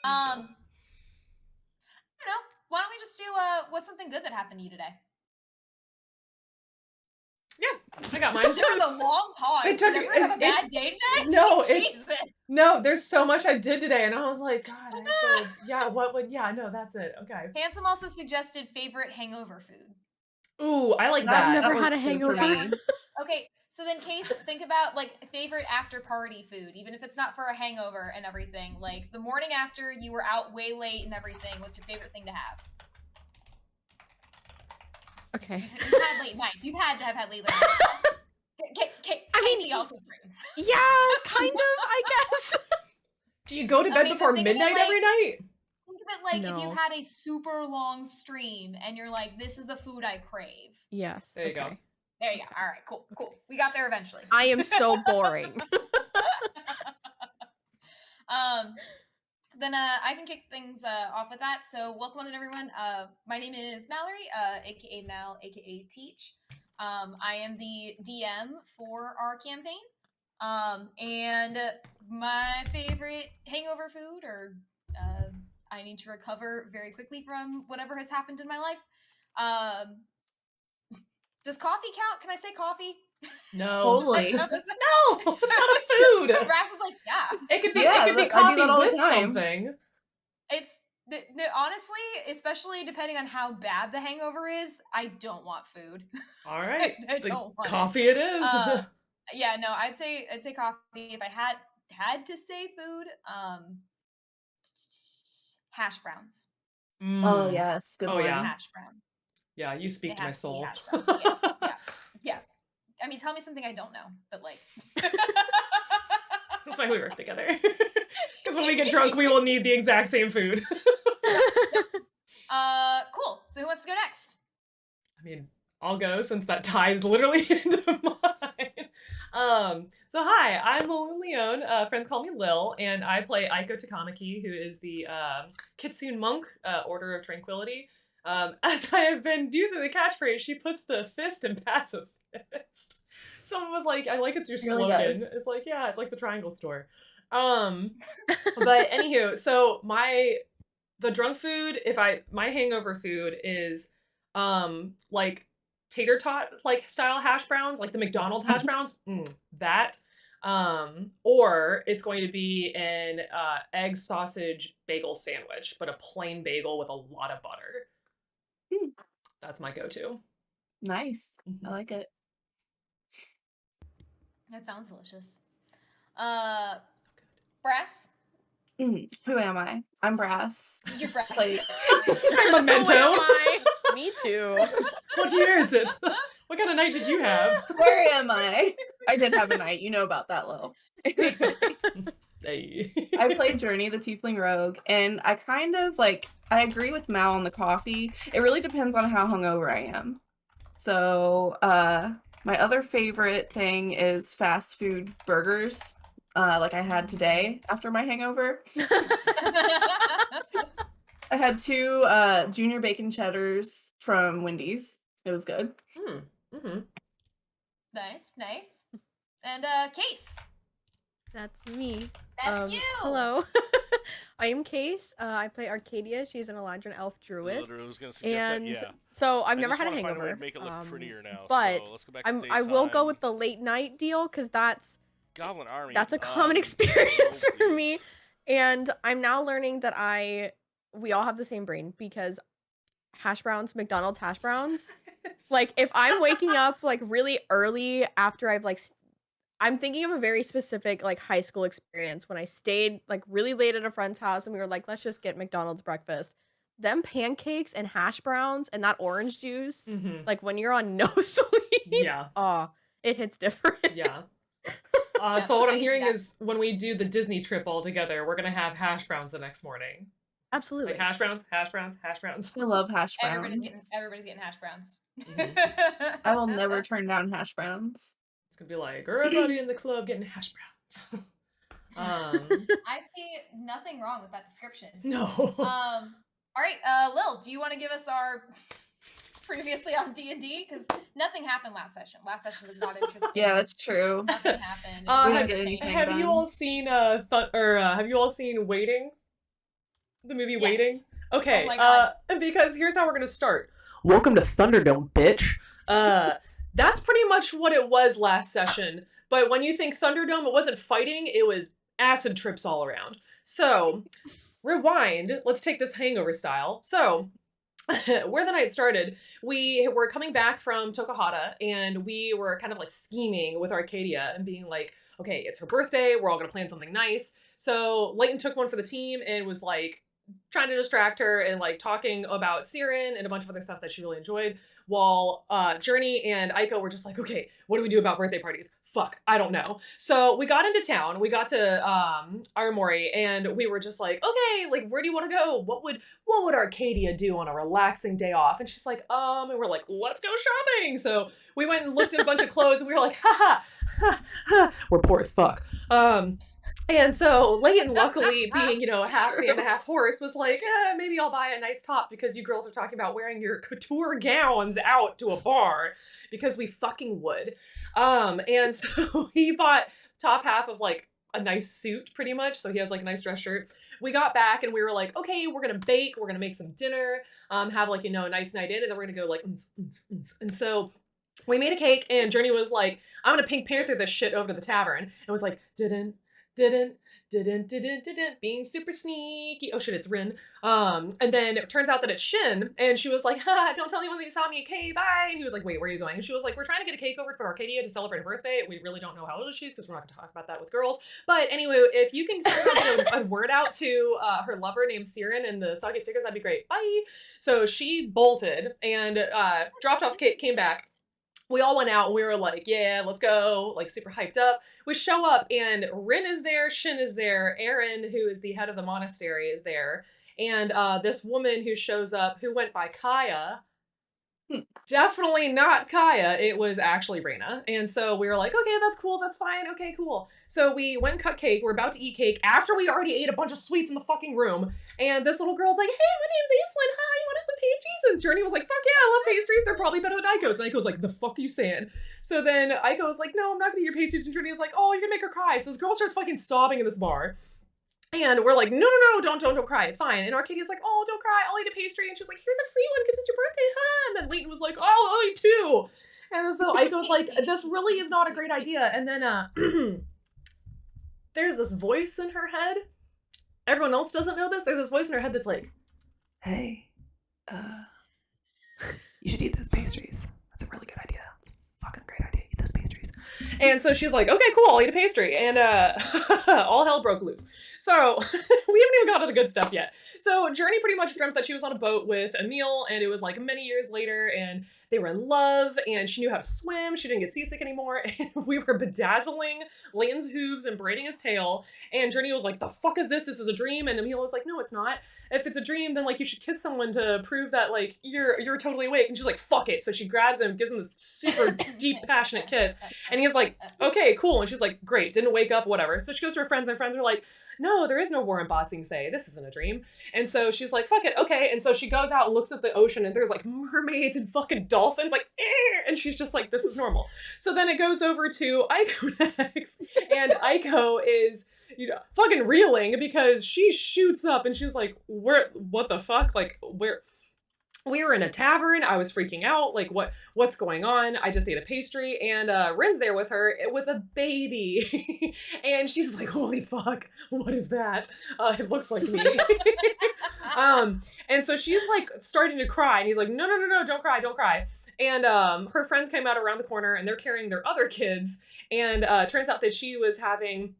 I don't know. Why don't we just do what's something good that happened to you today? Yeah, I got mine. There was a long pause. Did everyone have a bad day today? No, Jesus. No, there's so much I did today, and I was like, God, that's it. Okay. Handsome also suggested favorite hangover food. Ooh, I like that. I've never had a hangover. Okay, so then Case, think about like favorite after party food, even if it's not for a hangover and everything. Like the morning after you were out way late and everything, what's your favorite thing to have? Okay. You've had late nights. You've had to have had late nights. Casey also screams. Yeah, kind of, I guess. Do you go to bed before midnight every night? Think of it like if you had a super long stream and you're like, this is the food I crave. Yes. There you go. There you go. All right, cool. We got there eventually. I am so boring. Then I can kick things off with that. So welcome everyone. My name is Mallory, aka Mal, aka Teach. I am the DM for our campaign. And my favorite hangover food, or I need to recover very quickly from whatever has happened in my life. Does coffee count? Can I say coffee? No. Totally. No, it's not a food. Brass is like, yeah. It could be coffee with something. It's honestly, especially depending on how bad the hangover is, I don't want food. All right. I don't want coffee it is. Yeah, no, I'd say coffee. If I had to say food, hash browns. Oh yes, good one. Yeah. Hash browns. Yeah, you speak to my soul. Yeah. I mean, tell me something I don't know, but like. That's why we work together. Because when we get drunk, we will need the exact same food. Cool. So who wants to go next? I mean, I'll go since that ties literally into mine. So hi, I'm Lil Leone. Friends call me Lil, and I play Aiko Takamaki, who is the Kitsune monk, Order of Tranquility. As I have been using the catchphrase, she puts the fist in pacifist. Someone was like, I like it's your slogan. Really it's like, yeah, it's like the Triangle Store. But anywho, so the drunk food, my hangover food is like tater tot like style hash browns, like the McDonald's hash browns. That. Or it's going to be an egg sausage bagel sandwich, but a plain bagel with a lot of butter. That's my go-to. Nice. I like it. That sounds delicious. Brass? Who am I? I'm Brass. You're Brass. I'm Memento. Who am I? Me too. What year is it? What kind of night did you have? Where am I? I did have a night. You know about that, Lil. Hey. I played Journey, the Tiefling Rogue, and I kind of I agree with Mal on the coffee. It really depends on how hungover I am. So, my other favorite thing is fast food burgers, like I had today after my hangover. I had 2 junior bacon cheddars from Wendy's. It was good. Nice. And Case. That's me. That's you. Hello. I am Case. I play Arcadia. She's an Eladrin elf druid. Literally was gonna suggest that, yeah. So I've never had a find hangover. way to make it look prettier now. But so let's go back to I will go with the late night deal because that's Goblin Army. That's a common experience for me. And I'm now learning that we all have the same brain because hash browns, McDonald's hash browns. Like if I'm waking up like really early after I'm thinking of a very specific like high school experience when I stayed like really late at a friend's house and we were like, let's just get McDonald's breakfast. Them pancakes and hash browns and that orange juice, like when you're on no sleep, it hits different. Yeah. So what I'm hearing is when we do the Disney trip all together, we're gonna have hash browns the next morning. Absolutely. Like hash browns. I love hash browns. Everybody's getting hash browns. I will never turn down hash browns. It's gonna be like everybody in the club getting hash browns. I see nothing wrong with that description. No. All right, Lil, do you want to give us our previously on D&D? Because nothing happened last session. Last session was not interesting. Yeah, that's true. Nothing happened. Have you all seen have you all seen Waiting? the movie Yes. Waiting? Okay, Oh my God. because here's how we're gonna start. Welcome to Thunderdome, bitch. That's pretty much what it was last session. But when you think Thunderdome, it wasn't fighting, it was acid trips all around. So, rewind. Let's take this hangover style. So, where the night started, we were coming back from Tokahata, and we were kind of like scheming with Arcadia and being like, okay, it's her birthday, we're all gonna plan something nice. So Leighton took one for the team and was like trying to distract her and like talking about Siren and a bunch of other stuff that she really enjoyed, while Journey and Aiko were just like, okay, what do we do about birthday parties? Fuck, I don't know. So we got into town, we got to Aramori, and we were just like, okay, like, where do you want to go? What would Arcadia do on a relaxing day off? And she's like, and we're like, let's go shopping. So we went and looked at a bunch of clothes, and we were like, we're poor as fuck. And so Leighton, luckily being, half man and half horse, was like, maybe I'll buy a nice top because you girls are talking about wearing your couture gowns out to a bar, because we fucking would. And so he bought top half of like a nice suit pretty much. So he has like a nice dress shirt. We got back and we were like, okay, we're going to bake, we're going to make some dinner, have like, a nice night in, and then we're going to go like, and so we made a cake, and Journey was like, I'm going to Pink Panther this shit over to the tavern. And was like, didn't, being super sneaky. Oh shit, it's Rin. And then it turns out that it's Shin, and she was like, don't tell anyone that you saw me, okay, bye. And he was like, wait, where are you going? And she was like, we're trying to get a cake over for Arcadia to celebrate her birthday. We really don't know how old she is, because we're not going to talk about that with girls. But anyway, if you can send a word out to her lover named Siren and the soggy stickers, that'd be great. Bye. So she bolted and dropped off the cake, came back. We all went out and we were like, yeah, let's go, like super hyped up. We show up and Rin is there, Shin is there, Aaron, who is the head of the monastery, is there, and this woman who shows up, who went by Kaya, definitely not Kaya, it was actually Reyna. And so we were like, okay, that's cool, that's fine, okay, cool. So we went and cut cake, we're about to eat cake after we already ate a bunch of sweets in the fucking room, and this little girl's like, hey, my name's Aislinn, hi, you want some pastries? And Journey was like, fuck yeah, I love pastries, they're probably better than Aiko's. And Aiko's like, the fuck are you saying? So then Aiko was like, no, I'm not gonna eat your pastries, and Journey was like, oh, you're gonna make her cry. So this girl starts fucking sobbing in this bar. And we're like, no, don't cry, it's fine. And Arcadia's like, oh, don't cry, I'll eat a pastry. And she's like, here's a free one because it's your birthday, huh? And then Leighton was like, oh, I'll eat two. And so Aiko's like, this really is not a great idea. And then there's this voice in her head. Everyone else doesn't know this. There's this voice in her head that's like, hey, you should eat those pastries. That's a really good idea. Fucking great idea. Eat those pastries. And so she's like, okay, cool, I'll eat a pastry. And all hell broke loose. So we haven't even got to the good stuff yet. So Journey pretty much dreamt that she was on a boat with Emil, and it was like many years later, and they were in love, and she knew how to swim. She didn't get seasick anymore. And we were bedazzling Leighton's hooves and braiding his tail. And Journey was like, the fuck is this? This is a dream. And Emil was like, no, it's not. If it's a dream, then like you should kiss someone to prove that like you're totally awake. And she's like, fuck it. So she grabs him, gives him this super deep, passionate kiss. And he's like, okay, cool. And she's like, great, didn't wake up, whatever. So she goes to her friends, and her friends are like, no, there is no war in Ba Sing Se. This isn't a dream. And so she's like, fuck it, okay. And so she goes out and looks at the ocean, and there's like mermaids and fucking dolphins, like, and she's just like, this is normal. So then it goes over to Aiko next, and Aiko is, fucking reeling because she shoots up and she's like, what the fuck? Like, we were in a tavern. I was freaking out. Like, what's going on? I just ate a pastry, and Rin's there with her with a baby. And she's like, holy fuck, what is that? It looks like me. And so she's like starting to cry, and he's like, no, don't cry. And her friends came out around the corner, and they're carrying their other kids. And turns out that she was having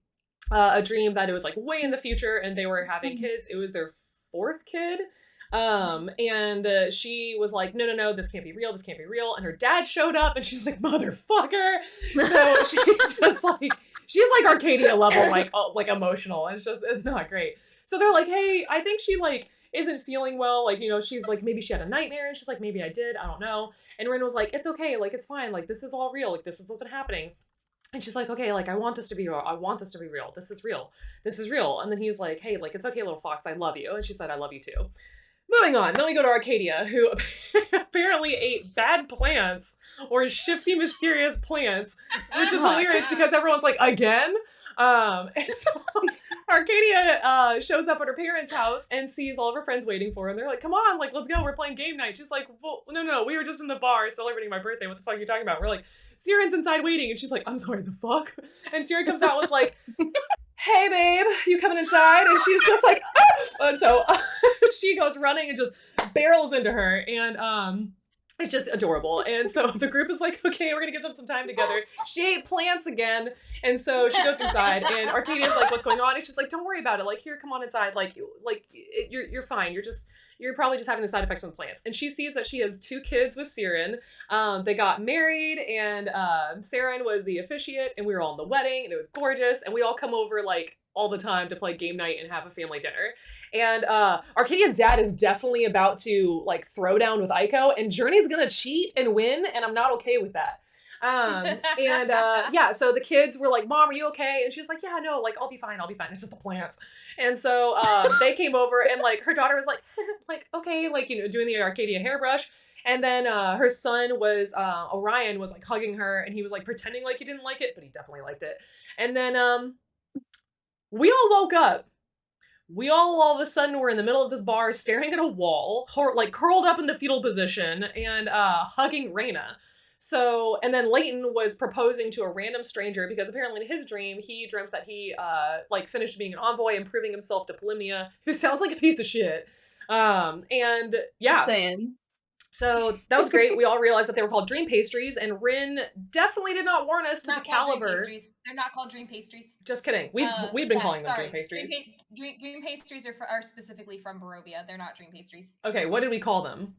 a dream that it was like way in the future, and they were having kids. It was their fourth kid. And she was like, no, this can't be real. And her dad showed up, and she's like, motherfucker. So she's like Arcadia level, like emotional. And it's not great. So they're like, hey, I think she like isn't feeling well. Like, she's like, maybe she had a nightmare. And she's like, maybe I did. I don't know. And Rin was like, it's okay. Like, it's fine. Like, this is all real. Like, this is what's been happening. And she's like, okay, like, I want this to be real. This is real. And then he's like, hey, like, it's okay, little fox. I love you. And she said, I love you too. Moving on, then we go to Arcadia, who apparently ate bad plants, or shifty, mysterious plants, which is hilarious because everyone's like, again? And so Arcadia shows up at her parents' house and sees all of her friends waiting for her. And they're like, come on, like, let's go. We're playing game night. She's like, well, no, we were just in the bar celebrating my birthday. What the fuck are you talking about? We're like, Siren's inside waiting. And she's like, I'm sorry, the fuck? And Siren comes out with like, hey, babe, you coming inside? And she's just like, ah! And so she goes running and just barrels into her. And it's just adorable. And so the group is like, okay, we're gonna give them some time together. She ate plants again. And so she goes inside and Arcadia's like, what's going on? And she's like, don't worry about it. Like, here, come on inside. Like you're fine. You're probably just having the side effects from the plants. And she sees that she has 2 kids with Siren. They got married and Siren was the officiate and we were all in the wedding and it was gorgeous. And we all come over like all the time to play game night and have a family dinner. And Arcadia's dad is definitely about to like throw down with Aiko and Journey's gonna cheat and win and I'm not okay with that. Yeah, so the kids were like, Mom, are you okay? And she's like, yeah, no, like, I'll be fine. It's just the plants. And so they came over and like her daughter was like, like, okay, like, you know, doing the Arcadia hairbrush. And then her son was, Orion was like hugging her and he was like pretending like he didn't like it, but he definitely liked it. And then we all woke up. We all of a sudden were in the middle of this bar staring at a wall, like curled up in the fetal position and hugging Reyna. So, and then Leighton was proposing to a random stranger because apparently in his dream, he dreamt that he, like, finished being an envoy and proving himself to Polymnia, who sounds like a piece of shit. And yeah. Saying. So that was great. We all realized that they were called dream pastries, and Rin definitely did not warn us to the caliber. Dream pastries. They're not called dream pastries. Just kidding. We've been calling them dream pastries. Dream pastries are specifically from Barovia. They're not dream pastries. Okay, what did we call them?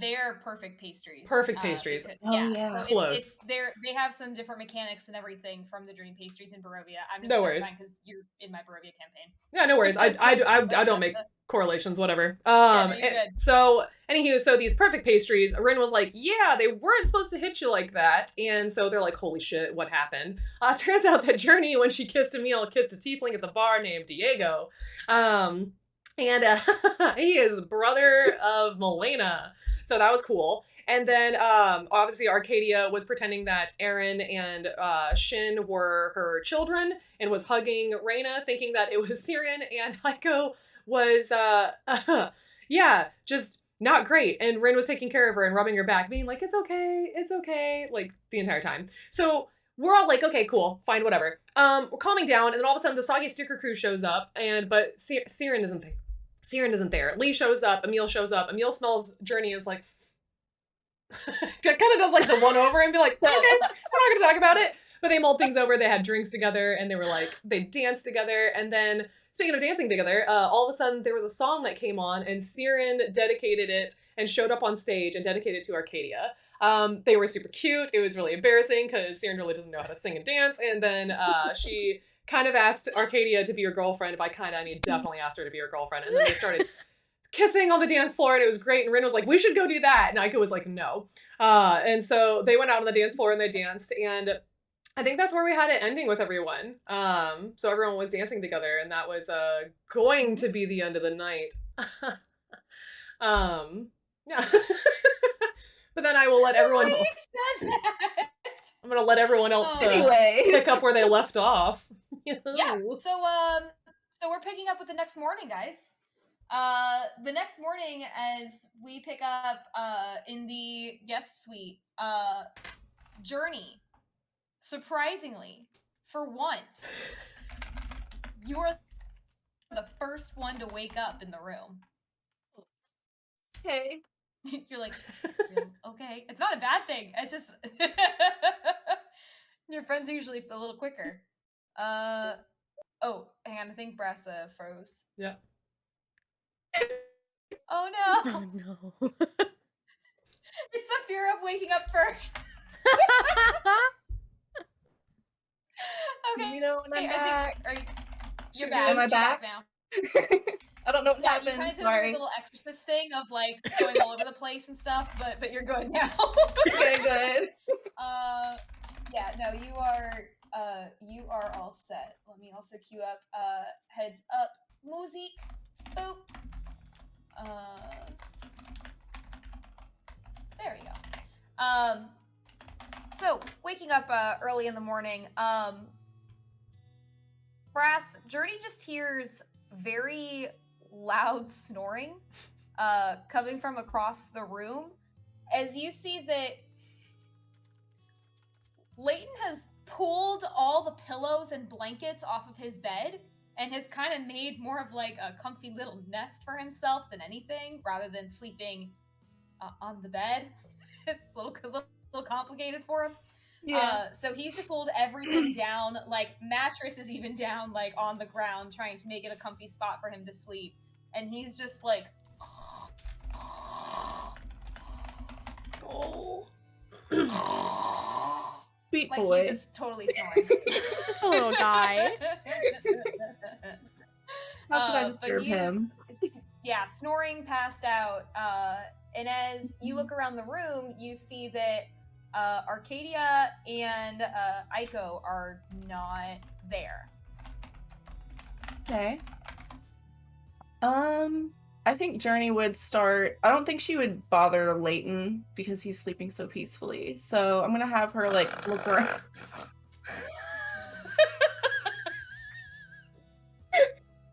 They're perfect pastries. Perfect pastries. Yeah. So close. They have some different mechanics and everything from the dream pastries in Barovia. I'm just no worries because you're in my Barovia campaign. Yeah, no worries. I don't make correlations, whatever. You're good. So anywho, so these perfect pastries, Rin was like, yeah, they weren't supposed to hit you like that. And so they're like, holy shit, what happened? Turns out that Journey, when she kissed Emil, kissed a tiefling at the bar named Diego. And he is brother of Milena. So that was cool. And then obviously Arcadia was pretending that Aaron and Shin were her children and was hugging Reyna, thinking that it was Siren. And Aiko was, yeah, just not great. And Rin was taking care of her and rubbing her back, being like, it's okay, like the entire time. So we're all like, okay, cool, fine, whatever. We're calming down, and then all of a sudden the Soggy Sticker crew shows up, but Siren isn't there. Siren isn't there. Lee shows up. Emil shows up. Emil smells Journey is like, kind of does like the one over and be like, okay, we're not going to talk about it. But they mulled things over. They had drinks together and they were like, they danced together. And then speaking of dancing together, all of a sudden there was a song that came on and Siren dedicated it and showed up on stage and dedicated it to Arcadia. They were super cute. It was really embarrassing because Siren really doesn't know how to sing and dance. And then she kind of asked Arcadia to be her girlfriend. By kind of, I mean definitely asked her to be her girlfriend. And then they started kissing on the dance floor and it was great. And Rin was like, we should go do that. And Aiko was like, no. And so they went out on the dance floor and they danced. And I think that's where we had it ending with everyone. So everyone was dancing together and that was going to be the end of the night. Yeah. But then I will let everyone else. I'm going to let everyone else pick up where they left off. Yeah. So we're picking up with the next morning, guys. The next morning, as we pick up in the guest suite, Journey, surprisingly, for once, you're the first one to wake up in the room. Okay. You're like, okay. It's not a bad thing. It's just your friends are usually a little quicker. Oh, hang on. I think Brassa froze. Yeah. Oh no. Oh no. It's the fear of waking up first. Okay. You know, when I'm back. You're back. Am I You're back now? I don't know what happened. You kind of did Sorry. a little exorcist thing of like going all over the place and stuff, but you're good now. Okay, good. Yeah, no, you are all set. Let me also cue up heads up music. Boop. There we go. So waking up early in the morning, Brass, Journey just hears very loud snoring coming from across the room. As you see that Leighton has pulled all the pillows and blankets off of his bed and has kind of made more of like a comfy little nest for himself than anything, rather than sleeping on the bed. It's a little complicated for him. Yeah. So he's just pulled everything down, like mattress is even down, like on the ground, trying to make it a comfy spot for him to sleep. And he's just like, Oh. Sweet like boy. he's just totally snoring. Just a little guy. How could I But disturb he is, him? yeah, snoring, passed out. And as you look around the room, you see that Arcadia and Aiko are not there. Okay. I think Journey would start. I don't think she would bother Leighton because he's sleeping so peacefully. So I'm gonna have her like look around.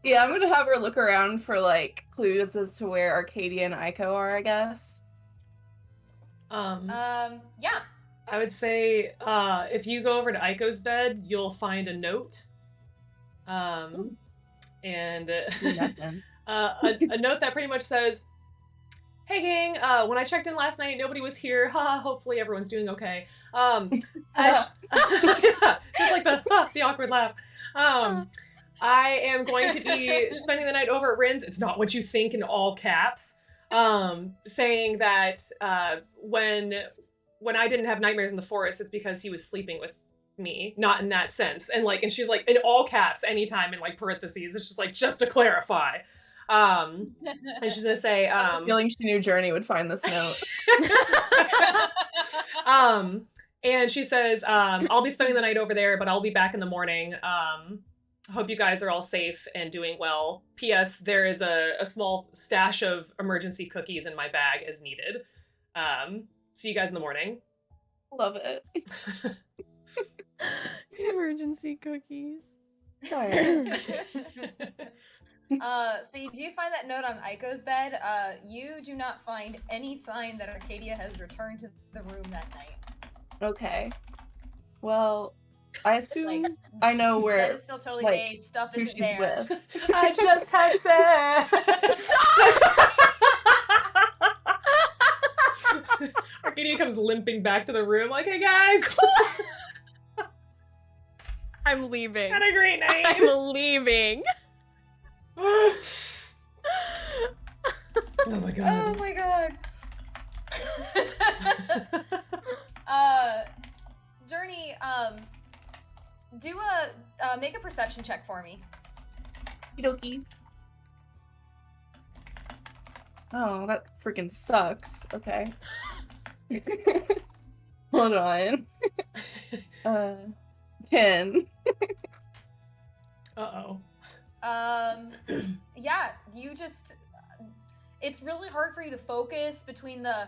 Yeah, I'm gonna have her look around for like clues as to where Arcadia and Aiko are, I guess. Yeah. I would say if you go over to Aiko's bed, you'll find a note. And Nothing. a note that pretty much says, "Hey gang, when I checked in last night, nobody was here. Haha, hopefully everyone's doing okay." Yeah, just like the awkward laugh. I am going to be spending the night over at Rin's. It's not what you think, in all caps. Saying that when I didn't have nightmares in the forest, it's because he was sleeping with me, not in that sense. And she's like in all caps, anytime in like parentheses. It's just like, just to clarify. And she's gonna say, I have a feeling she knew Journey would find this note. And she says, I'll be spending the night over there, but I'll be back in the morning. Hope you guys are all safe and doing well. P.S. There is a small stash of emergency cookies in my bag as needed. See you guys in the morning. Love it. Emergency cookies. Sorry. So you do find that note on Aiko's bed. You do not find any sign that Arcadia has returned to the room that night. Okay. Well, I assume Like, I know bed where is still totally like, made. Stuff who isn't she's there. with. I just had sex. Arcadia comes limping back to the room like, "Hey guys, I'm leaving. had a great night." I'm leaving. Oh my god. Oh my god. Journey, do make a perception check for me. Okie. Oh, that freaking sucks. Okay. Hold on. 10. Uh-oh. Yeah, you just, it's really hard for you to focus between the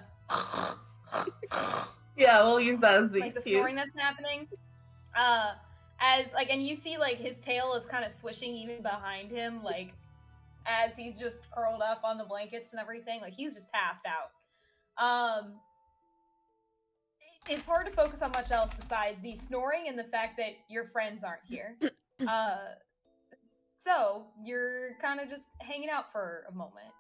Yeah, we'll use that as the like the excuse. snoring that's happening. As like, and you see like his tail is kind of swishing even behind him, like as he's just curled up on the blankets and everything, like he's just passed out. It's hard to focus on much else besides the snoring and the fact that your friends aren't here. So you're kind of just hanging out for a moment.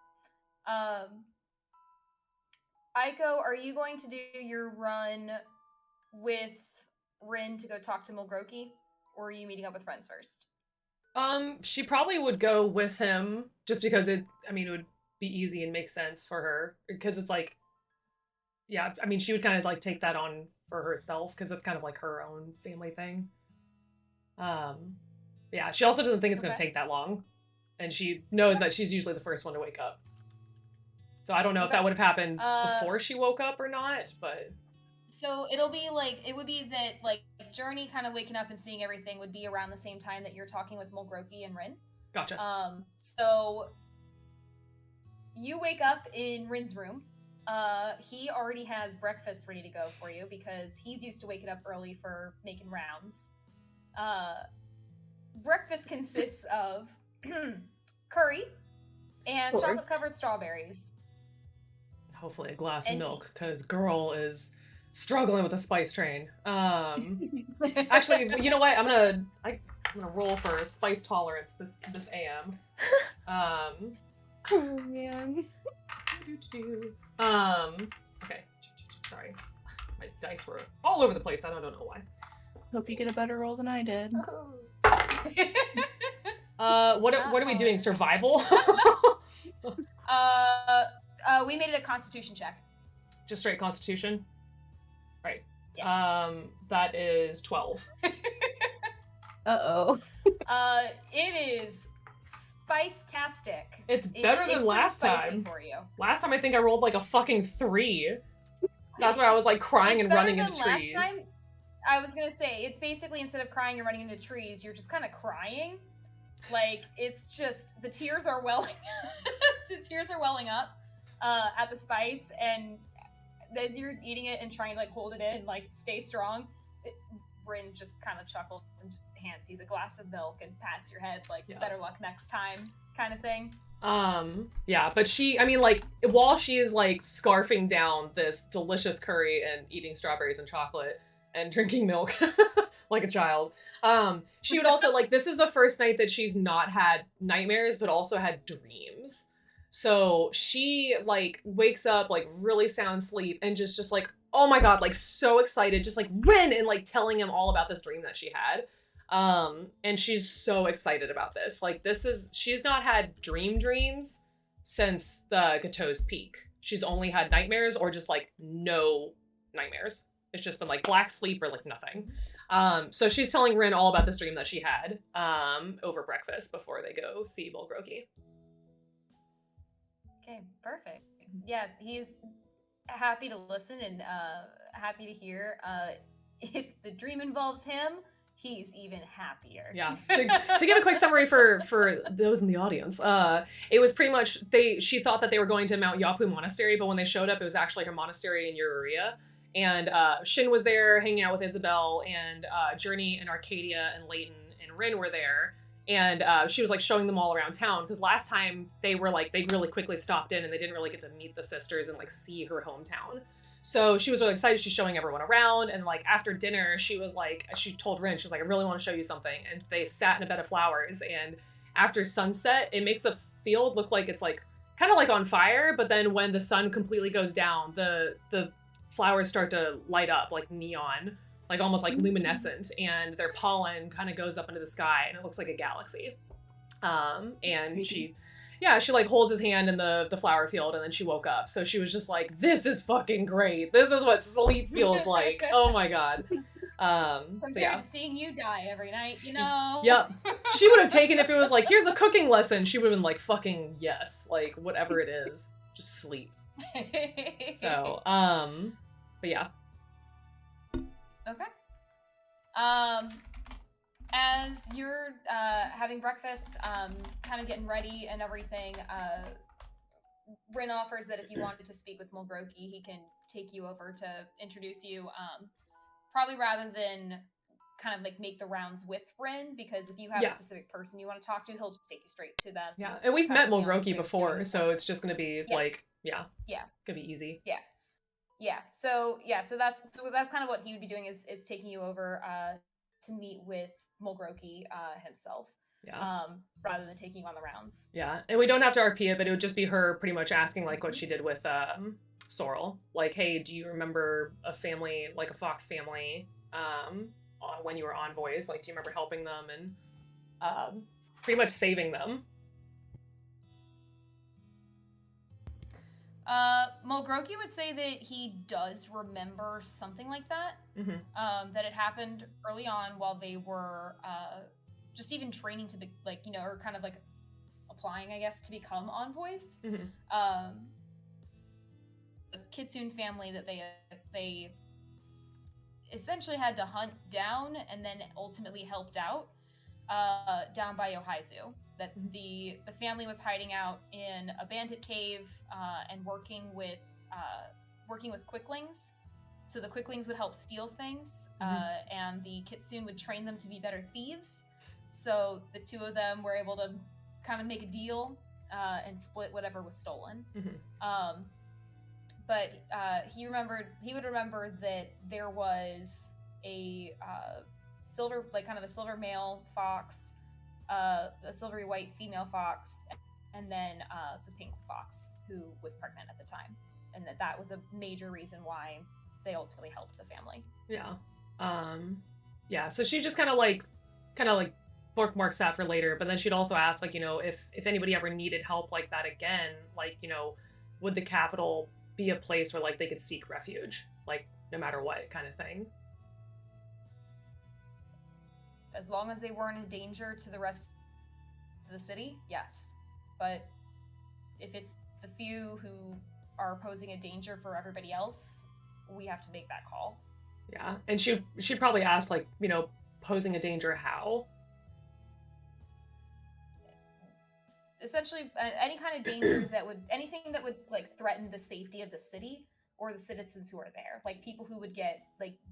Aiko, are you going to do your run with Rin to go talk to Mulgroki, or are you meeting up with friends first? She probably would go with him just because it would be easy and make sense for her, because it's like, yeah, I mean, she would kind of like take that on for herself because it's kind of like her own family thing. Yeah, she also doesn't think it's going to take that long, and she knows that she's usually the first one to wake up. So I don't know if that would have happened before she woke up or not, but... So it'll be like, it would be that like Journey kind of waking up and seeing everything would be around the same time that you're talking with Mulgroki and Rin. Gotcha. So you wake up in Rin's room. He already has breakfast ready to go for you because he's used to waking up early for making rounds. breakfast consists of curry and chocolate-covered strawberries. Hopefully a glass of And milk, because girl is struggling with the spice train. Actually, you know what? I'm gonna roll for spice tolerance this AM. Oh man. Okay. Sorry, my dice were all over the place. I don't know why. Hope you get a better roll than I did. What are we doing? Survival? We made it a Constitution check. Just straight Constitution. Right. Yeah. That is 12. Uh-oh. It is spice-tastic. It's better than last time. For you. Last time I think I rolled like a fucking 3. That's where I was like crying and running into trees. Last time, I was gonna say, it's basically instead of crying and running into trees, you're just kind of crying. Like, it's just, the tears are welling up at the spice, and as you're eating it and trying to like hold it in, like stay strong, Bryn just kind of chuckles and just hands you the glass of milk and pats your head like, better luck next time, kind of thing. Yeah, but while she is like scarfing down this delicious curry and eating strawberries and chocolate and drinking milk like a child, she would also like, this is the first night that she's not had nightmares, but also had dreams. So she like wakes up like really sound sleep and just like, oh my God, like so excited, just like Ren and like telling him all about this dream that she had. And she's so excited about this. Like she's not had dreams since the Gato's peak. She's only had nightmares or just like no nightmares. It's just been like black sleep or like nothing. So she's telling Rin all about this dream that she had over breakfast before they go see Mulgroki. Okay, perfect. Yeah, he's happy to listen and happy to hear. If the dream involves him, he's even happier. Yeah. To give a quick summary for those in the audience, it was pretty much she thought that they were going to Mount Yapu Monastery, but when they showed up, it was actually her monastery in Ururia. And Shin was there hanging out with Isabel, and Journey and Arcadia and Leighton and Rin were there. And she was like showing them all around town, because last time they really quickly stopped in and they didn't really get to meet the sisters and like see her hometown. So she was really excited. She's showing everyone around, and like after dinner, she told Rin, she was like, I really want to show you something. And they sat in a bed of flowers, and after sunset, it makes the field look like it's like kind of like on fire. But then when the sun completely goes down, the flowers start to light up like neon, like almost like luminescent, and their pollen kind of goes up into the sky and it looks like a galaxy. And she like holds his hand in the flower field, and then she woke up. So she was just like, this is fucking great. This is what sleep feels like. Oh my God. Compared to seeing you die every night, you know? Yep. She would have taken, if it was like, here's a cooking lesson, she would have been like, fucing yes. Like, whatever it is, just sleep. So, but yeah. Okay. As you're having breakfast, kind of getting ready and everything, Rin offers that if you wanted to speak with Mulgroki, he can take you over to introduce you. Probably rather than kind of like make the rounds with Rin, because if you have a specific person you want to talk to, he'll just take you straight to them. Yeah, and we've met Mulgroki before, so it's just gonna be like, gonna be easy. Yeah. So that's kind of what he would be doing is taking you over to meet with Mulgroki himself. Yeah. Rather than taking you on the rounds. Yeah, and we don't have to RP it, but it would just be her pretty much asking like what she did with Sorrel. Like, hey, do you remember a family, like a fox family, when you were Envoys? Like, do you remember helping them and pretty much saving them? Mulgroki would say that he does remember something like that. Mm-hmm. That it happened early on while they were just even training to be like, you know, or kind of like applying, I guess, to become Envoys. Mm-hmm. The Kitsune family that they essentially had to hunt down and then ultimately helped out down by Yohaizu. That the family was hiding out in a bandit cave and working with quicklings. So the quicklings would help steal things, and the Kitsune would train them to be better thieves. So the two of them were able to kind of make a deal and split whatever was stolen. But he would remember that there was a silver, like kind of a silver male fox, a silvery white female fox, and then the pink fox who was pregnant at the time, and that was a major reason why they ultimately helped the family. Yeah. So she just kind of like bookmarks that for later, but then she'd also ask, like, if anybody ever needed help like that again, like, would the capital be a place where like they could seek refuge, like no matter what kind of thing. As long as they weren't a danger to the rest of the city, yes. But if it's the few who are posing a danger for everybody else, we have to make that call. Yeah, and she'd probably ask, like, posing a danger how? Essentially, any kind of danger anything that would like threaten the safety of the city or the citizens who are there, like people who would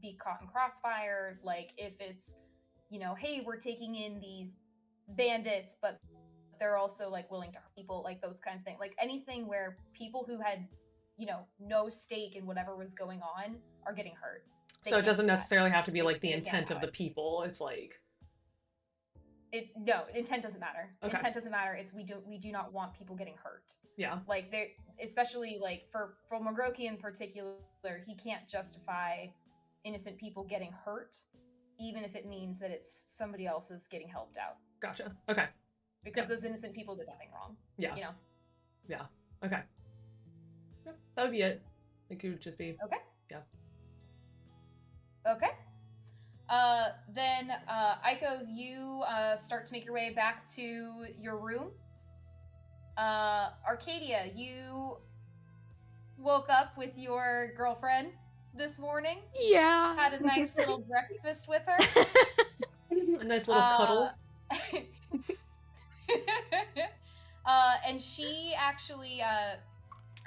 be caught in crossfire. Like if it's, hey, we're taking in these bandits, but they're also like willing to hurt people, like those kinds of things. Like anything where people who had, no stake in whatever was going on are getting hurt. So it doesn't necessarily have to be like the intent of the people. It's like intent doesn't matter. Okay. Intent doesn't matter. It's we do not want people getting hurt. Yeah. Like they, especially like for Mogroki in particular, he can't justify innocent people getting hurt, even if it means that it's somebody else's getting helped out. Gotcha. Okay. Because those innocent people did nothing wrong. Yeah. Yeah. Okay. Yep. That would be it. I think it would just be. Okay. Yeah. Okay. Then, Aiko, you start to make your way back to your room. Arcadia, you woke up with your girlfriend this morning. Yeah. Had a nice little breakfast with her. A nice little cuddle. And she actually,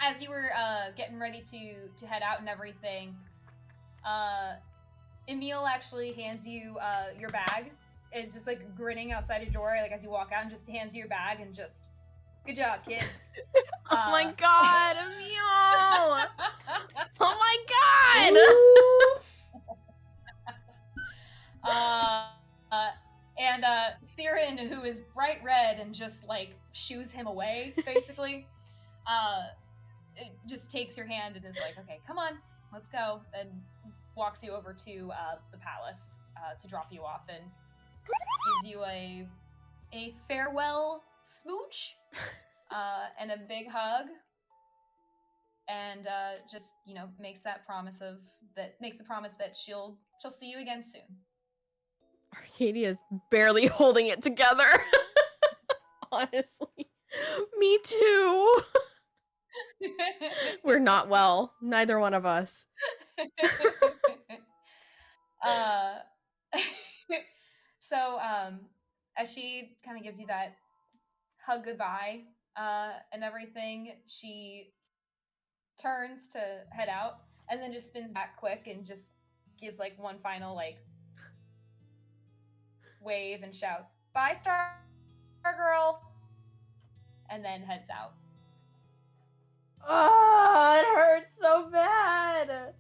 as you were getting ready to head out and everything, Emil actually hands you your bag. It's just like grinning outside your door, like as you walk out, and just hands you your bag and just, good job, kid. Oh my god, Emil! Oh my god! And Siren, who is bright red and just like shoos him away, basically, it just takes your hand and is like, okay, come on, let's go, and walks you over to the palace to drop you off, and gives you a farewell smooch and a big hug, and just makes the promise that she'll see you again soon. Arcadia's barely holding it together. Honestly, me too. We're not well, neither one of us. So as she kind of gives you that hug goodbye and everything, she turns to head out and then just spins back quick and just gives like one final like wave and shouts, "Bye, Star Girl," and then heads out. Oh, it hurts so bad.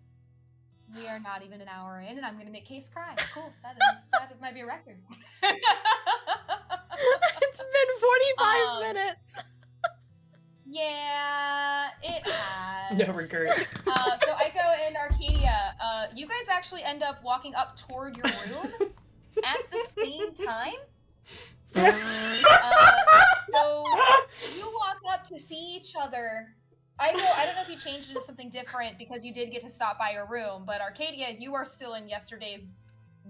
We are not even an hour in, and I'm gonna make Case cry. Cool. That might be a record. It's been 45 minutes. Yeah, it has. No regrets. So Aiko and Arcadia, you guys actually end up walking up toward your room at the same time. So you walk up to see each other. Aiko, I don't know if you changed into something different because you did get to stop by your room, but Arcadia, you are still in yesterday's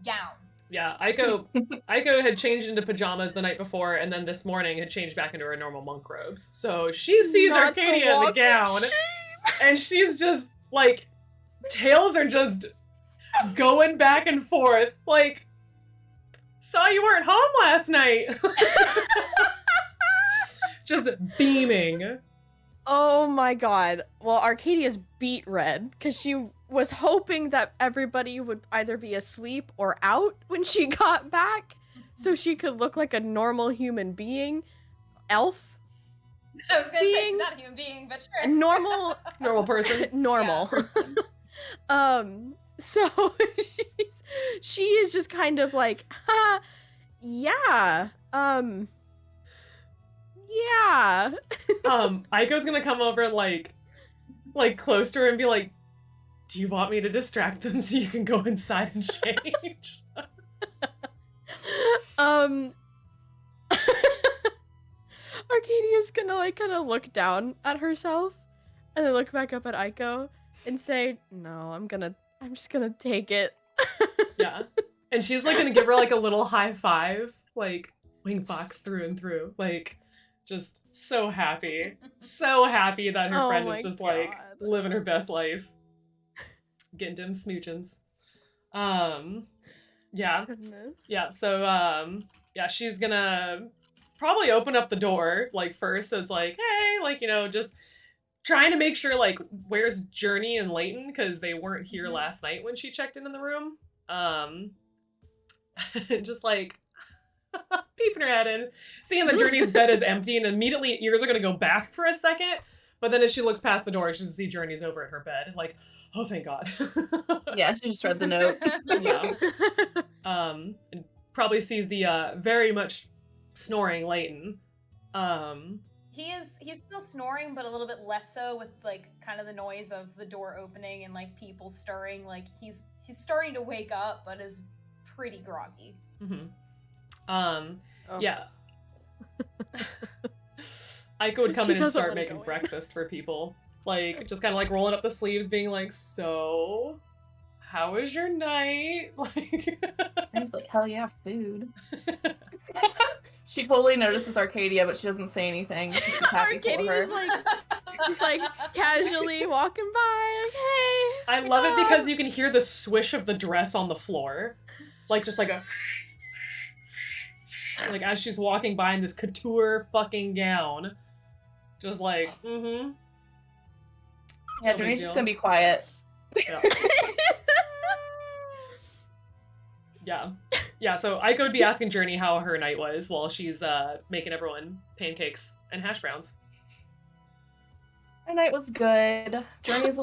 gown. Yeah, Aiko had changed into pajamas the night before, and then this morning had changed back into her normal monk robes. So she sees Not Arcadia in the gown, and she's just like, tails are just going back and forth. Like, saw you weren't home last night. Just beaming. Oh my god. Well, Arcadia's beet red because she was hoping that everybody would either be asleep or out when she got back. so she could look like a normal human being, elf, I was gonna say she's being- not a human being, but a sure. normal, Normal person. normal. So she is just kind of like, yeah, yeah. Aiko's gonna come over and like close to her and be like, do you want me to distract them so you can go inside and change? Arcadia's gonna like kind of look down at herself and then look back up at Aiko and say, no, I'm just gonna take it. Yeah. And she's like gonna give her like a little high five, like wing fox through and through. Like just so happy. So happy that her Oh friend my is just God. like living her best life. Getting them smoochins. Yeah. Goodness. Yeah, so yeah, she's gonna probably open up the door like first, so it's like, hey, like, you know, just trying to make sure like where's Journey and Layton, because they weren't here last night when she checked in the room. Just like peeping her head in, seeing that Journey's bed is empty, and immediately ears are gonna go back for a second, but then as she looks past the door, she sees Journey's over at her bed, like, oh, thank God. Yeah, she just read the note. Yeah. And probably sees the very much snoring Layton. He's still snoring, but a little bit less so, with like kind of the noise of the door opening and like people stirring. Like he's starting to wake up, but is pretty groggy. Mm-hmm. Oh. Yeah. Aiko would come She in and doesn't start wanna making go in. breakfast for people. Like, just kind of like rolling up the sleeves, being like, so, how was your night? Like, I was like, hell yeah, food. She totally notices Arcadia, but she doesn't say anything. She's happy for Arcadia's her. like, just like casually walking by, like, hey. I love it because you can hear the swish of the dress on the floor. Like, just like a... Like, as she's walking by in this couture fucking gown. Just like, mm-hmm. Yeah, No big Journey's deal. just gonna be quiet. Yeah. Yeah. Yeah, so Aiko would be asking Journey how her night was while she's making everyone pancakes and hash browns. Her night was good. Journey's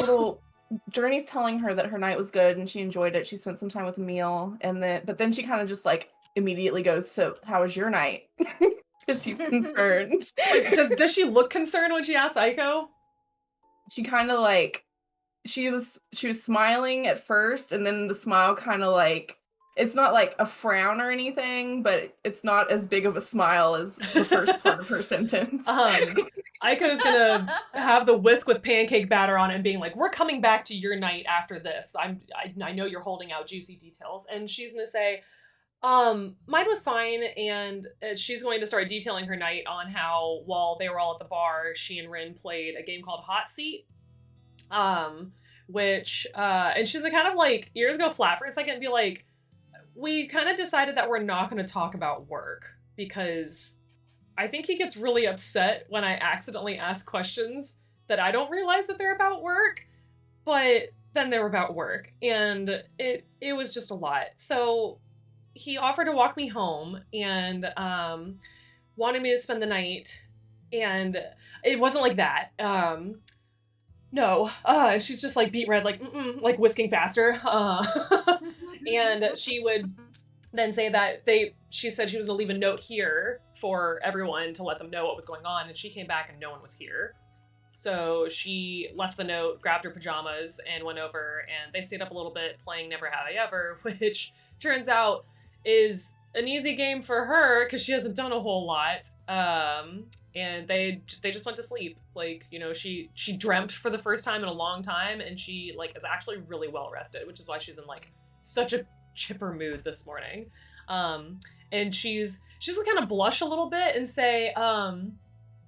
telling her that her night was good and she enjoyed it. She spent some time with Emil, but then she kind of just like immediately goes to, how was your night? Because she's concerned. Like, does she look concerned when she asks Aiko? She kind of like, she was smiling at first, and then the smile kind of like, it's not like a frown or anything, but it's not as big of a smile as the first part of her sentence. Aiko's gonna have the whisk with pancake batter on it and being like, we're coming back to your night after this. I know you're holding out juicy details. And she's gonna say, mine was fine, and she's going to start detailing her night on how, while they were all at the bar, she and Rin played a game called Hot Seat. Which, and she's kind of like, ears go flat for a second and be like, we kind of decided that we're not going to talk about work, because I think he gets really upset when I accidentally ask questions that I don't realize that they're about work, but then they're about work, and it was just a lot. So he offered to walk me home and wanted me to spend the night, and it wasn't like that. No, and she's just like beet red, like like whisking faster. And she would then say that she said she was gonna leave a note here for everyone to let them know what was going on, and she came back and no one was here. So she left the note, grabbed her pajamas, and went over, and they stayed up a little bit playing Never Have I Ever, which turns out is an easy game for her because she hasn't done a whole lot. And they just went to sleep. Like, you know, she dreamt for the first time in a long time, and she like is actually really well rested, which is why she's in like such a chipper mood this morning. And she's gonna kind of blush a little bit and say,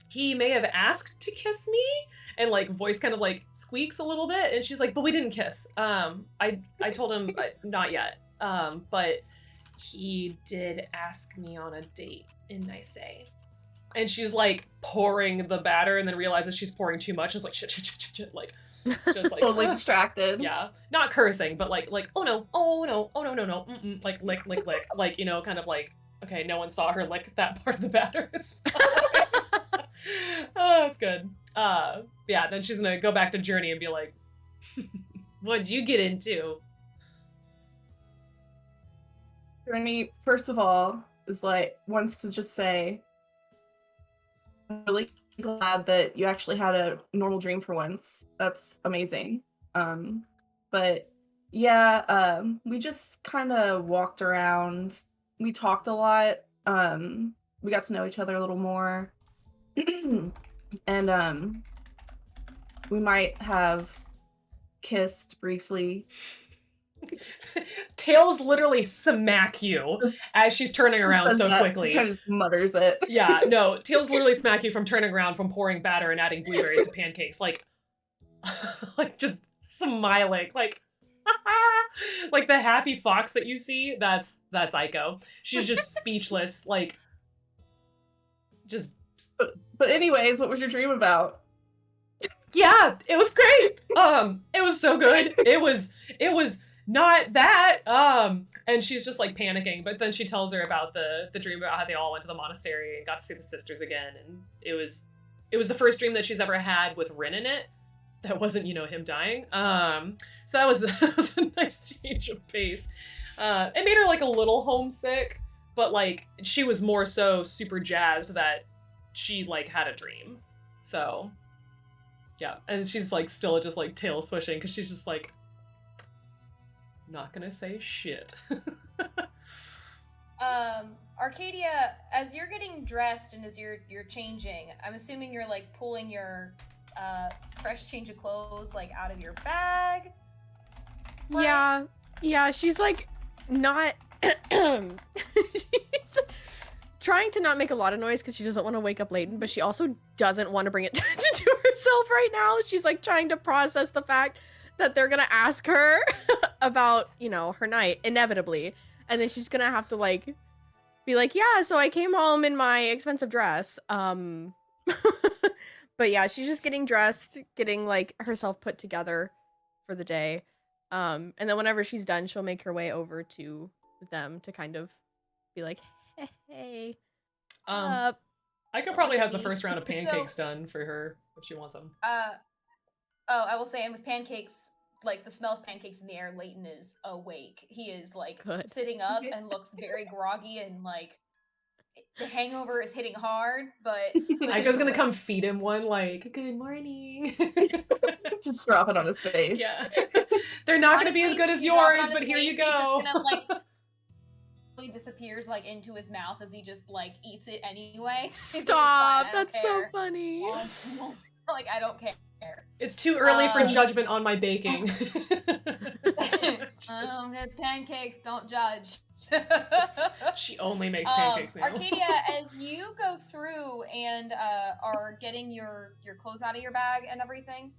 he may have asked to kiss me, and like voice kind of like squeaks a little bit, and she's like, but we didn't kiss. I told him not yet. But he did ask me on a date in Nice. And she's like pouring the batter, and then realizes she's pouring too much. It's like shit, like just like Totally distracted. yeah, not cursing, but like oh no, like lick, like, you know, kind of like Okay, no one saw her lick that part of the batter. It's fine. Oh, that's good. Yeah, then she's gonna go back to Journey and be like, what'd you get into? Journey, first of all, is like, wants to just say, I'm really glad that you actually had a normal dream for once. That's amazing. But yeah, we just kind of walked around. We talked a lot. We got to know each other a little more. And we might have kissed briefly. Tails literally smack you as she's turning around so quickly. Kind of just mutters it. Yeah, no, Tails literally smack you from turning around from pouring batter and adding blueberries to pancakes. Like just smiling. Like like the happy fox that you see, that's Aiko. She's just speechless, like just But anyways, what was your dream about? yeah, it was great. It was so good. It was not that. And she's just like panicking, but then she tells her about the dream about how they all went to the monastery and got to see the sisters again, and it was the first dream that she's ever had with Rin in it. That wasn't, him dying. So that was a nice change of pace. It made her like a little homesick, but like she was more so super jazzed that she like had a dream. So yeah, and she's like still just like tail swishing because she's just like not gonna say shit. Arcadia, as you're getting dressed and as you're changing, I'm assuming you're like pulling your fresh change of clothes like out of your bag. Right? Yeah, she's like not she's trying to not make a lot of noise because she doesn't want to wake up Layton, but she also doesn't want to bring attention to herself right now. She's like trying to process the fact that they're gonna ask her about, her night, inevitably. And then she's gonna have to like be like, yeah, so I came home in my expensive dress. But yeah, she's just getting dressed, getting like herself put together for the day. And then whenever she's done, she'll make her way over to them to kind of be like, hey, Aiko probably has the me. first round of pancakes done for her if she wants them. I will say, and with pancakes, like the smell of pancakes in the air, Layton is awake. He is like sitting up and looks very groggy, and like the hangover is hitting hard, but Aiko's gonna come feed him one, like, good morning. Just drop it on his face. Yeah. They're not gonna be as good as yours, but here you go. He's just gonna like he disappears like into his mouth as he just like eats it anyway. Stop! That's so funny. Like, I don't care. It's too early for judgment on my baking. It's pancakes, don't judge. She only makes pancakes now. Arcadia, as you go through and are getting your clothes out of your bag and everything,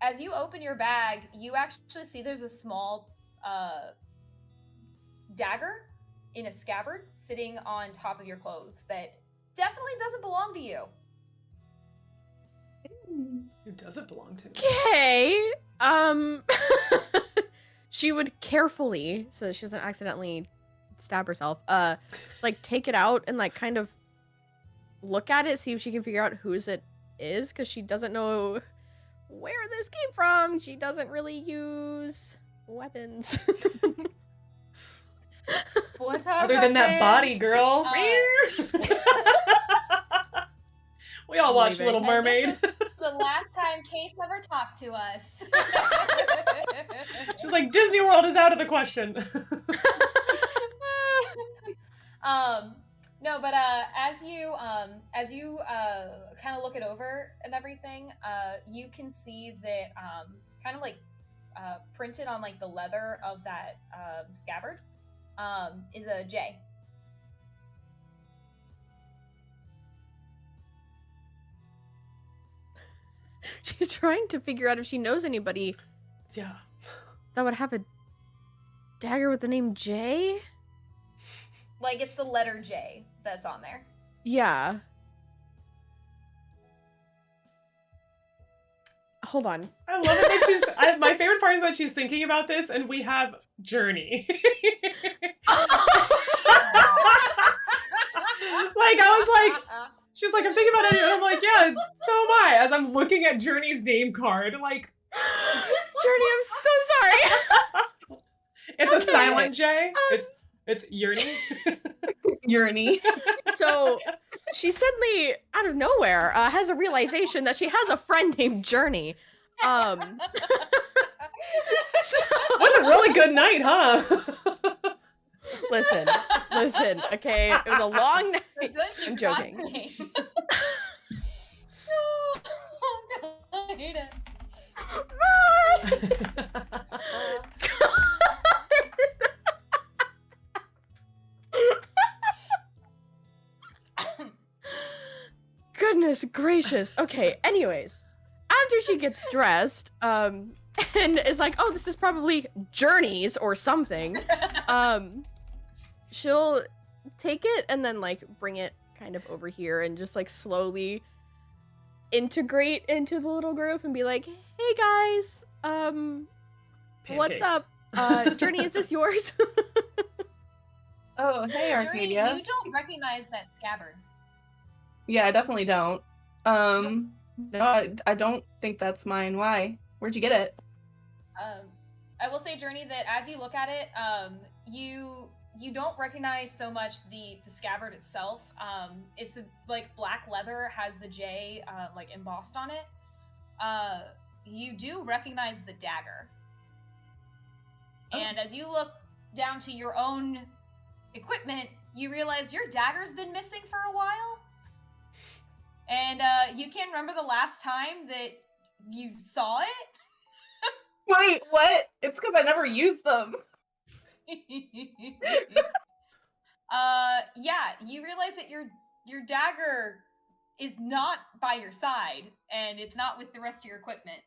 as you open your bag, you actually see there's a small dagger in a scabbard sitting on top of your clothes that definitely doesn't belong to you. Who does it belong to? Okay. She would carefully, so that she doesn't accidentally stab herself, like take it out and like kind of look at it, see if she can figure out whose it is, because she doesn't know where this came from. She doesn't really use weapons. What are other than that body, girl. We all watched Little Mermaid. This is the last time Case ever talked to us. She's like, Disney World is out of the question. No, but as you kind of look it over and everything, you can see that kind of like printed on like the leather of that scabbard is a J. She's trying to figure out if she knows anybody. Yeah. That would have a dagger with the name J? Like, it's the letter J that's on there. Yeah. hold on. I love it that my favorite part is that she's thinking about this, and we have Journey. Like, I was like, she's like, I'm thinking about it, and I'm like, yeah, so am I. As I'm looking at Journey's name card, like, Journey, I'm so sorry. it's a silent J. It's Journey. Journey. So she suddenly, out of nowhere, has a realization that she has a friend named Journey. Was a really good night, huh? Listen, okay? It was a long night. So good she I'm forgot joking. his name. I hate it. Goodness gracious. Okay, anyways. After she gets dressed, and is like, oh, this is probably Journeys or something, she'll take it and then, like, bring it kind of over here and just, like, slowly integrate into the little group and be like, hey, guys, what's Pancakes. up? Journey, is this yours? Oh, hey, Journey, Arcadia. you don't recognize that scabbard. Yeah, I definitely don't. No, I don't think that's mine. Why? Where'd you get it? I will say, Journey, that as you look at it, you don't recognize so much the scabbard itself. It's like black leather, has the J like embossed on it. You do recognize the dagger. Oh. And as you look down to your own equipment, you realize your dagger's been missing for a while. And you can't remember the last time that you saw it? Wait, what? It's because I never used them. Yeah, you realize that your dagger is not by your side, and it's not with the rest of your equipment.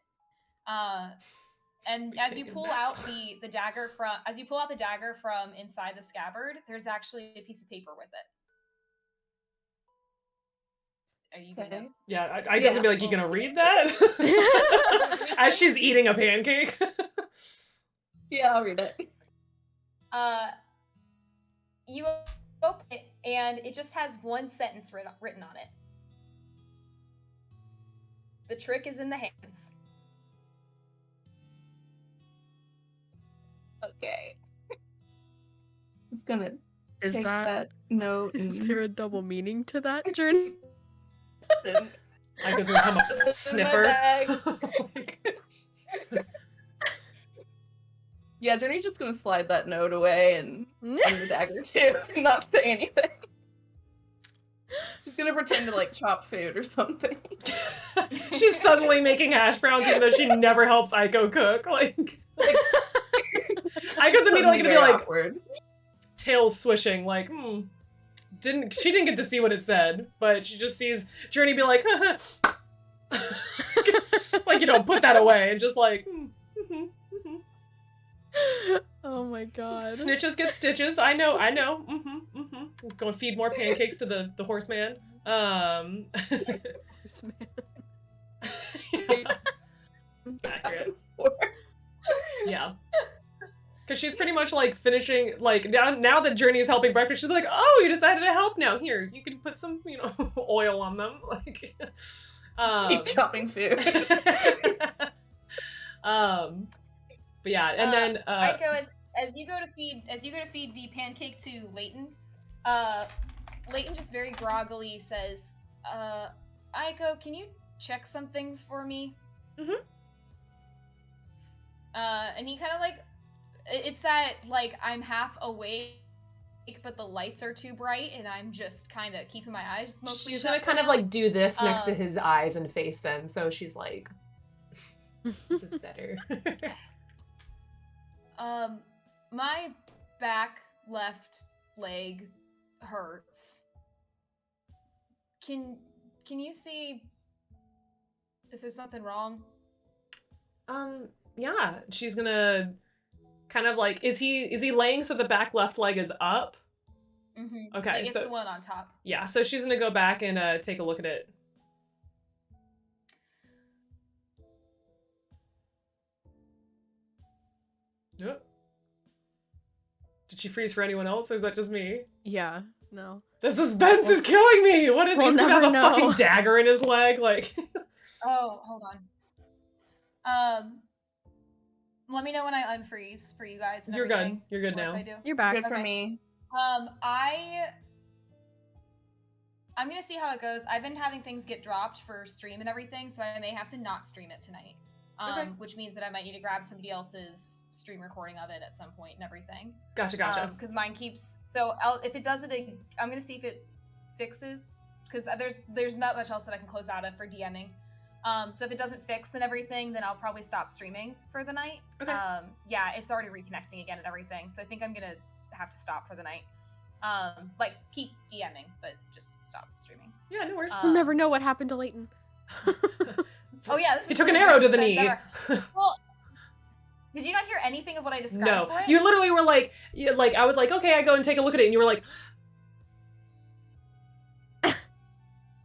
And as you pull out the dagger from inside the scabbard, there's actually a piece of paper with it. Are you gonna? Yeah, I guess I'd be like, you gonna read that? As she's eating a pancake. Yeah, I'll read it. You open it, and it just has one sentence written on it. The trick is in the hands. Okay. It's gonna Is take that, that note is and there a double meaning to that, Journey? I guess gonna come up with a sniffer. Yeah, Journey's just gonna slide that note away and the dagger too, and not say anything. She's gonna pretend to like chop food or something. She's suddenly making hash browns even though she never helps Aiko cook. Like Aiko's immediately gonna be like awkward. tails swishing, like, she didn't get to see what it said, but she just sees Journey be like, like, you know, put that away, and just like, Oh my god. Snitches get stitches. I know. Gonna feed more pancakes to the horseman. Yeah. Accurate. Yeah. Because she's pretty much like finishing, like, now that Journey is helping breakfast, she's like, oh, you decided to help now. Here, you can put some, you know, oil on them. Like, Keep chopping food. But yeah, and then Aiko, as you go to feed the pancake to Leighton, Leighton just very groggily says, Aiko, can you check something for me? And he kind of like, it's that like I'm half awake, but the lights are too bright, and I'm just kind of keeping my eyes mostly she's shut gonna for kind of now. like do this next to his eyes and face then, so she's like, this is better. My back left leg hurts. Can you see if there's something wrong? Yeah, she's gonna kind of like, is he laying so the back left leg is up? Mm-hmm. Okay, like it's so the one on top. yeah, so she's gonna go back and take a look at it. Yep. Did she freeze for anyone else, or is that just me? Yeah, no. The suspense is killing me! What is We'll he's got never a fucking know. dagger in his leg? Like Oh, hold on. Let me know when I unfreeze for you guys and You're everything. good. You're good or now. If I do. You're back. Good for Okay. me. I'm gonna see how it goes. I've been having things get dropped for stream and everything, so I may have to not stream it tonight. Okay. Which means that I might need to grab somebody else's stream recording of it at some point and everything. Gotcha. Because mine keeps. So if it does it, I'm gonna see if it fixes. Because there's not much else that I can close out of for DMing. So if it doesn't fix and everything, then I'll probably stop streaming for the night. Okay. Yeah, it's already reconnecting again and everything. So I think I'm gonna have to stop for the night. Like keep DMing, but just stop streaming. Yeah, no worries. We'll never know what happened to Leighton. Oh yeah, this He is took one an of arrow the to the best knee. events ever. Well, did you not hear anything of what I described No, for it? you literally were like, I was like, okay, I go and take a look at it, and you were like,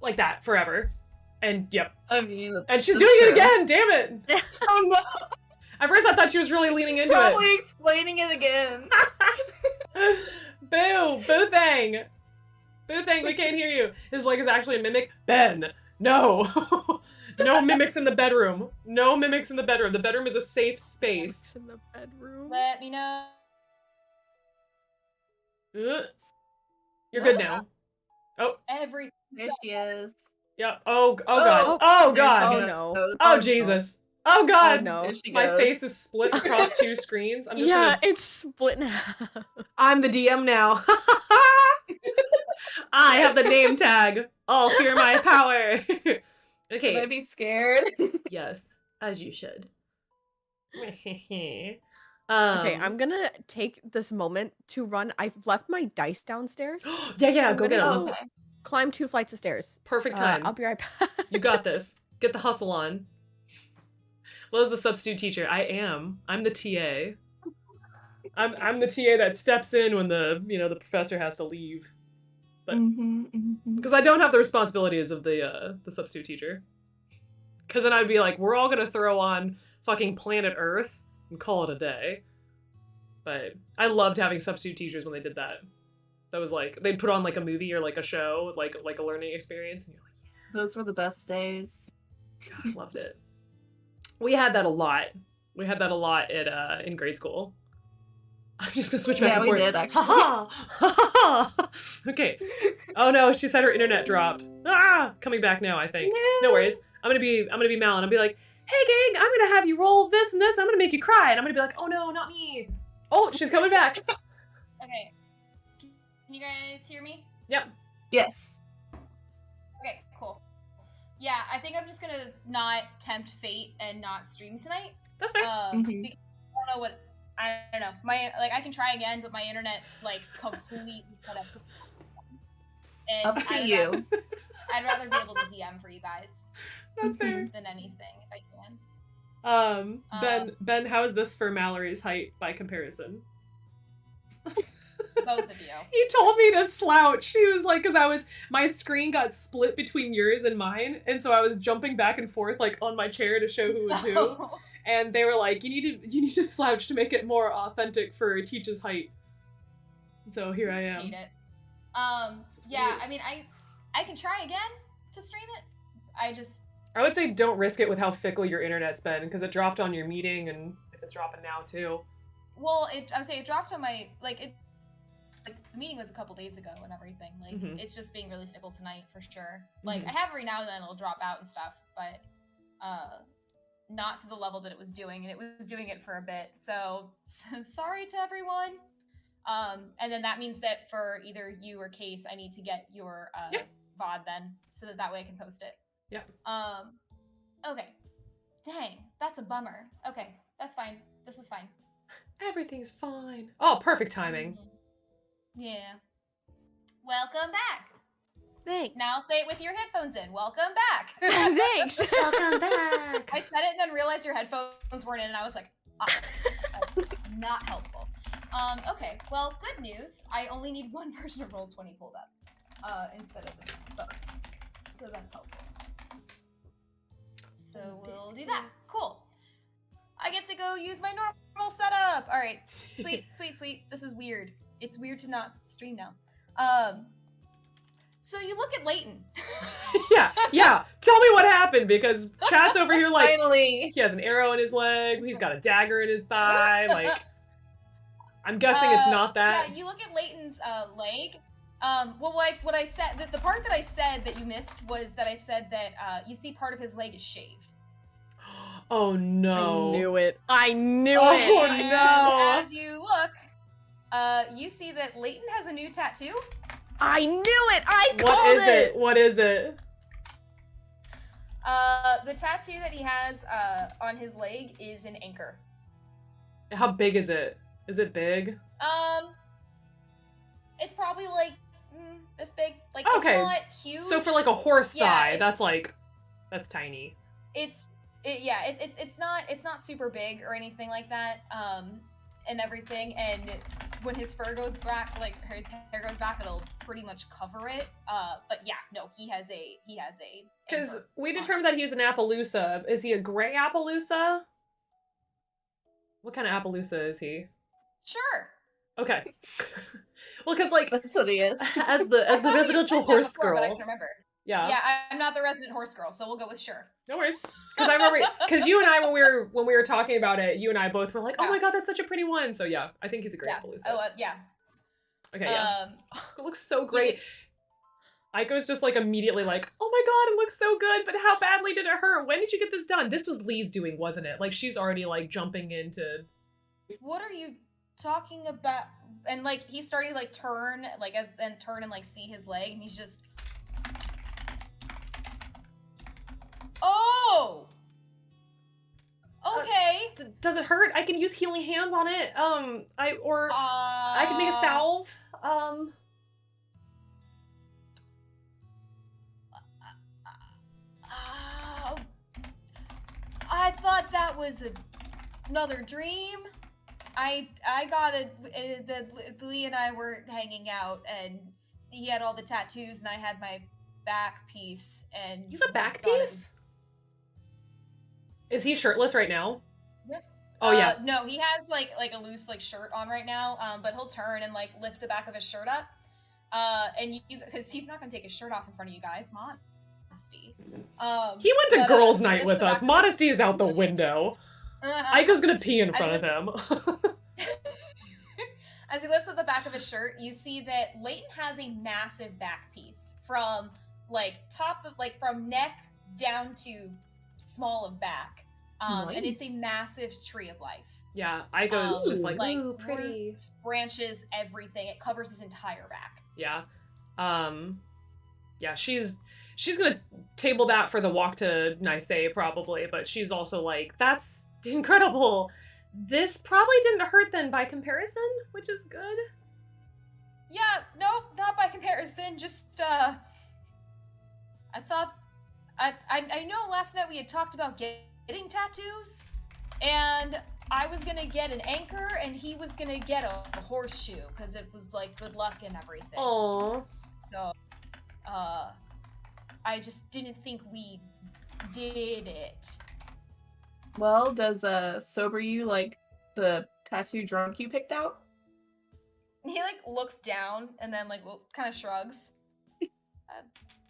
like that forever, and yep, I mean, and she's that's doing it true. again. Damn it! Oh no! At first, I thought she was really leaning into Probably explaining it again. it. Boo, boo thing, we can't hear you. His leg is actually a mimic. Ben, no. No mimics in the bedroom. No mimics in the bedroom. The bedroom is a safe space. In the bedroom. Let me know. You're good now. Oh, Everything. There she is. yeah. Oh god. Oh There god. she Oh, no. goes. Oh Jesus. Oh god. Oh, no. There she My goes. face is split across two screens. I'm just Yeah, gonna... it's split in half. I'm the DM now. I have the name tag. All fear my power. Okay. Should I be scared? Yes, as you should. Okay, I'm gonna take this moment to run. I've left my dice downstairs. yeah, I'm go get gonna them. Okay. Climb 2 flights of stairs. Perfect time. I'll be right back. You got this. Get the hustle on. Lo's the substitute teacher. I am. I'm the TA. I'm the TA that steps in when the professor has to leave. But because I don't have the responsibilities of the substitute teacher. Because then I'd be like, we're all gonna throw on fucking planet Earth and call it a day. But I loved having substitute teachers when they did that. That was like they'd put on like a movie or like a show, like a learning experience, and you're like, yeah. Those were the best days. God, loved it. We had that a lot. We had that a lot at in grade school. I'm just gonna switch back Yeah, and we forth. did, actually. Ha ha! Okay. Oh no, she said her internet dropped. Ah, coming back now, I think. No worries. I'm gonna be Mal, and I'll be like, hey gang, I'm gonna have you roll this and this. I'm gonna make you cry, and I'm gonna be like, oh no, not me. Oh, she's coming back. Okay. Can you guys hear me? Yep. Yes. Okay, cool. Yeah, I think I'm just gonna not tempt fate and not stream tonight. That's fair. Because I don't know what I don't know. I can try again, but my internet completely cut up. And Up to you. I'd rather be able to DM for you guys That's fair. than anything if I can. Ben, how is this for Mallory's height by comparison? Both of you. He told me to slouch. He was like, because my screen got split between yours and mine, and so I was jumping back and forth like on my chair to show who was who. And they were like, you need to slouch to make it more authentic for Teach's height. So here I am. Hate it. Yeah, I mean, I can try again to stream it. I would say don't risk it with how fickle your internet's been, because it dropped on your meeting, and it's dropping now too. Well, I would say it dropped on my the meeting was a couple days ago and everything. It's just being really fickle tonight for sure. I have every now and then it'll drop out and stuff, but not to the level that it was doing, and it was doing it for a bit. So sorry to everyone. And then that means that for either you or Case, I need to get your VOD then, so that way I can post it. Yeah. Okay. Dang, that's a bummer. Okay, that's fine. This is fine. Everything's fine. Oh, perfect timing. Yeah. Welcome back. Thanks. Now say it with your headphones in. Welcome back. Thanks. Welcome back. I said it and then realized your headphones weren't in, and I was like, that's not helpful. Okay, well, good news. I only need one version of Roll20 pulled up instead of both. So that's helpful. So we'll do that. Cool. I get to go use my normal setup. All right, sweet. This is weird. It's weird to not stream now. So you look at Leighton. yeah. Tell me what happened, because chat's over here like Finally. he has an arrow in his leg, he's got a dagger in his thigh, like I'm guessing it's not that. Yeah, you look at Leighton's leg. Well, what I said, the part that I said that you missed was that I said that you see part of his leg is shaved. Oh no. I knew it. Oh And no. as you look, you see that Leighton has a new tattoo. I knew it. I called What is it? What is it? The tattoo that he has on his leg is an anchor. How big is it? Is it big? It's probably like this big. Like Okay. it's not huge. So for like a horse thigh, it- that's tiny. It's not super big or anything like that. And everything, and when his fur goes back, like his hair goes back, it'll pretty much cover it. But yeah, no, he has a Because anchor we on determined that he's an Appaloosa. Is he a gray Appaloosa? What kind of Appaloosa is he? Sure. Okay. Well, because like That's what he is. as the I thought we had residential said that horse before, but I girl. can remember. Yeah. Yeah, I'm not the resident horse girl, so we'll go with sure. No worries. Because I remember, because you and I, when we were talking about it, you and I both were like, "Oh my god, that's such a pretty one." So yeah, I think he's a great Yeah. Appaloosa. Oh yeah. Okay, yeah. It looks so you great. Aiko's just like immediately like, "Oh my god, it looks so good!" But how badly did it hurt? When did you get this done? This was Lee's doing, wasn't it? Like she's already like jumping into. What are you talking about? And like he's starting to like turn, like turn and like see his leg, and he's just. Oh. Okay. Does it hurt? I can use healing hands on it. I can make a salve. I thought that was another dream. I got Lee and I were hanging out, and he had all the tattoos, and I had my back piece. And You have a back piece? Is he shirtless right now? Yeah. Oh yeah. No, he has like a loose like shirt on right now. But he'll turn and like lift the back of his shirt up. And you because he's not gonna take his shirt off in front of you guys. Modesty. He went to girls' he night lifts with the back us. of Modesty is out the window. Aiko's gonna pee in As front he of him. As he lifts up the back of his shirt, you see that Leighton has a massive back piece from like from neck down to small of back. And it's a massive tree of life. Yeah, Aiko's just like, like ooh, pretty. roots, branches, everything. It covers his entire back. Yeah. Yeah, she's gonna table that for the walk to Nisei probably, but she's also like, that's incredible. This probably didn't hurt then by comparison, which is good. Yeah, nope, not by comparison. Just I thought I know last night we had talked about getting tattoos, and I was gonna get an anchor, and he was gonna get a horseshoe because it was like good luck and everything. Aww. So, I just didn't think we did it. Well, does sober you like the tattoo drunk you picked out? He like looks down and then like kind of shrugs.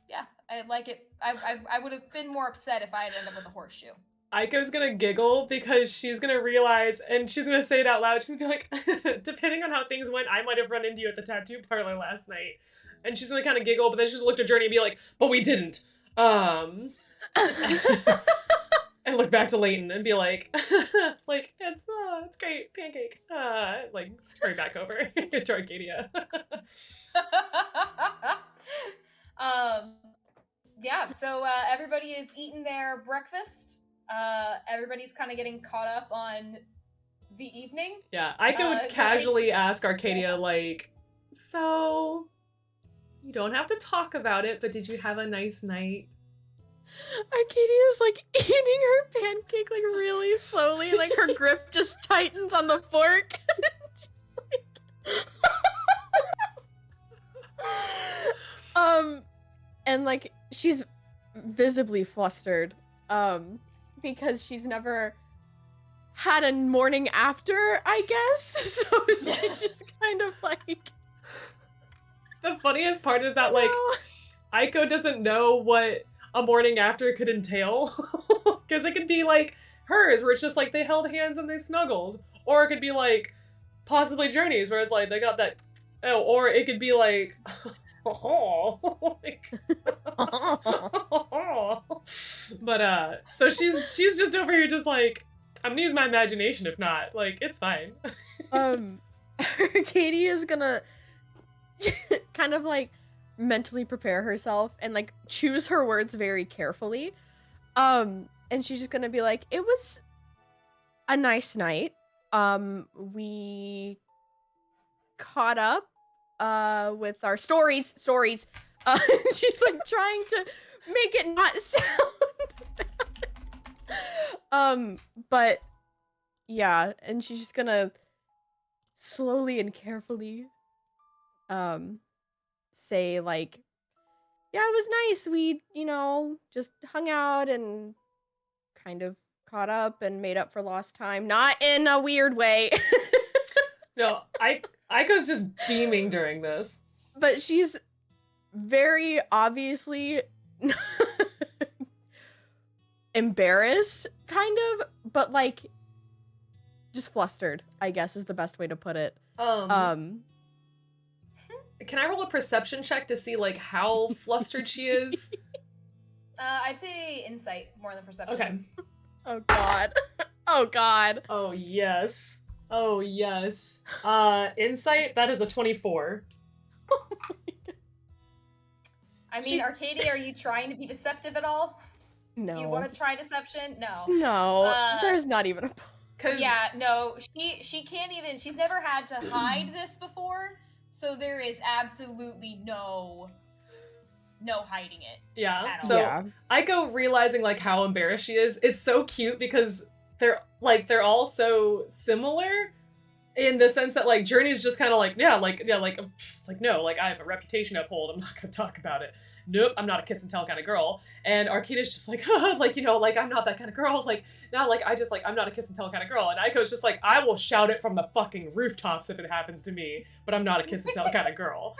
Yeah, I like it. I would have been more upset if I had ended up with a horseshoe. Aiko's gonna giggle because she's gonna realize, and she's gonna say it out loud, she's gonna be like, depending on how things went, I might have run into you at the tattoo parlor last night. And she's gonna kind of giggle, but then she's looked at Journey and be like, but we didn't. And look back to Leighton and be like, like, it's great, pancake. Like, hurry back over to Arcadia. Yeah, so everybody is eating their breakfast. Everybody's kind of getting caught up on the evening. Yeah, Aiko would casually ask Arcadia, like, so, you don't have to talk about it, but did you have a nice night? Arcadia's like eating her pancake like really slowly, like her grip just tightens on the fork. And like she's visibly flustered, because she's never had a morning after, I guess. So she's just kind of like. The funniest part is that like Aiko doesn't know what a morning after could entail, because it could be like hers, where it's just like they held hands and they snuggled, or it could be like possibly Journey's, where it's like they got that, or it could be like, like, but so she's just over here just like, I'm gonna use my imagination. If not, like, it's fine. Katie is gonna kind of like mentally prepare herself and like choose her words very carefully. And she's just gonna be like, it was a nice night. We caught up with our stories. She's like trying to make it not sound but yeah, and she's just gonna slowly and carefully say like, yeah, it was nice. We, just hung out and kind of caught up and made up for lost time. Not in a weird way. No, Aiko's just beaming during this. But she's very obviously embarrassed, kind of, but like just flustered, I guess is the best way to put it. Can I roll a perception check to see like how flustered she is? I'd say insight more than perception. Okay. Oh god. Oh god. Oh yes. Oh yes. Insight, that is a 24. I mean, Arcadia, are you trying to be deceptive at all? No. Do you want to try deception? No. No. There's not even a Yeah, no. She can't even, she's never had to hide this before, so there is absolutely no hiding it. Yeah. So Aiko realizing like how embarrassed she is, it's so cute because they're all so similar in the sense that like Journey's just kind of like, no, like I have a reputation to uphold. I'm not gonna talk about it. Nope, I'm not a kiss and tell kind of girl. And Arcadia's just like, like, I'm not that kind of girl. Like, now, like, I'm not a kiss and tell kind of girl. And Aiko's just like, I will shout it from the fucking rooftops if it happens to me, but I'm not a kiss and tell kind of girl.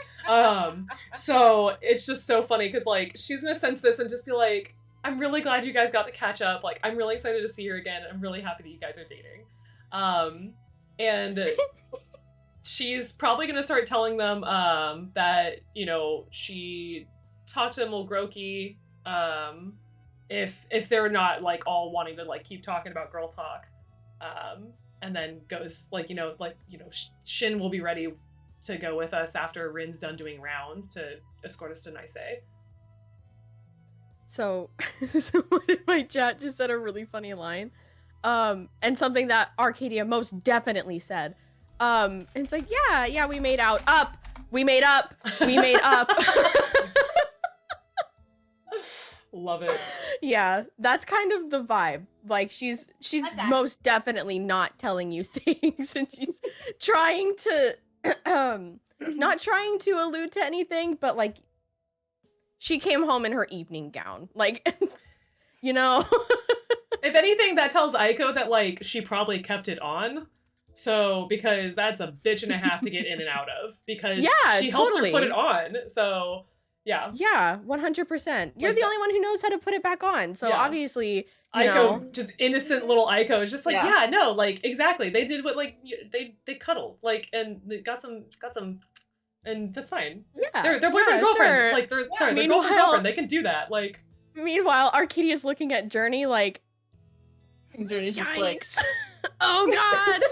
So it's just so funny because, like, she's gonna sense this and just be like, I'm really glad you guys got to catch up. Like, I'm really excited to see her again. And I'm really happy that you guys are dating. And she's probably gonna start telling them that, she talked to Mulgroki, if they're not like all wanting to like keep talking about girl talk, and then goes like, Shin will be ready to go with us after Rin's done doing rounds to escort us to Nice. So someone in my chat just said a really funny line, and something that Arcadia most definitely said. And it's like, yeah, we made up. Love it. Yeah, that's kind of the vibe. Like she's most definitely not telling you things, and she's trying to not trying to allude to anything, but like she came home in her evening gown. Like If anything, that tells Aiko that like she probably kept it on. So because that's a bitch and a half to get in and out of, because she helps her put it on. So yeah. Yeah, 100%. You're the only one who knows how to put it back on. So obviously, Aiko, just innocent little Aiko, is just like, like exactly. They did what like they cuddled, like, and they got some, and that's fine. Yeah, they're boyfriend girlfriends. Sure. Like they're girlfriend. They can do that. Like. Meanwhile, Arcadia's looking at Journey like, Journey's just like, oh god.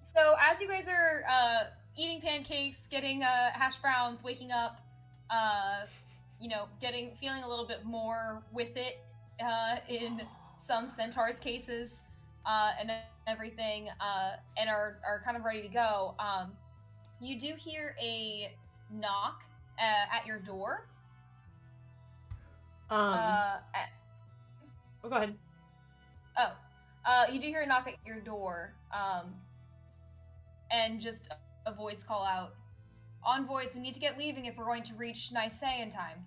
So as you guys are eating pancakes, getting hash browns, waking up, feeling a little bit more with it in some centaurs cases, and everything, and are kind of ready to go, you do hear a knock at your door. Go ahead. You do hear a knock at your door, and just a voice call out, "Envoys, we need to get leaving if we're going to reach Nice in time."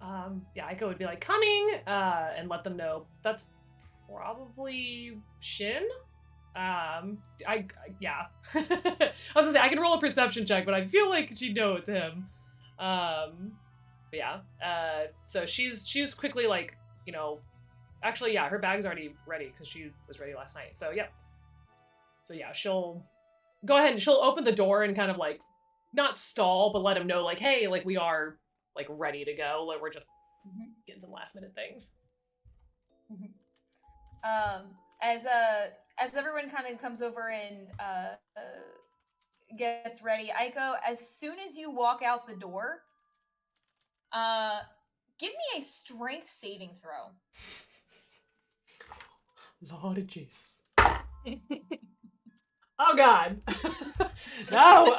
yeah, Aiko would be like, coming, and let them know. That's probably Shin. Yeah. I was gonna say, I can roll a perception check, but I feel like she knows him. But yeah. So she's quickly like, you know, actually, yeah, her bag's already ready because she was ready last night. So, yep. So, yeah, she'll go ahead and she'll open the door and kind of like, not stall, but let him know, like, hey, like, we are, like, ready to go. Like, we're just getting some last minute things. As everyone kind of comes over and gets ready, Aiko, as soon as you walk out the door, give me a strength saving throw. Lord Jesus. Oh God. No.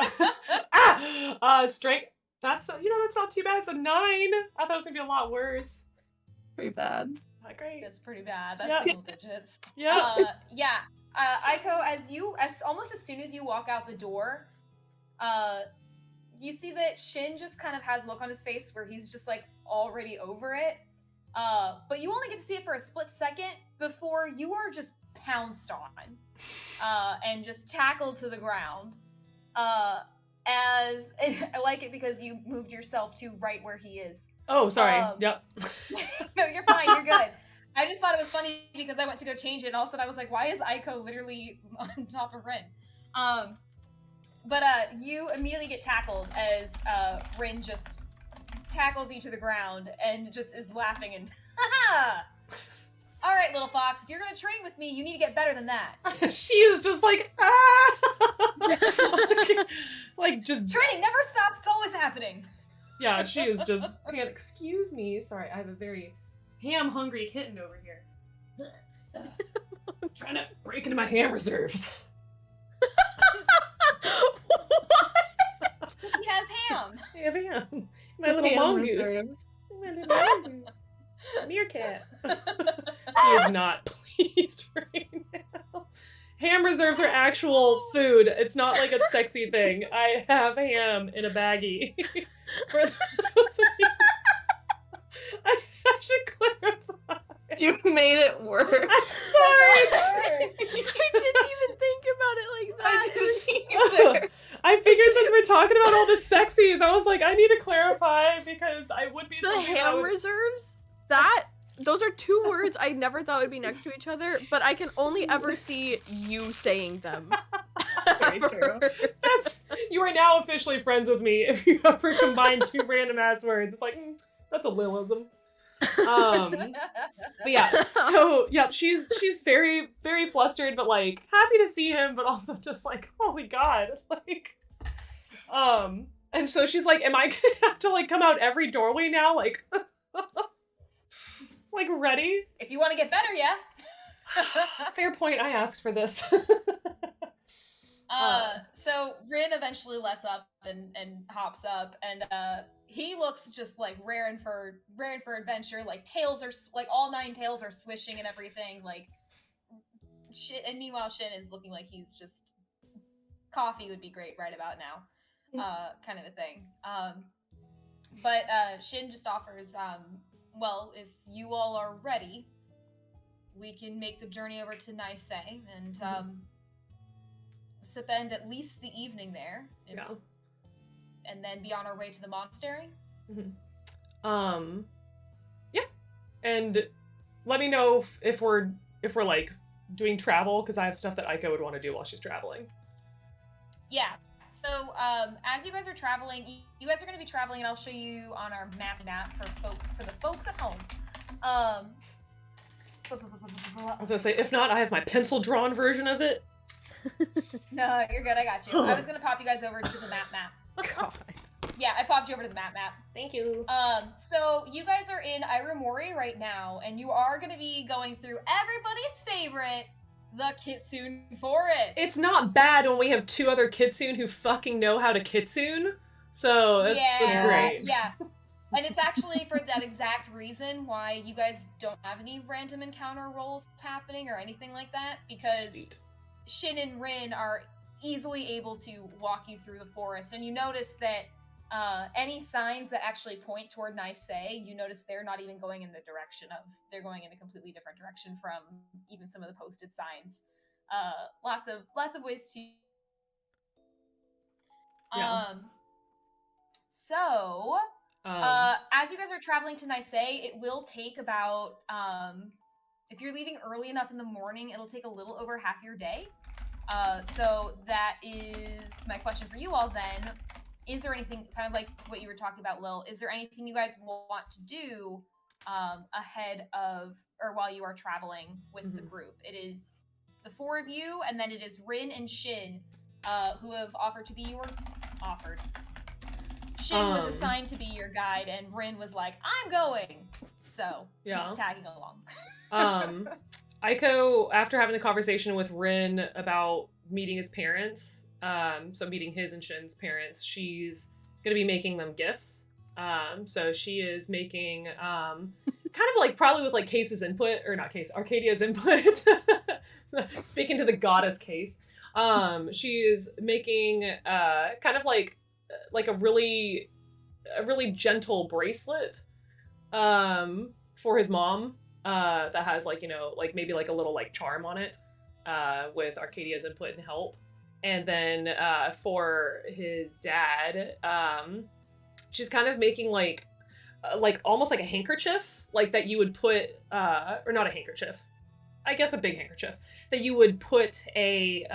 Strength. That's that's not too bad. It's a 9. I thought it was gonna be a lot worse. Pretty bad. Not great. That's pretty bad. That's single digits. Yeah. Aiko, as almost as soon as you walk out the door, you see that Shin just kind of has a look on his face where he's just like already over it. But you only get to see it for a split second before you are just pounced on and just tackled to the ground. I like it because you moved yourself to right where he is. Oh, sorry. Yep. No, you're fine. You're good. I just thought it was funny because I went to go change it, and all of a sudden I was like, why is Aiko literally on top of Rin? But you immediately get tackled as Rin just tackles you to the ground and just is laughing and all right, little fox, if you're gonna train with me, you need to get better than that. She is just like, ah! like just training never stops, it's always happening. Yeah, she is just, man, excuse me. Sorry, I have a very ham-hungry kitten over here. Trying to break into my ham reserves. What? She has ham. I have ham. My little mongoose. My little mongoose. Meerkat. He is not pleased right now. Ham reserves are actual food. It's not like a sexy thing. I have ham in a baggie. For those of you, I should clarify. You made it worse. I'm sorry. I didn't even think about it like that. I didn't either. I figured since we're talking about all the sexies, I was like, I need to clarify because I would be The ham reserves? Those are 2 words I never thought would be next to each other, but I can only ever see you saying them. Very true. You are now officially friends with me if you ever combine 2 random ass words. It's like, that's a Lilism. But yeah, so yeah, she's very, very flustered, but like happy to see him, but also just like, holy God, like, and so she's like, am I gonna have to like come out every doorway now, like, like ready? If you want to get better, yeah. Fair point. I asked for this. So Rin eventually lets up and hops up, and he looks just like raring for adventure. Like tails are like all 9 tails are swishing and everything. Like shit. And meanwhile, Shin is looking like he's just coffee would be great right about now, kind of a thing. But Shin just offers, well, if you all are ready, we can make the journey over to Nice and spend at least the evening there. And then be on our way to the monastery. Yeah. And let me know if we're like doing travel, because I have stuff that Aiko would want to do while she's traveling. Yeah. So as you guys are traveling, you guys are going to be traveling, and I'll show you on our map for the folks at home. I was gonna say, if not, I have my pencil drawn version of it. No, you're good. I got you. I was gonna pop you guys over to the map. God. Yeah, I popped you over to the map. Thank you. So you guys are in Irumori right now, and you are gonna be going through everybody's favorite, the Kitsune Forest. It's not bad when we have 2 other Kitsune who fucking know how to Kitsune. So that's great. Yeah. And it's actually for that exact reason why you guys don't have any random encounter rolls happening or anything like that, because Sweet. Shin and Rin are easily able to walk you through the forest. And you notice that any signs that actually point toward Nicae, you notice they're not even going in the direction of, they're going in a completely different direction from even some of the posted signs. Lots of ways to. Yeah. So, as you guys are traveling to Nicae, it will take about, if you're leaving early enough in the morning, it'll take a little over half your day. So that is my question for you all then. Is there anything, kind of like what you were talking about, Lil, is there anything you guys want to do ahead of, or while you are traveling with the group? It is the 4 of you, and then it is Rin and Shin, who have offered to be your, Shin was assigned to be your guide, and Rin was like, I'm going! So, he's tagging along. Aiko, after having the conversation with Rin about meeting his parents, so meeting his and Shin's parents, she's gonna be making them gifts. So she is making, kind of like, probably with like Case's input, or not Case, Arcadia's input, speaking to the goddess Case, she is making, kind of like a really gentle bracelet, for his mom, that has like, you know, like maybe like a little like charm on it, with Arcadia's input and help. And then for his dad, she's kind of making like almost like a handkerchief, like that you would put, or not a handkerchief, I guess a big handkerchief that you would put a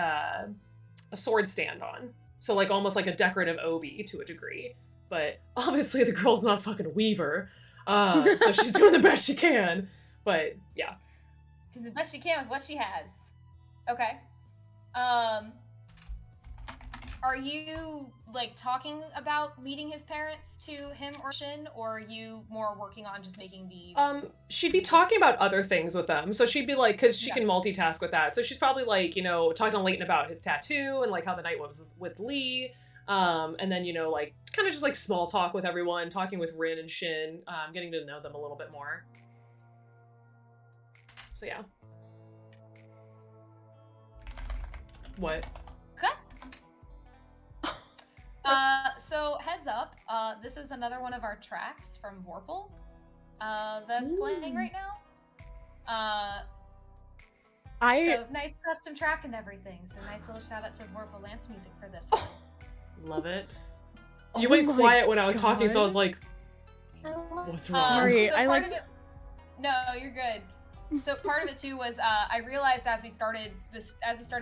sword stand on. So like almost like a decorative obi to a degree. But obviously the girl's not a fucking weaver, so she's doing the best she can. But yeah, Doing the best she can with what she has. Okay. Are you like talking about meeting his parents to him or Shin, or are you more working on just making the? She'd be talking about other things with them. So she'd be like, because she can multitask with that. So she's probably like, you know, talking to Leighton about his tattoo and like how the night was with Lee. And then, you know, like kind of just like small talk with everyone, talking with Rin and Shin, getting to know them a little bit more. So yeah. What? Okay. So heads up, this is another one of our tracks from Vorpal, that's playing right now. So nice custom track and everything. So nice little shout out to Vorpal Lance Music for this one. Love it. You went quiet when I was talking, so I was like, what's wrong? Sorry, so I part like. of it, no, you're good. So part of it too was I realized as we started the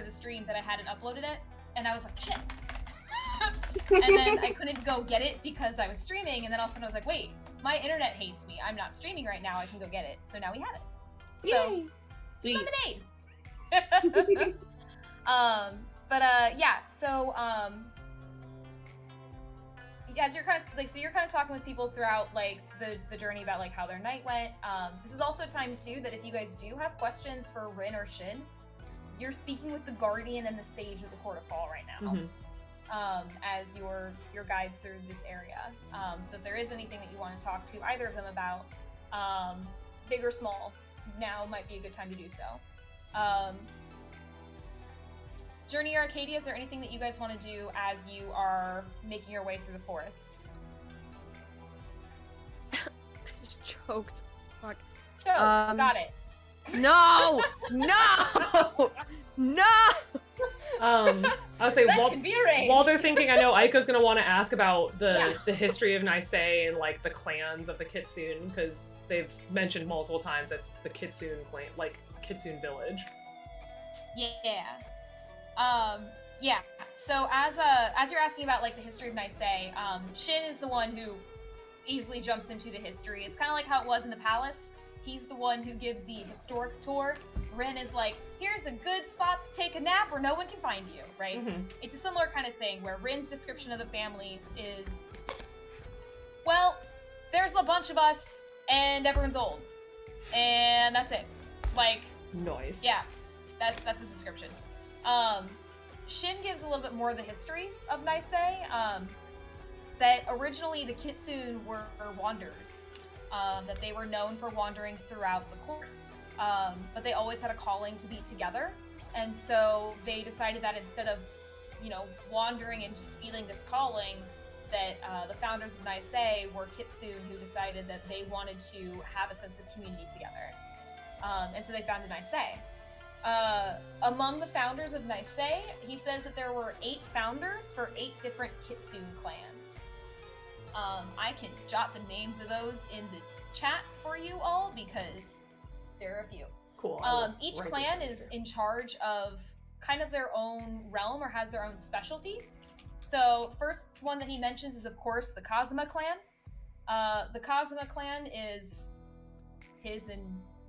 stream that I hadn't uploaded it, and I was like, shit. And then I couldn't go get it because I was streaming, and then all of a sudden I was like, wait, my internet hates me. I'm not streaming right now. I can go get it. So now we have it. So, Sweet. lemonade. Yeah. So as you're kind of like, so you're kind of talking with people throughout like the journey about like how their night went. This is also a time too that if you guys do have questions for Rin or Shin, you're speaking with the Guardian and the Sage of the Court of Fall right now. As your guides through this area. So if there is anything that you want to talk to either of them about, big or small, now might be a good time to do so. Journey Arcadia, is there anything that you guys want to do as you are making your way through the forest? I just choked. Fuck. Choke. Got it. No! No! No! I would say while they're thinking, I know Aiko's gonna want to ask about the history of Nicae and like the clans of the Kitsune, because they've mentioned multiple times that's the Kitsune clan, like Kitsune village. Yeah. So as you're asking about like the history of Nicae, Shin is the one who easily jumps into the history. It's kind of like how it was in the palace. He's the one who gives the historic tour. Rin is like, here's a good spot to take a nap where no one can find you, right? It's a similar kind of thing where Rin's description of the families is, well, there's a bunch of us and everyone's old. And that's it. Like, nice. Yeah, that's his description. Shin gives a little bit more of the history of Nicae, that originally the Kitsune were wanderers. That they were known for wandering throughout the court, but they always had a calling to be together, and so they decided that instead of, you know, wandering and just feeling this calling, that the founders of Nisei were Kitsune who decided that they wanted to have a sense of community together. And so they founded Nisei. Among the founders of Nisei, he says that there were 8 founders for 8 different Kitsune clans. I can jot the names of those in the chat for you all because there are a few. Cool. Each clan is in charge of kind of their own realm or has their own specialty. So first one that he mentions is, of course, the Kazuma clan. The Kazuma clan is his and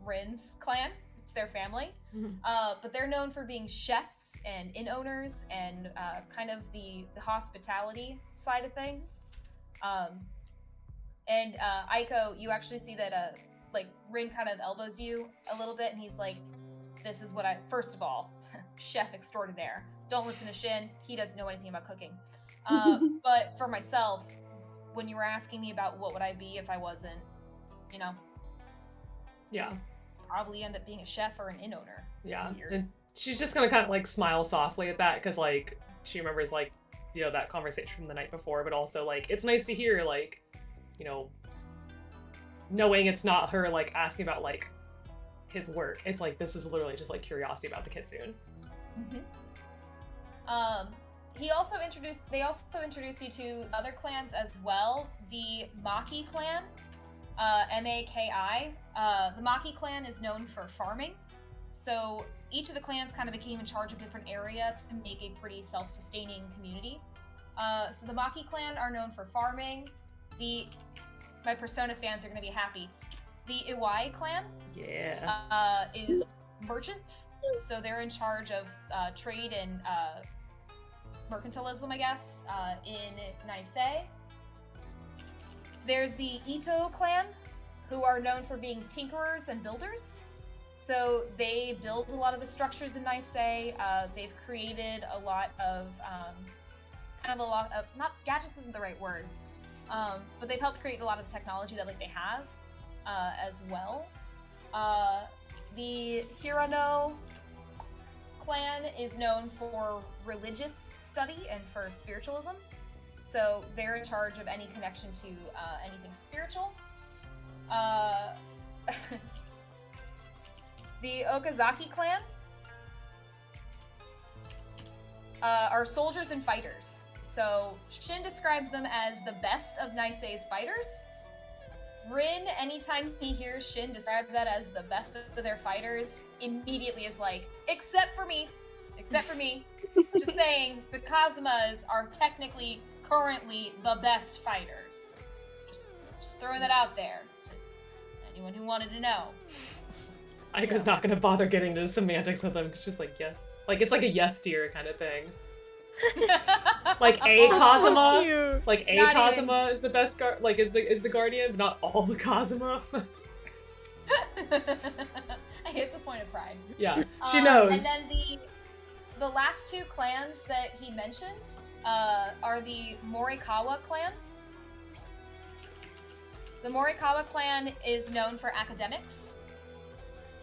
Rin's clan. It's their family. But they're known for being chefs and inn owners and kind of the hospitality side of things. And Aiko, you actually see that like Rin kind of elbows you a little bit and he's like, this is what first of all, chef extraordinaire. Don't listen to Shin. He doesn't know anything about cooking. But for myself, when you were asking me about what would I be if I wasn't, you know, yeah, probably end up being a chef or an inn owner. Yeah. Weird. And she's just gonna kind of like smile softly at that because like she remembers like, you know, that conversation from the night before, but also like it's nice to hear like, you know, knowing it's not her like asking about like his work. It's like this is literally just like curiosity about the Kitsune. They also introduced you to other clans as well. The Maki clan, M-A-K-I. The Maki clan is known for farming. So each of the clans kind of became in charge of a different area to make a pretty self-sustaining community. So the Maki clan are known for farming. My Persona fans are going to be happy. The Iwai clan is merchants. So they're in charge of trade and mercantilism, I guess, in Nisei. There's the Ito clan, who are known for being tinkerers and builders. So they build a lot of the structures in Nisei. They've created a lot of, not gadgets isn't the right word, but they've helped create a lot of the technology that like they have as well. The Hirano clan is known for religious study and for spiritualism. So they're in charge of any connection to anything spiritual. The Okazaki clan are soldiers and fighters. So Shin describes them as the best of Nisei's fighters. Rin, anytime he hears Shin describe that as the best of their fighters, immediately is like, except for me. Just saying, the Kazumas are technically, currently, the best fighters. Just throwing that out there to anyone who wanted to know. Aiko's not gonna bother getting into semantics with them. She's like, yes. Like, it's like a yes dear kind of thing. Like a Kazuma, So like a Not Kazuma is the best is the guardian, but not all the Kazuma. It's a point of pride. Yeah, she knows. And then the last 2 clans that he mentions are the Morikawa clan. The Morikawa clan is known for academics.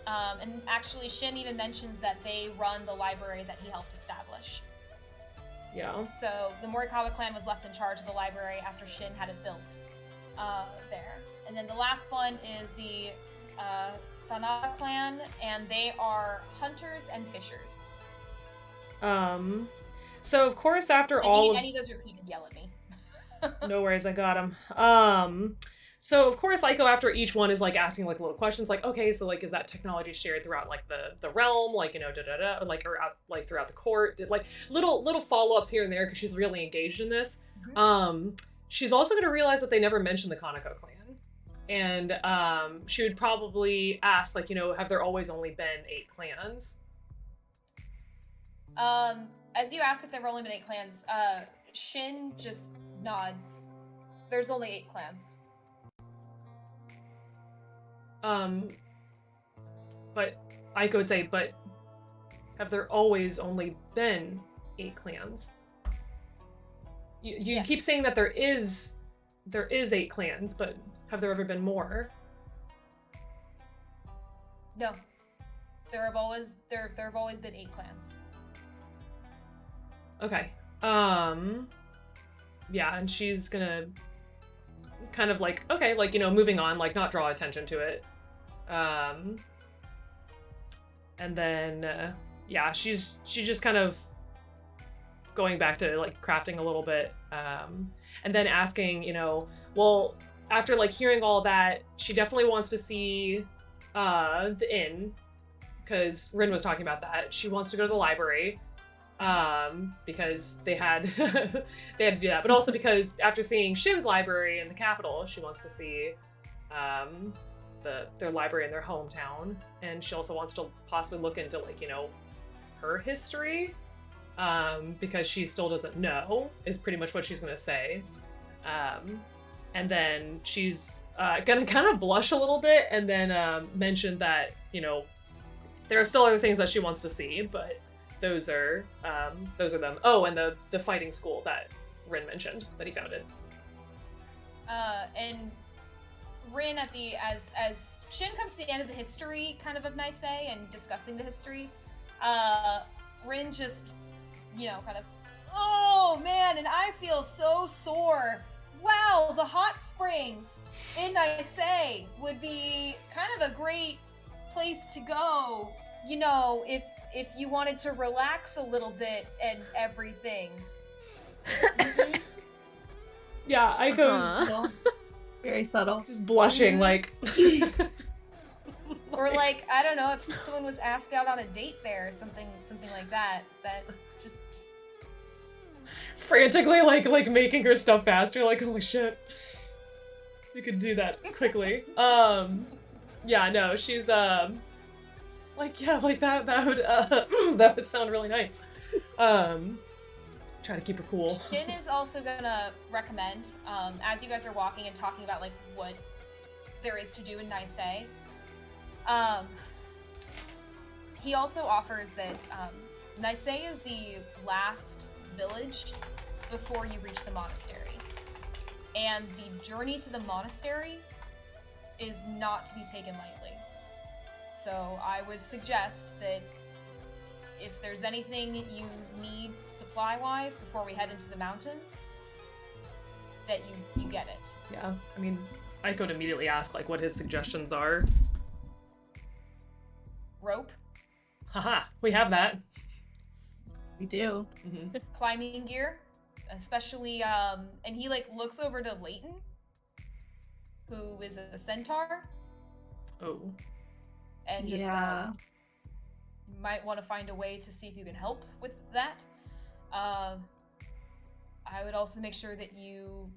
And actually, Shin even mentions that they run the library that he helped establish. Yeah. So the Morikawa clan was left in charge of the library after Shin had it built there. And then the last one is the Sanada clan, and they are hunters and fishers. So of course after If all you of... need any of those repeated, yell at me. No worries, I got him. So of course Aiko after each one is like asking like little questions like, okay, so like is that technology shared throughout like the realm, like, you know, like or out like throughout the court, like little follow-ups here and there because she's really engaged in this. She's also going to realize that they never mentioned the Kaneko clan. And she would probably ask like, you know, have there always only been 8 clans? As you ask if there have only been 8 clans, Shin just nods. There's only 8 clans. But Aiko would say, but have there always only been 8 clans? You Yes. keep saying that there is 8 clans, but have there ever been more? No. There have always been 8 clans. Okay. yeah, and she's gonna kind of like, okay, like, moving on, like not draw attention to it. And then, yeah, she's just kind of going back to like crafting a little bit, and then asking, well, after like hearing all that, she definitely wants to see the inn, because Rin was talking about that. She wants to go to the library, because they had they had to do that, but also because after seeing Shin's library in the capital, she wants to see their library in their hometown, and she also wants to possibly look into like her history, because she still doesn't know, is pretty much what she's gonna say. And then she's gonna kind of blush a little bit, and then mention that there are still other things that she wants to see, but those are them. Oh, and the fighting school that Rin mentioned that he founded. And Rin as Shin comes to the end of the history kind of Nisei and discussing the history, Rin just kind of, oh man, and I feel so sore. Wow, the hot springs in Nisei would be kind of a great place to go, if you wanted to relax a little bit and everything. Yeah, Aiko's very subtle. just blushing, like. Or like, I don't know, if someone was asked out on a date there or something like that just frantically like making her stuff faster, like, holy shit, you could do that quickly. Yeah, no, she's like, yeah, like that would that would sound really nice. Try to keep her cool. Shin is also gonna recommend, as you guys are walking and talking about like what there is to do in Nisei, he also offers that Nisei is the last village before you reach the monastery, and the journey to the monastery is not to be taken lightly. So I would suggest that if there's anything you need supply-wise before we head into the mountains, that you get it. Yeah, I mean, I could immediately ask like what his suggestions are. Rope. Haha, we have that. We do. Mm-hmm. Climbing gear, especially, and he like looks over to Leighton, who is a centaur. Oh. And just Yeah. you might want to find a way to see if you can help with that. I would also make sure that you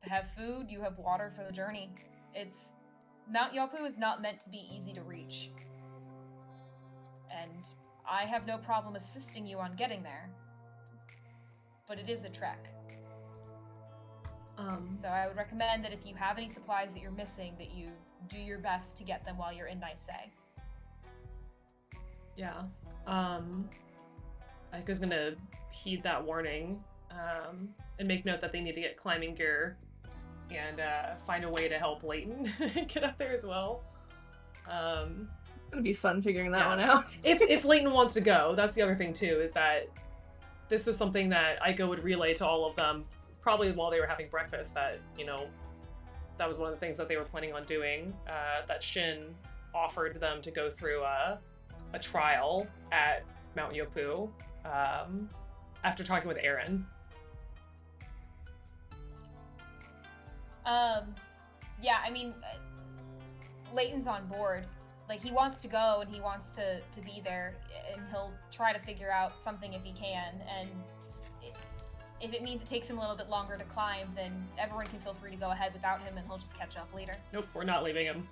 have food, you have water for the journey. Mount Yapu is not meant to be easy to reach. And I have no problem assisting you on getting there. But it is a trek. So I would recommend that if you have any supplies that you're missing, that you do your best to get them while you're in Nisei. Yeah. Aika's gonna heed that warning, and make note that they need to get climbing gear and find a way to help Leighton get up there as well. It's gonna be fun figuring that Yeah. one out. If Leighton wants to go, that's the other thing too, is that this is something that Aika would relay to all of them, probably while they were having breakfast, that, that was one of the things that they were planning on doing, that Shin offered them to go through a trial at Mount Yopu, after talking with Aaron. Yeah, I mean, Leighton's on board. Like, he wants to go and he wants to be there, and he'll try to figure out something if he can, and if it means it takes him a little bit longer to climb, then everyone can feel free to go ahead without him and he'll just catch up later. Nope, we're not leaving him.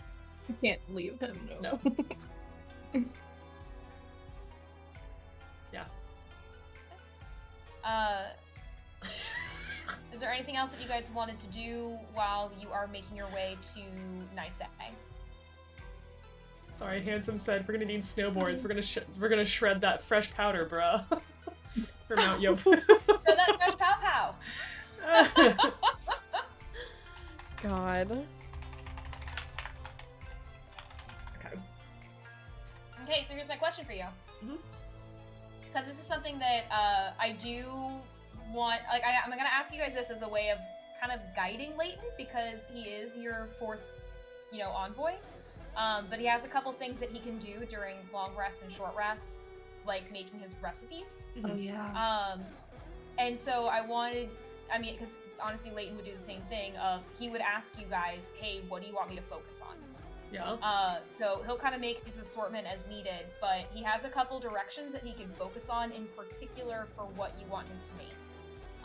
You can't leave him. No. Yeah. Is there anything else that you guys wanted to do while you are making your way to Nisei? Sorry, Handsome said we're gonna need snowboards. We're gonna shred that fresh powder, bruh. For Mount Yopu. Throw that fresh pow pow. God. Okay, so here's my question for you. Mhm. Because this is something that I do want, like, I'm gonna ask you guys this as a way of kind of guiding Leighton, because he is your fourth, envoy. But he has a couple things that he can do during long rests and short rests, like making his recipes. Oh yeah. And so because honestly, Leighton would do the same thing of, he would ask you guys, hey, what do you want me to focus on? Yeah. So he'll kind of make his assortment as needed, but he has a couple directions that he can focus on in particular for what you want him to make.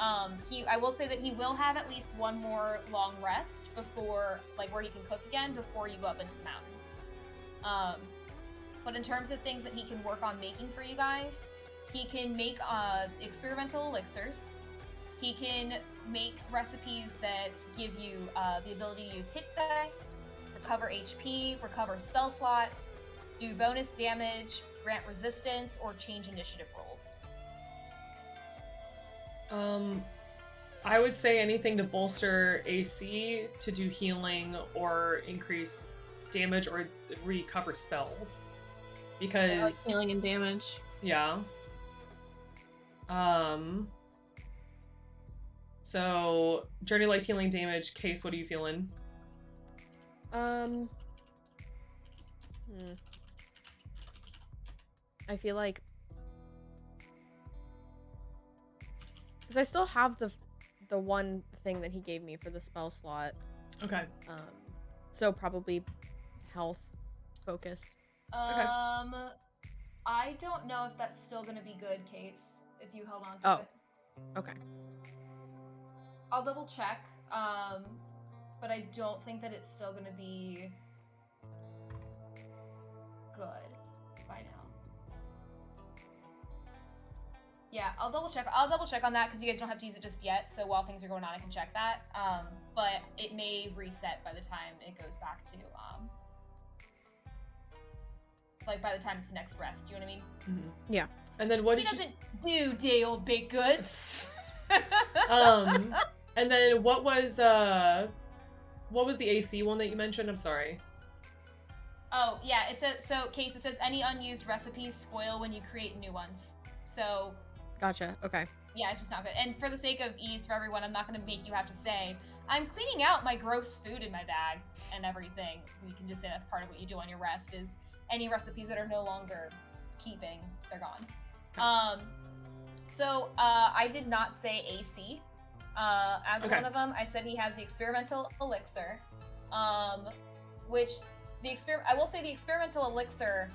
I will say that he will have at least one more long rest before, like, where he can cook again before you go up into the mountains. But in terms of things that he can work on making for you guys, he can make experimental elixirs. He can make recipes that give you the ability to use hit die, recover HP, recover spell slots, do bonus damage, grant resistance, or change initiative rolls. I would say anything to bolster AC, to do healing, or increase damage, or recover spells. Because I like healing and damage. yeah. So Journey Light healing damage. Case, what are you feeling? I feel like, because I still have the one thing that he gave me for the spell slot. Okay. So probably health focused. I don't know if that's still going to be good, Case, if you held on to Oh. it. Okay. I'll double check, but I don't think that it's still going to be good by now. Yeah, I'll double check on that, because you guys don't have to use it just yet, so while things are going on, I can check that. But it may reset by the time it goes back to, like, by the time it's next rest, do you know what I mean? Mm-hmm. Yeah. And then what He did doesn't do day-old baked goods. And then what was the AC one that you mentioned? I'm sorry. Oh, yeah, Case, it says any unused recipes spoil when you create new ones. So, Gotcha. Okay. yeah, it's just not good. And for the sake of ease for everyone, I'm not going to make you have to say, I'm cleaning out my gross food in my bag and everything. We can just say that's part of what you do on your rest, is any recipes that are no longer keeping, they're gone. So I did not say AC as Okay. one of them. I said he has the experimental elixir, which I will say the experimental elixir,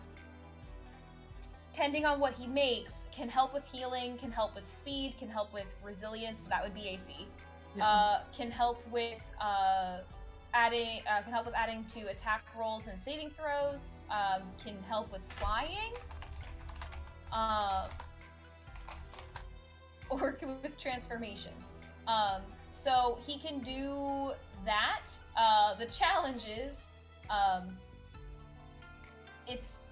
depending on what he makes, can help with healing, can help with speed, can help with resilience. So that would be AC. Yeah. Can help with adding to attack rolls and saving throws. Can help with flying. Or with transformation. So he can do that. The challenge is,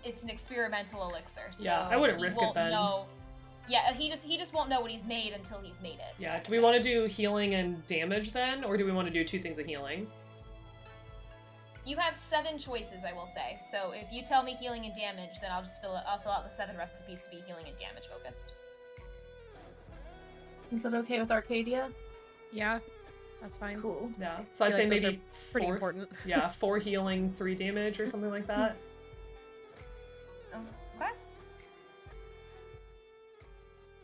it's an experimental elixir. So Yeah, I wouldn't he risk it won't then. know- Yeah, he just won't know what he's made until he's made it. Yeah. Do we want to do healing and damage then, or do we want to do two things of healing? You have 7 choices, I will say. So if you tell me healing and damage, then I'll fill out the 7 recipes to be healing and damage focused. Is that okay with Arcadia? Yeah, that's fine. Cool. Yeah. So I'd feel say like those maybe are pretty 4, important. yeah, 4 healing, 3 damage, or something like that. Okay.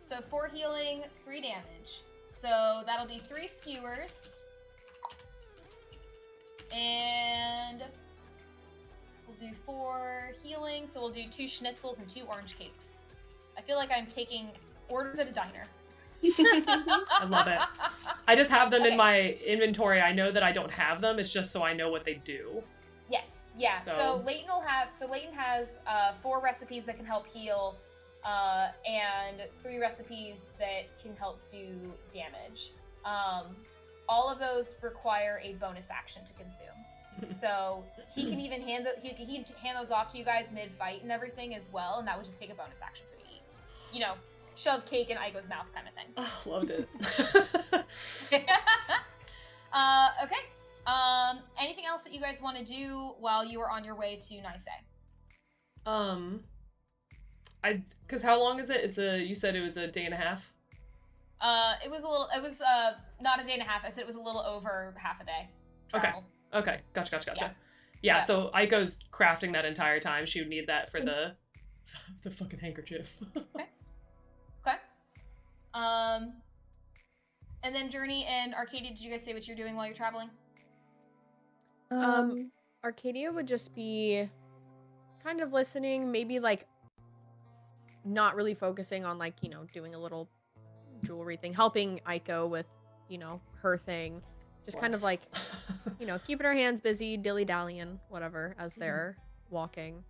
So 4 healing, 3 damage. So that'll be 3 skewers. And we'll do 4 healing, so we'll do 2 schnitzels and 2 orange cakes. I feel like I'm taking orders at a diner. I love it. I just have them Okay. in my inventory. I know that I don't have them. It's just so I know what they do. Yes, yeah. So So- Leighton has 4 recipes that can help heal, and 3 recipes that can help do damage. All of those require a bonus action to consume. So he can even hand those off to you guys mid-fight and everything as well, and that would just take a bonus action for you to eat. You know, shove cake in Aiko's mouth kind of thing. Oh, loved it. Okay. Anything else that you guys want to do while you are on your way to Nisei? Because how long is it? You said it was a day and a half. It was not a day and a half. I said it was a little over half a day. Travel. Okay. Gotcha. Yeah. Yeah, so Aiko's crafting that entire time. She would need that for the fucking handkerchief. Okay. And then Journey and Arcadia, did you guys say what you're doing while you're traveling? Arcadia would just be kind of listening, maybe like not really focusing on like, you know, doing a little jewelry thing, helping Aiko with, you know, her thing. Just kind of like, you know, keeping her hands busy, dilly-dallying, whatever, as they're walking.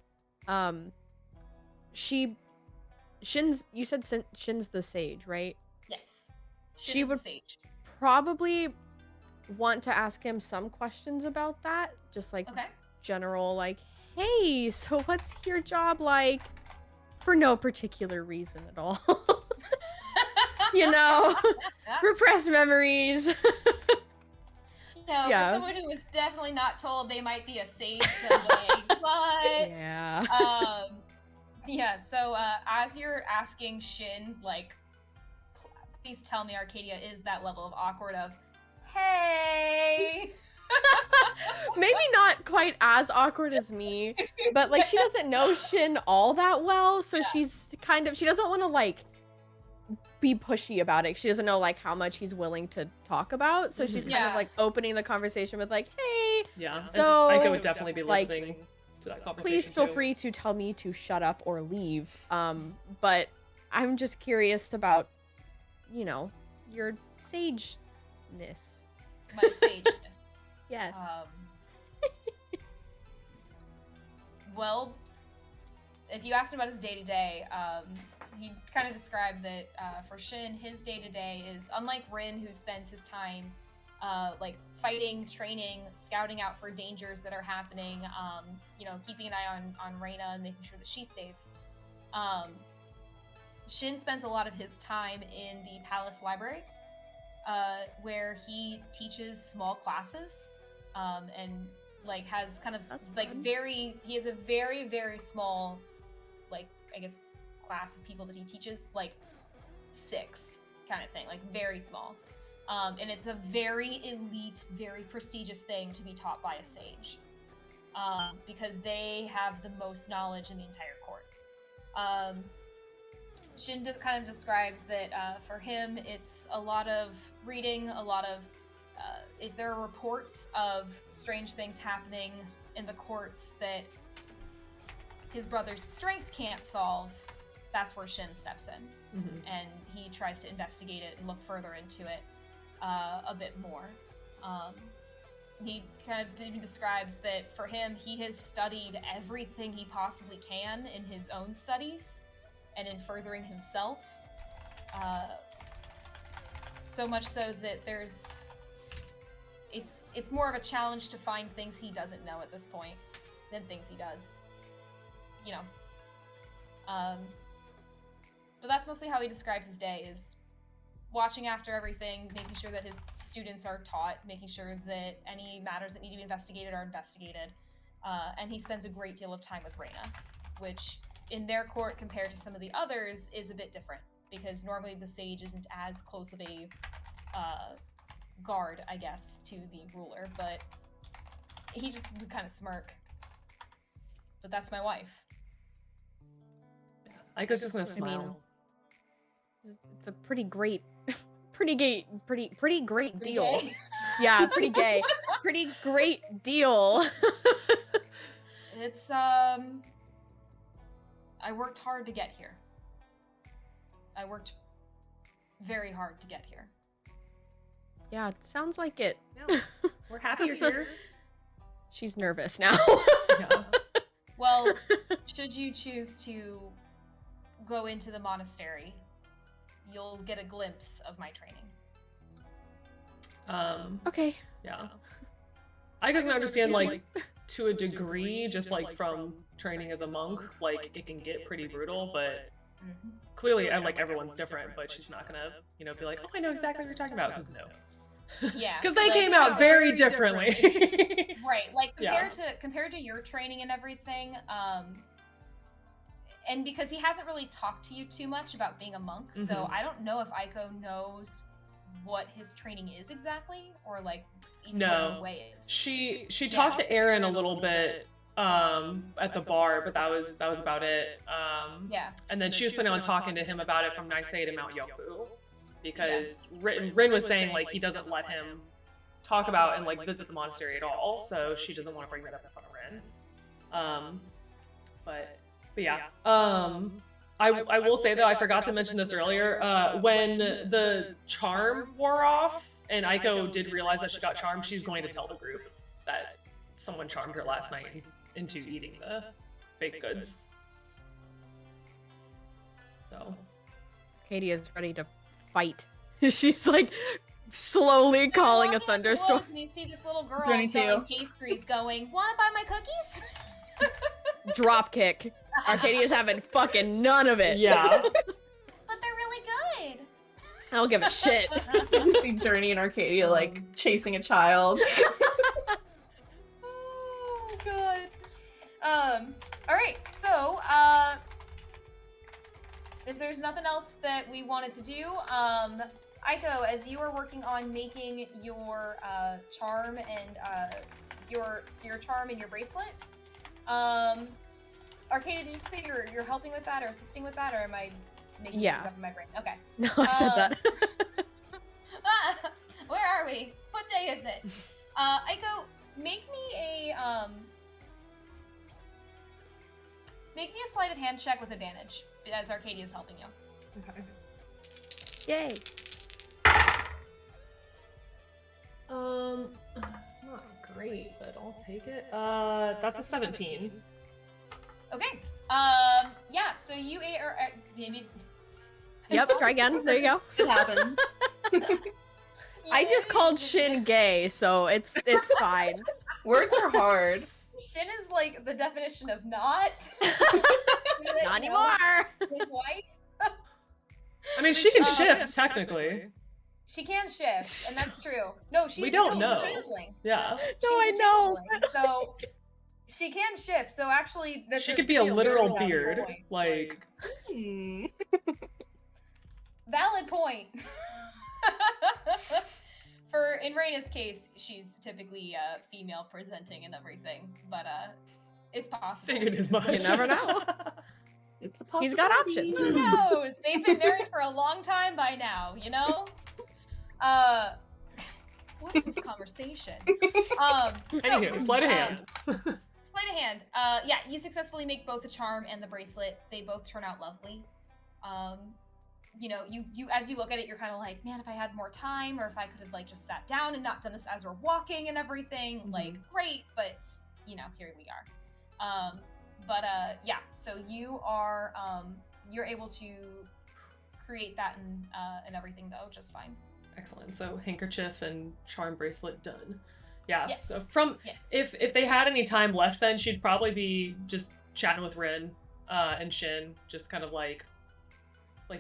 Shin's, you said Shin's the sage, right? Yes. She would sage. probably want to ask him some questions about that. Just like general, like, hey, so what's your job like? For no particular reason at all. You know, repressed memories. For someone who was definitely not told they might be a sage someday, but so as you're asking Shin, like, please tell me Arcadia is that level of awkward of, hey. Maybe not quite as awkward as me, but like she doesn't know Shin all that well, so she's kind of, she doesn't want to like be pushy about it. She doesn't know like how much he's willing to talk about, so she's kind of like opening the conversation with like, hey, so Aiko would definitely be listening to that conversation. Please feel free to tell me to shut up or leave. But I'm just curious about, you know, your sageness. My sageness. Yes. Well, if you asked him about his day-to-day, he kind of described that for Shin, his day-to-day is unlike Rin, who spends his time like fighting, training, scouting out for dangers that are happening, you know, keeping an eye on Reyna and making sure that she's safe. Shin spends a lot of his time in the palace library, where he teaches small classes, and like has kind of like he has a very, very small, like, I guess, class of people that he teaches, like 6 kind of thing, like very small. And it's a very elite, very prestigious thing to be taught by a sage, because they have the most knowledge in the entire court. Shin kind of describes that for him, it's a lot of reading, a lot of, if there are reports of strange things happening in the courts that his brother's strength can't solve, that's where Shin steps in. And he tries to investigate it and look further into it a bit more. He kind of even describes that for him, he has studied everything he possibly can in his own studies and in furthering himself. So much so that it's more of a challenge to find things he doesn't know at this point than things he does. You know. But that's mostly how he describes his day, is watching after everything, making sure that his students are taught, making sure that any matters that need to be investigated are investigated. And he spends a great deal of time with Reyna, which in their court compared to some of the others is a bit different, because normally the sage isn't as close of a guard, I guess, to the ruler, but he just would kind of smirk. But that's my wife. Aiko's just gonna smile. It's a pretty great deal. Yeah, pretty gay. Pretty great deal. It's I worked hard to get here. I worked very hard to get here. Yeah, it sounds like it. Yeah. We're happy you're here. She's nervous now. Yeah. Well, should you choose to go into the monastery, you'll get a glimpse of my training. Okay. Yeah. I can understand, like, to a degree, just like from training as a monk, like it can get pretty brutal, but clearly, like, everyone's different, but she's not gonna, you know, be like, oh, I know exactly what you're talking about, because no. Yeah. Because they came out very differently. Right. Like, compared to your training and everything, and because he hasn't really talked to you too much about being a monk, so I don't know if Aiko knows what his training is exactly, or like even what his way is. She talked to Aaron a little bit at the bar, but that was about it. And then she was planning on talking to him about it from Nisei to Mount Yoku, because Rin was saying like he doesn't let him talk about and like visit the monastery at all, so she doesn't want to bring that up in front of Rin. But yeah. I will say though, I forgot to mention this earlier. When the charm wore off and Aiko did realize that she got charmed, she's going to tell the group that someone charmed her last night into eating the baked goods. So Arcadia's ready to fight. She's like slowly calling a thunderstorm. And you see this little girl 22. selling pastries going, "Wanna buy my cookies?" Drop kick. Arcadia's having fucking none of it. yeah. But they're really good. I don't give a shit. You see Journey and Arcadia like chasing a child. Oh god. All right. So, if there's nothing else that we wanted to do, Aiko, as you are working on making your charm and your charm and your bracelet, Arcadia, did you say you're helping with that or assisting with that, or am I making things up in my brain? Okay. No, I said that. Where are we? What day is it? Aiko, make me a sleight of hand check with advantage as Arcadia is helping you. Okay. Yay. It's not great, but I'll take it. That's a 17. Okay. Yeah. So you are maybe. Yep, try again. There you go. It happens. I just called Shin gay, so it's fine. Words are hard. Shin is like the definition of not. Not anymore. His wife. I mean, she can shift technically. She can shift, and that's true. No, she's We don't she's know. a changeling. Yeah. No, I know. So she can shift. So actually, that's She could be a literal very valid beard. point. Like, Valid point. In Raina's case, she's typically female presenting and everything, but it's possible. figured as much. You never know. It's a possibility. He's got options. Who knows? They've been married for a long time by now, you know? What is this conversation? Anywho, sleight of hand. Sleight of hand. Yeah, you successfully make both the charm and the bracelet. They both turn out lovely. You know, you as you look at it, you're kind of like, man, if I had more time, or if I could have like just sat down and not done this as we're walking and everything, like great, but you know, here we are. Yeah, so you are you're able to create that and everything though, just fine. Excellent. So handkerchief and charm bracelet done. Yeah. Yes. So if they had any time left, then she'd probably be just chatting with Rin and Shin, just kind of like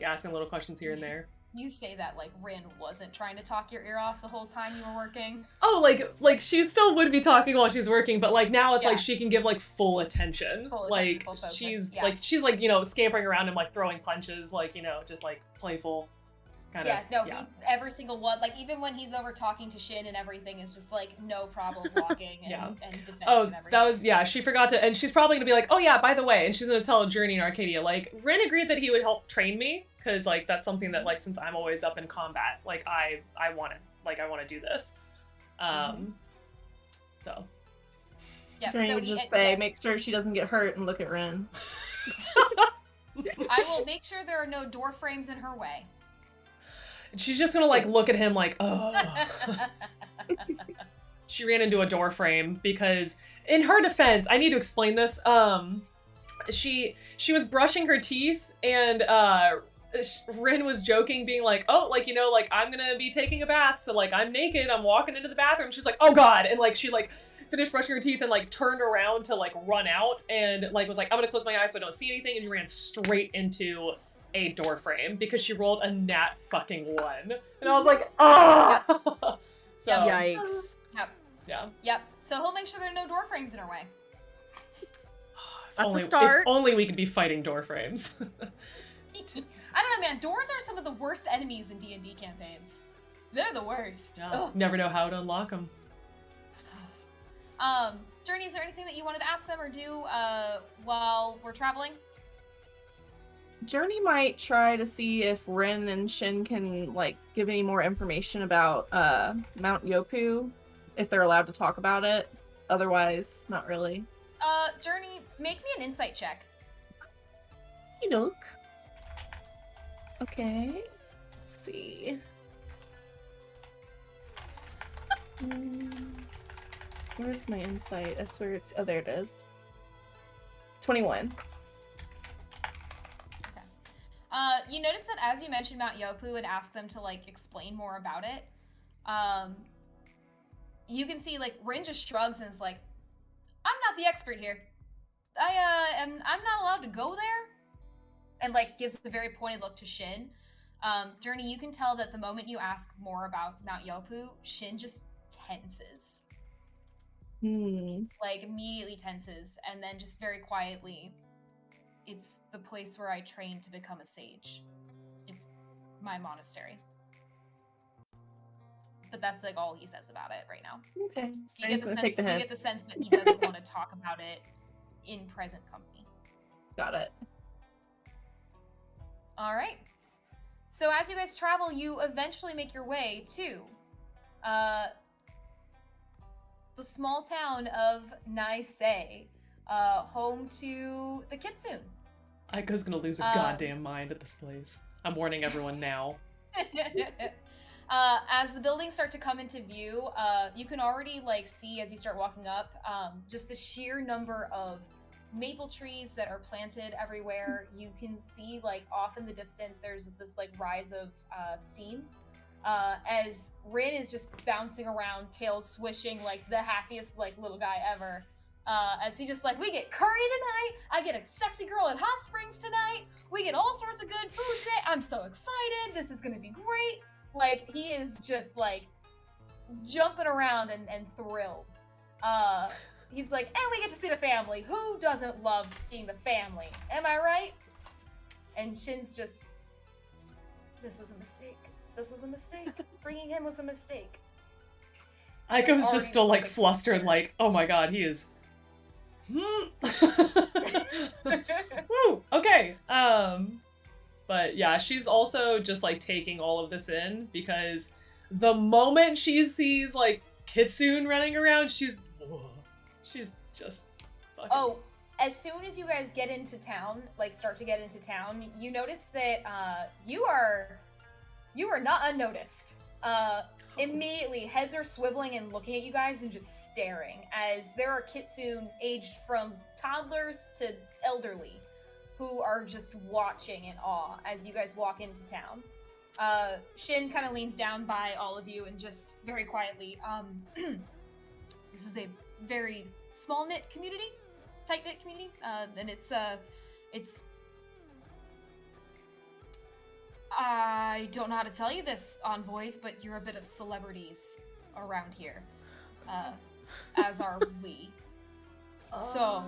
asking little questions here and there. You say that like Rin wasn't trying to talk your ear off the whole time you were working. Oh, like she still would be talking while she's working, but like now it's like she can give like full attention. Full like focus. she's like you know, scampering around and like throwing punches, like, you know, just like playful kind of. He, every single one, like even when he's over talking to Shin and everything, is just like no problem walking and defending and everything. That was she forgot to, and she's probably gonna be like, oh yeah, by the way, and she's gonna tell Journey and Arcadia, like, Rin agreed that he would help train me, because like that's something that like, since I'm always up in combat, like I want to do this. So yeah, Journey so would just say, make sure she doesn't get hurt and look at Rin. I will make sure there are no door frames in her way. she's just gonna like look at him like, oh. She ran into a door frame because, in her defense, I need to explain this. She was brushing her teeth, and Rin was joking, being like, oh, like, you know, like, I'm gonna be taking a bath, so like I'm naked, I'm walking into the bathroom. She's like, oh god, and like she like finished brushing her teeth and like turned around to like run out, and like was like, I'm gonna close my eyes so I don't see anything, and she ran straight into a door frame because she rolled a nat fucking 1, and I was like, oh. So Yikes. Yep. Yeah. Yep. So he'll make sure there are no door frames in her way. That's a start. If only we could be fighting door frames. I don't know, man. Doors are some of the worst enemies in D&D campaigns. They're the worst. No, never know how to unlock them. Journey, is there anything that you wanted to ask them or do while we're traveling? Journey might try to see if Rin and Shin can like give any more information about Mount Yopu, if they're allowed to talk about it. Otherwise, not really. Journey, make me an insight check. Look. Okay. Let's see. Where's my insight? I swear it's... Oh, there it is. 21. You notice that as you mentioned Mount Yopu and ask them to like explain more about it, you can see like Rin just shrugs and is like, I'm not the expert here. I'm not allowed to go there, and like gives a very pointed look to Shin. Journey, you can tell that the moment you ask more about Mount Yopu, Shin just tenses. Like immediately tenses, and then just very quietly, it's the place where I trained to become a sage. It's my monastery. But that's like all he says about it right now. Okay. You get the sense that he doesn't want to talk about it in present company. Got it. All right. So as you guys travel, you eventually make your way to the small town of Naisei, home to the Kitsune. Aiko's gonna lose her goddamn mind at this place. I'm warning everyone now. As the buildings start to come into view, you can already like see as you start walking up, just the sheer number of maple trees that are planted everywhere. You can see like off in the distance, there's this like rise of steam. As Rin is just bouncing around, tails swishing like the happiest like little guy ever. As he just like, we get curry tonight, I get a sexy girl at Hot Springs tonight, we get all sorts of good food today, I'm so excited, this is gonna be great. Like, he is just like jumping around and thrilled. He's like, and we get to see the family. Who doesn't love seeing the family? Am I right? And Shin's just, this was a mistake. This was a mistake. Bringing him was a mistake. Aiko's just still like flustered, like, oh my god, he is. Woo! Okay. But yeah, she's also just like taking all of this in because the moment she sees like Kitsune running around, she's just fucking... Oh, as soon as you guys get into town, like start to get into town, you notice that you are not unnoticed. Immediately, heads are swiveling and looking at you guys and just staring, as there are Kitsune aged from toddlers to elderly who are just watching in awe as you guys walk into town. Shin kind of leans down by all of you and just very quietly, this is a very small-knit community, tight-knit community, and it's I don't know how to tell you this, Envoys, but you're a bit of celebrities around here, as are we. So,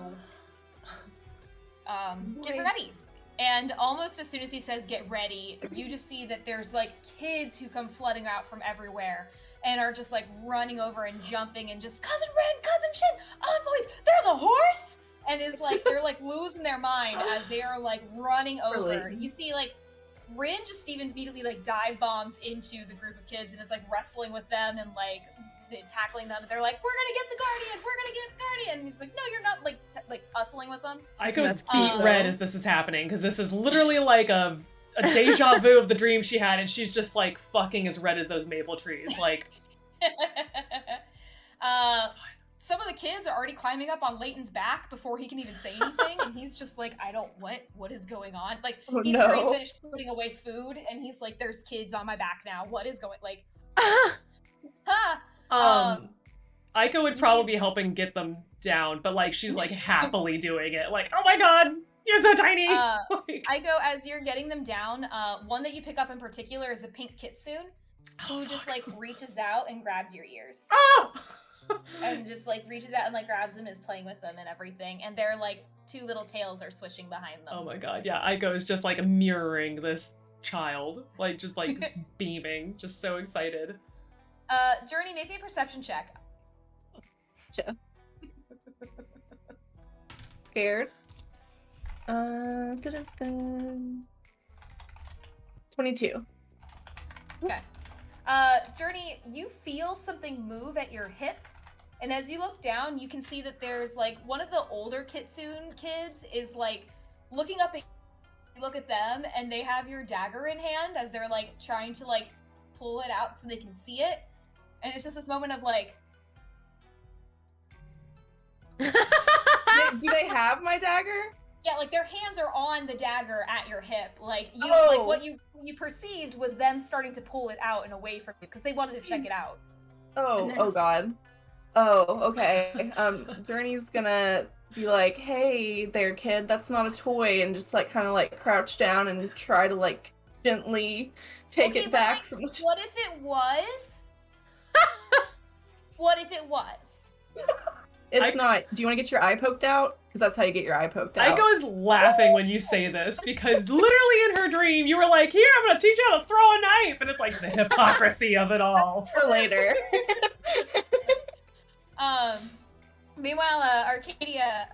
get ready. And almost as soon as he says get ready, you just see that there's like kids who come flooding out from everywhere and are just like running over and jumping and just, Cousin Ren, Cousin Shin, Envoys, there's a horse! And is like, they're like losing their mind as they are like running over. Really? You see like Rin just immediately like dive bombs into the group of kids and is like wrestling with them and like tackling them. And they're like, we're gonna get the guardian, we're gonna get the guardian. And it's like, no, you're not, like tussling with them. Aiko's beat red as this is happening because this is literally like a deja vu of the dream she had, and she's just like fucking as red as those maple trees. Like, some of the kids are already climbing up on Leighton's back before he can even say anything, and he's just like, what is going on? Like, he's already finished putting away food, and he's like, there's kids on my back now. What is going, like, Aiko would probably be helping get them down, but like, she's like happily doing it. Like, oh my god, you're so tiny! Like, Aiko, as you're getting them down, one that you pick up in particular is a pink Kitsune, who just like reaches out and grabs your ears. Oh! and just like reaches out and like grabs them, is playing with them and everything, and their like 2 little tails are swishing behind them. Oh my god, yeah, Aiko is just like mirroring this child, like just like beaming, just so excited. Journey, make me a perception check. Scared. Da-da-da. 22. Okay. Journey, you feel something move at your hip, and as you look down, you can see that there's like one of the older Kitsune kids is like looking up at you, look at them, and they have your dagger in hand as they're like trying to like pull it out so they can see it, and it's just this moment of like. Do they have my dagger? Yeah, like their hands are on the dagger at your hip. Like you, Oh. like what you perceived was them starting to pull it out and away from you because they wanted to check it out. Oh, And oh there's- god. Oh, okay. Journey's gonna be like, hey there, kid, that's not a toy, and just like kind of like crouch down and try to like gently take Okay, it but, back like, from the. What if it was? What if it was? It's not. Do you want to get your eye poked out? Because that's how you get your eye poked out. Aiko is laughing when you say this because literally in her dream you were like, here, I'm gonna teach you how to throw a knife, and it's like the hypocrisy of it all. For later. Meanwhile, Arcadia,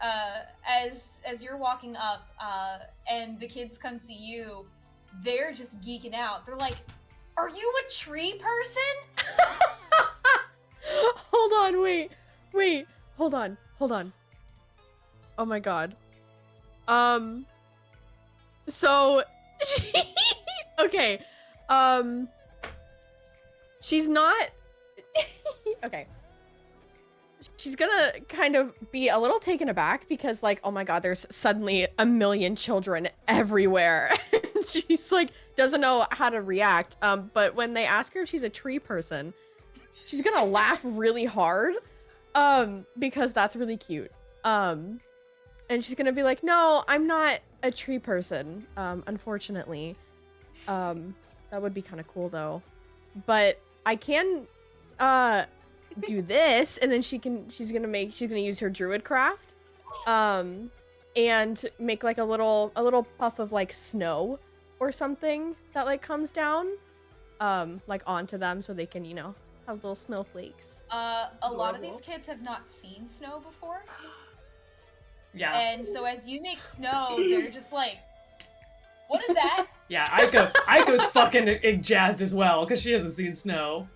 as you're walking up, and the kids come see you, they're just geeking out. They're like, "Are you a tree person?" Hold on, wait. Hold on. Oh my god. So okay. She's not okay. She's gonna kind of be a little taken aback because like, oh my god, there's suddenly a million children everywhere. She's like doesn't know how to react. But when they ask her if she's a tree person, she's gonna laugh really hard. Because that's really cute. And she's gonna be like, no, I'm not a tree person, unfortunately. That would be kind of cool though. But I can, do this, and then she's gonna use her druid craft, and make like a little puff of like snow or something that like comes down, like onto them so they can, you know, have little snowflakes. A lot of these kids have not seen snow before. Yeah. And so as you make snow, they're just like, what is that? Yeah, Aiko's fucking jazzed as well because she hasn't seen snow.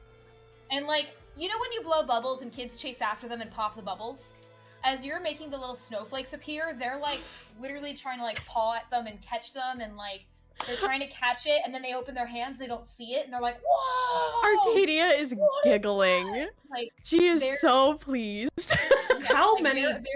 And like, you know when you blow bubbles and kids chase after them and pop the bubbles? As you're making the little snowflakes appear, they're like literally trying to like paw at them and catch them, and like they're trying to catch it, and then they open their hands, they don't see it, and they're like, whoa! Arcadia is What? giggling. Like, She is they're- so pleased. yeah, How like, many- they're thrilled.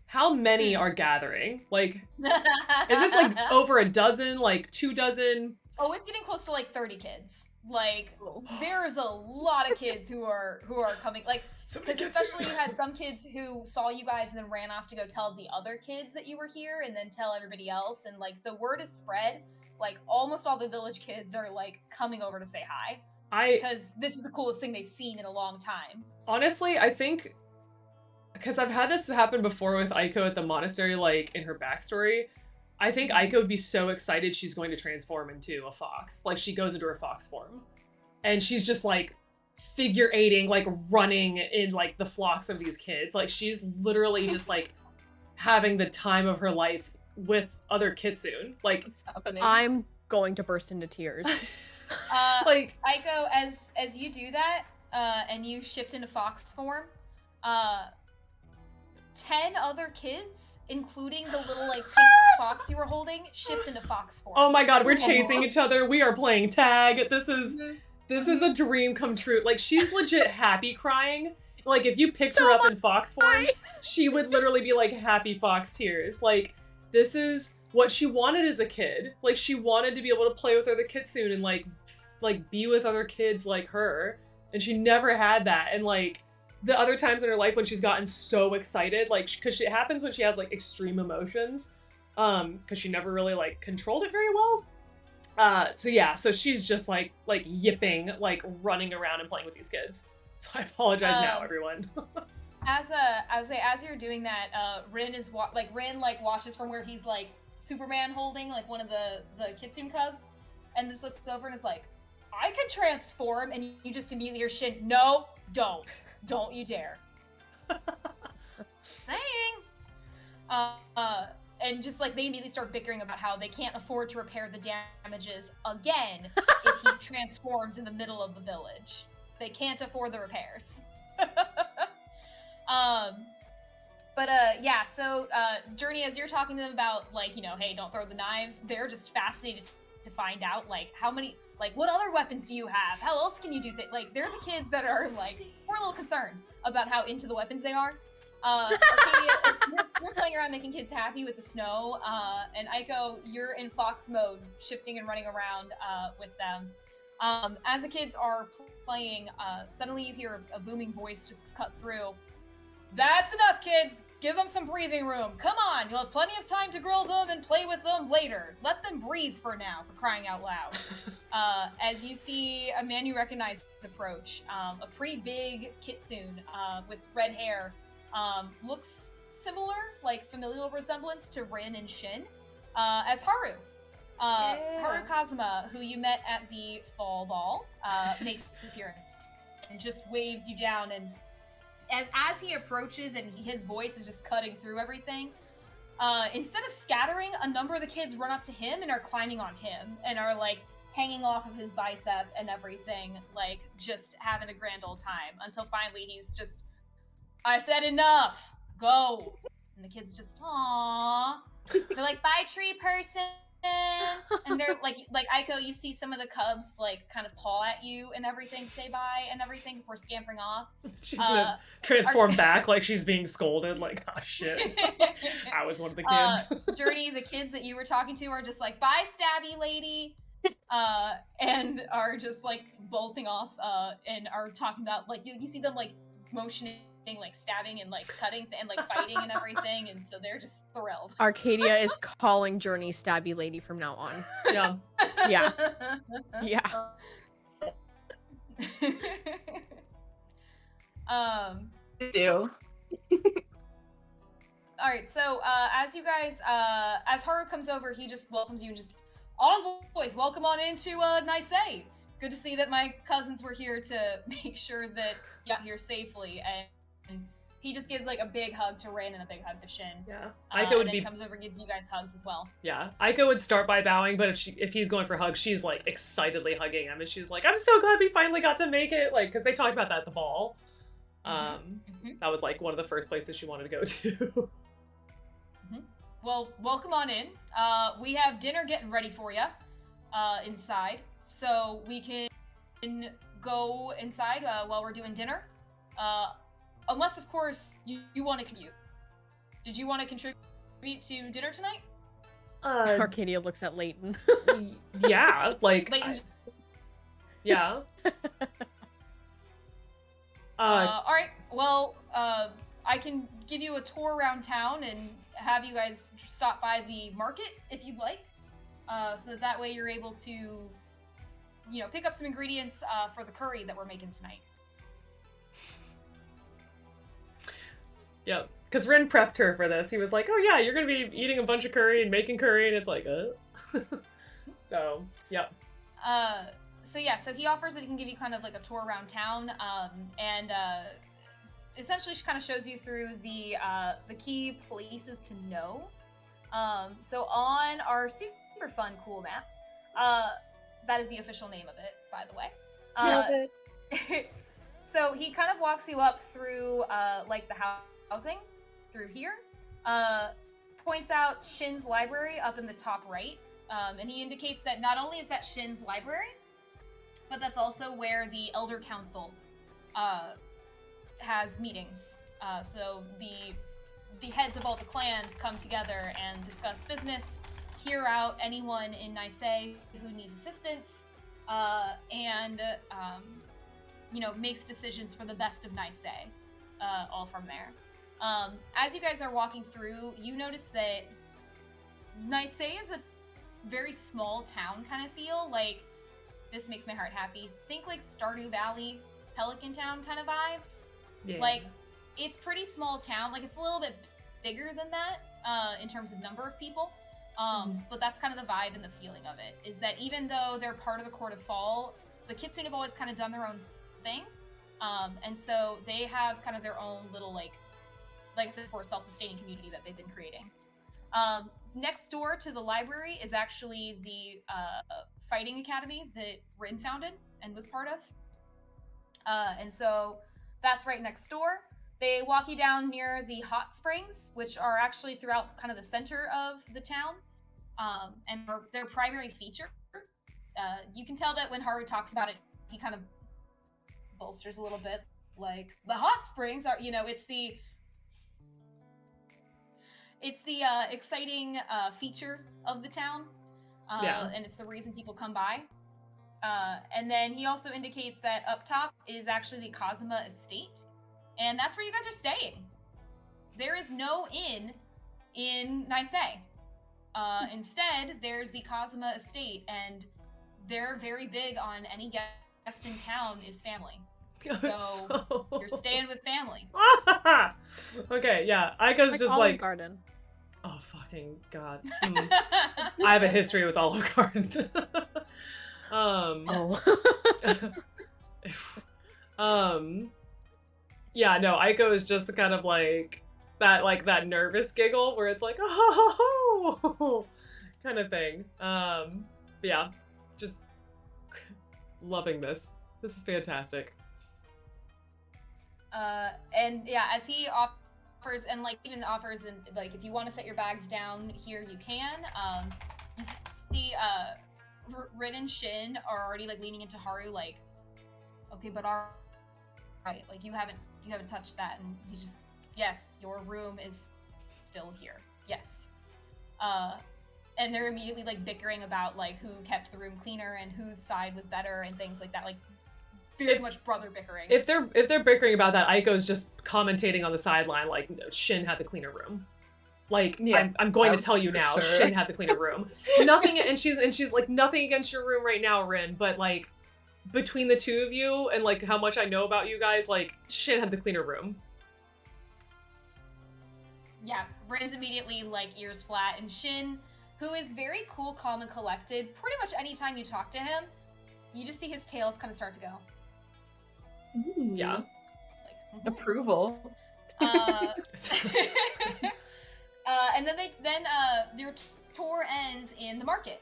How many are gathering? Like, is this like over a dozen, like 2 dozen? Oh, it's getting close to like 30 kids. Like, there's a lot of kids who are coming. Like, because especially you had some kids who saw you guys and then ran off to go tell the other kids that you were here, and then tell everybody else. And like, so word is spread. Like, almost all the village kids are like coming over to say hi because this is the coolest thing they've seen in a long time. Honestly, I think because I've had this happen before with Aiko at the monastery, like in her backstory. I think Aiko would be so excited she's going to transform into a fox. Like, she goes into her fox form. And she's just, like, figure eighting, like, running in, like, the flocks of these kids. Like, she's literally just, like, having the time of her life with other Kitsune. Like, What's happening? I'm going to burst into tears. like... Aiko, as you do that, and you shift into fox form, 10 other kids, including the little like pink fox you were holding, shift into fox form. Oh my god, we're chasing each other. We are playing tag. This is a dream come true. Like, she's legit happy crying. Like, if you picked her up in fox form, she would literally be like happy fox tears. Like, this is what she wanted as a kid. Like, she wanted to be able to play with other Kitsune and like be with other kids like her. And she never had that. And like, the other times in her life when she's gotten so excited, like, because it happens when she has like extreme emotions, because she never really like controlled it very well. So she's just like yipping, like running around and playing with these kids. So I apologize now, everyone. As you're doing that, Rin is Rin watches from where he's like Superman holding like one of the Kitsune cubs, and just looks over and is like, "I could transform," and you just immediately hear Shin, "No, don't you dare!" Just saying. And just like they immediately start bickering about how they can't afford to repair the damages again if he transforms in the middle of the village. They can't afford the repairs. So Journey, as you're talking to them about like, hey, don't throw the knives, they're just fascinated to find out like how many, like what other weapons do you have? How else can you do things? Like they're the kids that are like, we're a little concerned about how into the weapons they are. Arcadia, you're playing around making kids happy with the snow, and Aiko, you're in fox mode, shifting and running around with them. As the kids are playing, suddenly you hear a booming voice just cut through. "That's enough, kids! Give them some breathing room! Come on! You'll have plenty of time to grill them and play with them later! Let them breathe for now, for crying out loud." As you see a man you recognize approach, a pretty big Kitsune with red hair, looks similar, like familial resemblance to Rin and Shin, as Haru. Haru Kazuma, who you met at the fall ball, makes his appearance and just waves you down, and as he approaches and his voice is just cutting through everything, instead of scattering, a number of the kids run up to him and are climbing on him and are like hanging off of his bicep and everything, like just having a grand old time, until finally he's just, "I said enough, go." And the kids just, "Aww." They're like, "Bye, tree person." And they're like Aiko, you see some of the cubs like kind of paw at you and everything, say bye and everything before scampering off. She's gonna transform back like she's being scolded, like, oh shit. I was one of the kids. Journey, the kids that you were talking to are just like, "Bye, stabby lady," and are just like bolting off, and are talking about like you see them like motioning, like stabbing and like cutting and like fighting and everything, and so they're just thrilled. Arcadia is calling Journey Stabby Lady from now on. Yeah. Yeah. Yeah. Do. All right, so as you guys, as Haru comes over, he just welcomes you and just, "Envoys, welcome on into Nisei. Good to see that my cousins were here to make sure that you got here safely." And he just gives like a big hug to Rin and a big hug to Shin. Yeah. Aiko would be comes over and gives you guys hugs as well. Yeah. Aiko would start by bowing, but if he's going for hugs, she's like excitedly hugging him, and she's like, "I'm so glad we finally got to make it," like, because they talked about that at the ball. That was like one of the first places she wanted to go to. Well, welcome on in. We have dinner getting ready for you inside, so we can go inside while we're doing dinner. Unless, of course, you want to commute. Did you want to contribute to dinner tonight? Arcadia looks at Leighton. Yeah, like... Leighton's... Yeah. Alright, well, I can give you a tour around town and have you guys stop by the market if you'd like. So that way you're able to, pick up some ingredients for the curry that we're making tonight. Yep, because Rin prepped her for this. He was like, "Oh yeah, you're gonna be eating a bunch of curry and making curry," and it's like, So, yep. So he offers that he can give you kind of like a tour around town, and essentially she kind of shows you through the key places to know. So on our super fun cool map, that is the official name of it, by the way. So he kind of walks you up through like the housing through here, points out Shin's library up in the top right, and he indicates that not only is that Shin's library, but that's also where the Elder Council has meetings. So the heads of all the clans come together and discuss business, hear out anyone in Nisei who needs assistance, and makes decisions for the best of Nisei, all from there. As you guys are walking through, you notice that Nisei is a very small town kind of feel. Like, this makes my heart happy. Think like Stardew Valley Pelican Town kind of vibes. Yeah. Like, it's pretty small town. Like, it's a little bit bigger than that in terms of number of people. But that's kind of the vibe and the feeling of it, is that even though they're part of the Court of Fall, the Kitsune have always kind of done their own thing. And so they have kind of their own little, like I said before, self-sustaining community that they've been creating. Next door to the library is actually the fighting academy that Rin founded and was part of. And so that's right next door. They walk you down near the hot springs, which are actually throughout kind of the center of the town. And their primary feature. You can tell that when Haru talks about it, he kind of bolsters a little bit. Like, the hot springs are, it's the exciting feature of the town. And it's the reason people come by. And then he also indicates that up top is actually the Kazuma estate. And that's where you guys are staying. There is no inn in Nisei. Instead, there's the Kazuma estate, and they're very big on any guest in town is family. So you're staying with family. Okay, yeah. Aiko's just Olive like... Garden. Oh, fucking God. I have a history with Olive Garden. Yeah, no, Aiko is just the kind of that nervous giggle where it's like, oh, kind of thing. Yeah, just loving this. This is fantastic. And yeah, as he offers, and even offers, and if you want to set your bags down here, you can. You see, Rin and Shin are already leaning into Haru, okay, but all right, you haven't touched that, and he's just, yes, your room is still here, yes. And they're immediately bickering about who kept the room cleaner and whose side was better and things like that, very much brother bickering. If they're bickering about that, Aiko's just commentating on the sideline Shin had the cleaner room. I'm going to tell you now, sure. Shin had the cleaner room. Nothing, and she's nothing against your room right now, Rin, but between the two of you and how much I know about you guys, Shin had the cleaner room. Yeah, Rin's immediately ears flat, and Shin, who is very cool, calm, and collected, pretty much anytime you talk to him, you just see his tails kind of start to go. Ooh. Yeah. Approval. And then their tour ends in the market,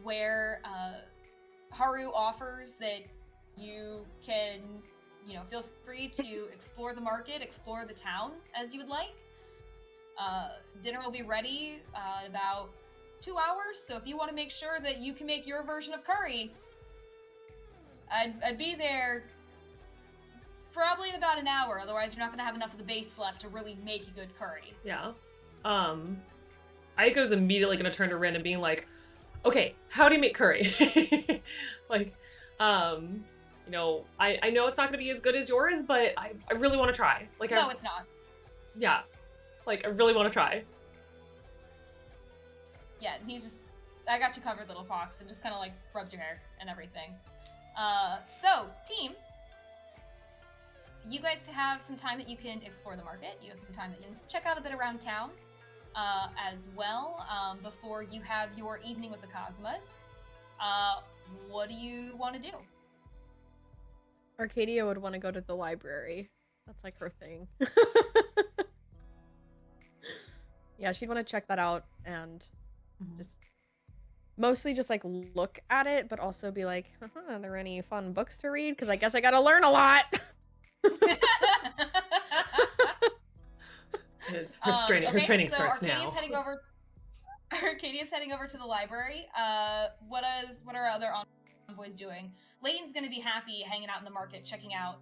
where Haru offers that you can, feel free to explore the market, explore the town as you would like. Dinner will be ready in about 2 hours, so if you want to make sure that you can make your version of curry, I'd be there probably in about an hour, otherwise you're not going to have enough of the base left to really make a good curry. Yeah. Aiko's immediately going to turn to Rin and being like, okay, how do you make curry? I know it's not going to be as good as yours, but I really want to try. No, it's not. Yeah. I really want to try. Yeah, he's just, I got you covered, little fox, and just kind of rubs your hair and everything. So, team, you guys have some time that you can explore the market. You have some time that you can check out a bit around town as well before you have your evening with the Kazumas. What do you want to do? Arcadia would want to go to the library. That's her thing. Yeah, she'd want to check that out and mostly just look at it, but also be like, are there any fun books to read? Because I guess I gotta learn a lot. Her training so starts Arcadia's now. Arcadia's heading over to the library. What are other envoys doing? Layton's gonna be happy hanging out in the market, checking out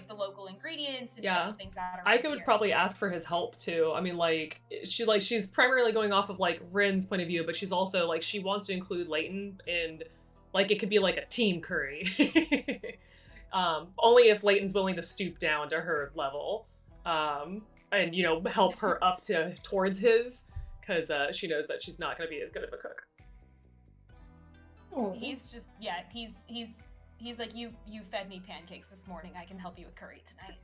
the local ingredients and checking things out. Aiko would probably ask for his help too. I mean, she's primarily going off of Rin's point of view, but she's also she wants to include Layton, and it could be a team curry. Only if Layton's willing to stoop down to her level, and help her up towards his, because she knows that she's not going to be as good of a cook. He's just he's he's like, you fed me pancakes this morning. I can help you with curry tonight.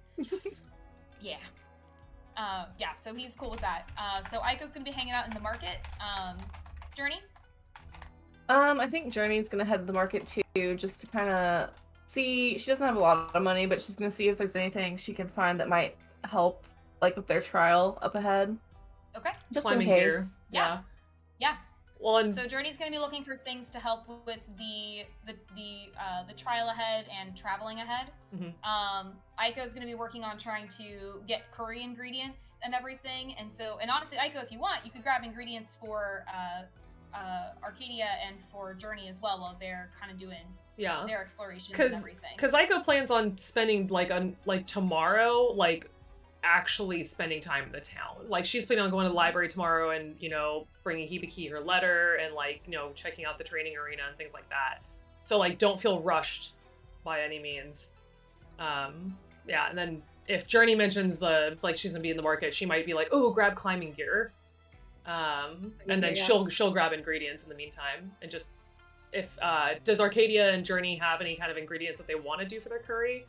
Yeah. Yeah, so he's cool with that. So Aiko's gonna be hanging out in the market. Journey? I think Journey's gonna head to the market too, just to kind of see. She doesn't have a lot of money, but she's gonna see if there's anything she can find that might help, like with their trial up ahead. Okay. Just Climbing in case. gear. Yeah. Yeah. Well, and So Journey's gonna be looking for things to help with the trial ahead and traveling ahead. Aiko's gonna be working on trying to get curry ingredients and everything. And honestly, Aiko, if you want, you could grab ingredients for Arcadia and for Journey as well while they're kind of doing their explorations and everything. Because Aiko plans on spending like tomorrow, like actually spending time in the town. Like she's planning on going to the library tomorrow and, you know, bringing Hibiki her letter and like, you know, checking out the training arena and things like that. So like, don't feel rushed by any means. Yeah, and then if Journey mentions she's gonna be in the market, she might be like, oh, grab climbing gear. And then she'll grab ingredients in the meantime. And just if does Arcadia and Journey have any kind of ingredients that they want to do for their curry?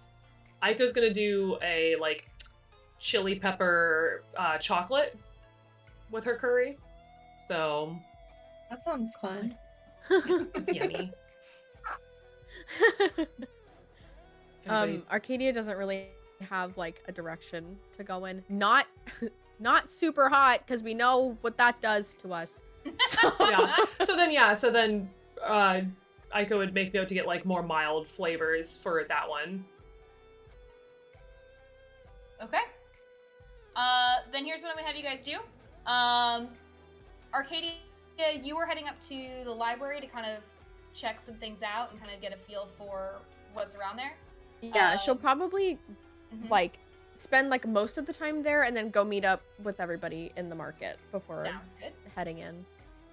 Aiko's gonna do a like chili pepper chocolate with her curry. So That sounds fun. it's yummy. Arcadia doesn't really have like a direction to go in. Not super hot, because we know what that does to us. So So then Aiko would make note to get like more mild flavors for that one. Okay. Then here's what I'm gonna have you guys do. Arcadia, you were heading up to the library to kind of check some things out and kind of get a feel for what's around there. Yeah, she'll probably like spend like most of the time there and then go meet up with everybody in the market before Sounds good. heading in.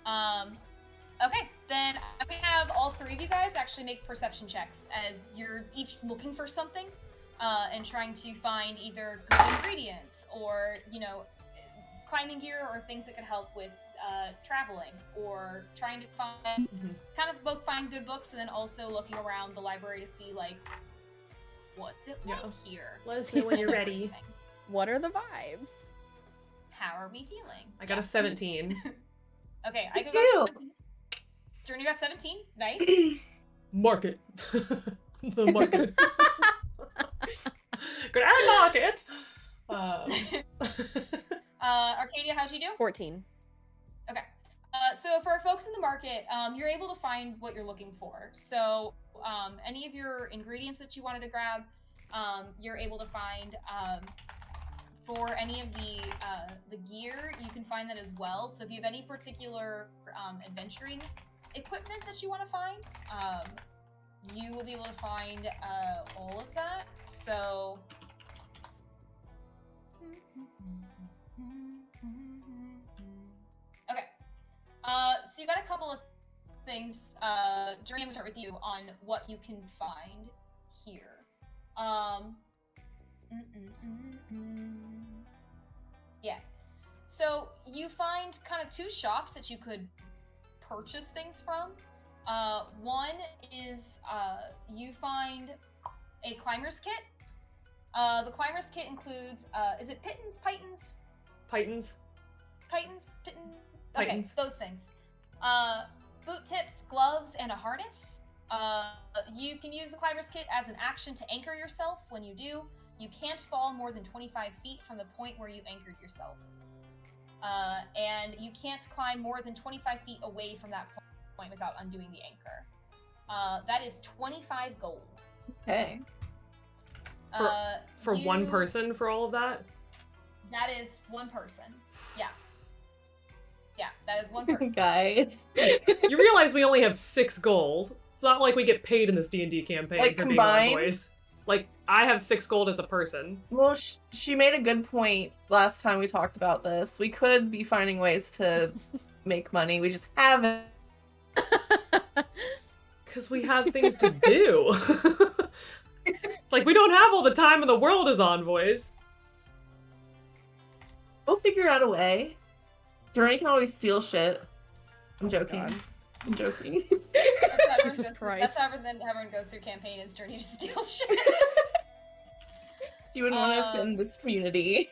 Okay, then I'm gonna have all three of you guys actually make perception checks as you're each looking for something and trying to find either good ingredients or, you know, climbing gear or things that could help with traveling, or trying to find kind of both find good books and then also looking around the library to see like what's it like here. Let us know when you're ready. What are the vibes? How are we feeling? I got a 17. Okay, I got 17. Journey got 17. Nice. Market. The market. Good market. Arcadia, how'd you do? 14. Okay. So for folks in the market, you're able to find what you're looking for. So any of your ingredients that you wanted to grab, you're able to find. For any of the gear, you can find that as well. So if you have any particular adventuring equipment that you want to find, you will be able to find all of that. So okay. So you got a couple of things. Journey, I'm gonna start with you on what you can find here. Yeah. So you find kind of two shops that you could purchase things from. One is you find a climber's kit. The climber's kit includes, is it pittons, pythons? Pythons. Pythons? Pittons? Okay, Pythons. those things. Boot tips, gloves, and a harness. You can use the climber's kit as an action to anchor yourself. When you do, you can't fall more than 25 feet from the point where you anchored yourself. And you can't climb more than 25 feet away from that point without undoing the anchor. That is 25 gold. Okay. For one person for all of that? That is one person. Yeah. Yeah, that is one person. Guys. You realize we only have 6 gold. It's not like we get paid in this D&D campaign Like, for combined? being Envoys. Like, I have 6 gold as a person. Well, she made a good point last time we talked about this. We could be finding ways to make money. We just haven't. Because we have things to do. Like, we don't have all the time in the world as envoys. We'll figure out a way. Journey can always steal shit. I'm joking. God. I'm joking. Jesus Christ. That's how everyone goes through campaign is journey to steal shit. You wouldn't want to offend this community.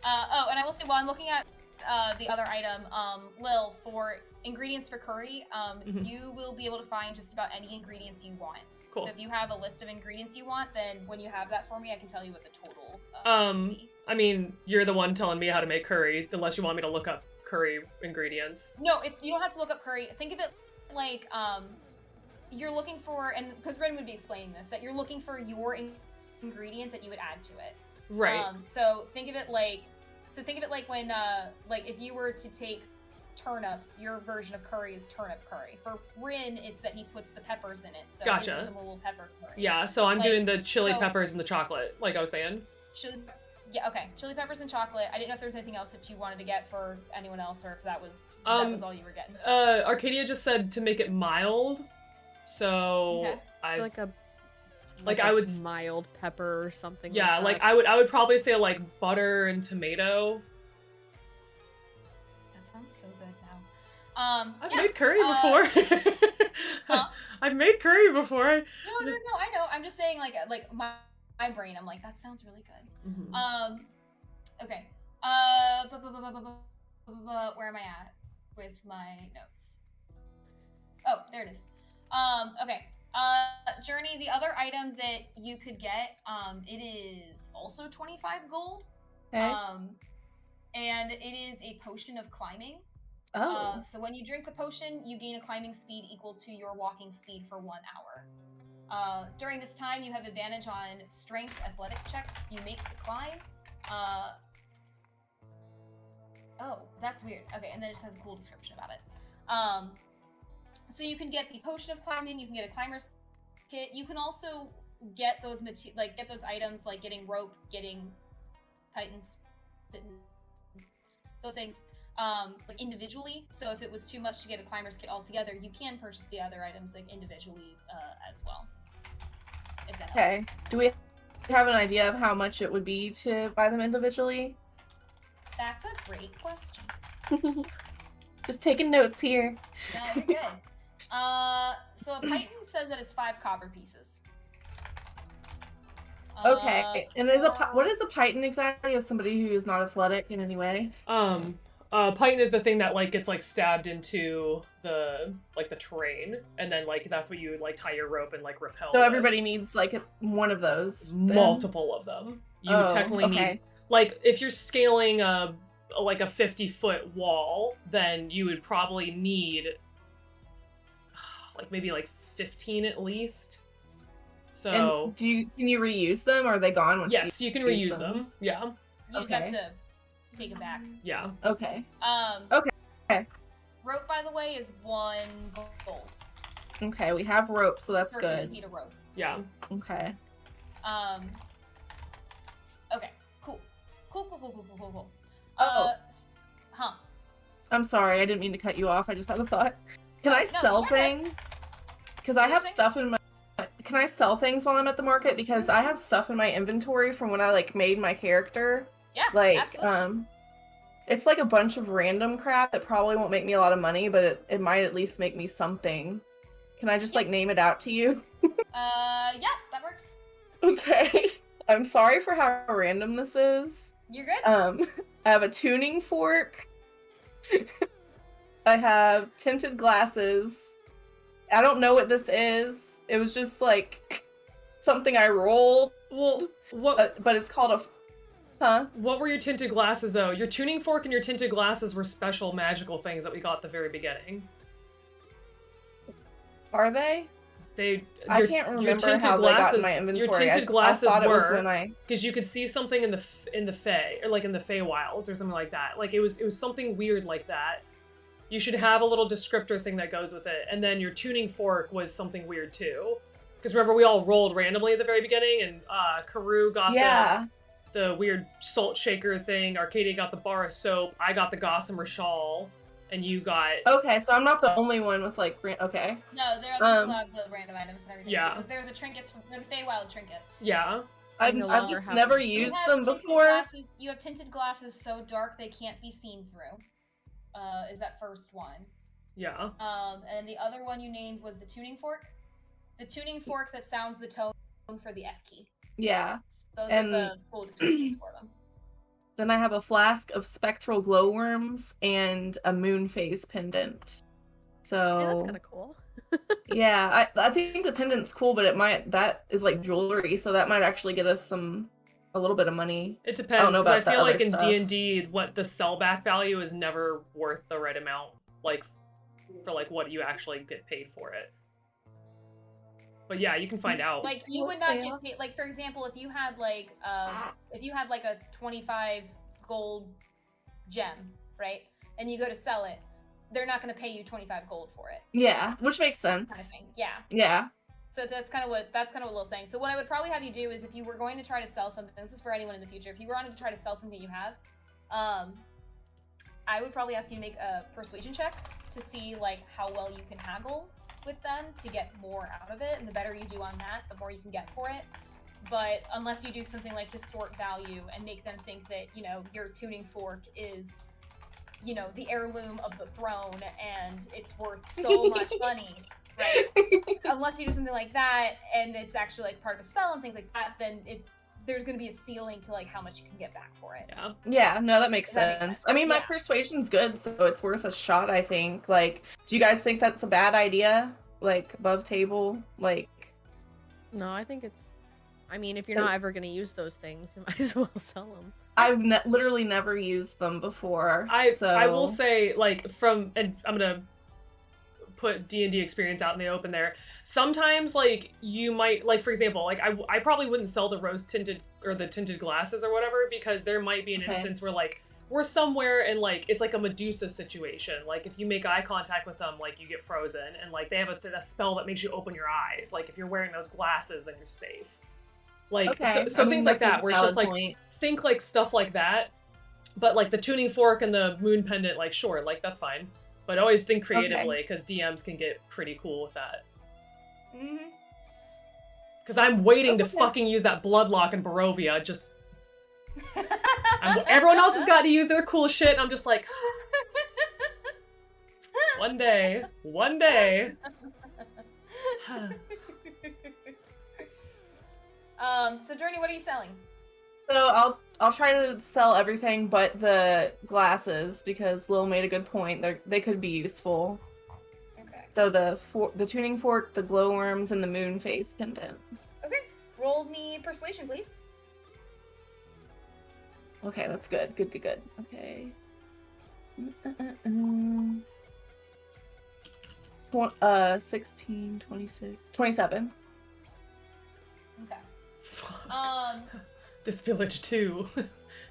Oh, and I will say, while I'm looking at the other item, Lil, for ingredients for curry, you will be able to find just about any ingredients you want. Cool. So if you have a list of ingredients you want, then when you have that for me, I can tell you what the total will be. I mean, you're the one telling me how to make curry, unless you want me to look up curry ingredients. No, you don't have to look up curry. Think of it like you're looking for, and because Ren would be explaining this, that you're looking for your ingredient that you would add to it. Right. So think of it like when like if you were to take turnips, your version of curry is turnip curry. For Rin, it's that he puts the peppers in it. So Gotcha. This is the mole pepper curry. Yeah, so I'm doing the chili peppers and the chocolate, like I was saying. Chili peppers and chocolate. I didn't know if there was anything else that you wanted to get for anyone else, or if that was all you were getting. Arcadia just said to make it mild, so Okay. I would mild pepper or something. Yeah, like that. I would probably say like butter and tomato. That sounds so good now. I've made curry before. Huh? I've made curry before. No, I know. I'm just saying, like my brain, I'm like, that sounds really good. Okay. Where am I at with my notes? Oh, there it is. Okay. Journey, the other item that you could get, it is also 25 gold. Okay. And it is a potion of climbing. Oh. So when you drink the potion, you gain a climbing speed equal to your walking speed for 1 hour. During this time, you have advantage on strength athletic checks you make to climb. Oh, that's weird. Okay, and then it just has a cool description about it. So you can get the potion of climbing, you can get a climber's kit, you can also get those get those items like getting rope, getting pythons, those things like individually. So if it was too much to get a climber's kit altogether, you can purchase the other items like individually as well. If that helps. Do we have an idea of how much it would be to buy them individually? That's a great question. Just taking notes here. No, you're good. So a python says that it's 5 copper pieces. Okay, and what is a python exactly? As somebody who is not athletic in any way. Python is the thing that like gets like stabbed into the terrain, and then like that's what you would like tie your rope and like rappel. So everybody needs like one of those. Multiple of them. You technically need, like, if you're scaling a 50-foot wall, then you would probably need like maybe like 15 at least. So and can you reuse them, or are they gone once yes, you can reuse them. Yeah. You just have to take it back. Yeah. Okay. Okay. Rope, by the way, is 1 gold. Okay, we have rope, so that's for good. 50 feet of rope. Yeah. Okay. Okay. Cool. Oh. Huh. I'm sorry, I didn't mean to cut you off. I just had a thought. Can I No, sell you're good. things? Because I have stuff in my. Can I sell things while I'm at the market? Because I have stuff in my inventory from when I like made my character. Yeah. Like, absolutely. it's like a bunch of random crap that probably won't make me a lot of money, but it might at least make me something. Can I just like name it out to you? Yeah, that works. Okay. I'm sorry for how random this is. You're good. I have a tuning fork. I have tinted glasses. I don't know what this is. It was just like something I rolled. Well, what? But it's called a. Huh? What were your tinted glasses though? Your tuning fork and your tinted glasses were special magical things that we got at the very beginning. Are they? I can't remember how they got in my inventory. Your tinted glasses I thought were it was when because you could see something in the Fey, or like in the Feywilds or something like that. Like it was something weird like that. You should have a little descriptor thing that goes with it. And then your tuning fork was something weird too. Because remember, we all rolled randomly at the very beginning, and Karu got the weird salt shaker thing, Arcadia got the bar of soap, I got the gossamer shawl, and you got... Okay, so I'm not the only one with like... Okay. No, there are people who have the random items and everything. Yeah. Because they're the trinkets, they're the Feywild trinkets. Yeah. I've just never used them before. You have tinted glasses so dark they can't be seen through. Is that first one. Yeah. And the other one you named was the tuning fork. The tuning fork that sounds the tone for the F key. Yeah. Those are the full descriptions for them. Then I have a flask of spectral glowworms and a moon phase pendant. So Yeah, that's kind of cool. yeah, I think the pendant's cool, but that is like jewelry, so that might actually get us a little bit of money. It depends. I don't know about I feel the like other in stuff. D&D, what the sellback value is never worth the right amount, like for like what you actually get paid for it. But yeah, you can find out. Like you would not get paid. Like for example, if you had like a 25 gold gem, right, and you go to sell it, they're not going to pay you 25 gold for it. Yeah, which makes sense. Kind of thing. Yeah. Yeah. So that's kind of what Lil's saying. So what I would probably have you do is, if you were going to try to sell something, this is for anyone in the future, if you wanted to try to sell something you have, I would probably ask you to make a persuasion check to see like how well you can haggle with them to get more out of it, and the better you do on that, the more you can get for it. But unless you do something like distort value and make them think that, you know, your tuning fork is, you know, the heirloom of the throne and it's worth so much money, right? Unless you do something like that and it's actually like part of a spell and things like that, then there's going to be a ceiling to like how much you can get back for it. Yeah. Yeah, no, that makes That makes sense. sense. I mean, my Yeah. persuasion's good, so it's worth a shot, I think. Like, do you guys think that's a bad idea? Like, above table? Like... No, I think it's... I mean, if you're not ever going to use those things, you might as well sell them. I've literally never used them before. I will say, like, and I'm gonna put D&D experience out in the open there. Sometimes, like, you might, like, for example, like, I probably wouldn't sell the rose tinted or the tinted glasses or whatever, because there might be an instance where, like, we're somewhere and, like, it's like a Medusa situation. Like, if you make eye contact with them, like, you get frozen, and, like, they have a spell that makes you open your eyes. Like, if you're wearing those glasses, then you're safe. Like, so things like that, where it's just, like, think, like, stuff like that. But, like, the tuning fork and the moon pendant, like, sure, like, that's fine. But always think creatively, because DMs can get pretty cool with that. Mm-hmm. Because I'm waiting to fucking use that Bloodlock in Barovia, just... everyone else has got to use their cool shit, and I'm just like... One day. So Journey, what are you selling? So I'll try to sell everything but the glasses, because Lil made a good point. They could be useful. Okay. So the tuning fork, the glowworms, and the moon phase pendant. Okay. Roll me persuasion, please. Okay, that's good. Good. Okay. 16, 26, 27. Okay. This village too.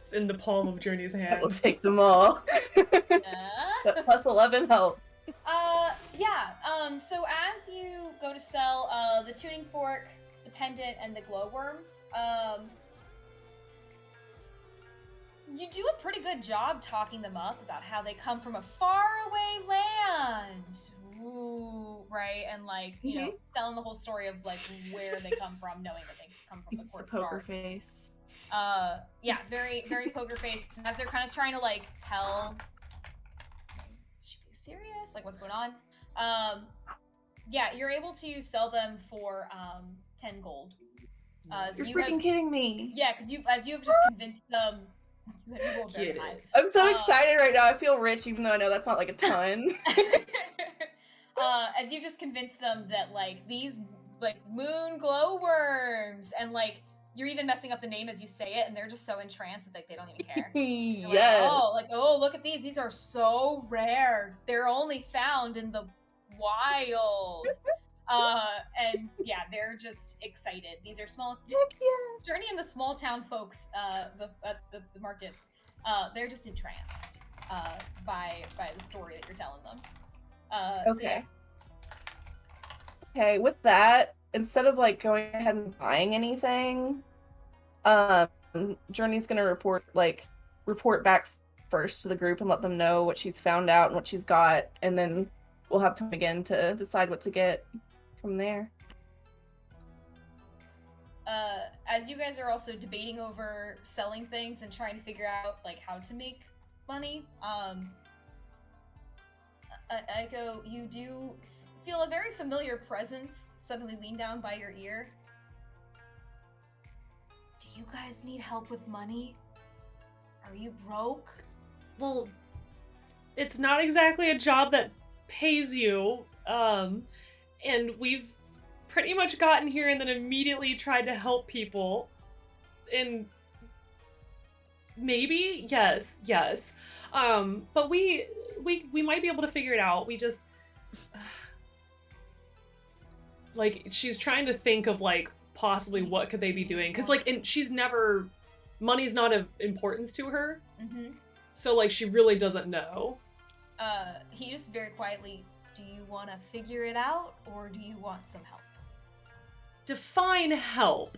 It's in the palm of Journey's hand. I will take them all. But plus 11 help. Yeah. So as you go to sell the tuning fork, the pendant, and the glowworms, you do a pretty good job talking them up about how they come from a faraway land. Ooh, right? And like, you know, selling the whole story of like where they come from, knowing that they come from the court Poker stars. face. Yeah, very, very poker face. And as they're kind of trying to like tell, should we be serious? Like, what's going on? Yeah, you're able to sell them for 10 gold. You're freaking kidding me. Yeah, because as you have just convinced them. I'm so excited right now. I feel rich, even though I know that's not like a ton. As you just convinced them that like these like moon glowworms, and like you're even messing up the name as you say it, and they're just so entranced that like they don't even care. Yes. Like, oh, look at these. These are so rare. They're only found in the wild. And yeah, they're just excited. These are small. Journey and the small town folks, the markets, they're just entranced by the story that you're telling them. Okay. So yeah. Okay, with that, instead of like going ahead and buying anything, Journey's gonna report back first to the group and let them know what she's found out and what she's got, and then we'll have time again to decide what to get from there. As you guys are also debating over selling things and trying to figure out like how to make money, Aiko, you do feel a very familiar presence suddenly lean down by your ear. Do you guys need help with money? Are you broke? Well, it's not exactly a job that pays you, and we've pretty much gotten here and then immediately tried to help people, and maybe, yes, but we might be able to figure it out. We just, like, she's trying to think of, like, possibly what could they be doing, because, like, and she's never, money's not of importance to her, so, like, she really doesn't know. He just very quietly, do you want to figure it out, or do you want some help? Define help.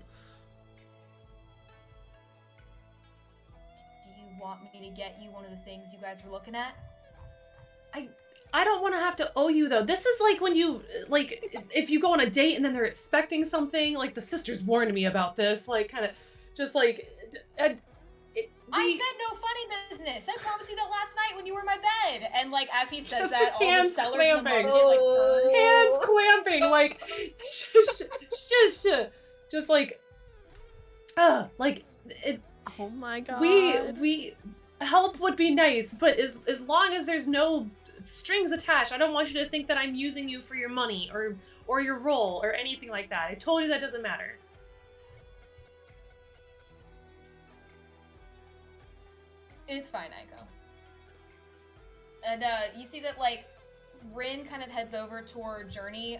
Do you want me to get you one of the things you guys were looking at? I don't want to have to owe you, though. This is like when you, like, if you go on a date and then they're expecting something, like, the sisters warned me about this, like, kind of, just, like, I said no funny business. I promised you that last night when you were in my bed. And, like, as he says Just that, all the hands sellers in the clamping. market, like, burn. hands clamping, like, just like, it, Oh my god. we help would be nice, but as long as there's no strings attached, I don't want you to think that I'm using you for your money or your role or anything like that. I told you that doesn't matter. It's fine, Aiko. And you see that, like, Rin kind of heads over toward Journey,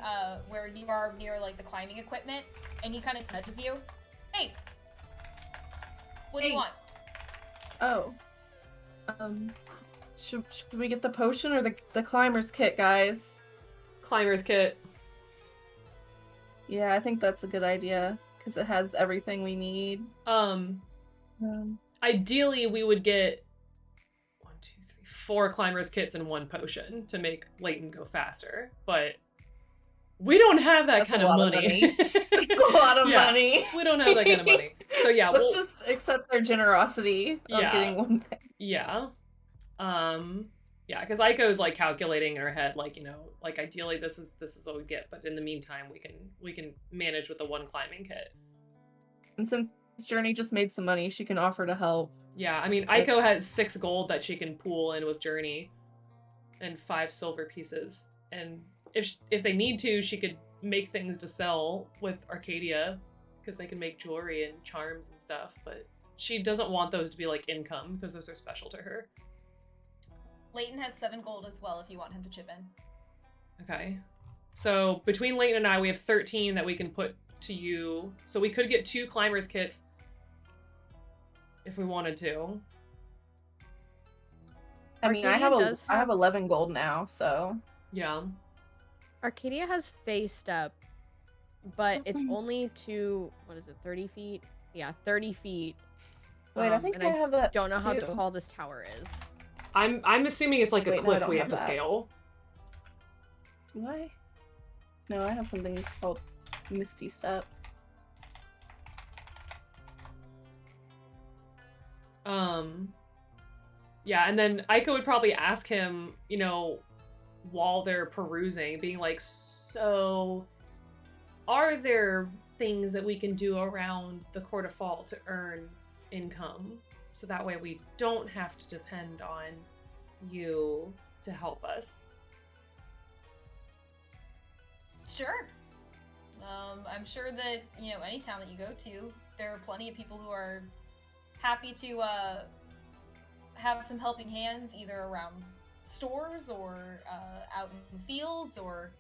where you are near, like, the climbing equipment, and he kind of nudges you. Hey! What do you Hey. want? Oh. Should we get the potion or the climber's kit, guys? Climber's kit. Yeah, I think that's a good idea, because it has everything we need. Ideally, we would get 4 climber's kits and 1 potion to make Leighton go faster, but we don't have that That's kind a of lot of money. It's a lot of Yeah. money. We don't have that kind of money. So yeah, Let's just accept their generosity of Yeah. getting one thing. Yeah. Yeah, because Aiko's like calculating in her head, like, you know, like ideally this is what we get, but in the meantime we can manage with the 1 climbing kit. And since Journey just made some money, she can offer to help. Yeah, I mean, Aiko has 6 gold that she can pool in with Journey, and 5 silver pieces. And if they need to, she could make things to sell with Arcadia, because they can make jewelry and charms and stuff. But she doesn't want those to be like income, because those are special to her. Leighton has 7 gold as well if you want him to chip in. Okay. So between Leighton and I, we have 13 that we can put to you. So we could get 2 climbers kits if we wanted to. I mean, I have 11 gold now, so Yeah. Arcadia has phase step, but it's only to, what is it, 30 feet? Yeah, 30 feet. wait, I think and I have that. don't know how too. tall this tower is. I'm assuming it's like a Wait, no, I cliff don't we have have to that. scale. Do I? No, I have something called Misty Step. Yeah, and then Aiko would probably ask him, you know, while they're perusing, being like, so are there things that we can do around the Court of Fall to earn income? So that way we don't have to depend on you to help us. Sure. I'm sure that, you know, any town that you go to, there are plenty of people who are happy to have some helping hands, either around stores or out in the fields or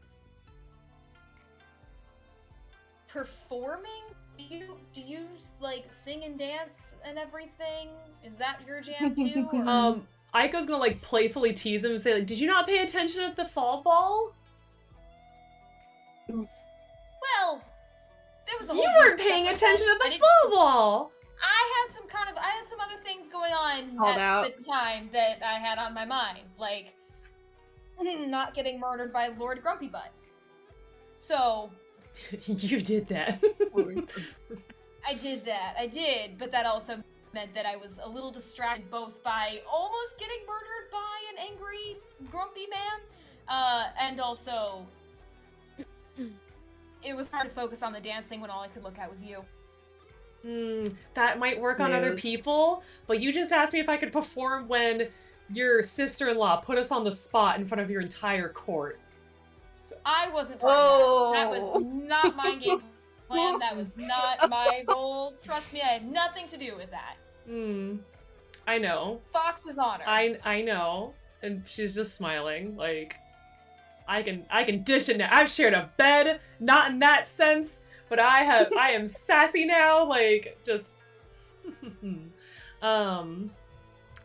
performing. Do you like sing and dance and everything? Is that your jam too? Or... Aiko's gonna like playfully tease him and say, like, did you not pay attention at the fall ball? Well, there was a whole You group weren't paying that- attention at I the didn't- fall ball! I had some other things going on Called at out. the time that I had on my mind, like not getting murdered by Lord Grumpy Butt. So You did that. I did, but that also meant that I was a little distracted both by almost getting murdered by an angry, grumpy man, and also it was hard to focus on the dancing when all I could look at was you. That might work on other people, but you just asked me if I could perform when your sister-in-law put us on the spot in front of your entire court. So. I wasn't part of that. That was not my game plan. That was not my role. Trust me, I had nothing to do with that. I know. Fox's honor. I know. And she's just smiling, like, I can dish it now. I've shared a bed, not in that sense, but I am sassy now, like, just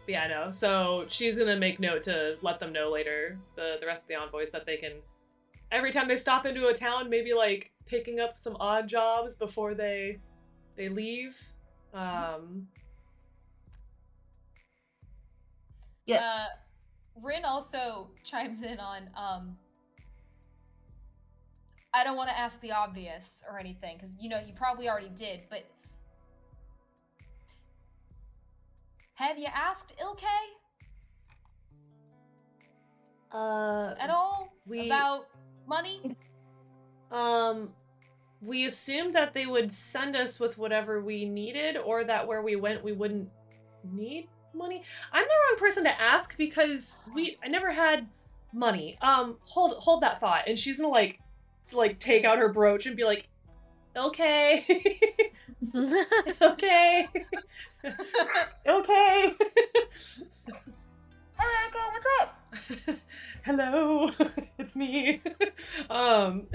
yeah, I know. So she's gonna make note to let them know later, the rest of the envoys, that they can, every time they stop into a town, maybe like picking up some odd jobs before they leave. Yes. Rin also chimes in on, I don't want to ask the obvious or anything, because, you know, you probably already did, but have you asked Ilke? At all? About money? We assumed that they would send us with whatever we needed, or that where we went we wouldn't need money. I'm the wrong person to ask because I never had money. Hold that thought. And she's gonna like take out her brooch and be like, okay. Okay. Okay. Hey, Echo, what's up? Hello. It's me. Hello.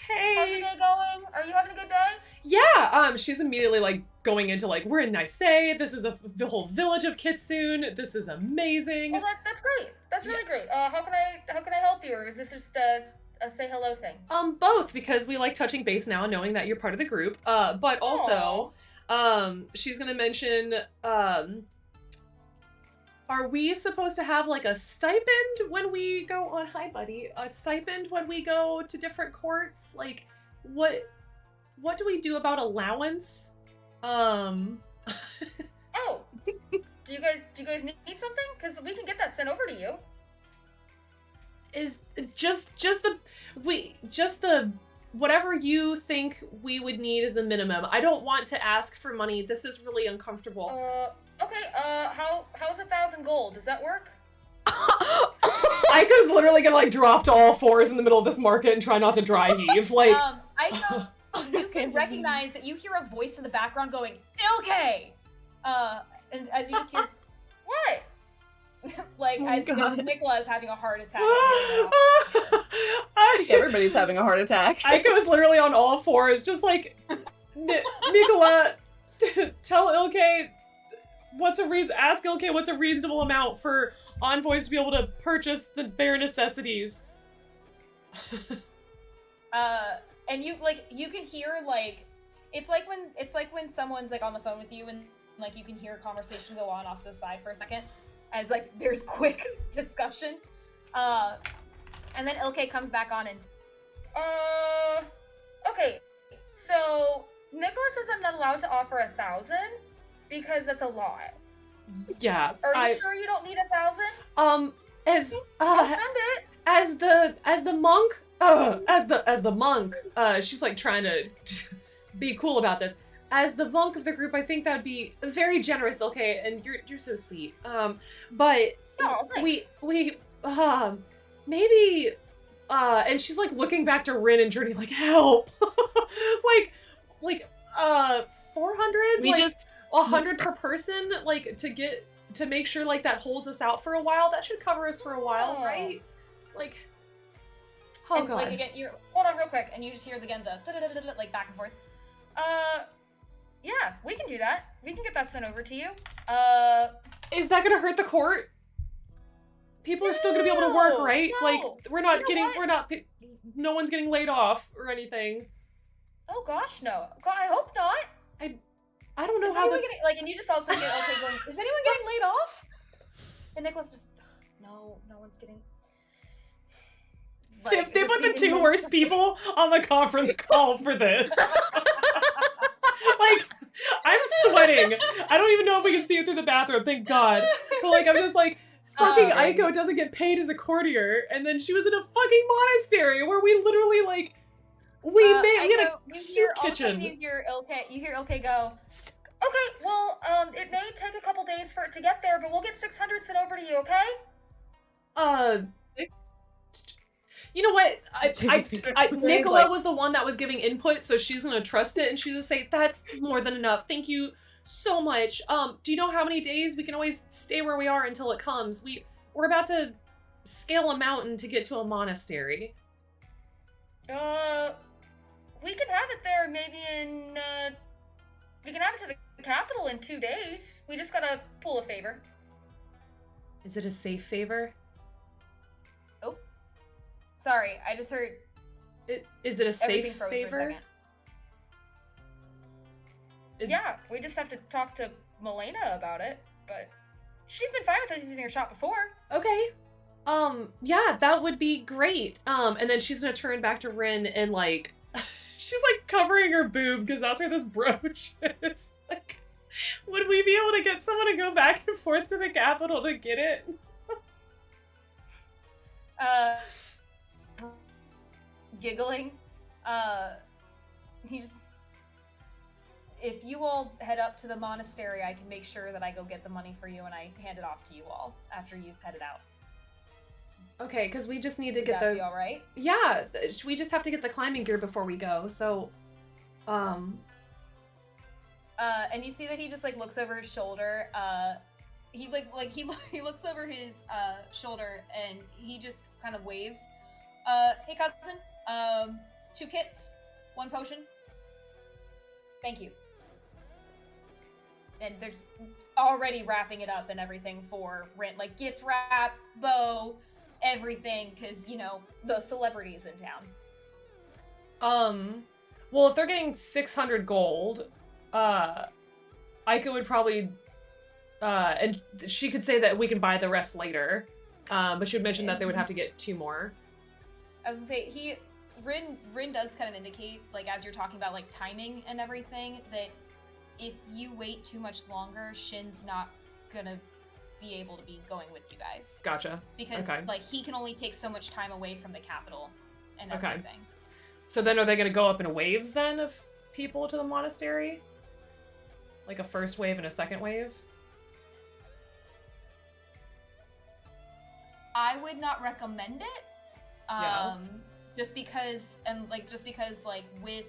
Hey. How's your day going? Are you having a good day? Yeah, she's immediately like going into like, we're in Nisei, this is the whole village of Kitsune, this is amazing. Well, that's great. That's really great. How can I help you, or is this just a say hello thing? Both, because we like touching base now and knowing that you're part of the group. But also, she's gonna mention, are we supposed to have like a stipend when we go on, hi buddy, a stipend when we go to different courts? Like, what do we do about allowance? Oh, do you guys need something? Because we can get that sent over to you. Is just the whatever you think we would need is the minimum. I don't want to ask for money. This is really uncomfortable. Okay, how's 1,000 gold? Does that work? Aiko's literally gonna like drop to all fours in the middle of this market and try not to dry heave. Like, Aiko, you can recognize that you hear a voice in the background going, Ilke! And as you just hear, what? Like, as Nicola is having a heart attack. Everybody's having a heart attack. Aiko is literally on all fours, just like, Nicola, tell Ilke ask Ilke what's a reasonable amount for envoys to be able to purchase the bare necessities. And you can hear like, it's like when someone's like on the phone with you and like you can hear a conversation go on off to the side for a second as like there's quick discussion. And then Ilke comes back on and okay, so Nicholas says I'm not allowed to offer 1,000 because that's a lot. Yeah. Are you sure you don't need 1,000? I'll send it. As the monk, she's like trying to be cool about this. As the monk of the group, I think that'd be very generous, okay? And you're so sweet. But thanks. we maybe and she's like looking back to Rin and Journey like, help. like 400? We like, just 100 per person, like to make sure like that holds us out for a while. That should cover us for a while, right? Like, oh god. Like again, you hold on real quick, and you just hear again the like back and forth. Yeah, we can do that. We can get that sent over to you. Is that gonna hurt the court? People are still gonna be able to work, right? No. Like, no one's getting laid off or anything. Oh gosh, no. God, I hope not. I don't know how this... and you just all suddenly get okay going, is anyone getting laid off? And Nicholas just, no one's getting... Like, they put the two worst people on the conference call for this. Like, I'm sweating. I don't even know if we can see it through the bathroom, thank God. But like, I'm just like, fucking Aiko doesn't get paid as a courtier, and then she was in a fucking monastery where we literally like, we had a soup kitchen. You hear Ilke go, okay, well, it may take a couple days for it to get there, but we'll get 600 sent over to you, okay? You know what? Nicola was the one that was giving input, so she's gonna trust it, and she's gonna say, that's more than enough. Thank you so much. Do you know how many days? We can always stay where we are until it comes. We're about to scale a mountain to get to a monastery. We can have it there maybe in, we can have it to the capital in 2 days. We just gotta pull a favor. Is it a safe favor? Oh. Sorry, I just heard... Is it a safe everything froze favor? for a second. Yeah, we just have to talk to Milena about it, but she's been fine with us using her shop before. Okay. Yeah, that would be great. And then she's gonna turn back to Rin and like, she's like covering her boob because that's where this brooch is. Like, would we be able to get someone to go back and forth to the capital to get it? Giggling. He's... If you all head up to the monastery, I can make sure that I go get the money for you and I hand it off to you all after you've headed out. Okay, because we just need to get That'd be all right? Yeah, we just have to get the climbing gear before we go, so... And you see that he just, like, looks over his shoulder, he looks over his, shoulder and he just kind of waves. Hey cousin, 2 kits, 1 potion. Thank you. And they're just already wrapping it up and everything for Rin, like gift wrap, bow, everything, because, you know, the celebrities in town. Well, if they're getting 600 gold, Aiko would probably, and she could say that we can buy the rest later, but she would mention that they would have to get 2 more. I was gonna say, Rin does kind of indicate, like, as you're talking about, like, timing and everything, that if you wait too much longer, Shin's not gonna be able to be going with you guys. Gotcha. Because, like, he can only take so much time away from the capital and everything. So then are they gonna go up in waves, then, of people to the monastery? Like a first wave and a second wave? I would not recommend it. Just because, like, with,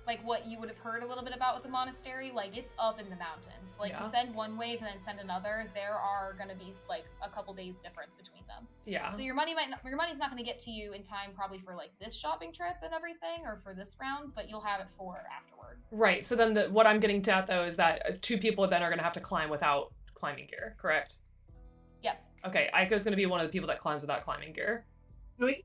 like, what you would have heard a little bit about with the monastery, like, it's up in the mountains. Like, to send one wave and then send another, there are gonna be, like, a couple days difference between them. Yeah. So your money's not gonna get to you in time probably for, like, this shopping trip and everything, or for this round, but you'll have it for afterward. Right, so then what I'm getting at, though, is that 2 people then are gonna have to climb without climbing gear, correct? Yep. Okay, Aiko's gonna be one of the people that climbs without climbing gear.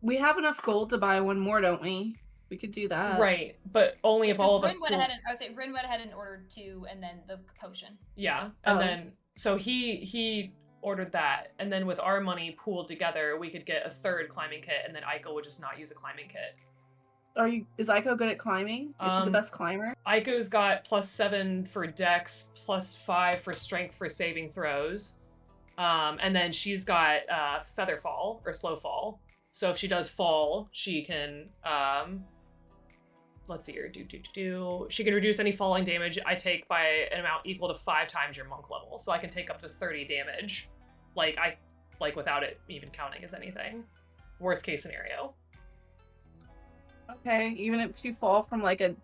We have enough gold to buy 1 more, don't we? We could do that. Right, but only if all of us... I would say Rin went ahead and ordered 2, and then the potion. Yeah, and then, so he ordered that, and then with our money pooled together, we could get a 3rd climbing kit, and then Aiko would just not use a climbing kit. Is Aiko good at climbing? Is she the best climber? Aiko's got +7 for dex, +5 for strength for saving throws. And then she's got feather fall, or slow fall. So if she does fall, she can, let's see here, she can reduce any falling damage I take by an amount equal to 5 times your monk level. So I can take up to 30 damage, like without it even counting as anything. Worst case scenario. Okay, even if you fall from like a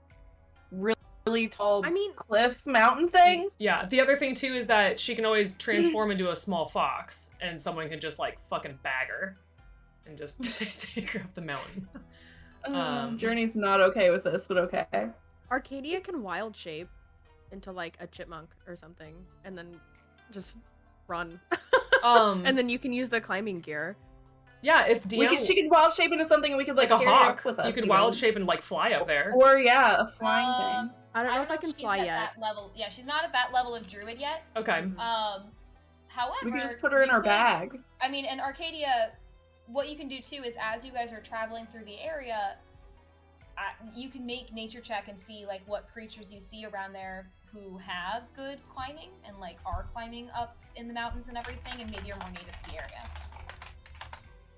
really tall cliff mountain thing? Yeah, the other thing too is that she can always transform into a small fox and someone can just like fucking bag her and just take her up the mountain. Journey's not okay with this, but okay. Arcadia can wild shape into like a chipmunk or something and then just run. And then you can use the climbing gear. Yeah, if DM... she could wild shape into something and we could like a hawk with us. You could wild shape and like fly up there. Or yeah, a flying thing. I don't know if I can fly yet. That level. Yeah, she's not at that level of druid yet. Okay. However, we could just put her in our bag. I mean, in Arcadia, what you can do too is as you guys are traveling through the area, you can make nature check and see like what creatures you see around there who have good climbing and like are climbing up in the mountains and everything, and maybe are more native to the area.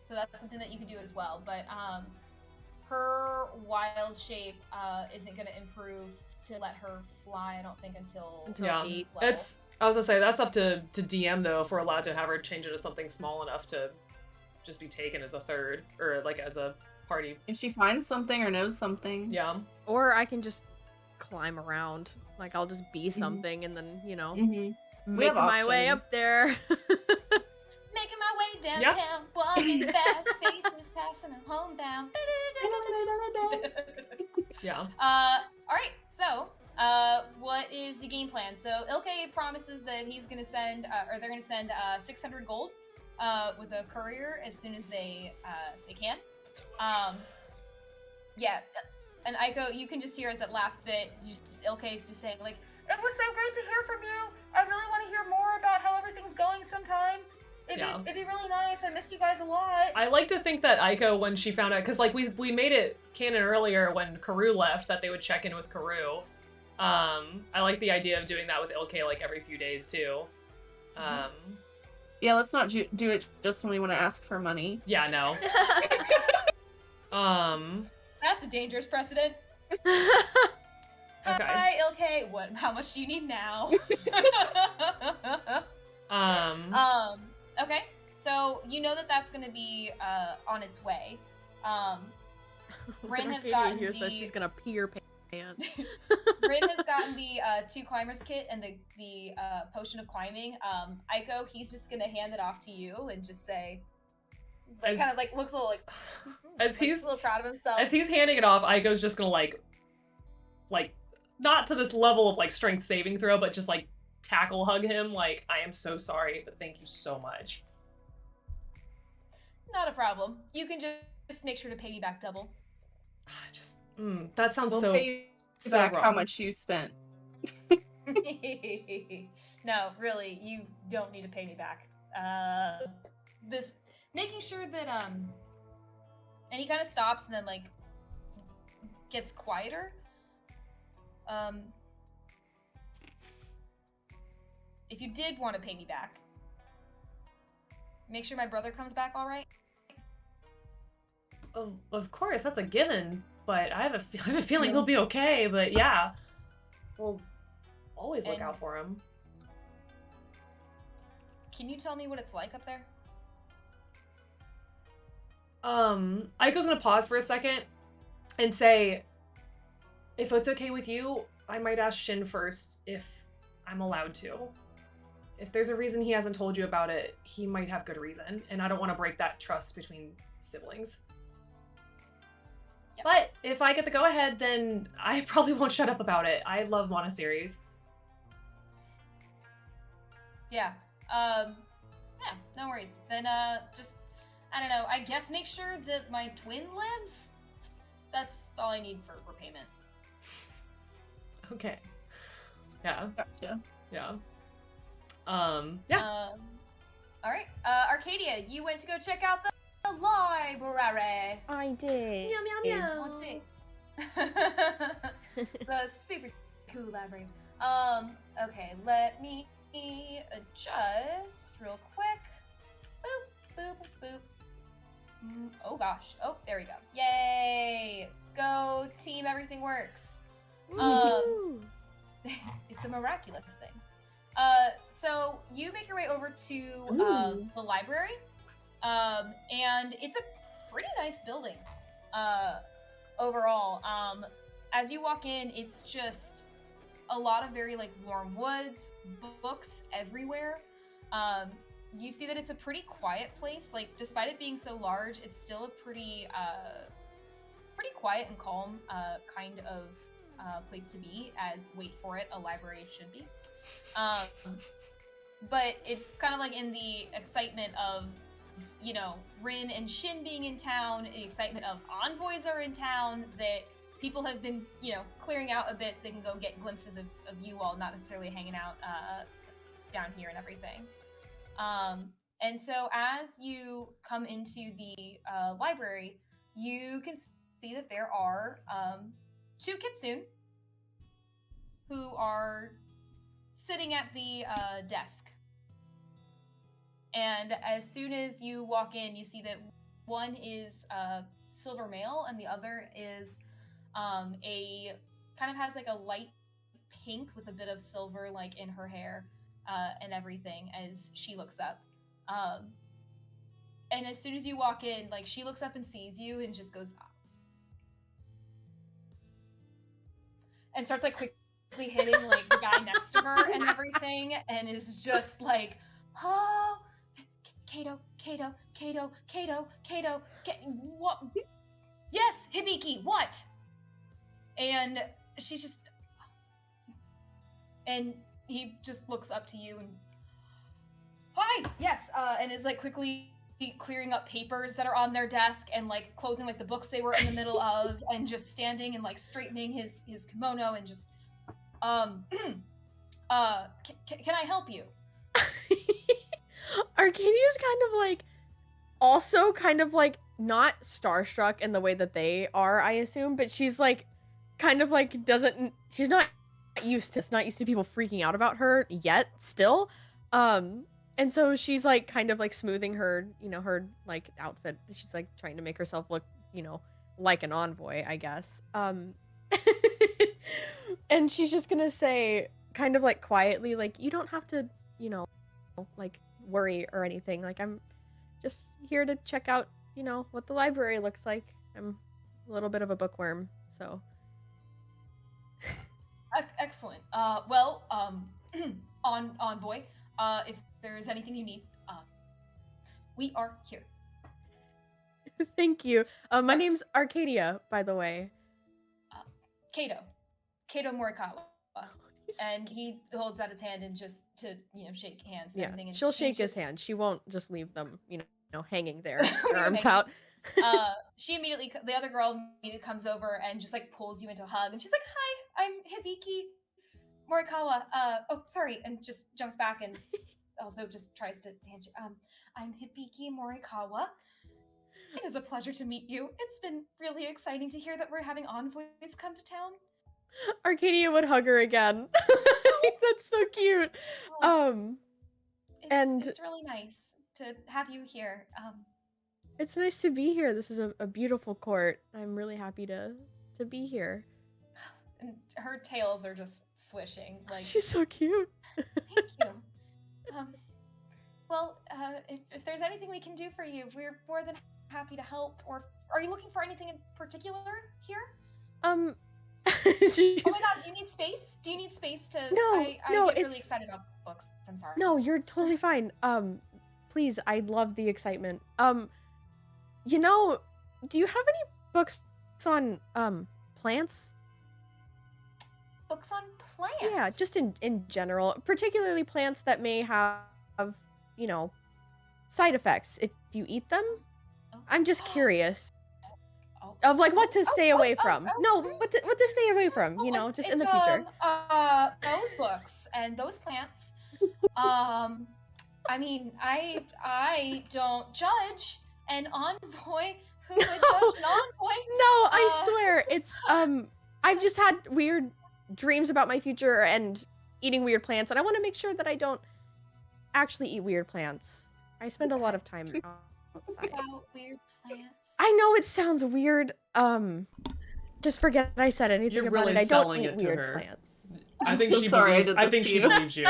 So that's something that you can do as well. But her wild shape isn't going to improve to let her fly, I don't think, until 8th level. I was gonna say that's up to DM though, if we're allowed to have her change it to something small enough to just be taken as a third or like as a party. If she finds something or knows something. Yeah. Or I can just climb around. Like I'll just be something and then, you know, make my way up there. Making my way downtown, walking fast, faces passing a homebound. Yeah. All right, so what is the game plan? So Ilke promises that he's gonna send, or they're gonna send 600 gold with a courier as soon as they can. Yeah, and Aiko, you can just hear as that last bit, Ilke is just saying like, "It was so great to hear from you. I really want to hear more about how everything's going sometime. It'd be really nice. I missed you guys a lot." I like to think that Aiko, when she found out, because like we made it canon earlier when Karoo left that they would check in with Karoo. I like the idea of doing that with Ilke like every few days too. Yeah, let's not do it just when we want to ask for money. Yeah, no. That's a dangerous precedent. Okay. Hi, Ilke. How much do you need now? Okay. So you know that that's going to be on its way. Rin has gotten here says she's gonna pee her pants. Rin has gotten the 2 climbers kit and the potion of climbing. Aiko, he's just gonna hand it off to you and just say, kind of like looks a little like, as he's a little proud of himself. As he's handing it off, Aiko's just gonna like not to this level of like strength saving throw, but just like tackle hug him. Like, I am so sorry, but thank you so much. Not a problem. You can just make sure to pay me back double. That sounds We'll so pay so back wrong. how much you spent. No, really, you don't need to pay me back. This making sure that and he kind of stops and then like gets quieter. If you did want to pay me back, make sure my brother comes back all right. Of course, that's a given. But I have a feeling he'll be okay. But yeah, we'll always look out for him. Can you tell me what it's like up there? Aiko's gonna pause for a second and say, if it's okay with you, I might ask Shin first if I'm allowed to. If there's a reason he hasn't told you about it, he might have good reason, and I don't want to break that trust between siblings. Yep. But if I get the go-ahead, then I probably won't shut up about it. I love monasteries. Yeah. Yeah, no worries. Then, just, I don't know, I guess make sure that my twin lives? That's all I need for repayment. Okay. Yeah. Gotcha. Yeah. Alright. Arcadia, you went to go check out the library. I did. Meow, meow, meow. Want to. The super cool library. Okay, let me adjust real quick. Boop, boop, boop. Oh gosh. Oh, there we go. Yay! Go team, everything works. It's a miraculous thing. So you make your way over to the library. And it's a pretty nice building. Overall. As you walk in, it's just a lot of very like warm woods, books everywhere. You see that it's a pretty quiet place. Like, despite it being so large, it's still a pretty quiet and calm kind of place to be, as, wait for it, a library should be. But it's kind of like in the excitement of, you know, Rin and Shin being in town, the excitement of Envoys are in town, that people have been, you know, clearing out a bit so they can go get glimpses of you all, not necessarily hanging out down here and everything. And so as you come into the library, you can see that there are 2 Kitsune who are sitting at the desk. And as soon as you walk in, you see that one is silver male and the other is a kind of has like a light pink with a bit of silver like in her hair and everything as she looks up. And as soon as you walk in, like she looks up and sees you and just goes and starts like quickly hitting like the guy next to her and everything, and is just like, oh, Kato, what? Yes, Hibiki, what? And she's just, and he just looks up to you and, hi, yes, and is like quickly clearing up papers that are on their desk and like closing like the books they were in the middle of, and just standing and like straightening his kimono and just, can I help you? Arcadia's kind of like, also kind of like not starstruck in the way that they are, I assume, but she's like, kind of like she's not used to people freaking out about her yet still. And so she's like kind of like smoothing her, her like outfit. She's like trying to make herself look, like an envoy, I guess. And she's just gonna say kind of like quietly, like, you don't have to, like worry or anything. Like, I'm just here to check out, what the library looks like. I'm a little bit of a bookworm, so. Excellent. Envoy, if there's anything you need, we are here. Thank you. My name's Arcadia, by the way. Kato Morikawa. And he holds out his hand and just to, shake hands and everything. And she'll shake his hand. She won't just leave them, hanging there, her arms out. The other girl immediately comes over and just like pulls you into a hug, and she's like, hi, I'm Hibiki Morikawa. Oh, sorry, and just jumps back and also just tries to hand you. I'm Hibiki Morikawa. It is a pleasure to meet you. It's been really exciting to hear that we're having envoys come to town. Arcadia would hug her again. That's so cute. It's really nice to have you here. It's nice to be here. This is a beautiful court. I'm really happy to be here. And her tails are just swishing. Like, she's so cute. Thank you. If there's anything we can do for you, we're more than happy to help. Or are you looking for anything in particular here? Oh my god, do you need space? To I get really excited about books. I'm sorry. No, you're totally fine. Please, I love the excitement. Do you have any books on plants? Books on plants? Yeah, just in general, particularly plants that may have, side effects if you eat them. Oh. I'm just curious. Of like what to stay away from. What to stay away from, just in the future. Those books and those plants. I mean, I don't judge an envoy who would judge an envoy. No, I swear it's I've just had weird dreams about my future and eating weird plants, and I want to make sure that I don't actually eat weird plants. I spend a lot of time outside. About weird plants. I know it sounds weird. Just forget I said anything You're about really it. I don't selling eat it to weird her. plants. I think so she sorry I believes, did I this think to she you. believes you.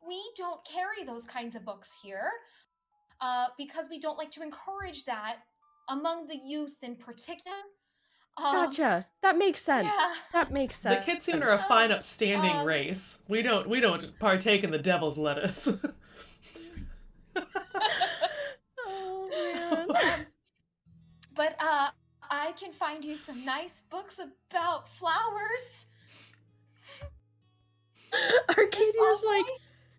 We don't carry those kinds of books here, because we don't like to encourage that among the youth in particular. Gotcha. That makes sense. Yeah. That makes The sense. Kitsune are a fine, upstanding race. We don't partake in the devil's lettuce. Oh man. But I can find you some nice books about flowers. Arcadia's like,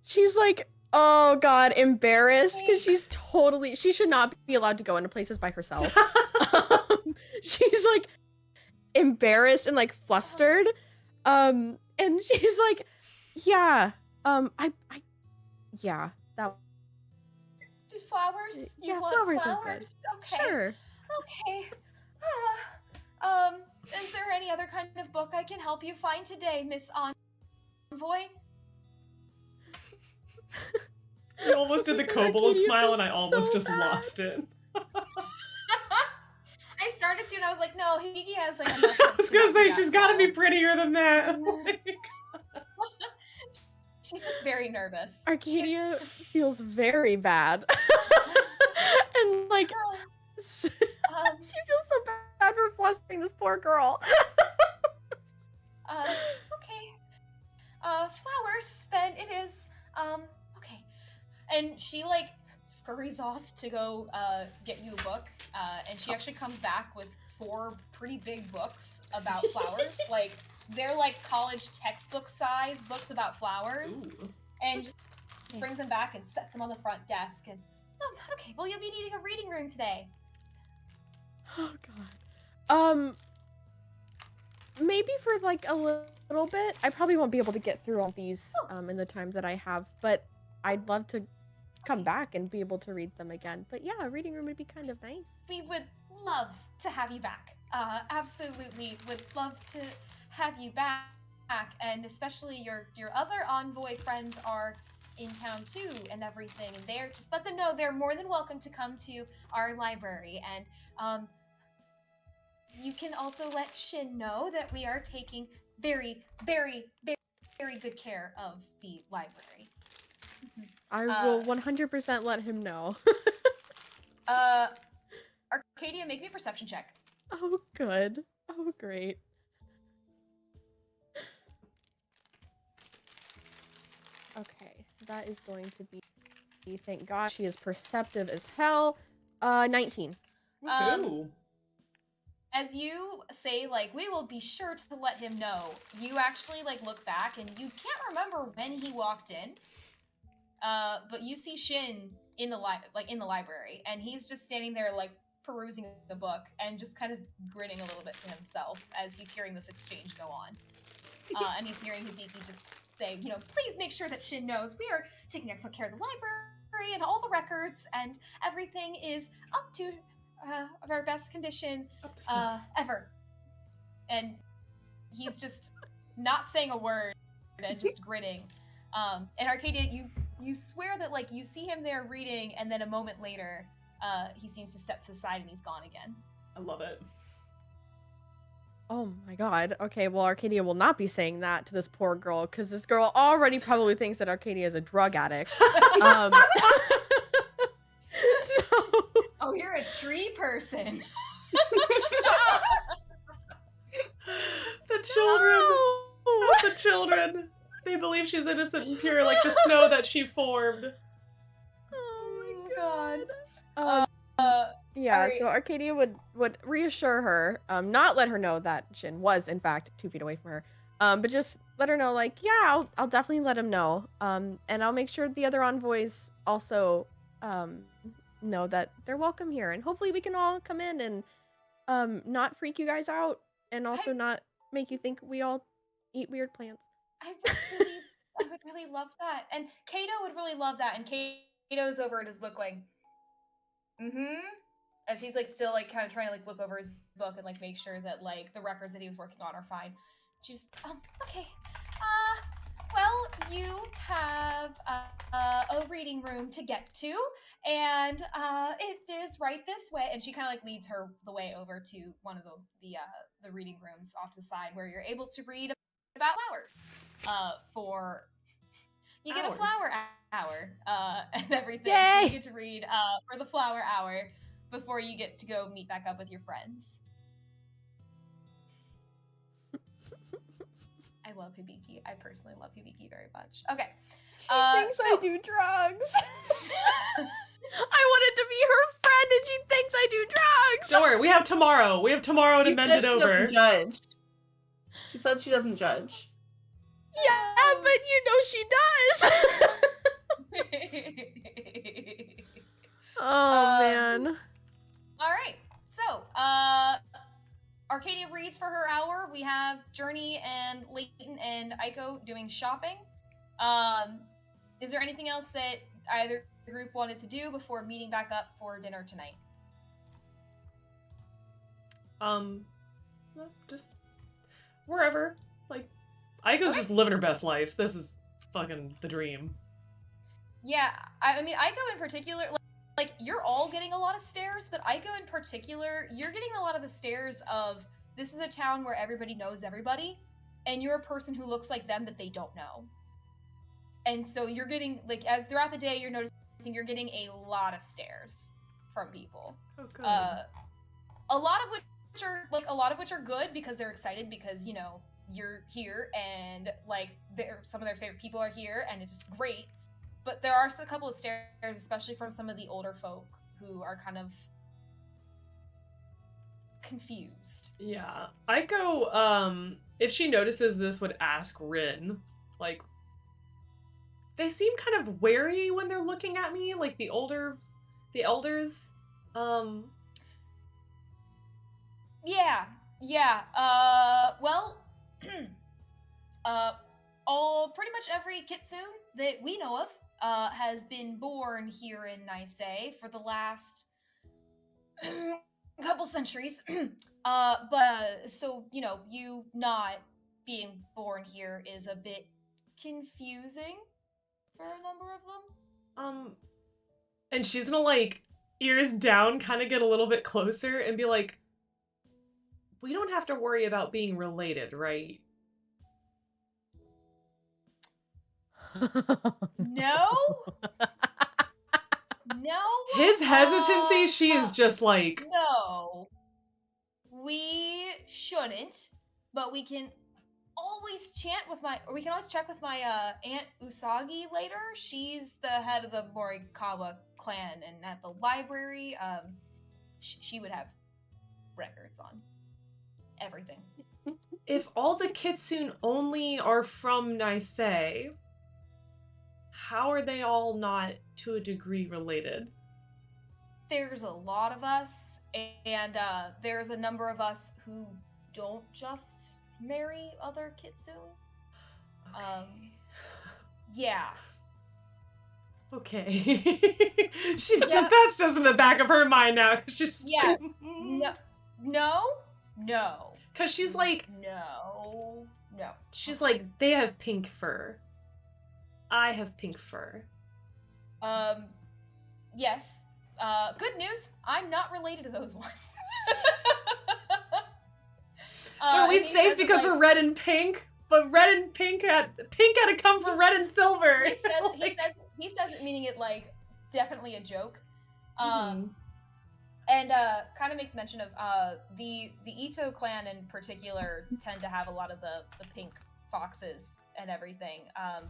she's like, oh god, embarrassed because she should not be allowed to go into places by herself. She's like embarrassed and like flustered, and she's like, yeah, yeah, that Flowers? You Yeah, want flowers are good. flowers? Okay. Sure. Okay. Is there any other kind of book I can help you find today, Miss Envoy? You almost did the kobold Arcadia smile, feels and I almost so just bad. lost it. I started to, and I was like, no, Hibiki has like enough sense. I was gonna to say not do she's that got to be smile. prettier than that. She's just very nervous. Arcadia feels very bad. And like she feels so bad for flustering this poor girl. Okay. Flowers, then it is. Okay. And she like scurries off to go get you a book. And she actually comes back with 4 pretty big books about flowers. Like they're like college textbook size books about flowers. Ooh. And just brings them back and sets them on the front desk. And okay, well, you'll be needing a reading room today. Oh god. Maybe for like a little bit. I probably won't be able to get through all these in the time that I have, but I'd love to come back and be able to read them again. But yeah, a reading room would be kind of nice. We would love to have you back. Absolutely would love to have you back. And especially your other envoy friends are in town too and everything. And they're just let them know they're more than welcome to come to our library. And you can also let Shin know that we are taking very, very, very, very good care of the library. I will 100% let him know. Arcadia, make me a perception check. Oh, good. Oh, great. Okay, that is going to be, thank God, she is perceptive as hell. 19. Woohoo. As you say, like, we will be sure to let him know, you actually, like, look back and you can't remember when he walked in. But you see Shin in the library, and he's just standing there, like, perusing the book and just kind of grinning a little bit to himself as he's hearing this exchange go on. And he's hearing Hibiki just say, you know, please make sure that Shin knows we are taking excellent care of the library and all the records, and everything is up to our best condition ever. And he's just not saying a word and just grinning. And Arcadia, you swear that, like, you see him there reading, and then a moment later, he seems to step to the side and he's gone again. I love it. Oh my god. Okay, well, Arcadia will not be saying that to this poor girl, because this girl already probably thinks that Arcadia is a drug addict. Oh, you're a tree person. The children. No! The children. They believe she's innocent and pure, like the snow that she formed. Oh my God. Yeah, Alright. so Arcadia would reassure her, not let her know that Shin was, in fact, 2 feet away from her, but just let her know, like, yeah, I'll definitely let him know, and I'll make sure the other envoys also know that they're welcome here, and hopefully we can all come in and not freak you guys out, and also not make you think we all eat weird plants. I would really love that. And Kato would really love that. And Kato's over at his book going, as he's, like, still, like, kind of trying to, like, look over his book and, like, make sure that, like, the records that he was working on are fine. She's, okay. Well, you have a reading room to get to, and it is right this way. And she kind of, like, leads her the way over to one of the reading rooms off to the side where you're able to read about flowers. You get a flower hour and everything. Yay! So you get to read for the flower hour before you get to go meet back up with your friends. I love Hibiki. I personally love Hibiki very much. Okay. She thinks I do drugs. I wanted to be her friend, and she thinks I do drugs. Don't worry, we have tomorrow. We have tomorrow to She mend said it she over. doesn't judge. She said she doesn't judge. Yeah, but you know she does. Oh, man. All right. So, Arcadia reads for her hour. We have Journey and Leighton and Aiko doing shopping. is there anything else that either group wanted to do before meeting back up for dinner tonight? No, just wherever. Like, Aiko's just living her best life. This is fucking the dream. Yeah, I mean, Aiko in particular, like, you're all getting a lot of stares, but Aiko in particular, you're getting a lot of the stares of, this is a town where everybody knows everybody, and you're a person who looks like them that they don't know. And so you're getting, like, as throughout the day, you're noticing you're getting a lot of stares from people. Oh, good. A lot of which are good because they're excited because, you know, you're here and, like, some of their favorite people are here and it's just great. But there are a couple of stares, especially from some of the older folk who are kind of confused. Yeah. Aiko, if she notices this, would ask Rin, like, they seem kind of wary when they're looking at me, like the elders. Yeah. Well, pretty much every Kitsune that we know of has been born here in Nisei for the last couple centuries. So, you know, you not being born here is a bit confusing for a number of them. And she's gonna, like, ears down, kind of get a little bit closer and be like, we don't have to worry about being related, right? No? No? His hesitancy, she is just like... No. We shouldn't, but we can always we can always check with my Aunt Usagi later. She's the head of the Morikawa clan, and at the library, she would have records on everything. If all the Kitsune only are from Nisei, how are they all not, to a degree, related? There's a lot of us, and there's a number of us who don't just marry other Kitsune. Okay. Yeah. Okay. That's just in the back of her mind now. Cause she's Yeah. like, No. Cause she's like, No. she's like, they have pink fur. I have pink fur. Yes. Good news. I'm not related to those ones. So are we safe because we're red and pink? But red and pink had to come from red and silver. He says it meaning it like definitely a joke. And kind of makes mention of the Ito clan in particular tend to have a lot of the pink foxes and everything.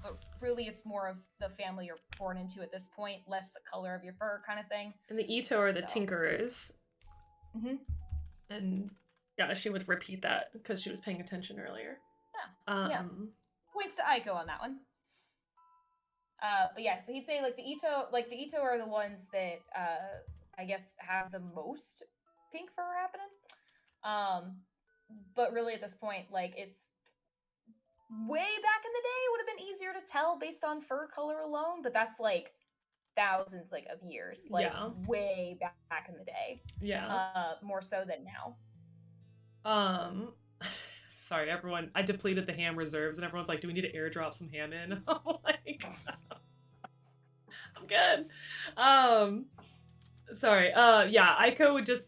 But really it's more of the family you're born into at this point, less the color of your fur kind of thing. And the Ito are the tinkerers. Mm-hmm. And yeah, she would repeat that because she was paying attention earlier. Yeah. Points to Aiko on that one. But yeah, so he'd say like the Ito are the ones that I guess have the most pink fur happening. But really at this point, like it's way back in the day, it would have been easier to tell based on fur color alone, but that's like thousands like of years, like way back in the day. Yeah. More so than now. Sorry, everyone. I depleted the ham reserves, and everyone's like, "Do we need to airdrop some ham in?" I'm like, I'm good. Sorry. Yeah, Aiko would just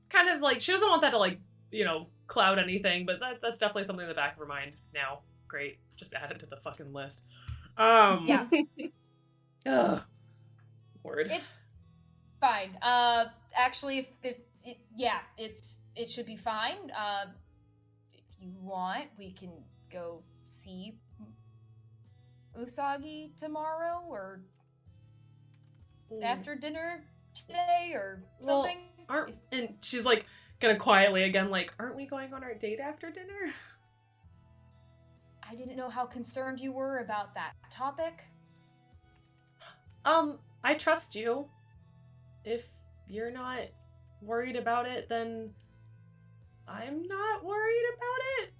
kind of like, she doesn't want that to like, you know, cloud anything, but that's definitely something in the back of her mind now. Great, just add it to the fucking list. Yeah. Ugh. Word. It's fine. Actually, it should be fine. If you want, we can go see Usagi tomorrow or after dinner today or something. Well, and she's like gonna quietly again, like, aren't we going on our date after dinner? I didn't know how concerned you were about that topic. I trust you. If you're not worried about it, then I'm not worried about it.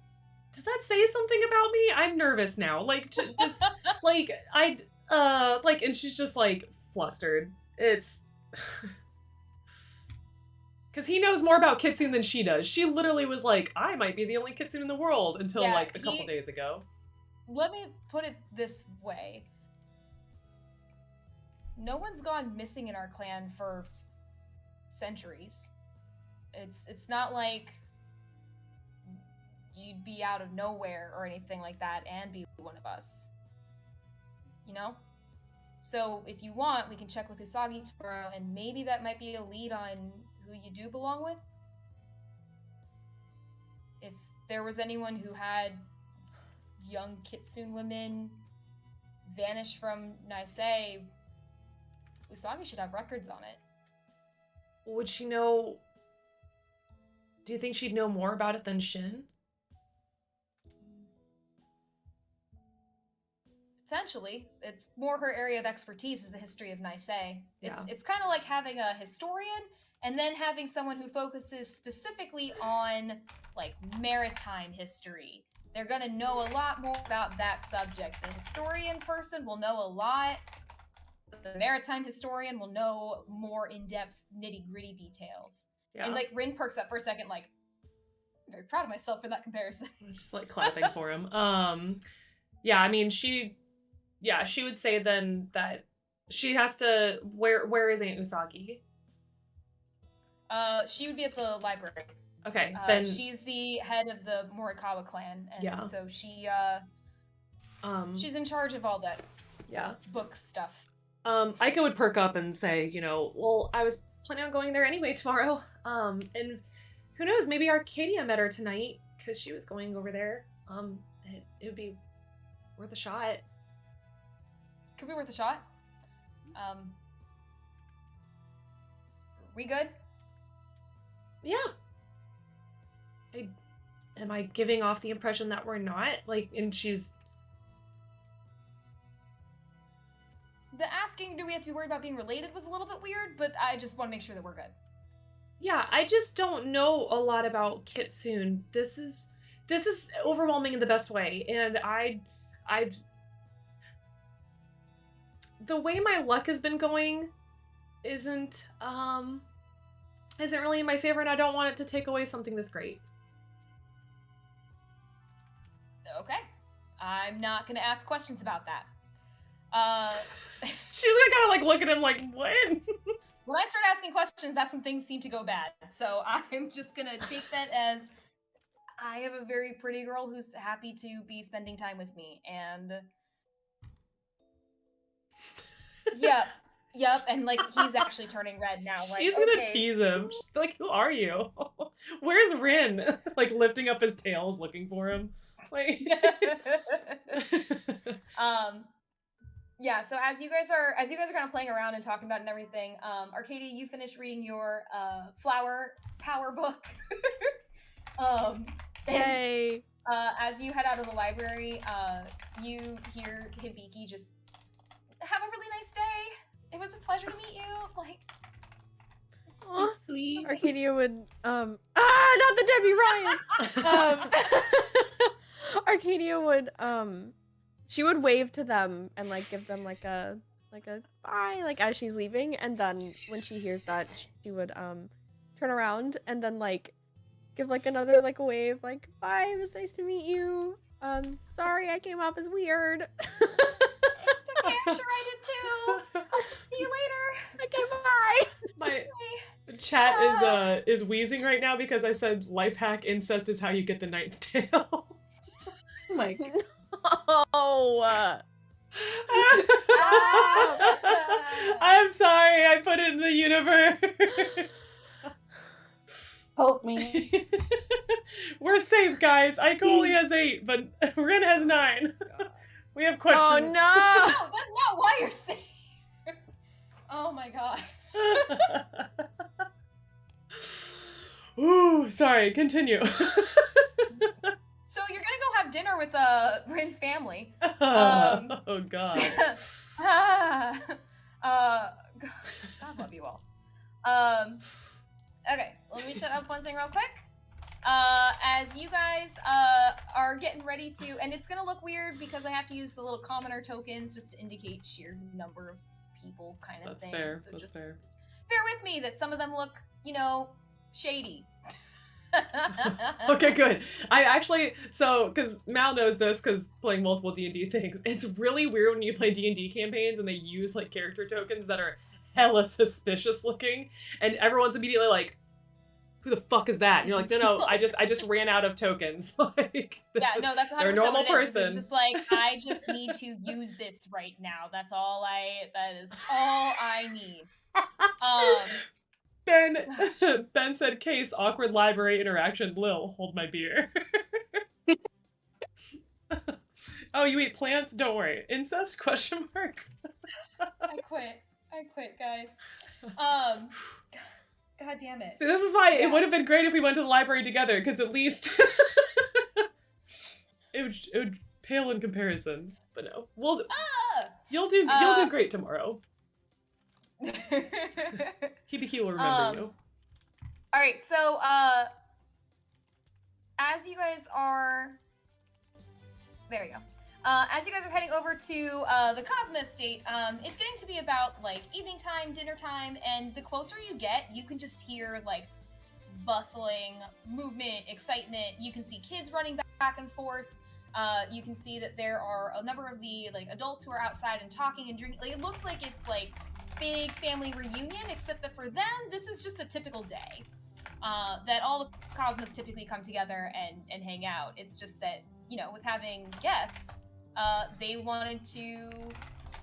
Does that say something about me? I'm nervous now. Like, just like like, and she's just like flustered. It's because he knows more about Kitsune than she does. She literally was like, I might be the only Kitsune in the world until like a couple days ago. Let me put it this way. No one's gone missing in our clan for centuries. It's not like you'd be out of nowhere or anything like that and be one of us. You know? So if you want, we can check with Usagi tomorrow, and maybe that might be a lead on who you do belong with. If there was anyone who had young Kitsune women vanish from Nisei, Usagi should have records on it. Would she know... Do you think she'd know more about it than Shin? Potentially. It's more her area of expertise is the history of Nisei. It's kind of like having a historian and then having someone who focuses specifically on like maritime history. They're going to know a lot more about that subject. The historian person will know a lot. The maritime historian will know more in-depth nitty-gritty details. Yeah. And like Rin perks up for a second like, I'm very proud of myself for that comparison. Just like clapping for him. Yeah, I mean, she would say then that she has to, where is Aunt Usagi? She would be at the library. Okay, then she's the head of the Morikawa clan, and so she's in charge of all that book stuff. Aika would perk up and say, you know, well, I was planning on going there anyway tomorrow. And who knows, maybe Arcadia met her tonight because she was going over there. It would be worth a shot. Could be worth a shot. We good? Yeah. Am I giving off the impression that we're not? Like, and she's... The asking, do we have to be worried about being related was a little bit weird, but I just want to make sure that we're good. Yeah, I just don't know a lot about Kitsune. This is overwhelming in the best way, and I the way my luck has been going isn't really my favor, and I don't want it to take away something this great. Okay. I'm not gonna ask questions about that. She's gonna kind of like look at him like, what? When I start asking questions, that's when things seem to go bad. So I'm just gonna take that as I have a very pretty girl who's happy to be spending time with me, and Yep, and like he's actually turning red now. Like, she's gonna tease him. She's like, "Who are you? Where's Rin?" Like lifting up his tails, looking for him. Like, yeah. So as you guys are kind of playing around and talking about it and everything, Arcadia, you finished reading your flower power book. Yay! As you head out of the library, you hear Hibiki just have a really nice day. It was a pleasure to meet you. Like, Aw, Sweet. Arcadia would not the Debbie Ryan. Arcadia would she would wave to them and like give them like a bye like as she's leaving, and then when she hears that she would turn around and then like give like another like a wave like bye, it was nice to meet you. Sorry I came off as weird. it's okay, I'm sure I did too. I'll see you later. Okay, bye. my chat is wheezing right now because I said life hack incest is how you get the ninth tail. Oh my god. Oh. I'm sorry, I put it in the universe. Help me. We're safe, guys. Aika only has 8, but Rin has 9. We have questions. Oh no! No, that's not why you're safe. Oh my god. Ooh, sorry, continue. So you're gonna go have dinner with Rin's family. Oh god. God love you all. Okay, let me set up one thing real quick. as you guys are getting ready to, and it's gonna look weird because I have to use the little commoner tokens just to indicate sheer number of people, kind of thing. Fair. So That's just fair. bear with me that some of them look, shady. Okay, good. I actually, because Mal knows this, because playing multiple D&D things, it's really weird when you play D&D campaigns and they use, like, character tokens that are hella suspicious looking, and everyone's immediately like, who the fuck is that? And you're like, no, I just ran out of tokens. Like, that's 100% they're a normal what it is. person. It's just like, I just need to use this right now. That is all I need. Ben said, case, awkward library interaction, Lil, hold my beer. Oh, you eat plants? Don't worry. Incest, question mark? I quit, guys. God damn it. See, this is why it would have been great if we went to the library together, because at least it would pale in comparison. But no, you'll do great tomorrow. PBQ will remember you. All right, so as you guys are, there you go. As you guys are heading over to the Cosma Estate, it's getting to be about like evening time, dinner time, and the closer you get, you can just hear like bustling movement, excitement. You can see kids running back and forth. You can see that there are a number of the like adults who are outside and talking and drinking. Like, it looks like it's like big family reunion, except that for them, this is just a typical day. That all the Cosmos typically come together and hang out. It's just that, with having guests, they wanted to,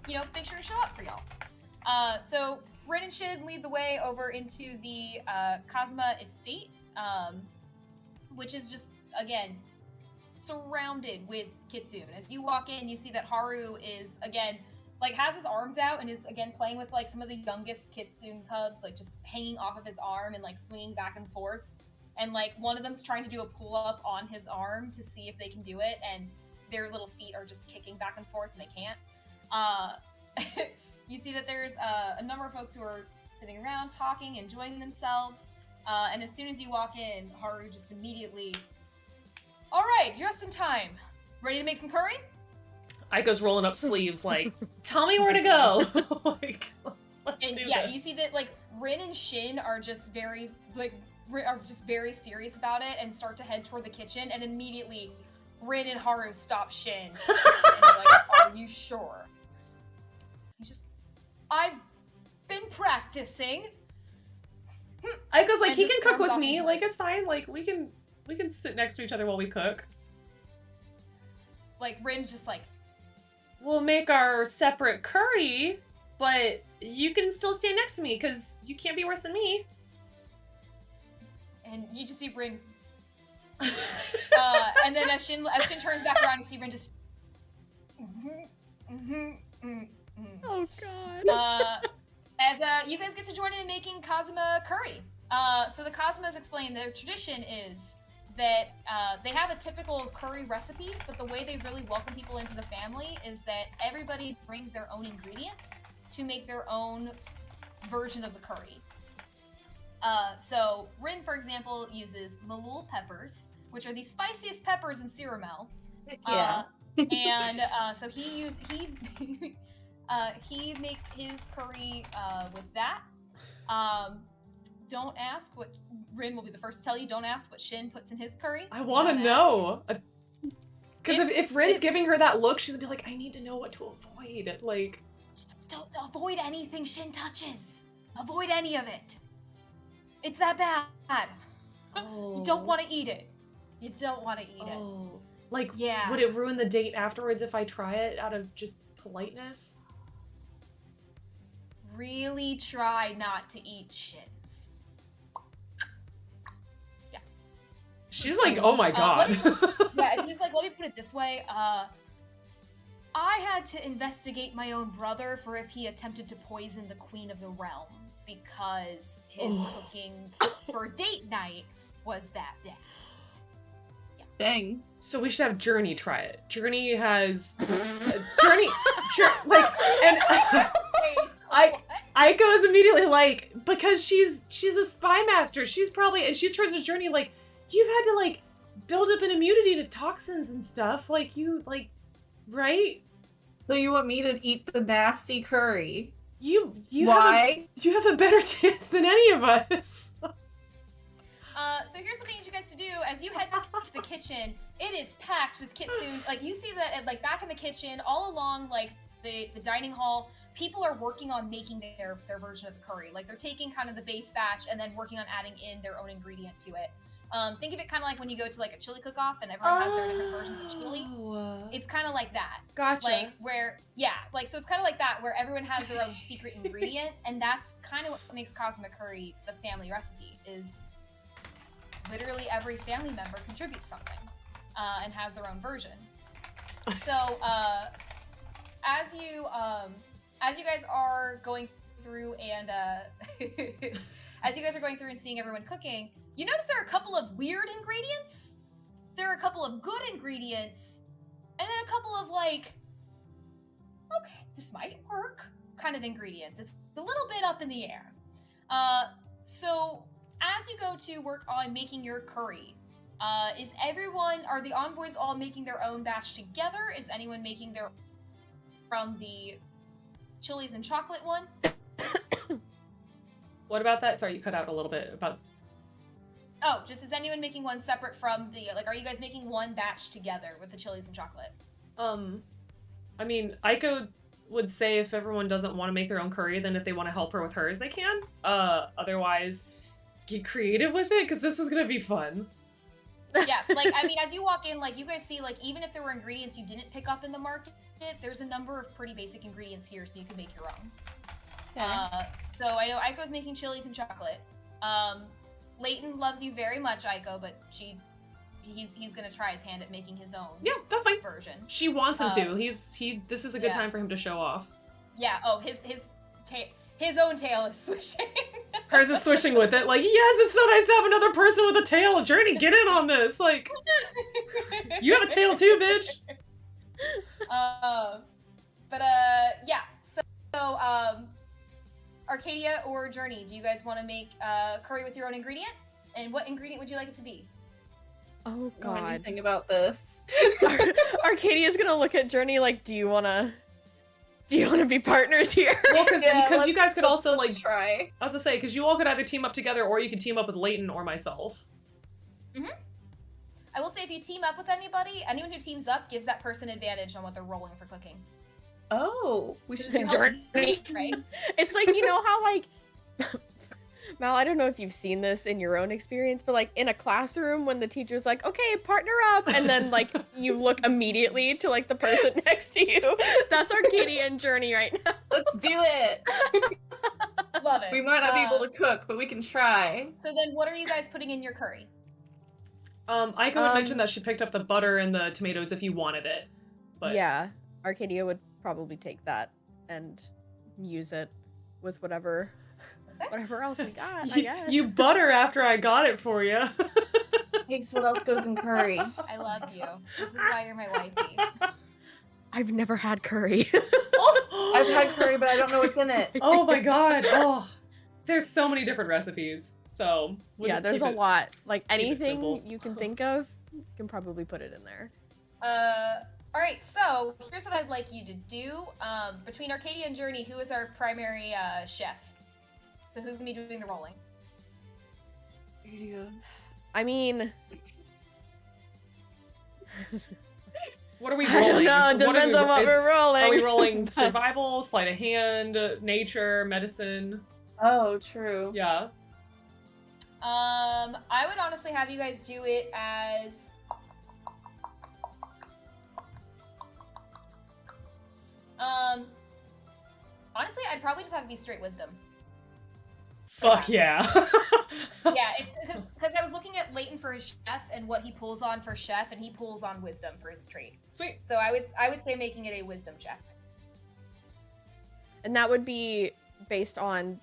make sure to show up for y'all. So Rin and Shin lead the way over into the Cosma Estate, which is just, again, surrounded with Kitsune. As you walk in, you see that Haru is, again, like, has his arms out and is, again, playing with, like, some of the youngest Kitsune cubs, like, just hanging off of his arm and, like, swinging back and forth. And, like, one of them's trying to do a pull-up on his arm to see if they can do it, and their little feet are just kicking back and forth, and they can't. You see that there's a number of folks who are sitting around, talking, enjoying themselves, and as soon as you walk in, Haru just immediately, all right, just in time. Ready to make some curry? Aiko's rolling up sleeves, like, tell me where to go. Like, let's do this. You see that like Rin and Shin are just very serious about it and start to head toward the kitchen, and immediately Rin and Haru stop Shin. And they're like, are you sure? He's just, I've been practicing. Aiko's like, And he just can cook storms with off me. into Like, it. it's fine. Like, we can sit next to each other while we cook. Like, Rin's just like, We'll make our separate curry, but you can still stay next to me because you can't be worse than me. and you just see Rin. And then as Shin turns back around, you see Rin just. Oh god. As you guys get to join in making Cosma curry. So the Cosmas explain their tradition is that they have a typical curry recipe, but the way they really welcome people into the family is that everybody brings their own ingredient to make their own version of the curry. So Rin, for example, uses Malul peppers, which are the spiciest peppers in Sirumel. Yeah. And so he makes his curry with that. Don't ask what Rin will be the first to tell you. Don't ask what Shin puts in his curry. I want to Don't know. Because It's- if Rin's it's- giving her that look, she's gonna be like, I need to know what to avoid. Like, Just don't avoid anything Shin touches. Avoid any of it. It's that bad. You don't want to eat it. You don't want to eat it. Oh. Like, Yeah. would it ruin the date afterwards if I try it out of just politeness? Really try not to eat shins. She's like, oh my god. Yeah, he's like, let me put it this way. I had to investigate my own brother for if he attempted to poison the Queen of the Realm because his cooking for date night was that bad. Dang. So we should have Journey try it. Journey has Journey, like, and Aiko is immediately like, because she's a spy master. She's probably, and she turns to Journey like, you've had to like build up an immunity to toxins and stuff. Like you like, right? So you want me to eat the nasty curry? You Why? you have a better chance than any of us. So here's what I need you guys to do. As you head to the kitchen, it is packed with Kitsune. Like, you see that, like, back in the kitchen, all along, like, the dining hall, people are working on making their version of the curry. Like, they're taking kind of the base batch and then working on adding in their own ingredient to it. Think of it kind of like when you go to, like, a chili cook-off and everyone has their different versions of chili. It's kind of like that. Gotcha. Like, where, yeah, like, so it's kind of like that, where everyone has their own secret ingredient, and that's kind of what makes Cosmic Curry the family recipe, is literally every family member contributes something and has their own version. So as you guys are going through and as you guys are going through and seeing everyone cooking, you notice there are a couple of weird ingredients, there are a couple of good ingredients, and then a couple of like, okay, this might work kind of ingredients. It's a little bit up in the air. So as you go to work on making your curry, are the envoys all making their own batch together? Is anyone making their from the chilies and chocolate one? What about that? Sorry, you cut out a little bit about. Oh, just is anyone making one separate from the, like, are you guys making one batch together with the chilies and chocolate? I mean, Aiko would say if everyone doesn't want to make their own curry, then if they want to help her with hers, they can. Otherwise, get creative with it, because this is gonna be fun. Yeah, like, I mean, as you walk in, like, you guys see, like, even if there were ingredients you didn't pick up in the market, there's a number of pretty basic ingredients here, so you can make your own. Okay. So I know Aiko's making chilies and chocolate. Leighton loves you very much, Aiko, but he's gonna try his hand at making his own. Yeah, that's fine. Version. She wants him to. This is a good time for him to show off. Yeah. Oh, his own tail is swishing. Hers is swishing with it, like, yes, it's so nice to have another person with a tail. Journey, get in on this. Like, you have a tail too, bitch. Yeah. So, Arcadia or Journey, do you guys want to make curry with your own ingredient? And what ingredient would you like it to be? Oh Know god. anything about this? Arcadia's gonna look at Journey like, do you wanna be partners here? Well, because you guys could also let's like try. I was gonna say, because you all could either team up together or you could team up with Leighton or myself. I will say, if you team up with anybody, anyone who teams up gives that person advantage on what they're rolling for cooking. Oh, we should do Journey. Right? It's like, you know how like Mal, I don't know if you've seen this in your own experience, but like in a classroom when the teacher's like, okay, partner up, and then like you look immediately to like the person next to you. That's Arcadia and Journey right now. Let's do it. Love it. We might not be able to cook, but we can try. So then, what are you guys putting in your curry? Aiko had mentioned that she picked up the butter and the tomatoes if you wanted it. But Yeah, Arcadia would probably take that and use it with whatever else we got, I guess. You butter after I got it for you. Hey, so what else goes in curry? I love you. This is why you're my wifey. I've never had curry. I've had curry, but I don't know what's in it. Oh my god. Oh, there's so many different recipes. So we'll yeah, just there's keep a lot. Like keep it anything simple. you can think of, you can probably put it in there. All right, so here's what I'd like you to do. Between Arcadia and Journey, who is our primary chef? So who's gonna be doing the rolling? I mean, What are we I don't rolling? know. It depends on what we're rolling. Are we rolling survival, sleight of hand, nature, medicine? Oh, true. Yeah. I would honestly have you guys do it as honestly, I'd probably just have it be straight wisdom. Fuck yeah. Yeah, it's because I was looking at Leighton for his chef and what he pulls on for chef, and he pulls on wisdom for his trait. Sweet. So I would say making it a wisdom check. And that would be based on,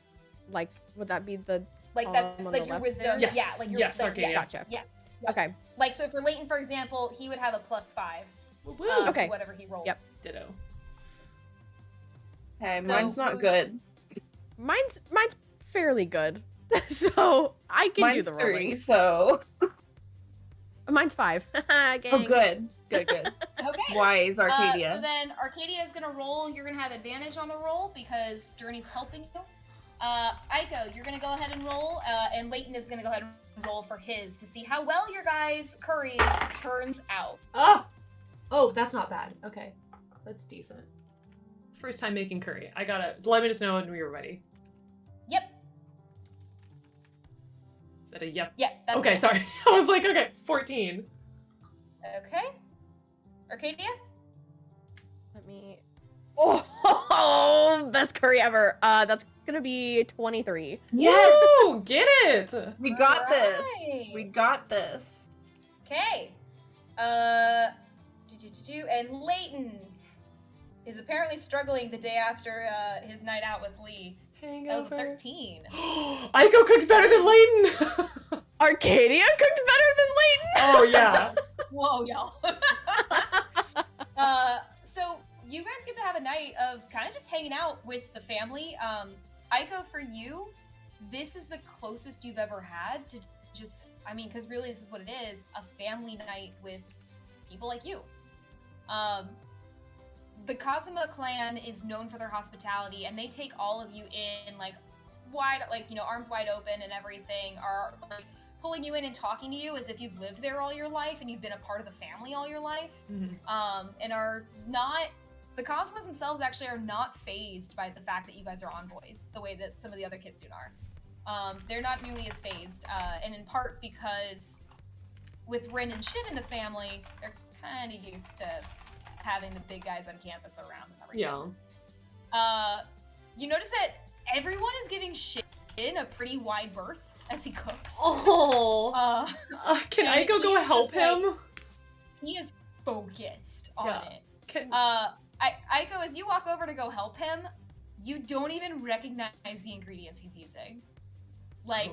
like, would that be the Like that, column on like the your left wisdom. there? Yes. Yeah, like your Yes, like, Arcadia. yes, Gotcha. yes. Okay. Like, so for Leighton, for example, he would have a +5 Woo. Okay. to whatever he rolls. Yep. Ditto. Hey, So mine's not who's- good. Mine's fairly good. So I can do Mine's the 3, rolling. so Mine's 5. Gang. Oh, good. Good. Okay. Wise, Arcadia. So then Arcadia is gonna roll. You're gonna have advantage on the roll because Journey's helping you. Aiko, you're gonna go ahead and roll, and Leighton is gonna go ahead and roll for his to see how well your guys' curry turns out. Oh, that's not bad. Okay, that's decent. First time making curry. Let me just know when we're ready. Yep. Is that a yep? Yeah. That's Okay, yes. sorry. I was like, okay, 14. Okay. Arcadia. Let me. Oh, best curry ever. That's gonna be 23. Yes! Woo, get it! We got this. Alright. We got this. Okay. And Leighton is apparently struggling the day after his night out with Lee. Hangover. That was a 13. Aiko cooked better than Leighton! Arcadia cooked better than Leighton. Oh, yeah. Whoa, y'all. So you guys get to have a night of kind of just hanging out with the family. Aiko, for you, this is the closest you've ever had to just, because really this is what it is, a family night with people like you. The Kazuma clan is known for their hospitality, and they take all of you in, arms wide open and everything, are like pulling you in and talking to you as if you've lived there all your life and you've been a part of the family all your life. Mm-hmm. And are not, the Kazumas themselves actually are not fazed by the fact that you guys are envoys, the way that some of the other Kitsune are. They're not nearly as fazed, and in part because with Rin and Shin in the family, they're kind of used to having the big guys on campus around and everything. Yeah. You notice that everyone is giving Shin a pretty wide berth as he cooks. Oh. Can and Aiko go he is help just, like, him? He is focused on Yeah. it. Aiko, as you walk over to go help him, you don't even recognize the ingredients he's using. Like,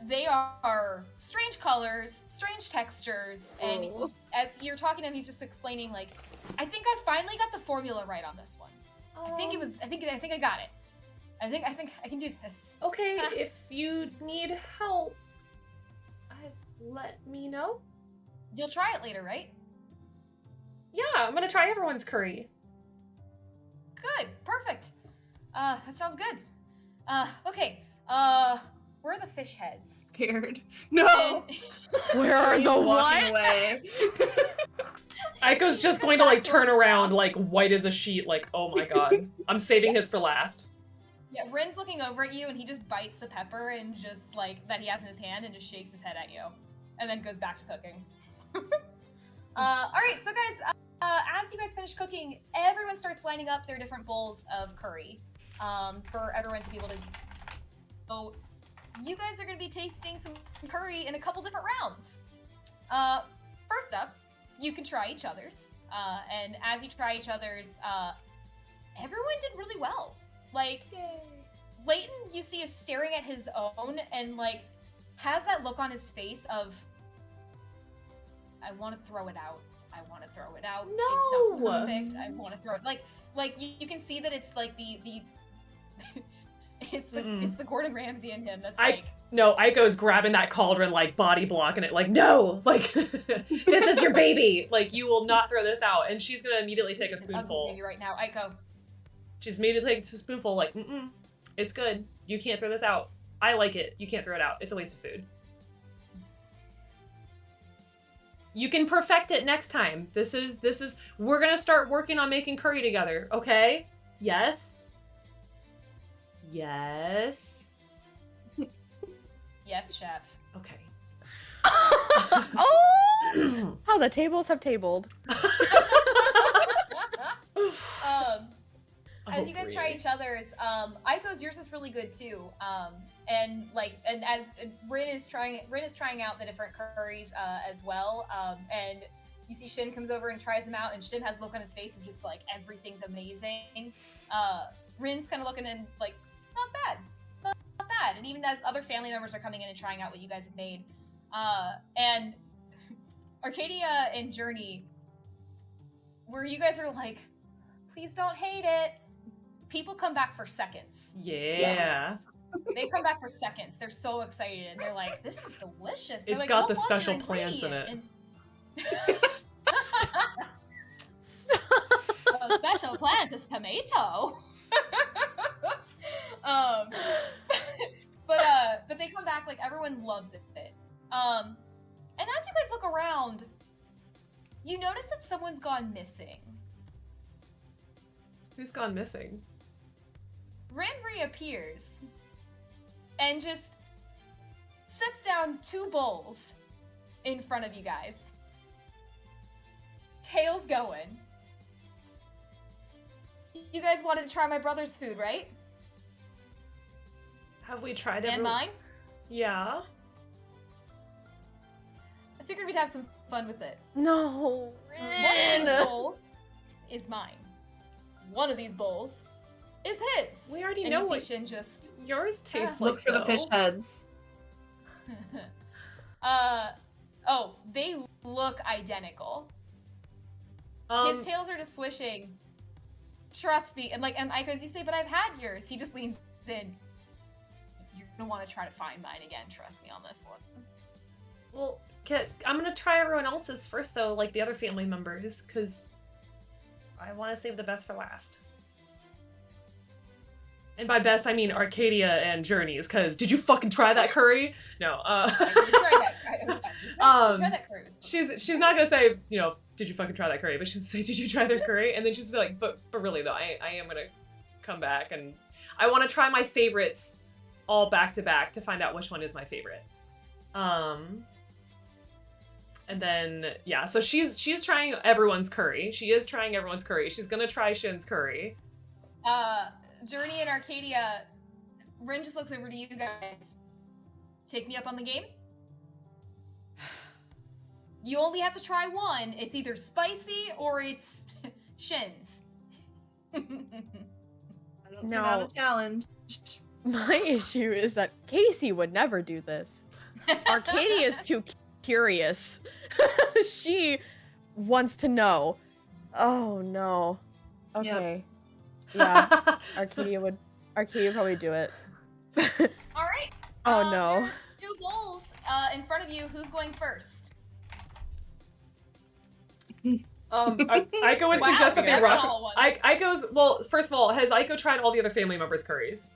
they are strange colors, strange textures, and as you're talking to him, he's just explaining, like, I think I finally got the formula right on this one. I think I got it. I think I can do this. Okay, if you need help, let me know. You'll try it later, right? Yeah, I'm gonna try everyone's curry. Good, perfect. That sounds good. Okay. Where are the fish heads? Scared. No. Where are the Walking what? away. Aiko's just going to like turn around like white as a sheet, like, oh my god. I'm saving his for last. Yeah, Rin's looking over at you and he just bites the pepper and just like that he has in his hand and just shakes his head at you, and then goes back to cooking. All right, so guys, as you guys finish cooking, everyone starts lining up their different bowls of curry for everyone to be able to. So you guys are going to be tasting some curry in a couple different rounds. First up, you can try each other's, and as you try each other's, everyone did really well. Like, Leighton, you see, is staring at his own and, like, has that look on his face of, I want to throw it out. I want to throw it out. No! It's not perfect. I want to throw it. Like you can see that it's, like, the it's the Gordon Ramsay in him that's, like... No, Aiko's grabbing that cauldron, like, body blocking it, like, no! Like, this is your baby! Like, you will not throw this out. And she's gonna immediately take a It's an ugly spoonful. baby right now, Aiko. She's immediately takes a spoonful, like, it's good. You can't throw this out. I like it. You can't throw it out. It's a waste of food. You can perfect it next time. We're gonna start working on making curry together, okay? Yes? Yes? Yes, chef. Okay. Oh! How the tables have tabled. As you guys try each other's, Aiko's, yours is really good too. And as Rin is trying out the different curries as well. And you see Shin comes over and tries them out, and Shin has a look on his face of just like everything's amazing. Rin's kind of looking and like not bad. And even as other family members are coming in and trying out what you guys have made, and Arcadia and Journey, where you guys are like, please don't hate it. People come back for seconds. Yeah. Yes. They come back for seconds. They're so excited. And they're like, this is delicious. They're It's like, got "What the was special your plants in ingredient?" Stop. The special plant is tomato. um, but they come back, like, everyone loves it. And as you guys look around, you notice that someone's gone missing. Who's gone missing? Rin reappears and just sets down 2 bowls in front of you guys. Tails going. You guys wanted to try my brother's food, right? Have we tried And mine? Yeah. I figured we'd have some fun with it. No, One of these Rin. bowls is mine. One of these bowls is his. We already and know you what see Shin just yours tastes Look like. for the though. fish heads. oh, they look identical. His tails are just swishing. Trust me. And Aiko's, you say, but I've had yours. He just leans in. You're gonna want to try to find mine again. Trust me on this one. Well, I'm gonna try everyone else's first, though, like the other family members, because I want to save the best for last. And by best, I mean Arcadia and Journeys, because did you fucking try that curry? No. I did try that. Try that cruise. She's not gonna say, did you fucking try that curry? But she'll say, did you try their curry? And then she's be like, but really though, I am gonna come back and I want to try my favorites all back to back to find out which one is my favorite. And then yeah, so she's trying everyone's curry. She is trying everyone's curry. She's gonna try Shin's curry. Journey and Arcadia, Rin just looks over to you guys. Take me up on the game? You only have to try one. It's either spicy or it's Shin's. No. Not a challenge. My issue is that Casey would never do this. Arcadia is too curious. She wants to know. Oh no. Okay. Yeah. Arcadia would probably do it. All right. Oh no. There are 2 bowls in front of you. Who's going first? Aiko would Wow, suggest that they you're rock. all ones. Aiko's, well, first of all, has Aiko tried all the other family members' curries?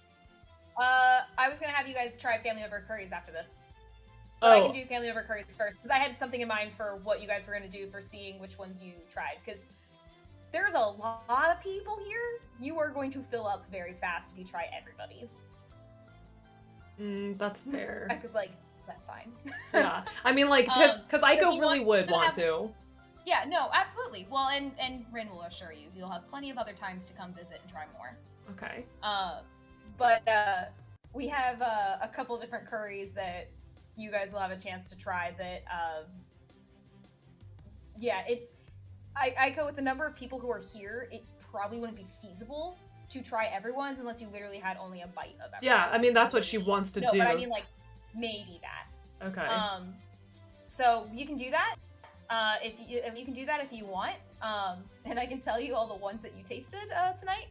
I was gonna have you guys try family member curries after this. But I Oh, can do family member curries first because I had something in mind for what you guys were gonna do for seeing which ones you tried. Because there's a lot of people here. You are going to fill up very fast if you try everybody's. that's fair. Because that's fine. Yeah, I mean, like, because so if Aiko you really would want have- to. Yeah, no, absolutely. Well, and Rin will assure you, you'll have plenty of other times to come visit and try more. Okay. But we have a couple different curries that you guys will have a chance to try that, yeah, I go with the number of people who are here, it probably wouldn't be feasible to try everyone's unless you literally had only a bite of everyone's. Yeah, I mean, that's what she wants to no, do. but I mean, maybe that. Okay. So you can do that. If you can do that if you want, and I can tell you all the ones that you tasted tonight.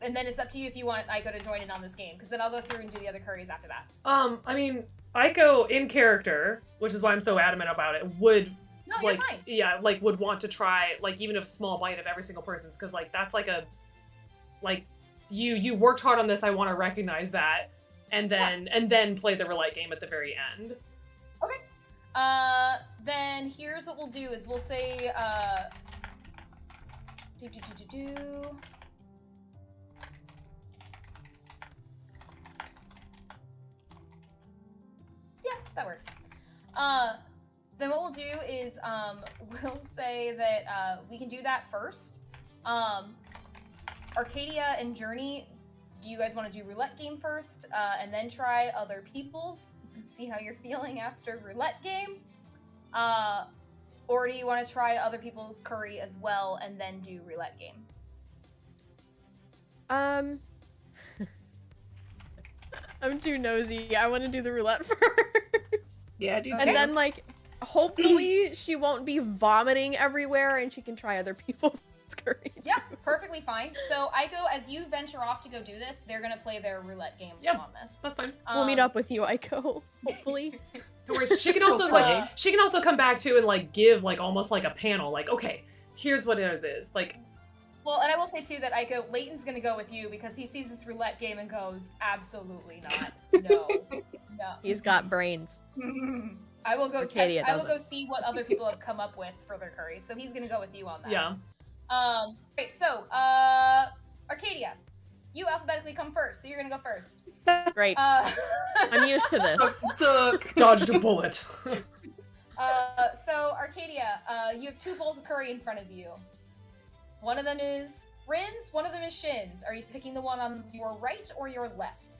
And then it's up to you if you want Aiko to join in on this game, because then I'll go through and do the other curries after that. I mean, Aiko in character, which is why I'm so adamant about it, would No, you're fine. yeah, would want to try even a small bite of every single person's, because that's you worked hard on this. I want to recognize that, and then play the roulette game at the very end. Okay. Then here's what we'll do is we'll say Yeah, that works. Then what we'll do is we'll say that we can do that first. Arcadia and Journey, do you guys want to do roulette game first and then try other people's? See how you're feeling after roulette game? Or do you want to try other people's curry as well and then do roulette game? I'm too nosy. I want to do the roulette first. Yeah, I do too. And then hopefully she won't be vomiting everywhere and she can try other people's curry. Yeah, perfectly fine. So Aiko, as you venture off to go do this, they're gonna play their roulette game on this. That's fine. We'll meet up with you, Aiko. Hopefully. No worries. She can also Hopefully. she can also come back too and like give like almost like a panel. Like, okay, here's what it is. Like, Well, and I will say too that Aiko, Leighton's gonna go with you because he sees this roulette game and goes, absolutely not. No. No. He's got brains. I will go Arcadia I will doesn't. go see what other people have come up with for their curries. So he's gonna go with you on that. yeah. Right, so Arcadia, you alphabetically come first, so you're gonna go first. Great. I'm used to this. Suck. Dodged a bullet. So Arcadia, you have 2 bowls of curry in front of you. One of them is Rin's, one of them is Shin's. Are you picking the one on your right or your left?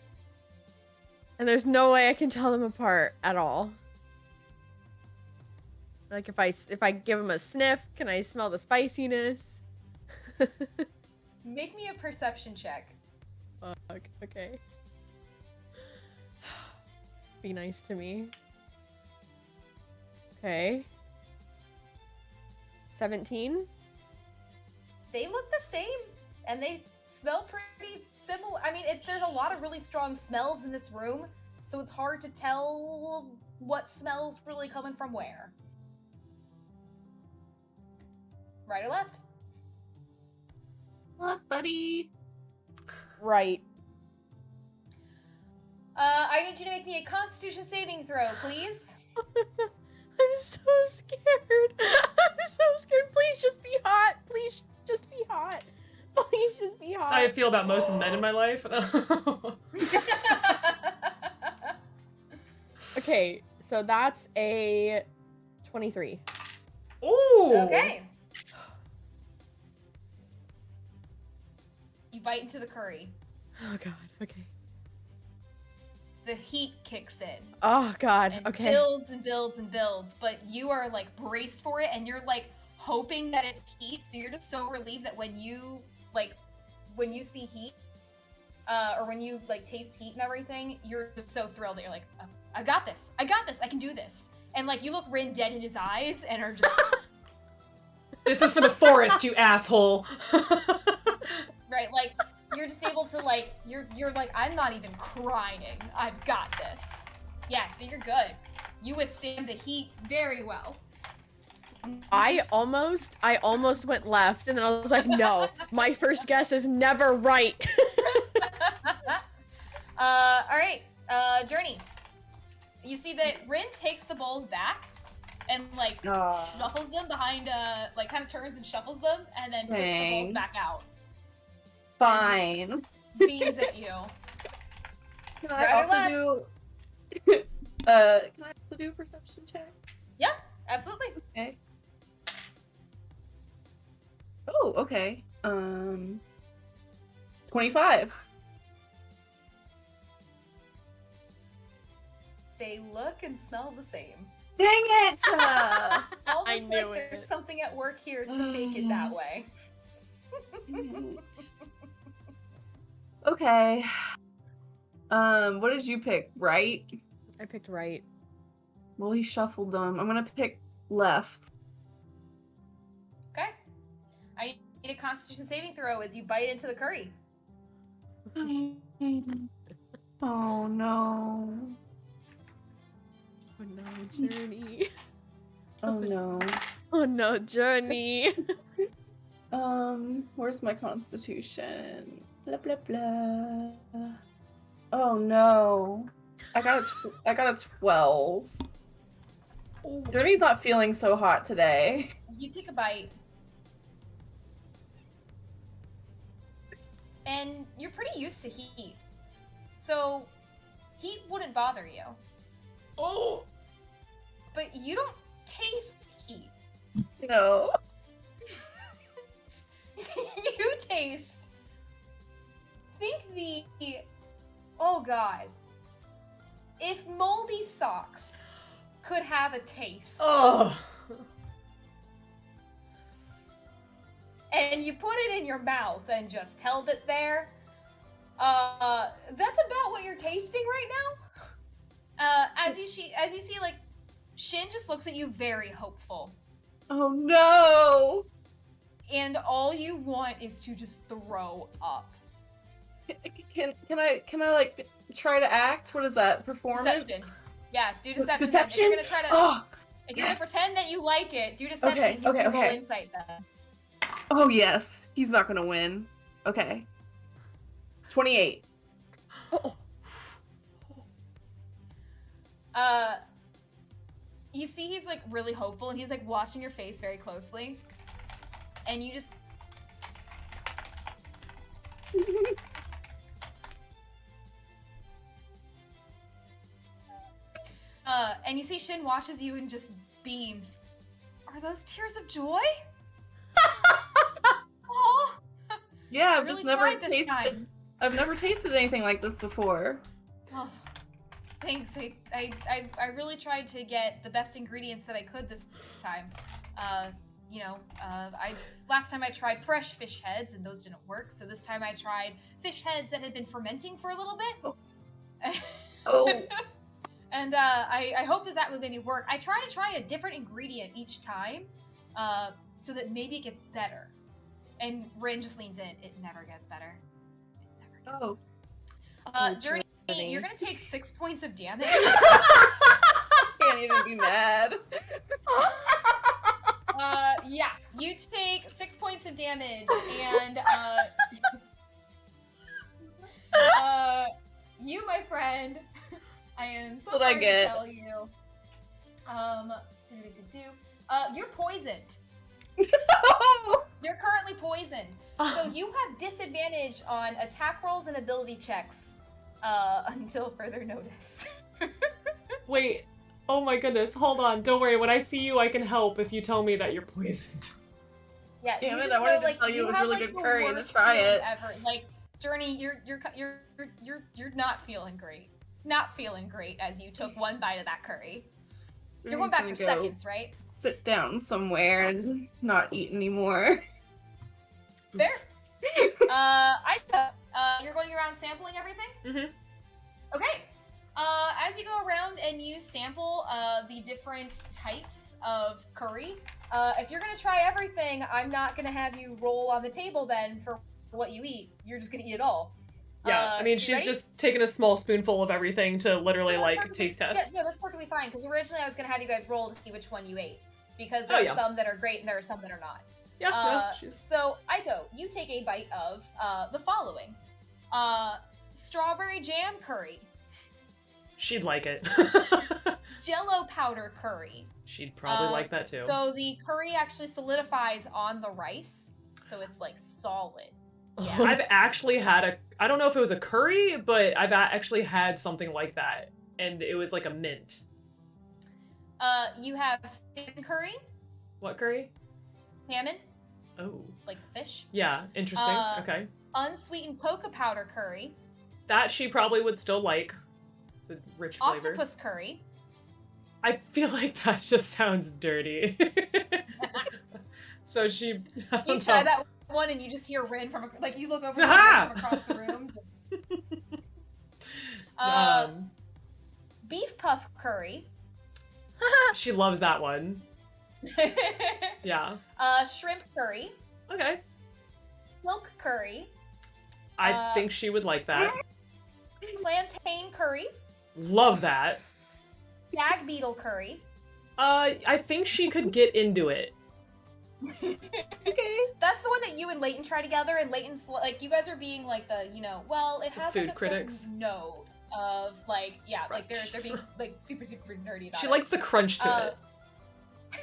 And there's no way I can tell them apart at all. Like if I give them a sniff, can I smell the spiciness? Make me a perception check. Fuck. Okay. Be nice to me. Okay. 17. They look the same, and they smell pretty similar. I mean, there's a lot of really strong smells in this room, so it's hard to tell what smells really coming from where. Right or left? Look, buddy. Right. I need you to make me a Constitution saving throw, please. I'm so scared. I'm so scared. Please just be hot. Please just be hot. Please just be hot. That's how I feel about most men in my life. Okay, so that's a 23. Ooh. Okay. You bite into the curry. Oh god. Okay. The heat kicks in. Oh god. And Okay. builds and builds and builds, but you are like braced for it and you're like hoping that it's heat, so you're just so relieved that when you see heat, or when you like taste heat and everything, you're just so thrilled that you're like, oh, I got this, I can do this. And like you look Rin dead in his eyes and are just This is for the forest, you asshole. right, like you're just able to like you're like, I'm not even crying. I've got this. Yeah, so you're good. You withstand the heat very well. I almost went left and then I was like, no, my first guess is never right. All right, Journey. You see that Rin takes the bowls back and like shuffles them behind, like kind of turns and shuffles them, and then puts the bowls Dang. back out. Fine. Beams at you. Can I Right or also do? Can I also do a perception check? Yeah, absolutely. Okay. Oh, okay. 25. They look and smell the same. Dang it! Almost I knew like it. there's something at work here to make it that way. Okay. What did you pick? Right? I picked right. Well, he shuffled them. I'm gonna pick left. Okay. I need a Constitution saving throw as you bite into the curry. Oh no. Oh no, Journey. Oh no. Oh no, Journey. Where's my constitution? Blah blah blah. Oh no. I got a 12. Journey's not feeling so hot today. You take a bite. And you're pretty used to heat. So heat wouldn't bother you. Oh. But you don't taste heat. No. You taste. Think the. Oh god. If moldy socks could have a taste, Oh. and you put it in your mouth and just held it there, that's about what you're tasting right now. As you see, like, Shin just looks at you very hopeful. Oh no. and all you want is to just throw up. Can I like try to act? What is that? Performance? Deception. Yeah, do deception. Deception? If you're gonna try to, Oh, if you're gonna pretend that you like it, do deception. Okay, He's gonna roll okay. insight then. oh yes. He's not gonna win. Okay. 28. You see he's like really hopeful and he's like watching your face very closely. And you just and you see Shin watches you and just beams. Are those tears of joy? Oh, Yeah, I I've really just never tried this tasted. time. I've never tasted anything like this before. Oh, thanks. I really tried to get the best ingredients that I could this time. Last time I tried fresh fish heads and those didn't work. So this time I tried fish heads that had been fermenting for a little bit. Oh. And I hope that would maybe work. I try to try a different ingredient each time, so that maybe it gets better. And Rin just leans in. It never gets better. It never gets Oh. Journey, you're gonna take 6 points of damage. Can't even be mad. Yeah, you take 6 points of damage, and you, my friend, I am so What'd I sorry get? to tell you. You're poisoned. You're currently poisoned. So you have disadvantage on attack rolls and ability checks until further notice. Wait. Oh my goodness. Hold on. Don't worry. When I see you, I can help if you tell me that you're poisoned. Yeah, Damn you it, just I wanted know, to like, tell you it was have, really like, good the curry to worst try feeling it. Ever. Like, Journey, you're not feeling great. Not feeling great as you took one bite of that curry. You're going back for seconds, right? Sit down somewhere and not eat anymore. Fair. You're going around sampling everything? Mm-hmm. Okay. As you go around and you sample the different types of curry, if you're gonna try everything, I'm not gonna have you roll on the table then for what you eat. You're just gonna eat it all. Yeah, I mean, so you she's ready? just taking a small spoonful of everything to literally, No, that's like, perfectly- taste test. Yeah, no, that's perfectly fine, because originally I was gonna have you guys roll to see which one you ate. Because Oh, there are yeah. some that are great and there are some that are not. Yeah, no, she's... So, Aiko, you take a bite of the following. Strawberry jam curry. She'd like it. Jello powder curry. She'd probably like that too. So the curry actually solidifies on the rice, so it's like solid. Yeah. I've actually had I don't know if it was a curry, but I've actually had something like that, and it was like a mint. You have salmon curry. What curry? Salmon, Oh. like fish. Yeah, interesting. Uh, Okay. Unsweetened cocoa powder curry. That she probably would still like. It's a rich flavor. Octopus curry. I feel like that just sounds dirty. So she... I You don't try know. that one and you just hear Rin from like you look over to Ah! Rin from across the room. Beef puff curry. She loves that one. Yeah. Shrimp curry. Okay. Milk curry. I think she would like that. Plantain curry. Love that. Stag beetle curry. I think she could get into it. Okay. That's the one that you and Leighton try together, and Leighton's like, you guys are being like the, well, it has Food like a critics. certain note of like, yeah, like they're Crunch. being like super nerdy about She it. likes the crunch to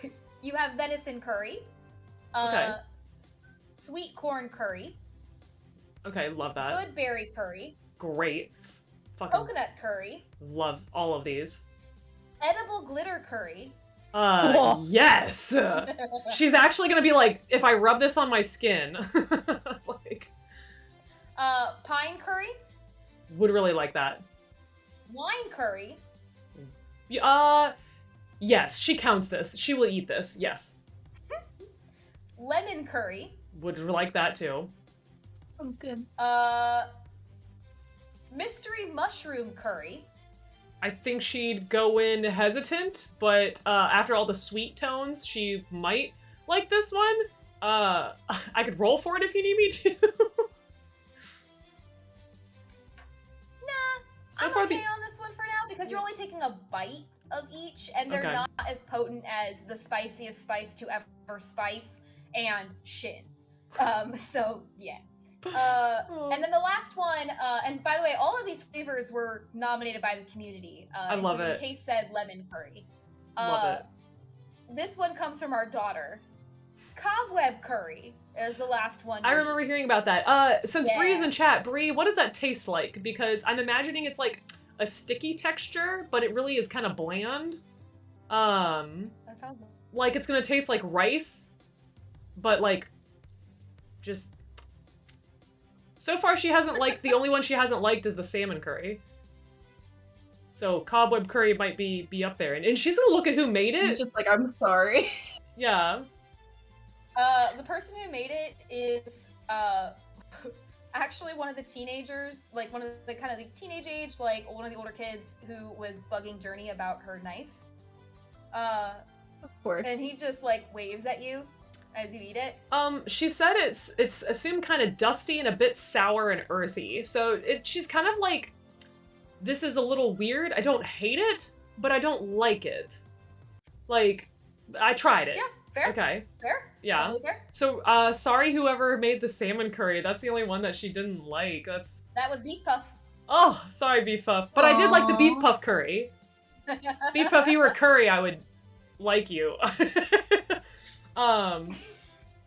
it. You have venison curry. Okay. Sweet corn curry. Okay, love that. Good berry curry. Great. Fucking Coconut curry. love all of these. Edible glitter curry. Whoa. Yes! She's actually gonna be like, if I rub this on my skin, like, Pine curry. would really like that. Wine curry. Yes, she counts this. She will eat this, yes. Lemon curry. Would like that too. Sounds good. Mystery mushroom curry. I think she'd go in hesitant, but after all the sweet tones, she might like this one. I could roll for it if you need me to. So I'm far okay on this one for now because you're only taking a bite of each, and they're Okay. not as potent as the spiciest spice to ever spice and Shin. So yeah. And then the last one, and by the way, all of these flavors were nominated by the community. I love including it. Case said lemon curry. Love it. This one comes from our daughter. Cobweb curry is the last one. I remember hearing about that. Since Yeah. Bree's in chat, Bree, what does that taste like? Because I'm imagining it's like a sticky texture, but it really is kind of bland. That sounds Like it's gonna taste like rice, but like just. So far, she hasn't liked. The only one she hasn't liked is the salmon curry. So cobweb curry might be up there, and she's gonna look at who made it. He's just like, I'm sorry. Yeah. The person who made it is actually one of the teenagers, like one of the kind of the teenage age, like one of the older kids who was bugging Journey about her knife. Of course. And he just like waves at you as you eat it. She said it's assumed kind of dusty and a bit sour and earthy. So she's kind of like, this is a little weird. I don't hate it, but I don't like it. Like, I tried it. Yeah, fair. Okay. Fair. Yeah. Totally fair. So, sorry whoever made the salmon curry. That's the only one that she didn't like. That's... That was beef puff. Oh, sorry, Beef Puff. But I did like the Beef Aw. Puff curry. Beef Puff, if you were curry, I would like you.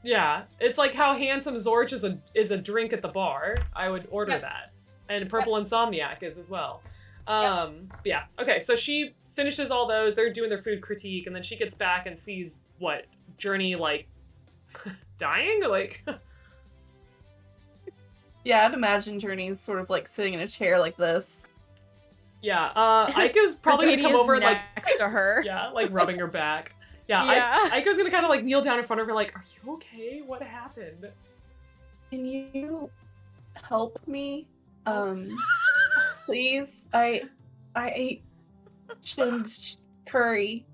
Yeah. It's like how Handsome Zorch is a drink at the bar. I would order Yep. that. And Purple Insomniac is as well. Yep. Yeah. Okay, so she finishes all those. They're doing their food critique, and then she gets back and sees, what, Journey, like, dying? Like... Yeah, I'd imagine Journey's sort of like sitting in a chair like this. Yeah, Aiko's probably gonna Katie come is over and, like... next to her. Yeah, like, rubbing her back. Yeah, Yeah. Aiko's gonna kind of, like, kneel down in front of her, like, are you okay? What happened? Can you help me? Please? I ate Shin's curry.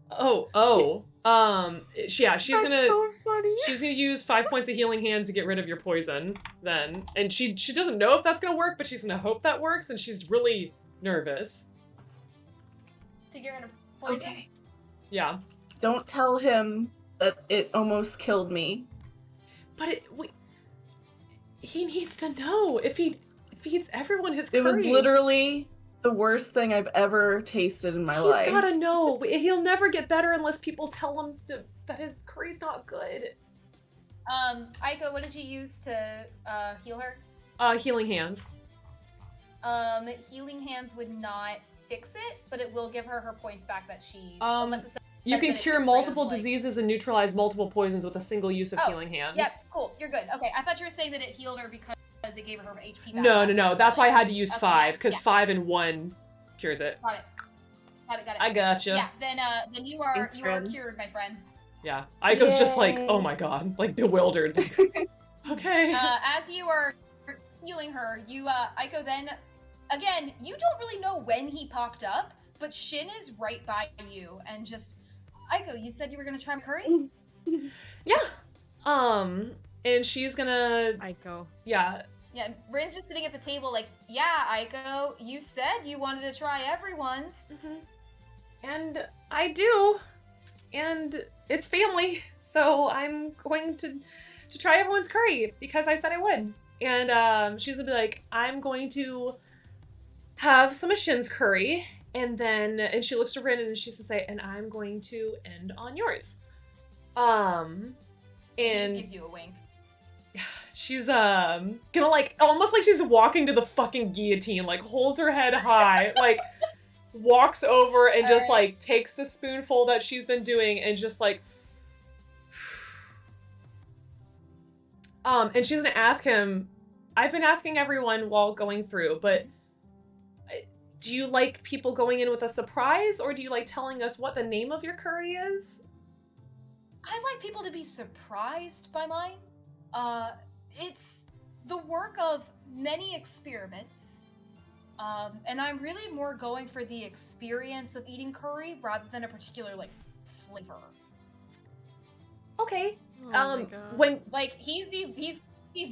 She's That's gonna... so funny. She's gonna use 5 points of healing hands to get rid of your poison, then. And she doesn't know if that's gonna work, but she's gonna hope that works, and she's really nervous. To get rid of poison. Okay. Yeah. Don't tell him that it almost killed me. But he needs to know if he feeds everyone his curry. It was literally the worst thing I've ever tasted in my life. He's gotta know. He'll never get better unless people tell him that his curry's not good. Aiko, what did you use to heal her? Healing hands. Healing hands would not fix it, but it will give her her points back that she. You Unless it can says that it cure gets rid multiple of, like- diseases and neutralize multiple poisons with a single use of Oh, healing hands. Yep, cool. You're good. Okay, I thought you were saying that it healed her because it gave her HP back. No. That's why I had to use Okay, 5, because yeah. 5 and 1 cures it. Got it. Got it. I gotcha. Yeah. Then you are Thanks, friend. cured, my friend. Yeah. Aiko's just like, Yay. oh my god, like bewildered. Okay. As you are healing her, you Aiko then again, you don't really know when he popped up, but Shin is right by you and just Aiko, you said you were gonna try my curry? Yeah. And she's gonna, Aiko. yeah. Yeah, Rin's just sitting at the table like, yeah, Aiko, you said you wanted to try everyone's. And I do. And it's family. So I'm going to try everyone's curry because I said I would. And she's gonna be like, I'm going to have some of Shin's curry. And she looks to Rin and she's gonna say, and I'm going to end on yours. He just And gives you a wink. she's gonna like almost like she's walking to the fucking guillotine, like holds her head high, like walks over and just Alright. like takes the spoonful that she's been doing and just like and she's gonna ask him, I've been asking everyone while going through, but do you like people going in with a surprise, or do you like telling us what the name of your curry is? I like people to be surprised by mine. It's the work of many experiments. And I'm really more going for the experience of eating curry rather than a particular, like, flavor. Okay. Oh my God. when Like he's the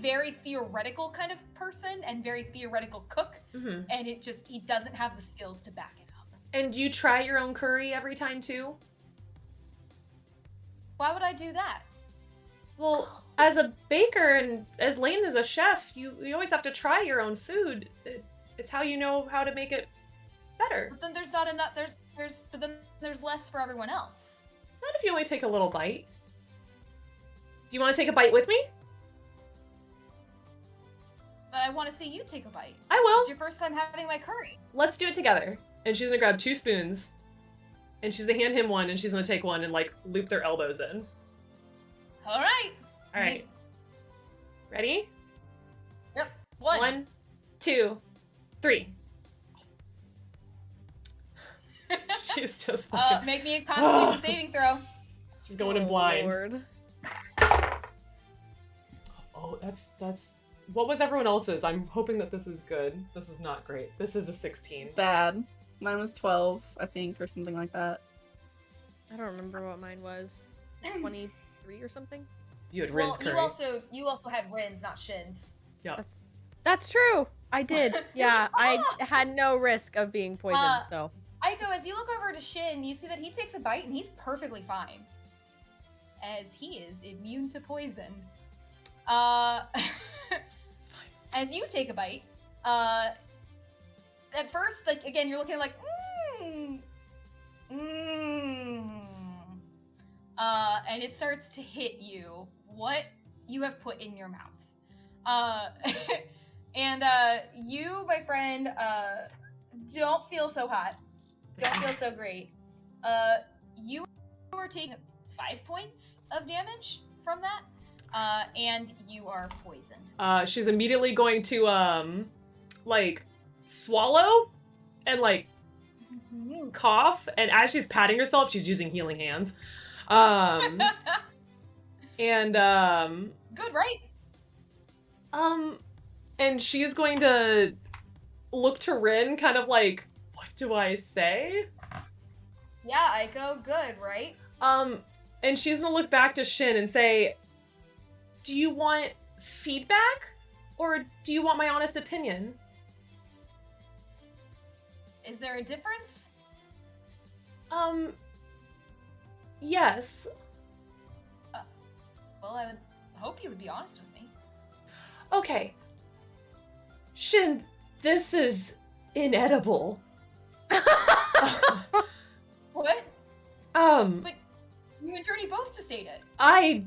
very theoretical kind of person and very theoretical cook, Mhm. and he doesn't have the skills to back it up. And you try your own curry every time too? Why would I do that? Well, as a baker and as Lane as a chef, you always have to try your own food. It's how you know how to make it better. But then there's not enough. But then there's less for everyone else. Not if you only take a little bite. Do you want to take a bite with me? But I want to see you take a bite. I will. It's your first time having my curry. Let's do it together. And she's gonna grab 2 spoons, and she's gonna hand him one, and she's gonna take one and like loop their elbows in. All right. All right. Ready? Yep. 1, 2, 3. She's just fucking... Make me a Constitution saving throw. She's going in blind. Lord. Oh, that's... What was everyone else's? I'm hoping that this is good. This is not great. This is a 16. It's bad. Mine was 12, I think, or something like that. I don't remember what mine was. 23 or something. You had Rin's curry. You also had Rins, not Shins. Yeah. That's true. I did. Yeah, I had no risk of being poisoned, so. Aiko, as you look over to Shin, you see that he takes a bite and he's perfectly fine. As he is immune to poison. It's fine. As you take a bite, at first, like, again, you're looking like, and it starts to hit you what you have put in your mouth. And you, my friend, don't feel so hot. Don't feel so great. You are taking 5 points of damage from that, and you are poisoned. She's immediately going to, like, swallow and, like, cough. And as she's patting herself, she's using healing hands. And, Good, right? and she's going to look to Rin, kind of like, what do I say? Yeah, Aiko, good, right? And she's gonna look back to Shin and say, do you want feedback? Or do you want my honest opinion? Is there a difference? Yes. Well, I would hope you would be honest with me. Okay. Shin, this is inedible. What? But you and Journey both just ate it. I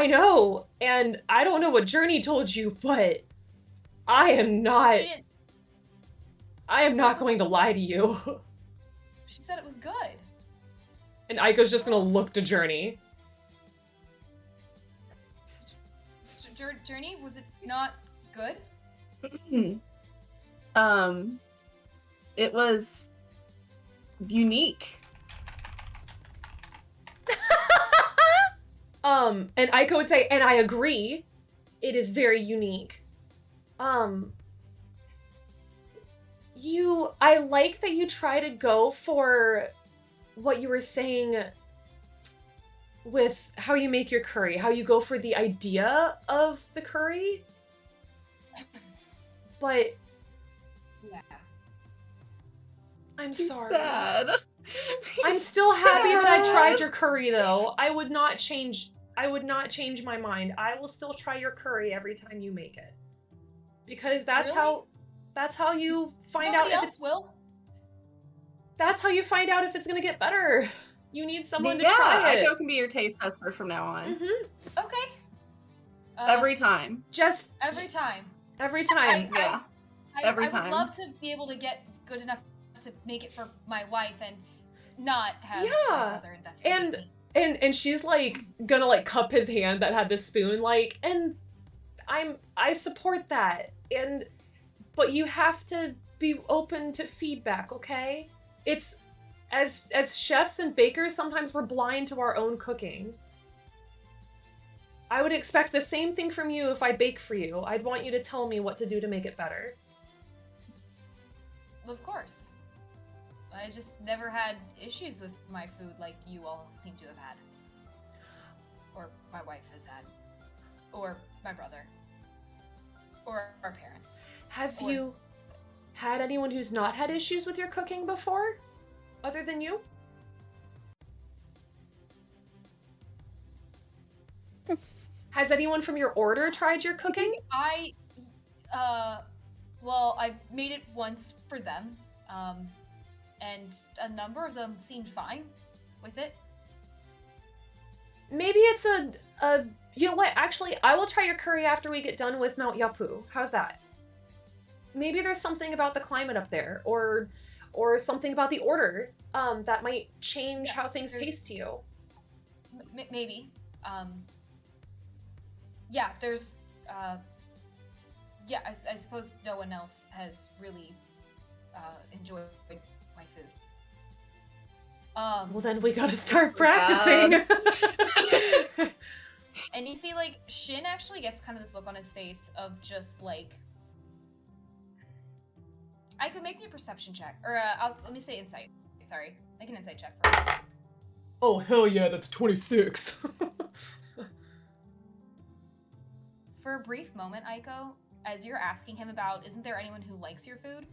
know, and I don't know what Journey told you, but I am not. I am not going to lie to you. She said it was good. And Aiko's just gonna look to Journey. Journey, was it not good? It was unique. And Aiko would say, and I agree, it is very unique. I like that you try to go for what you were saying with how you make your curry, how you go for the idea of the curry. But Yeah. I'm He's sorry. sad. I'm He's still happy that I tried sad. your curry though. I would not change my mind. I will still try your curry every time you make it. Because that's Really? how you find Nobody out if else it's will. that's how you find out if it's gonna get better. You need someone to Yeah, try it. Aiko can be your taste tester from now on. Mm-hmm. Okay. Every time. Just Every time. every time. Yeah. Every I time. would love to be able to get good enough to make it for my wife and not have my Yeah. mother investigate me. And she's like gonna like cup his hand that had the spoon, like, and I support that. But you have to be open to feedback, okay? It's as chefs and bakers, sometimes we're blind to our own cooking. I would expect the same thing from you if I bake for you. I'd want you to tell me what to do to make it better. Of course. I just never had issues with my food like you all seem to have had. or my wife has had, or my brother, or our parents. Have Or- you had anyone who's not had issues with your cooking before, other than you? Has anyone from your order tried your cooking? Well, I made it once for them, and a number of them seemed fine with it. Maybe it's a you know what, actually, I will try your curry after we get done with Mount Yapu. How's that? Maybe there's something about the climate up there, or something about the order, that might change how things taste to you. Maybe. Yeah, there's, yeah, I suppose no one else has really, enjoyed my food. Well, then we gotta start practicing. And you see, like, Shin actually gets kind of this look on his face of just, like, I could make me a perception check, or, let me say insight. Sorry, make an insight check first. Oh, hell yeah, that's 26. For a brief moment, Aiko, as you're asking him about, isn't there anyone who likes your food?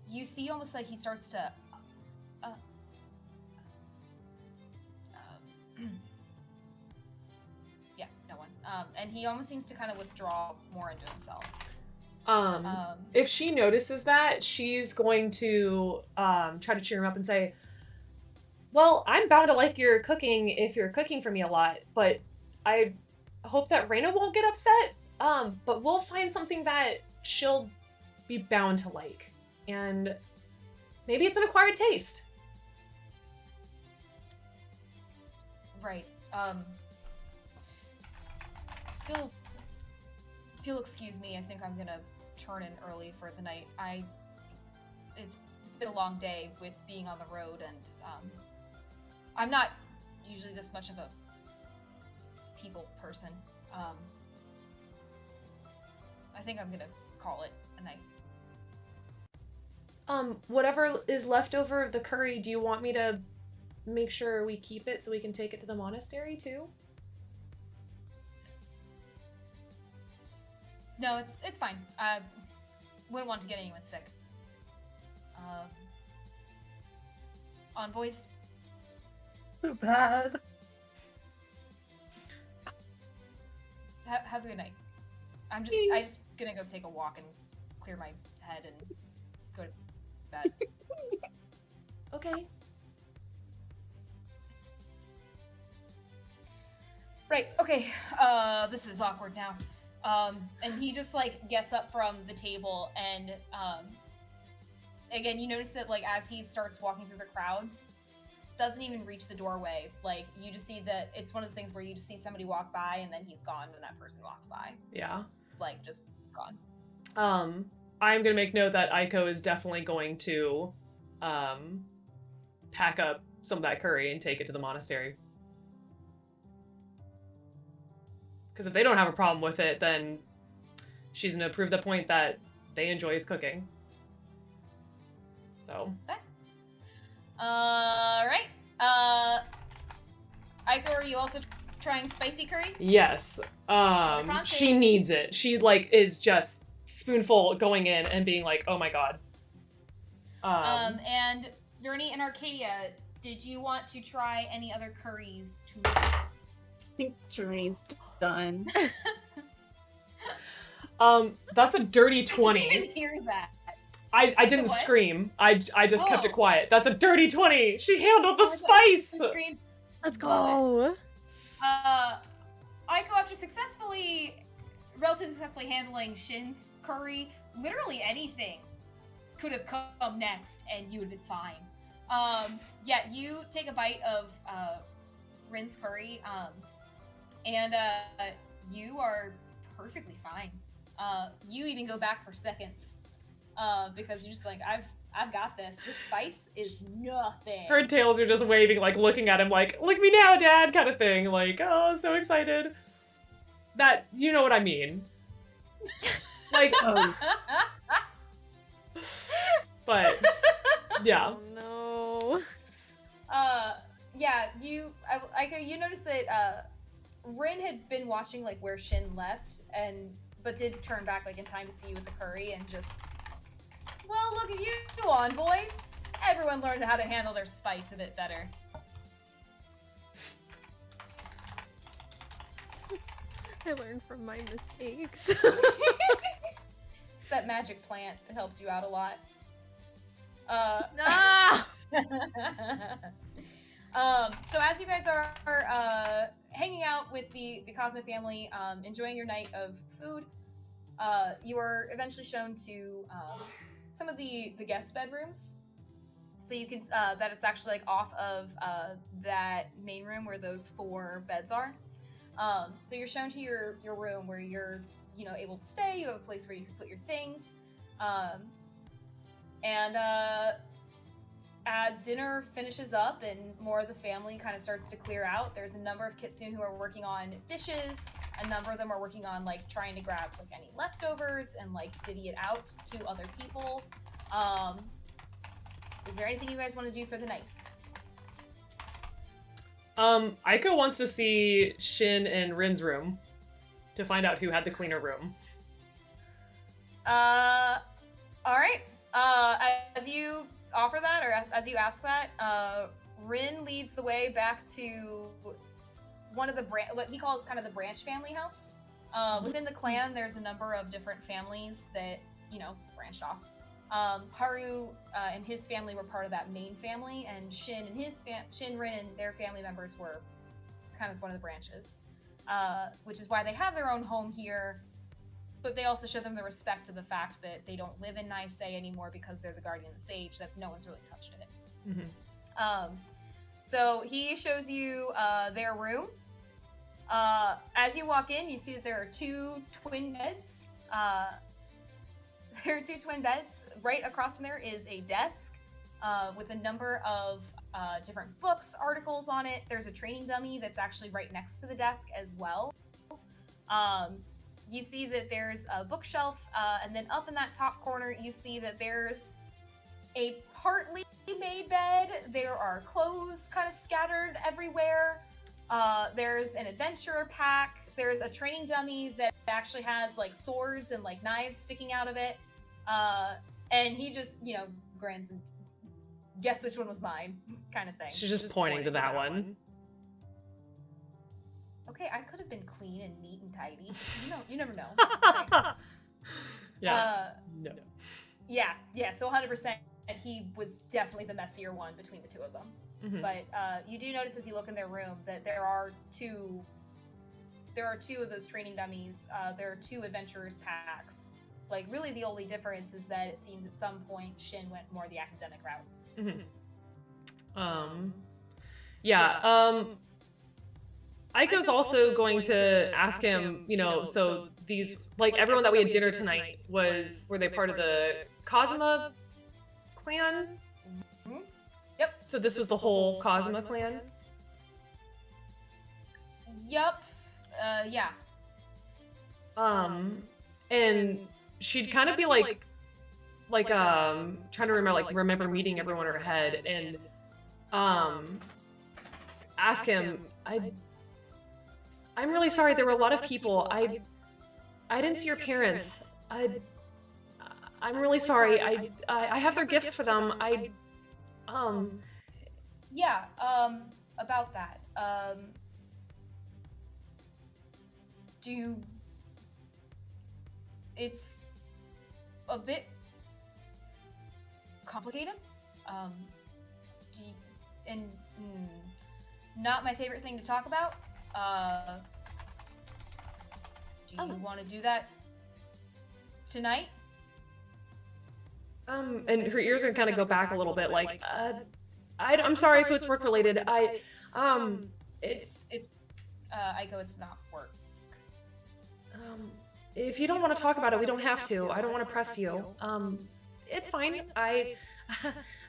You see almost like he starts to, yeah, no one. And he almost seems to kind of withdraw more into himself. If she notices that, she's going to try to cheer him up and say, well, I'm bound to like your cooking if you're cooking for me a lot, but I hope that Reina won't get upset. But we'll find something that she'll be bound to like. And maybe it's an acquired taste. Right. If you'll excuse me, I think I'm gonna turn in early for the night. It's been a long day with being on the road, and I'm not usually this much of a people person. I think I'm gonna call it a night. Whatever is left over of the curry, do you want me to make sure we keep it so we can take it to the monastery too? No, it's fine. I wouldn't want to get anyone sick. Envoys? So bad. Have a good night. I just gonna go take a walk and clear my head and go to bed. Okay. Right, okay. This is awkward now. And he just, like, gets up from the table and, again, you notice that, like, as he starts walking through the crowd, doesn't even reach the doorway. Like, you just see that it's one of those things where you just see somebody walk by and then he's gone when that person walks by. Yeah. Like, just gone. I'm gonna make note that Aiko is definitely going to, pack up some of that curry and take it to the monastery. Because if they don't have a problem with it, then she's gonna prove the point that they enjoy his cooking. So. Okay. Alright. Aiko, are you also trying spicy curry? Yes. She needs it. She, like, is just spoonful going in and being like, oh my god. And Journey and Arcadia, did you want to try any other curries to... I think Journey's done. That's a dirty 20. I didn't even hear that. I didn't what? scream. I just kept it Oh. quiet. That's a dirty 20. She handled the Oh my God. spice. Scream. Let's Love go. Aiko, after relatively successfully handling Shin's curry, literally anything could have come next and you would have been fine. Yeah, you take a bite of Rin's curry, and you are perfectly fine. You even go back for seconds, because you're just like, I've got this. This spice is nothing. Her tails are just waving, like looking at him like, look me now, dad, kind of thing. Like, oh, so excited. That, you know what I mean. Like, Oh, but, yeah. Oh no. yeah, you noticed that Rin had been watching like where Shin left, but did turn back like in time to see you with the curry and just, well, look at you, Envoys. Everyone learned how to handle their spice a bit better. I learned from my mistakes. It's that magic plant that helped you out a lot. Ah! So as you guys are hanging out with the Cosmo family, enjoying your night of food, you are eventually shown to some of the guest bedrooms. So you can that it's actually like off of that main room where those 4 beds are. So you're shown to your room where you're able to stay. You have a place where you can put your things, and as dinner finishes up and more of the family kind of starts to clear out, there's a number of Kitsune who are working on dishes. A number of them are working on like trying to grab like any leftovers and like divvy it out to other people. Is there anything you guys want to do for the night? Aiko wants to see Shin and Rin's room to find out who had the cleaner room. All right. As you offer that, or as you ask that, Rin leads the way back to one of the what he calls kind of the branch family house. Within the clan, there's a number of different families that branched off. Haru and his family were part of that main family, and Shin and Rin and their family members were kind of one of the branches, which is why they have their own home here. But they also show them the respect to the fact that they don't live in Nisei anymore because they're the guardian of the sage, that no one's really touched it. Mm-hmm. So he shows you their room. As you walk in, you see that there are 2 twin beds. There are 2 twin beds. Right across from there is a desk with a number of different books, articles on it. There's a training dummy that's actually right next to the desk as well. You see that there's a bookshelf, and then up in that top corner, you see that there's a partly made bed. There are clothes kind of scattered everywhere. There's an adventurer pack. There's a training dummy that actually has like swords and like knives sticking out of it. And he just, grins and guess which one was mine, kind of thing. She's just pointing to that one. Okay, I could have been clean and neat and tidy. You never know. Yeah. No. Yeah. So 100%, he was definitely the messier one between the 2 of them. Mm-hmm. But you do notice as you look in their room that there are two of those training dummies. There are 2 adventurers packs. Like, really the only difference is that it seems at some point Shin went more the academic route. Mm-hmm. Aiko's also going to ask him, so these, like, everyone that we had dinner tonight were they part of the Kazuma clan? Mm-hmm. Yep. So this was the whole Kazuma clan? Yep. Yeah. And she'd kind of be trying to remember meeting everyone in her head, and ask him, I'm really sorry, there were a lot of people. I didn't see your parents. I'm really sorry. I have their gifts for them. Yeah, about that. It's a bit complicated. Not my favorite thing to talk about. Do you want to do that tonight? And her ears are kind of go back a little bit, like, I'm sorry if it's work related. Aiko, it's not work. If you don't want to talk about it, we don't have to. I don't want to press you. It's fine. I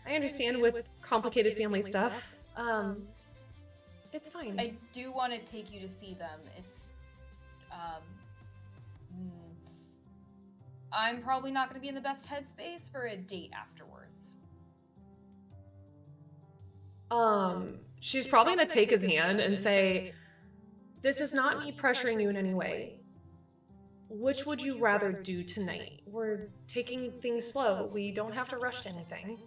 understand with complicated family stuff. It's fine. I do want to take you to see them. It's, I'm probably not going to be in the best headspace for a date afterwards. she's probably gonna take his hand and say, "This is not me pressuring you in any way. Which would you rather do tonight? We're taking things slow. We don't have to rush to anything."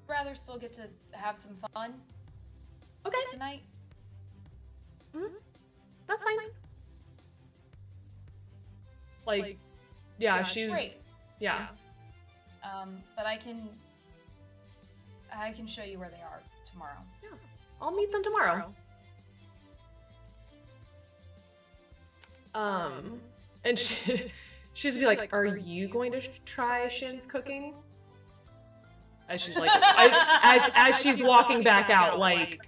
Rather still get to have some fun Okay. tonight. That's fine. Like, yeah, she's Great. yeah. But I can show you where they are tomorrow. Yeah. I'll meet them tomorrow. And she's gonna be like, "Are you going to try Shin's cooking?" As she's like, as she's walking back out, like,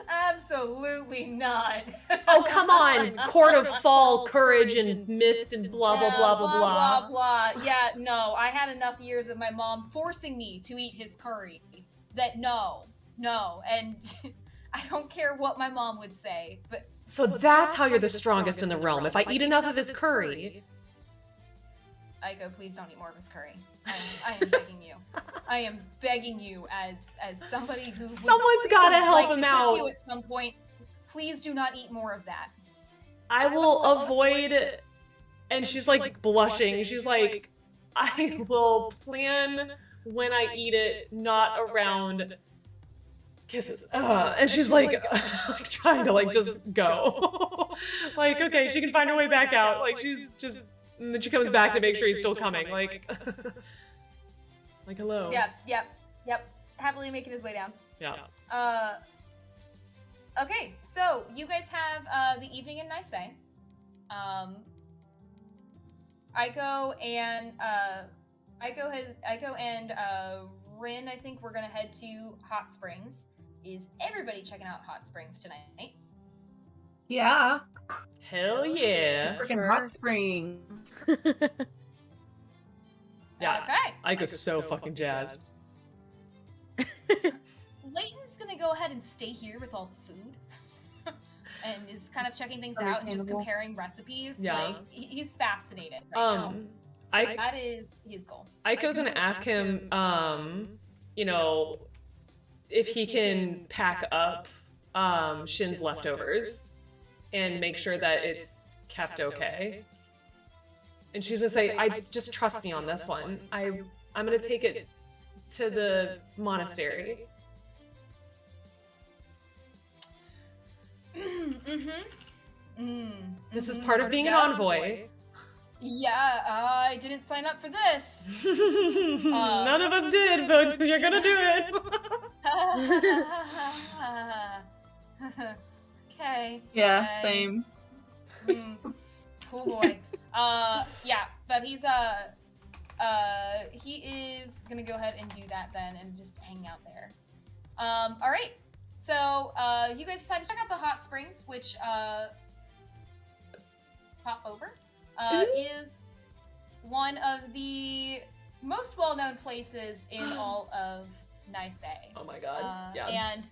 Absolutely not. "Oh, come on, Court of Fall, courage and mist and blah blah blah blah blah." blah. Yeah, no, I had enough years of my mom forcing me to eat his curry that no, and I don't care what my mom would say, but So that's how you're the strongest in the realm. If I eat enough of his curry. Aiko, please don't eat more of his curry. I am begging you. I am begging you as somebody who Someone's gotta help him to out. trick you at some point. Please do not eat more of that. I will avoid, and she's like blushing. She's like, "I will plan when I eat it, not around kisses." And she's like, like trying to like just go. Like, okay, she can find her way back out. Like she's just, and then she comes back to make sure he's still coming. Like, like hello. Yep. Happily making his way down. Yeah. Okay, so you guys have the evening in Nisei. Aiko and Rin, I think we're gonna head to Hot Springs. Is everybody checking out Hot Springs tonight? Yeah. Hell yeah. Freaking hot springs. Yeah. Okay. Aiko's so fucking jazzed. Layton's gonna go ahead and stay here with all the food. And is kind of checking things out and just Understandable. comparing recipes. Yeah. Like, he's fascinated right now. So I- that is his goal. Aiko's gonna ask him, you know, if he can pack up Shin's leftovers and make sure that it's kept okay. And she's gonna say, "I just trust me on this one. I'm gonna take it to the monastery." This is part of being an envoy. Yeah, I didn't sign up for this. None of us did, but you're gonna do it. Okay. Yeah, okay. same. Cool boy. Yeah, but he is gonna go ahead and do that then and just hang out there. All right. So you guys decide to check out the hot springs, which pop over. Is one of the most well-known places in all of Nisei. Oh my god. Yeah. And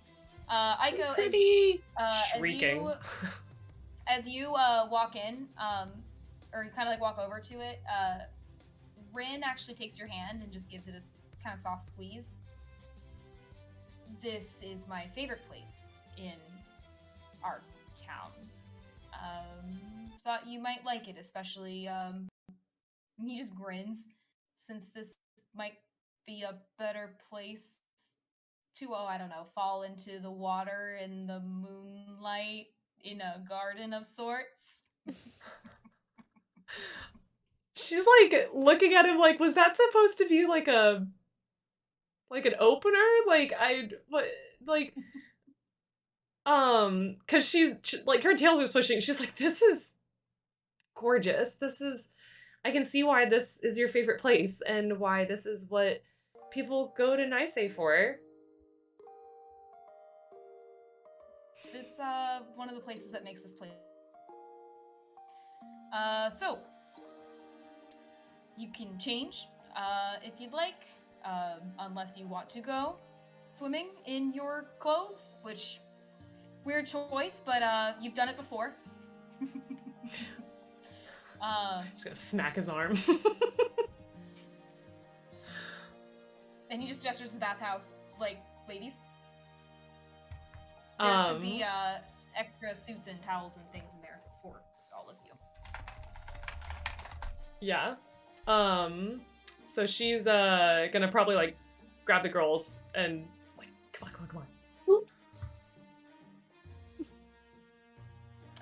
Aiko, Pretty. Shrieking. as you walk in, or kind of like walk over to it, Rin actually takes your hand and just gives it a kind of soft squeeze. This is my favorite place in our town. Thought you might like it, especially, he just grins, since this might be a better place to, I don't know, fall into the water in the moonlight in a garden of sorts. She's like looking at him like, was that supposed to be like an opener? Cause she's like, her tails are swishing. She's like, this is gorgeous. I can see why this is your favorite place and why this is what people go to Nisei for. It's one of the places that makes this place. So you can change if you'd like, unless you want to go swimming in your clothes, which weird choice, but you've done it before. Just gonna smack his arm. And he just gestures to the bathhouse, like, ladies. There should be extra suits and towels and things in there for all of you. Yeah. So she's gonna probably like grab the girls and like, come on.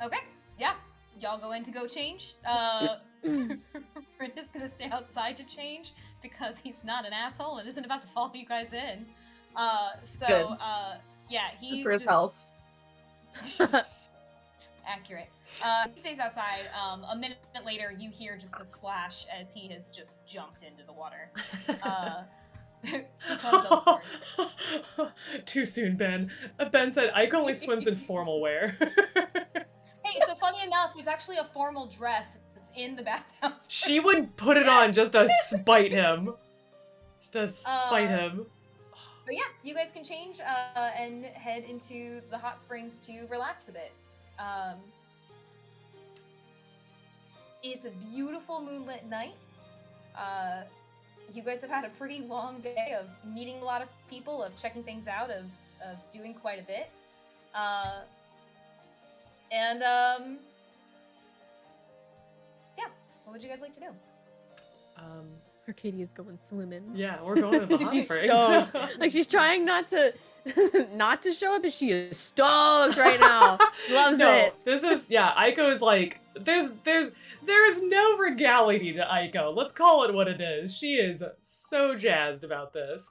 Okay, yeah. Y'all go in to go change. Brenda's gonna stay outside to change because he's not an asshole and isn't about to follow you guys in. Good. Yeah, he For his just health. accurate. He stays outside. A minute later, you hear just a splash as he has just jumped into the water. Because of course. Too soon, Ben. Ben said Ike only swims in formal wear. Hey, so funny enough, there's actually a formal dress that's in the bathhouse. She would put it on just to spite him. Just to spite him. But yeah, you guys can change and head into the hot springs to relax a bit. It's a beautiful moonlit night. You guys have had a pretty long day of meeting a lot of people, of checking things out, of doing quite a bit. Yeah, what would you guys like to do? Arcadia's going swimming. Yeah, we're going to the hot She's spring. stoked. Like she's trying not to show up, but she is stoked right now. Loves it. This is Aiko is like there is no regality to Aiko. Let's call it what it is. She is so jazzed about this.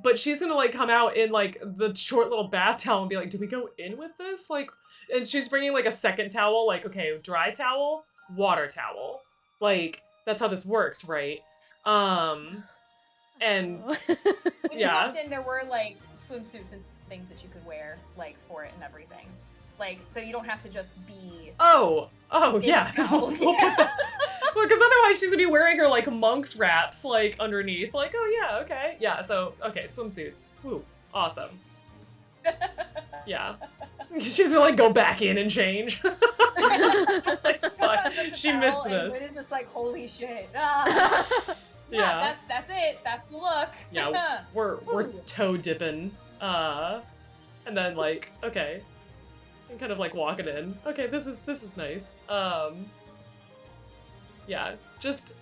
But she's gonna like come out in like the short little bath towel and be like, do we go in with this? Like, and she's bringing like a second towel, like, okay, dry towel, water towel. Like, that's how this works, right? And When you yeah. walked in, there were like swimsuits and things that you could wear, like for it and everything. Like, so you don't have to just be. Oh, yeah. towel. Well, because otherwise she's gonna be wearing her like monk's wraps like underneath. Like, oh yeah, okay, yeah. So okay, swimsuits. Woo, awesome. Yeah, she's gonna like go back in and change. Like, fuck, she missed And this. it's just like, holy shit. Ah. Yeah. That's it. That's the look. Yeah, we're toe dipping, and then like, okay, and kind of like walking in. Okay, this is nice. Yeah, just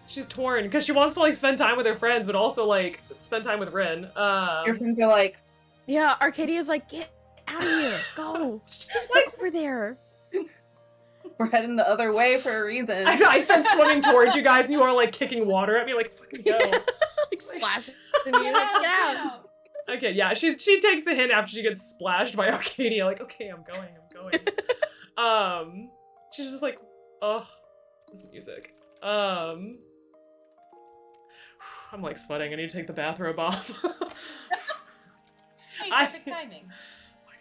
she's torn because she wants to like spend time with her friends, but also like spend time with Rin. Your friends are like, Yeah, Arcadia's like, get out of here. Go. She's like, over there. we're heading the other way for a reason. I start swimming towards you guys, and you are like kicking water at me, like fucking go. Like splashing me. Like, get out. Okay, yeah, she takes the hint after she gets splashed by Arcadia, like, okay, I'm going. She's just like, oh, this music. I'm like sweating, I need to take the bathrobe off. Hey, perfect timing. Oh my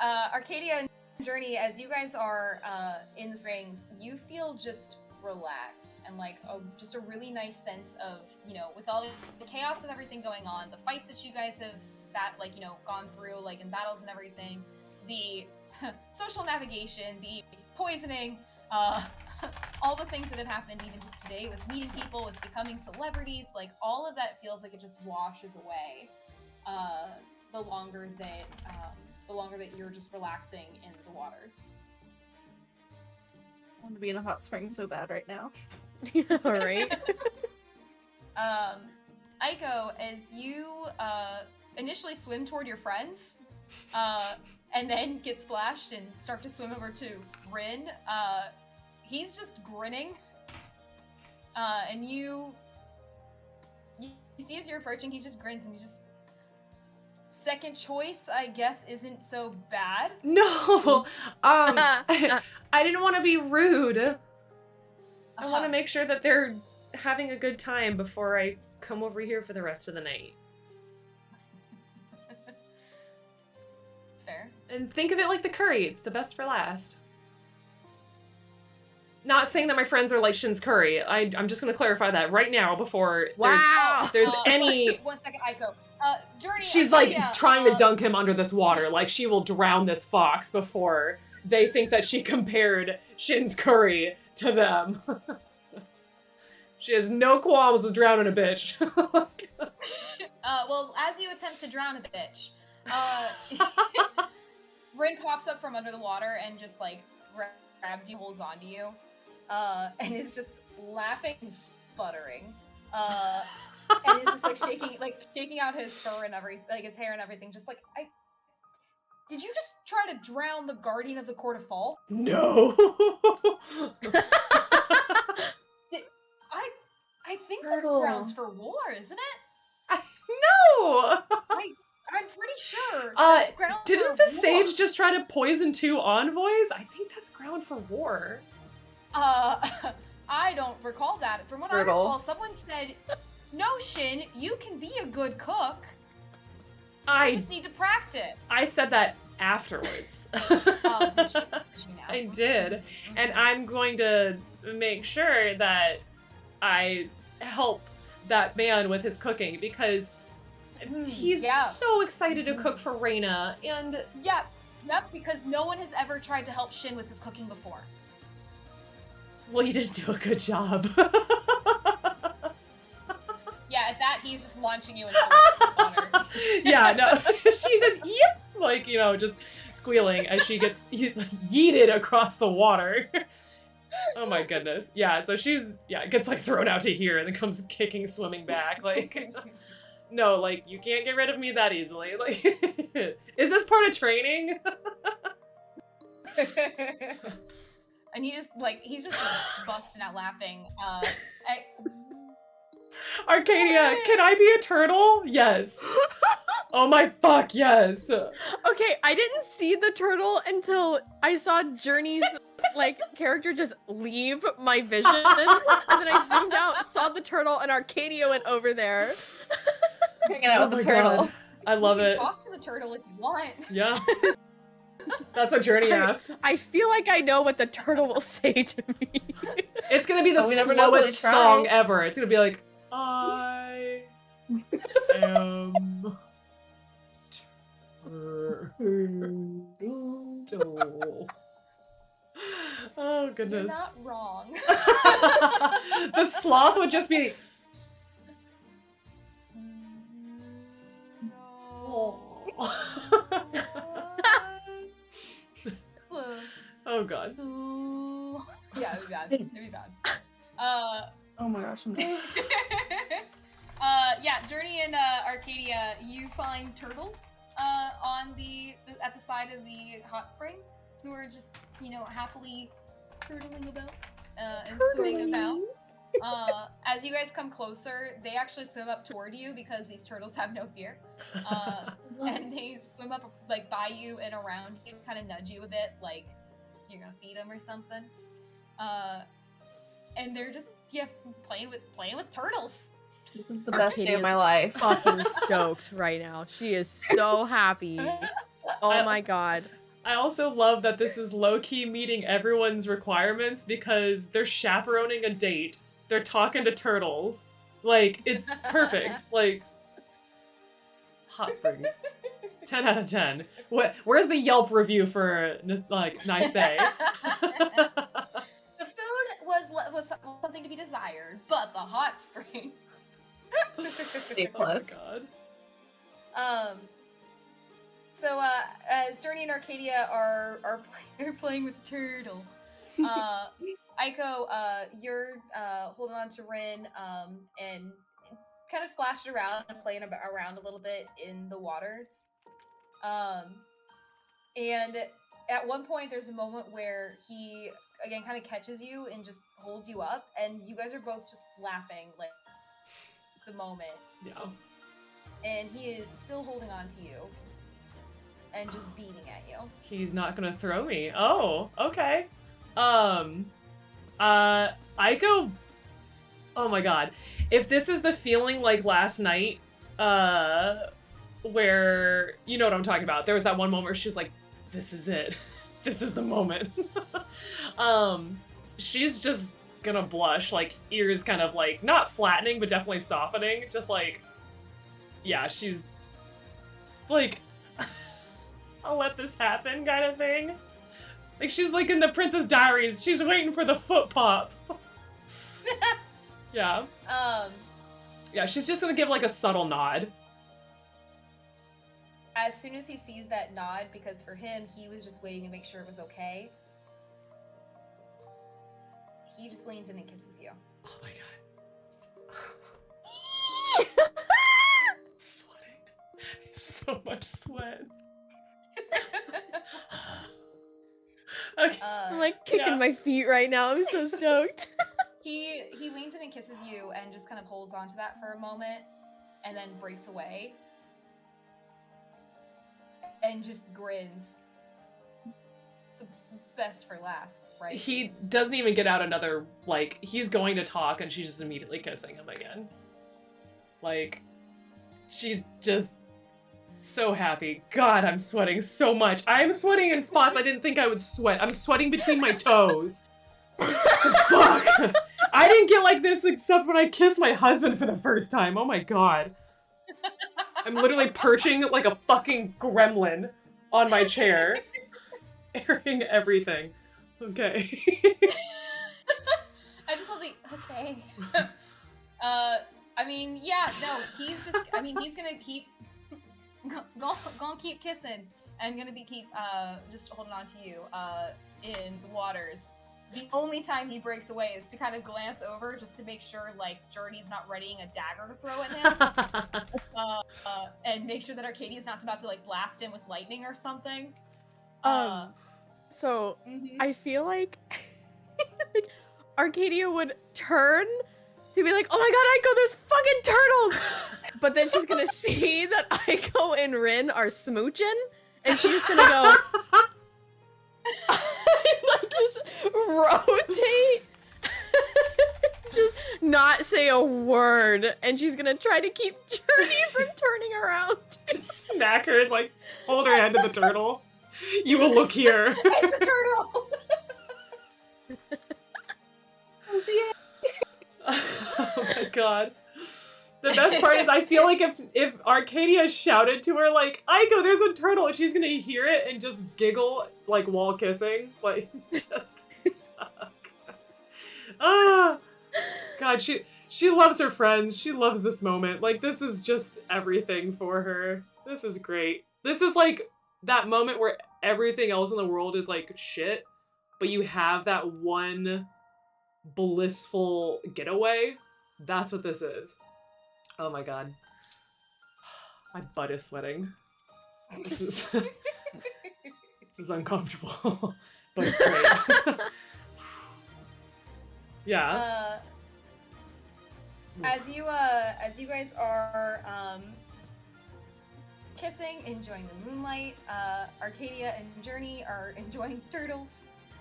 god. Arcadia and Journey, as you guys are in the springs, you feel just relaxed and like just a really nice sense of, with all the chaos and everything going on, the fights that you guys have gone through, like in battles and everything, the social navigation, the poisoning, all the things that have happened even just today with meeting people, with becoming celebrities, like all of that feels like it just washes away the longer that you're just relaxing in the waters. I want to be in a hot spring so bad right now. All right. Aiko, as you initially swim toward your friends, and then get splashed and start to swim over to Rin, he's just grinning. And you see as you're approaching, he just grins and he's just, second choice, I guess, isn't so bad. No, I didn't want to be rude. I want to make sure that they're having a good time before I come over here for the rest of the night. It's fair. And think of it like the curry, it's the best for last. not saying that my friends are like Shin's Curry. I'm just gonna clarify that right now before Wow. there's any. 1 second, Aiko. Journey. She's like trying to dunk him under this water. Like she will drown this fox before they think that she compared Shin's Curry to them. She has no qualms with drowning a bitch. Well, as you attempt to drown a bitch, Rin pops up from under the water and just like grabs you, holds onto you, and is just laughing and sputtering, and is just like shaking out his fur and everything, like his hair and everything. Just like, did you just try to drown the guardian of the court of fall? No. I think that's grounds for war, isn't it? No. I'm pretty sure that's grounds didn't for the war. sage just try to poison 2 envoys? I think that's ground for war. I don't recall that. From what I Turtle. recall, someone said, "No, Shin, you can be a good cook. I You just need to practice." I said that afterwards. Oh, did you? Did you now? I did. And I'm going to make sure that I help that man with his cooking because he's yeah. so excited to cook for Reina and Yep, because no one has ever tried to help Shin with his cooking before. well, you didn't do a good job. Yeah, at that, he's just launching you into the water. Yeah, no. She says, yep, like, you know, just squealing as she gets yeeted across the water. Oh my goodness. Yeah, so gets like thrown out to here and then comes kicking, swimming back. Like, no, like, you can't get rid of me that easily. Like, is this part of training? And he's just busting out laughing. Arcadia, can I be a turtle? Yes. Oh my fuck, yes. Okay, I didn't see the turtle until I saw Journey's like character just leave my vision, and then I zoomed out, saw the turtle, and Arcadia went over there. Hanging out with the my turtle. God. I love you can it. talk to the turtle if you want. Yeah. That's what Journey asked. I feel like I know what the turtle will say to me. It's gonna be the Oh, we never know till slowest they try. song ever. It's gonna be like, I am turtle. Oh You're goodness. not wrong. The sloth would just be. Oh god. Yeah, it'd be bad. It'd be bad. Oh my gosh, I'm dead. Yeah, Journey and Arcadia, you find turtles at the side of the hot spring, who are just, happily turtling about and swimming about. As you guys come closer, they actually swim up toward you because these turtles have no fear. And they swim up like by you and around you, kind of nudge you a bit, like you're gonna feed them or something. And they're just playing with turtles. This is the best day of my life. Fucking stoked right now. She is so happy. Oh my god. I also love that this is low-key meeting everyone's requirements because they're chaperoning a date. They're talking to turtles. Like, it's perfect. Like, hot springs. 10 out of 10. Where's the Yelp review for, like, nice say? The food was something to be desired, but the hot springs. A plus. Oh my god. So as Journey and Arcadia are playing with Turtle, Aiko, you're holding on to Rin and kind of splashing around and playing around a little bit in the waters. And at one point, there's a moment where he again kind of catches you and just holds you up, and you guys are both just laughing like the moment. Yeah. And he is still holding on to you and just beating at you. He's not gonna throw me. Oh, okay. Aiko. Oh my god. If this is the feeling like last night, where, you know what I'm talking about. There was that one moment where she was like, this is it. This is the moment. she's just gonna blush, like ears kind of like not flattening but definitely softening, just like, yeah, she's like I'll let this happen kind of thing. Like she's like in the Princess Diaries, she's waiting for the foot pop. Yeah. Yeah, she's just gonna give like a subtle nod. As soon as he sees that nod, because for him, he was just waiting to make sure it was okay, he just leans in and kisses you. Oh my god. Sweating. So much sweat. Okay. I'm like kicking my feet right now. I'm so stoked. He leans in and kisses you and just kind of holds on to that for a moment and then breaks away and just grins. So best for last, right? He doesn't even get out another, like, he's going to talk and she's just immediately kissing him again. Like, she's just so happy. God, I'm sweating so much. I'm sweating in spots I didn't think I would sweat. I'm sweating between my toes. Fuck. I didn't get like this except when I kissed my husband for the first time. Oh my god. I'm literally perching like a fucking gremlin on my chair, airing everything. Okay. I just love the okay. I mean, yeah, no, he's just. I mean, he's gonna keep gonna keep kissing and gonna be keep just holding on to you in the waters. The only time he breaks away is to kind of glance over just to make sure, like, Journey's not readying a dagger to throw at him. And make sure that Arcadia's not about to, like, blast him with lightning or something. So, I feel like, like Arcadia would turn to be like, oh my god, Aiko, there's fucking turtles! But then she's gonna see that Aiko and Rin are smooching, and she's just gonna go... like, just rotate, just not say a word, and she's gonna try to keep Journey from turning around. Just smack her and like hold her hand to the turtle. You will look here. It's a turtle! Oh my god. The best part is I feel like if Arcadia shouted to her like, Aiko, there's a turtle, she's gonna hear it and just giggle like while kissing. Like just ah God, she loves her friends. She loves this moment. Like this is just everything for her. This is great. This is like that moment where everything else in the world is like shit, but you have that one blissful getaway. That's what this is. Oh my god. My butt is sweating. This is uncomfortable. But it's great. Yeah. As you guys are kissing, enjoying the moonlight, Arcadia and Journey are enjoying turtles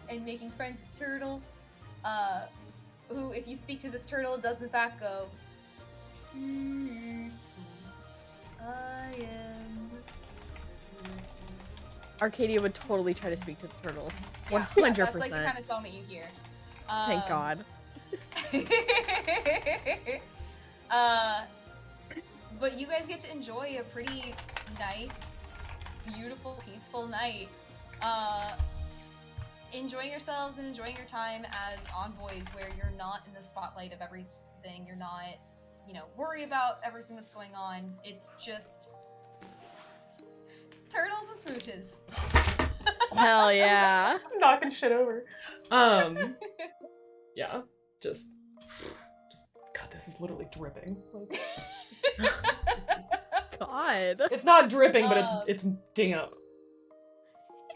and making friends with turtles. Who, if you speak to this turtle, does in fact go, I am. Arcadia would totally try to speak to the turtles. Yeah, 100%. that's like the kind of song that you hear. Thank God. But you guys get to enjoy a pretty nice, beautiful, peaceful night. Enjoying yourselves and enjoying your time as envoys where you're not in the spotlight of everything. You're not, you know, worried about everything that's going on. It's just turtles and smooches. Hell yeah. Knocking shit over. Yeah. Just God, this is literally dripping. Like, this is, God. it's not dripping, but it's damp.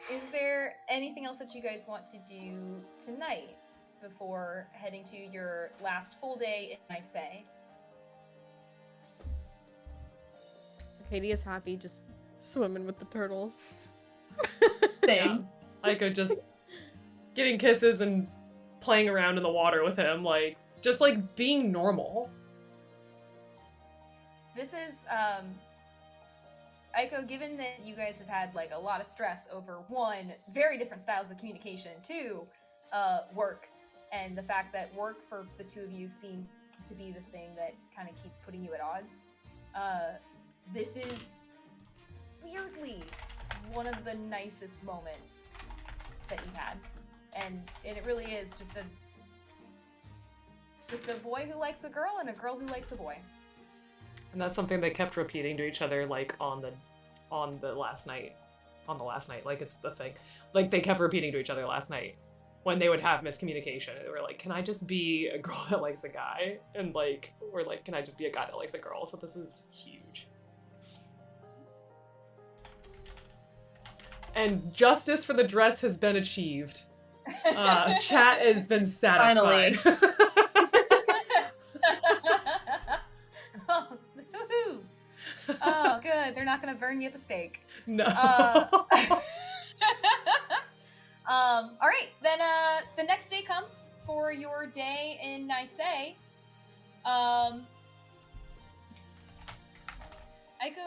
Is there anything else that you guys want to do tonight before heading to your last full day in Nice? Arcadia's happy just swimming with the turtles. Yeah. Aiko just getting kisses and playing around in the water with him, like, just like being normal. This is, Aiko, given that you guys have had like a lot of stress over one, very different styles of communication, two, work, and the fact that work for the two of you seems to be the thing that kind of keeps putting you at odds. This is weirdly one of the nicest moments that you've had, and it really is just a boy who likes a girl and a girl who likes a boy. And that's something they kept repeating to each other, like on the last night, like it's the thing. Like they kept repeating to each other last night when they would have miscommunication. They were like, "Can I just be a girl that likes a guy?" And like, or like, "Can I just be a guy that likes a girl?" So this is huge. And justice for the dress has been achieved. Chat has been satisfied. Finally. Oh, good. They're not going to burn you at the stake. No. All right. Then the next day comes for your day in Nisei. Aiko,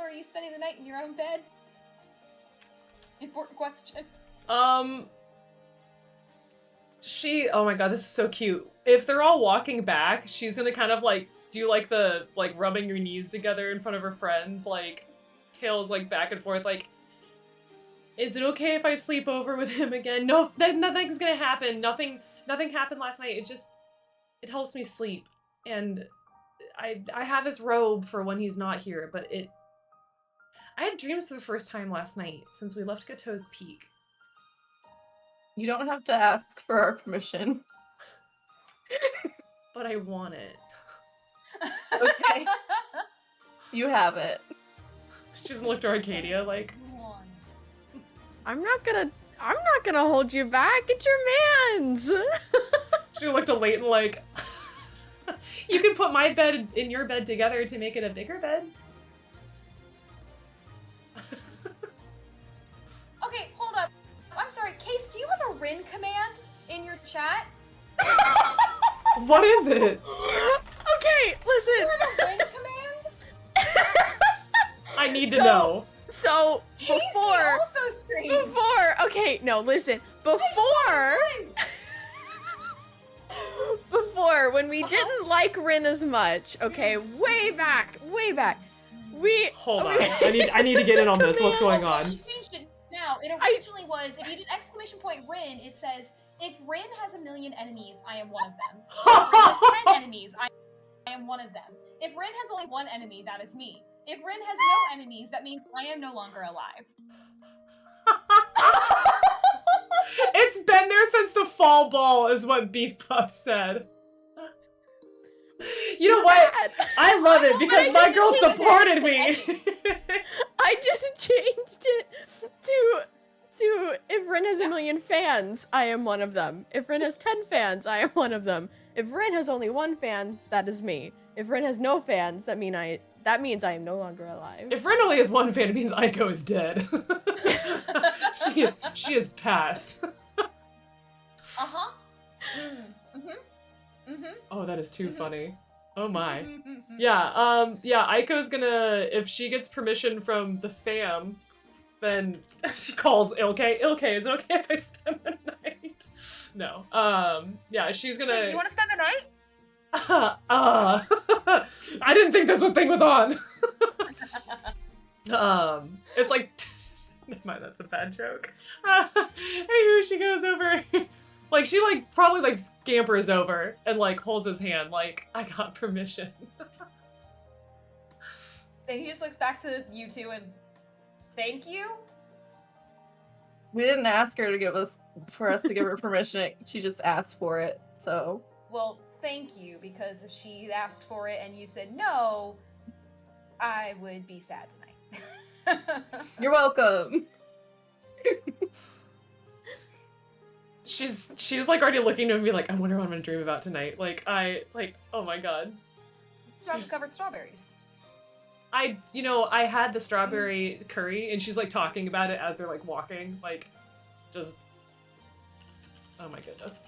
are you spending the night in your own bed? Important question. Oh my god, this is so cute. If they're all walking back, she's gonna kind of like do like the like rubbing your knees together in front of her friends, like tails like back and forth, like, is it okay if I sleep over with him again? No, nothing's gonna happen. Nothing happened last night. It helps me sleep. And I have his robe for when he's not here, but I had dreams for the first time last night since we left Gato's Peak. You don't have to ask for our permission. But I want it. Okay. You have it. She just looked to Arcadia like, I'm not gonna hold you back. It's your man's. she looked to Leighton like, you can put my bed in your bed together to make it a bigger bed. Okay, hold up. I'm sorry, Case, do you have a Rin command in your chat? What is it? Okay, listen. Do you have a Rin command? I need to know. So Casey before, also streams. okay, no, listen. Before, when we didn't like Rin as much, okay, way back, Hold on. I need to get in on this. What's going on? She changed it now. It originally was, if you did exclamation point Rin, it says, if Rin has 1 million enemies, I am one of them. If Rin has 10 enemies, I am one of them. If Rin has only 1 enemy, that is me. If Rin has no enemies, that means I am no longer alive. It's been there since the fall ball, is what Beef Puff said. You know what? I love it because my girl supported me. I just changed it to if Rin has 1 million fans, I am one of them. If Rin has 10 fans, I am one of them. If Rin has only 1 fan, that is me. If Rin has no fans, that means I am no longer alive. If Rin only has 1 fan, it means Aiko is dead. She is passed. Uh-huh. Oh, that is too funny. Oh my. Yeah, Aiko's gonna, if she gets permission from the fam, then she calls Ilke. Ilke, is it okay if I spend the night? No. Yeah, she's gonna... Wait, you want to spend the night? I didn't think this thing was on. It's like... Never mind, that's a bad joke. Anyway, she goes over... Like, she, like, probably, like, scampers over and, like, holds his hand, like, I got permission. And he just looks back to you two and, thank you? We didn't ask her to give us her permission. She just asked for it, so. Well, thank you, because if she asked for it and you said no, I would be sad tonight. You're welcome. She's like already looking to me like, I wonder what I'm gonna dream about tonight. Oh my god. Chocolate-covered strawberries. I had the strawberry curry, and she's like talking about it as they're like walking, like, just, oh my goodness.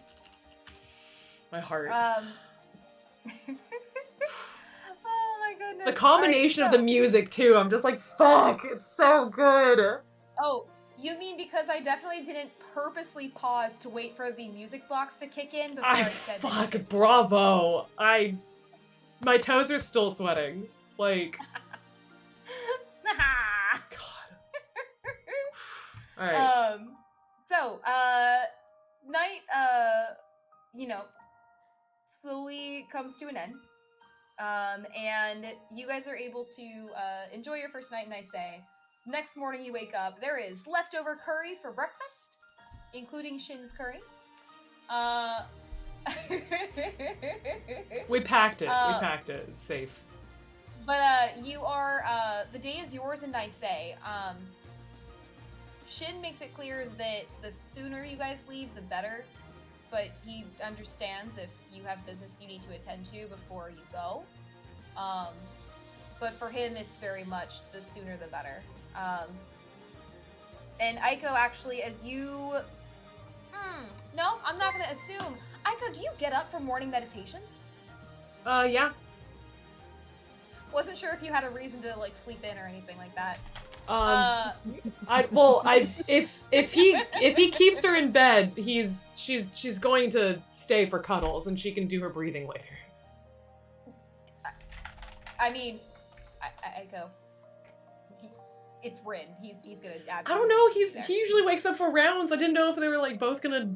My heart. Oh my goodness. The combination of the music too, I'm just like, fuck, it's so good. Oh, You mean because I definitely didn't purposely pause to wait for the music blocks to kick in before I said that you fuck, kissed bravo. My toes are still sweating. Like, him. God. Alright. So, night, you know, slowly comes to an end. And you guys are able to enjoy your first night, and I say, next morning you wake up, there is leftover curry for breakfast, including Shin's curry. We packed it. We packed it. It's safe. But you are the day is yours in Nice. Shin makes it clear that the sooner you guys leave, the better. But he understands if you have business you need to attend to before you go. But for him, it's very much the sooner the better. And Aiko, actually, as you... no, I'm not going to assume. Aiko, do you get up for morning meditations? Yeah. Wasn't sure if you had a reason to, like, sleep in or anything like that. If he keeps her in bed, she's going to stay for cuddles, and she can do her breathing later. I mean, Aiko, it's Rin. He's gonna absolutely. I don't know. He usually wakes up for rounds. I didn't know if they were like both gonna.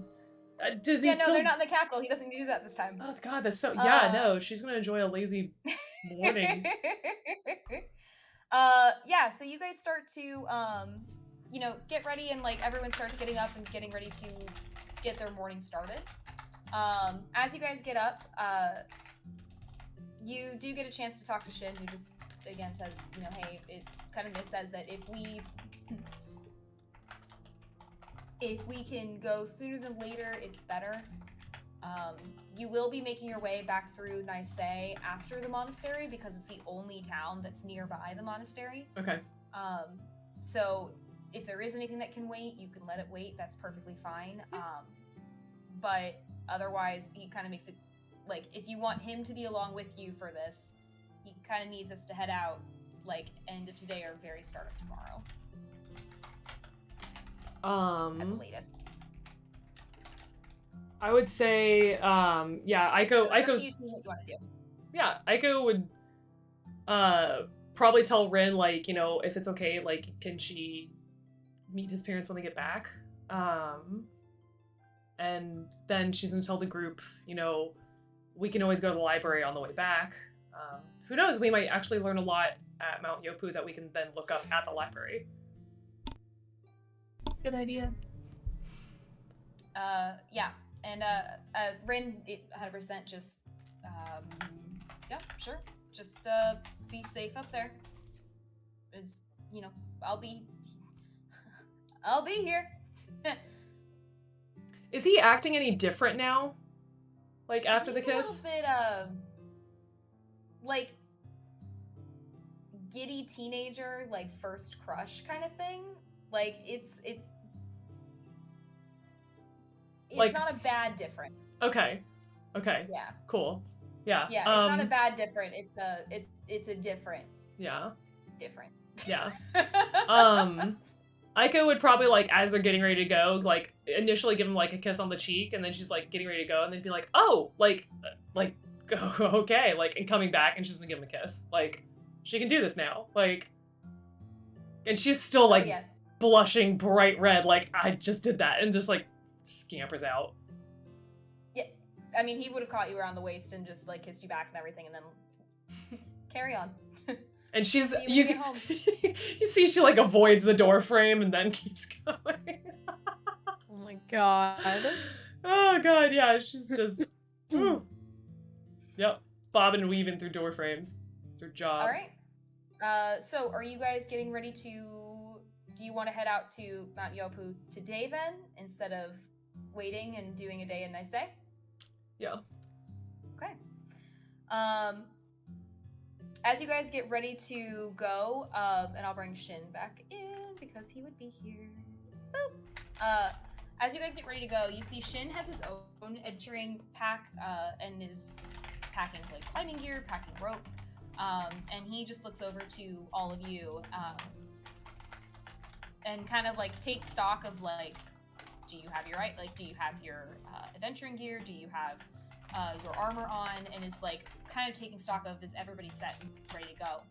Does he still? No, they're not in the capital. He doesn't do that this time. Oh God, that's so. Yeah, no, she's gonna enjoy a lazy morning. Yeah. So you guys start to, you know, get ready, and like everyone starts getting up and getting ready to get their morning started. As you guys get up, you do get a chance to talk to Shin, who just again says, you know, hey, it kind of says that if we can go sooner than later, it's better. You will be making your way back through Nice after the monastery because it's the only town that's nearby the monastery. Okay. So if there is anything that can wait, you can let it wait. That's perfectly fine. But otherwise, he kind of makes it like if you want him to be along with you for this, he kind of needs us to head out like end of today or very start of tomorrow. At the latest. I would say, yeah, Aiko's. It's up to you to do what you want to do. Yeah, Aiko would probably tell Rin, like, you know, if it's okay, like, can she meet his parents when they get back? And then she's gonna tell the group, you know, we can always go to the library on the way back. Who knows, we might actually learn a lot at Mount Yopu that we can then look up at the library. Good idea. Yeah. And Rin, 100% just, yeah, sure. Just be safe up there. It's, you know, I'll be here. Is he acting any different now? Like after the He's kiss? a little bit, like giddy teenager, like first crush kind of thing. Like it's like, not a bad different. Okay. Okay. Yeah. Cool. Yeah. Yeah, it's not a bad different. It's a different. Yeah. Different. Yeah. Aiko would probably, like, as they're getting ready to go, like, initially give him, like, a kiss on the cheek, and then she's, like, getting ready to go, and then be like, oh, like, okay, like, and coming back, and she's gonna give him a kiss. Like, she can do this now. Like, and she's still, like, blushing bright red, like, I just did that, and just, like, scampers out. Yeah, I mean, he would have caught you around the waist and just, like, kissed you back and everything, and then carry on. And she's, See you get home. you see she, like, avoids the door frame and then keeps going. Oh my god. Oh god, yeah, she's just, yep, bobbing and weaving through door frames. It's her job. All right. So are you guys getting ready to, do you want to head out to Mount Yopu today then, instead of waiting and doing a day in Nice? Yeah. Okay. As you guys get ready to go, and I'll bring Shin back in because he would be here. Boop. As you guys get ready to go, you see Shin has his own adventuring pack, and is packing like climbing gear, packing rope, and he just looks over to all of you, and kind of like take stock of like, do you have your do you have your adventuring gear? Do you have your armor on? And is like kind of taking stock of, is everybody set and ready to go?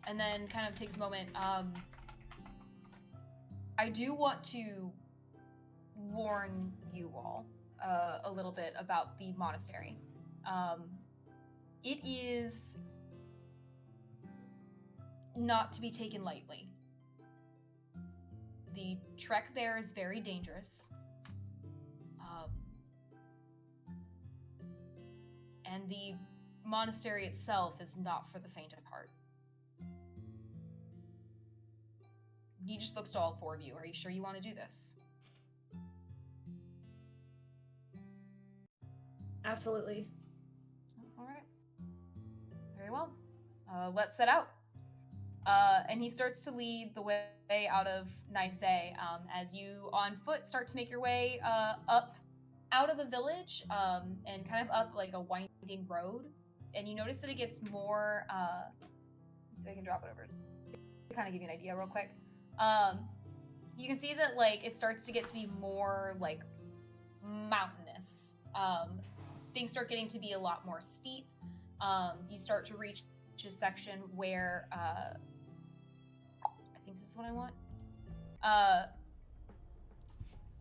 And then kind of takes a moment. I do want to warn you all a little bit about the monastery. It is not to be taken lightly. The trek there is very dangerous. And the monastery itself is not for the faint of heart. He just looks to all four of you. Are you sure you want to do this? Absolutely. All right. Very well. Let's set out. And he starts to lead the way out of Nice, as you on foot start to make your way up out of the village and kind of up like a winding road. And you notice that it gets more, so I can drop it over to kind of give you an idea real quick. You can see that like it starts to get to be more like mountainous. Things start getting to be a lot more steep. You start to reach a section where I think this is what I want.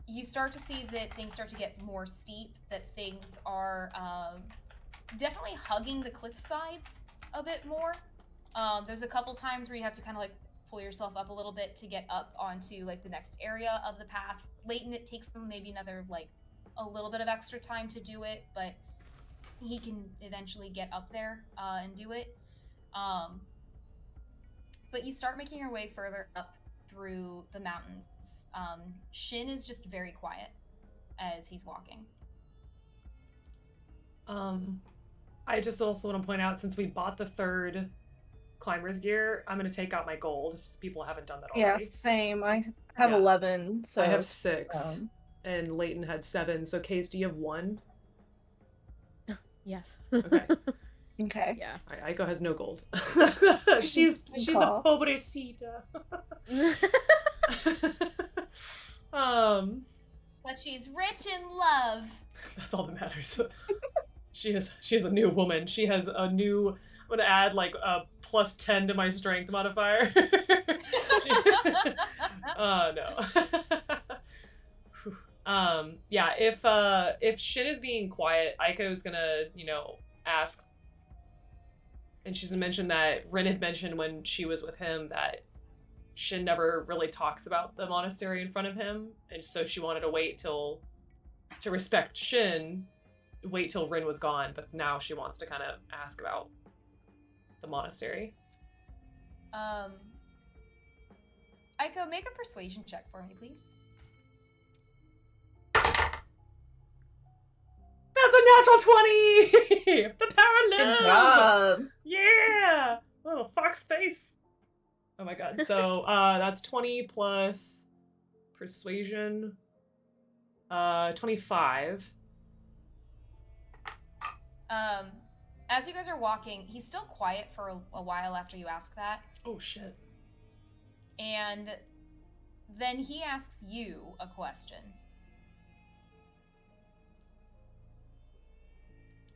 You start to see that things start to get more steep, that things are definitely hugging the cliff sides a bit more. There's a couple times where you have to kind of like pull yourself up a little bit to get up onto like the next area of the path. Leighton, it takes them maybe another like a little bit of extra time to do it, but he can eventually get up there and do it. But you start making your way further up through the mountains. Shin is just very quiet as he's walking. I just also want to point out, since we bought the third climber's gear, I'm going to take out my gold if people haven't done that already. Yeah, same. I have 11, so... I have 6, and Leighton had 7, so Case, do you have 1? Yes. Okay. Okay. Yeah. Aiko has no gold. she's a pobrecita. But she's rich in love. That's all that matters. She is a new woman. She has a new... I'm gonna add like a +10 to my strength modifier. No. Yeah, if Shin is being quiet, Aiko's gonna, ask, and she's gonna mention that Rin had mentioned when she was with him that Shin never really talks about the monastery in front of him, and so she wanted to wait to respect Shin, wait till Rin was gone, but now she wants to kind of ask about the monastery. Aiko, make a persuasion check for me, please. That's a natural 20! The power of love! Good job! Yeah! Oh, fox face. Oh my god. So, that's 20 plus persuasion. 25. As you guys are walking, he's still quiet for a while after you ask that. Oh, shit. And then he asks you a question.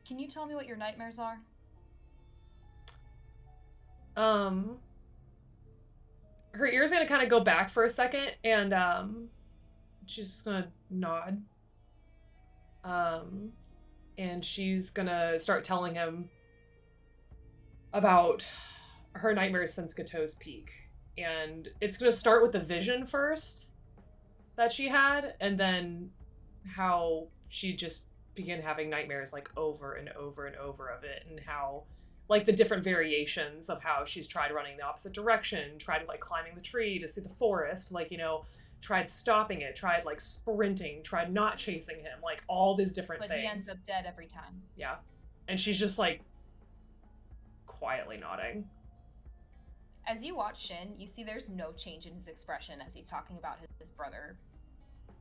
Can you tell me what your nightmares are? Her ear's gonna kind of go back for a second, and she's just gonna nod. And she's gonna start telling him about her nightmares since Gato's Peak. And it's gonna start with the vision first that she had, and then how she just began having nightmares like over and over and over of it, and how like the different variations of how she's tried running the opposite direction, tried like climbing the tree to see the forest, like, tried stopping it, tried like sprinting, tried not chasing him, like all these different things. But he ends up dead every time. Yeah. And she's just like quietly nodding. As you watch Shin, you see there's no change in his expression as he's talking about his brother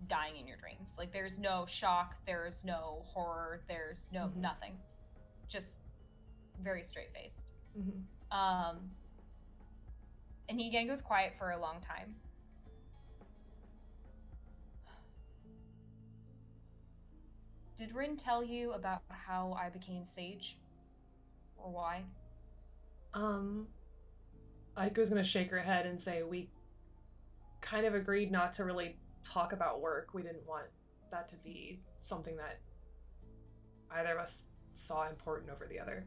dying in your dreams. Like, there's no shock, there's no horror, there's no nothing. Just very straight-faced. And he again goes quiet for a long time. Did Rin tell you about how I became sage? Or why? Aiko's gonna shake her head and say, we kind of agreed not to really talk about work. We didn't want that to be something that either of us saw important over the other.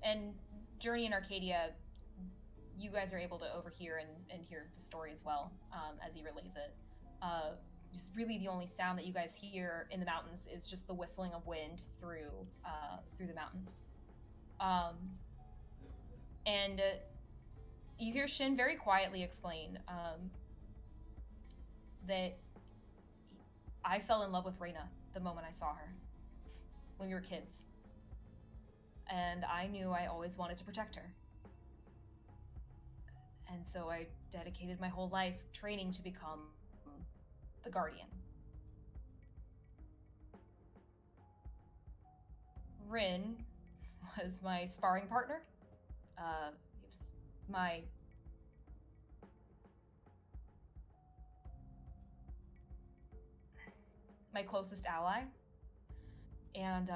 And Journey in Arcadia, you guys are able to overhear and hear the story as well, as he relays it. Just really the only sound that you guys hear in the mountains is just the whistling of wind through the mountains. And you hear Shin very quietly explain that I fell in love with Reyna the moment I saw her when we were kids. And I knew I always wanted to protect her. And so I dedicated my whole life training to become the Guardian. Rin was my sparring partner. He was my closest ally. And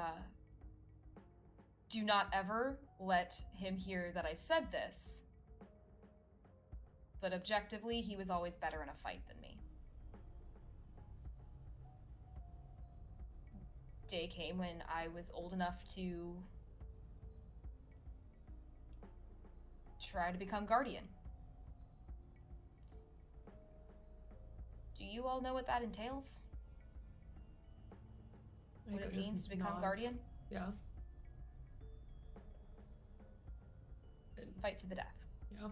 do not ever let him hear that I said this. But objectively, he was always better in a fight than me. Day came when I was old enough to try to become Guardian. Do you all know what that entails? What it means to become Guardian? Yeah. Fight to the death. Yeah.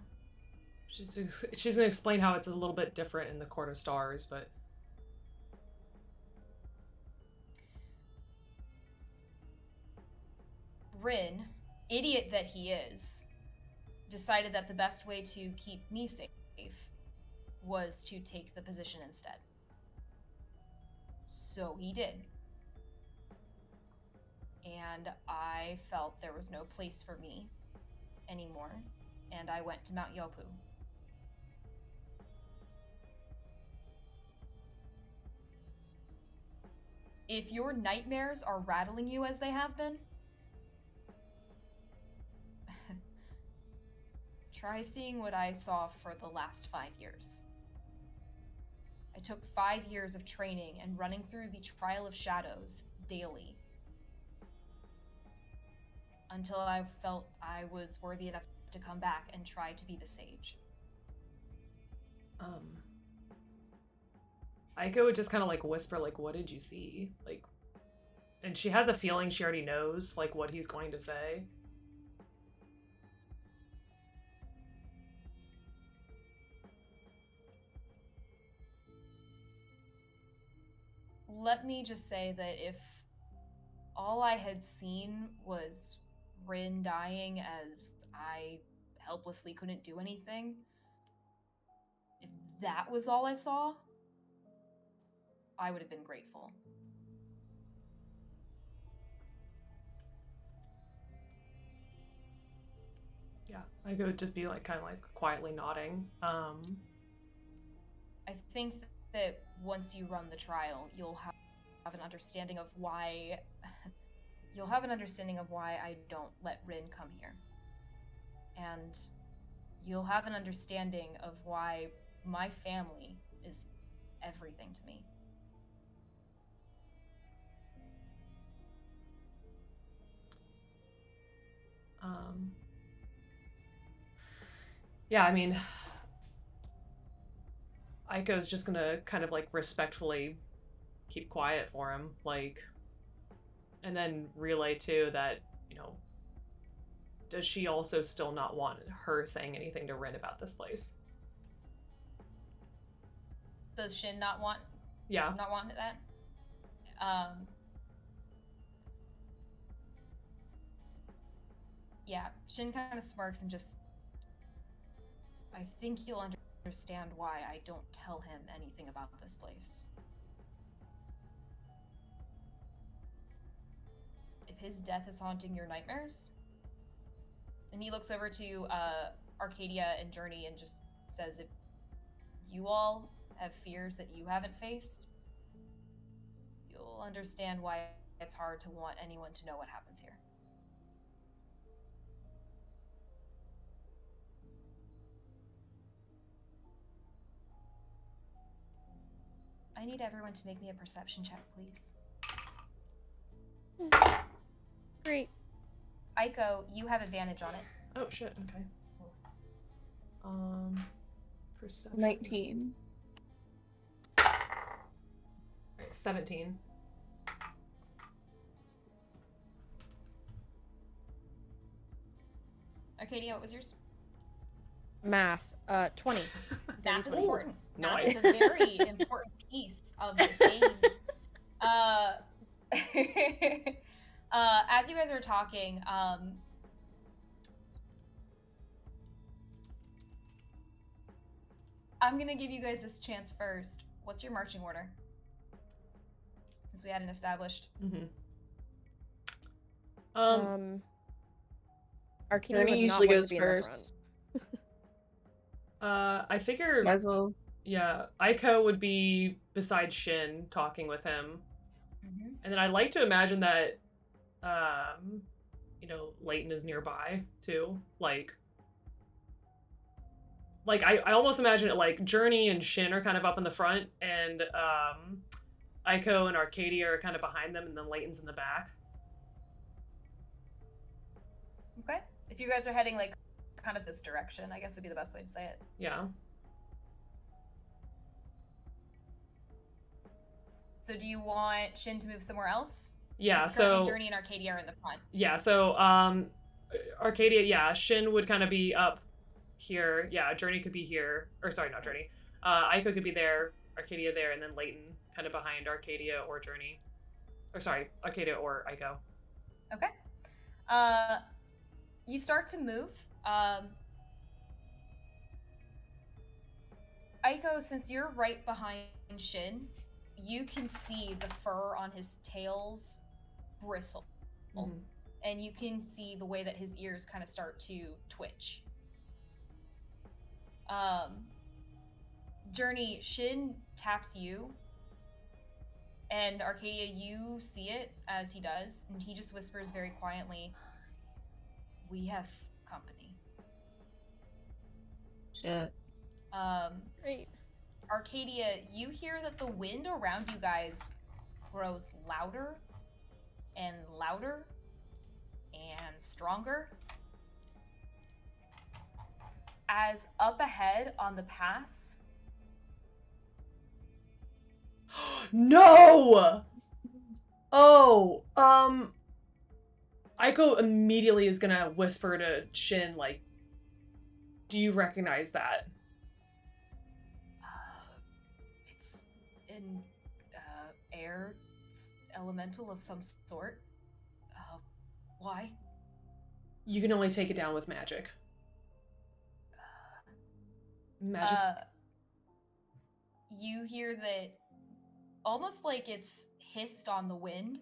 She's gonna explain how it's a little bit different in the Court of Stars, but Rin, idiot that he is, decided that the best way to keep me safe was to take the position instead. So he did. And I felt there was no place for me anymore, and I went to Mount Yopu. If your nightmares are rattling you as they have been, try seeing what I saw for the last 5 years. I took 5 years of training and running through the Trial of Shadows daily until I felt I was worthy enough to come back and try to be the sage. Aiko would just kind of like whisper, like, what did you see? Like, and she has a feeling she already knows, like, what he's going to say. Let me just say that if all I had seen was Rin dying as I helplessly couldn't do anything, if that was all I saw, I would have been grateful. Yeah, Aiko would just be like kind of like quietly nodding. I think that once you run the trial, you'll have an understanding of why I don't let Rin come here. And you'll have an understanding of why my family is everything to me. Yeah, I mean, Aiko's just gonna kind of like respectfully keep quiet for him, like, and then relay too that, you know, does she also still not want her saying anything to Rin about this place? Does Shin not want that? Yeah, Shin kind of smirks and just, I think you'll understand why I don't tell him anything about this place. If his death is haunting your nightmares, And he looks over to Arcadia and Journey and just says, if you all have fears that you haven't faced, you'll understand why it's hard to want anyone to know what happens here. I need everyone to make me a perception check, please. Great. Aiko, you have advantage on it. Oh shit. Okay. Perception. 19. Right, 17. Arcadia, what was yours? Math. 20. Math is Ooh, important. Math nice. is a very important piece of this game. As you guys are talking, I'm gonna give you guys this chance first. What's your marching order? Since we hadn't established. Mm-hmm. Arcadia Journey would not usually want to goes be in the front. first. I figure, Might as well. yeah, Aiko would be beside Shin talking with him. Mm-hmm. And then I'd like to imagine that, you know, Leighton is nearby too. Like I almost imagine it like Journey and Shin are kind of up in the front, and Aiko and Arcadia are kind of behind them, and then Leighton's in the back. Okay. If you guys are heading like kind of this direction, I guess would be the best way to say it. Yeah. So do you want Shin to move somewhere else? Yeah, 'Cause currently so Journey and Arcadia are in the front. yeah, so Arcadia, yeah, Shin would kind of be up here. Yeah, Journey could be here. Or sorry, not Journey. Aiko could be there, Arcadia there, and then Leighton kind of behind Arcadia or Journey. Or sorry, Arcadia or Aiko. Okay. You start to move. Aiko, since you're right behind Shin, you can see the fur on his tails bristle. Mhm. And you can see the way that his ears kind of start to twitch. Journey, Shin taps you. And Arcadia, you see it as he does, and he just whispers very quietly, "We have company." Shit. Great. Arcadia, you hear that the wind around you guys grows louder and louder and stronger. As up ahead on the pass, No! Oh, Aiko immediately is gonna whisper to Shin, like, do you recognize that? it's an air elemental of some sort. Why? You can only take it down with magic. Magic? You hear that almost like it's hissed on the wind.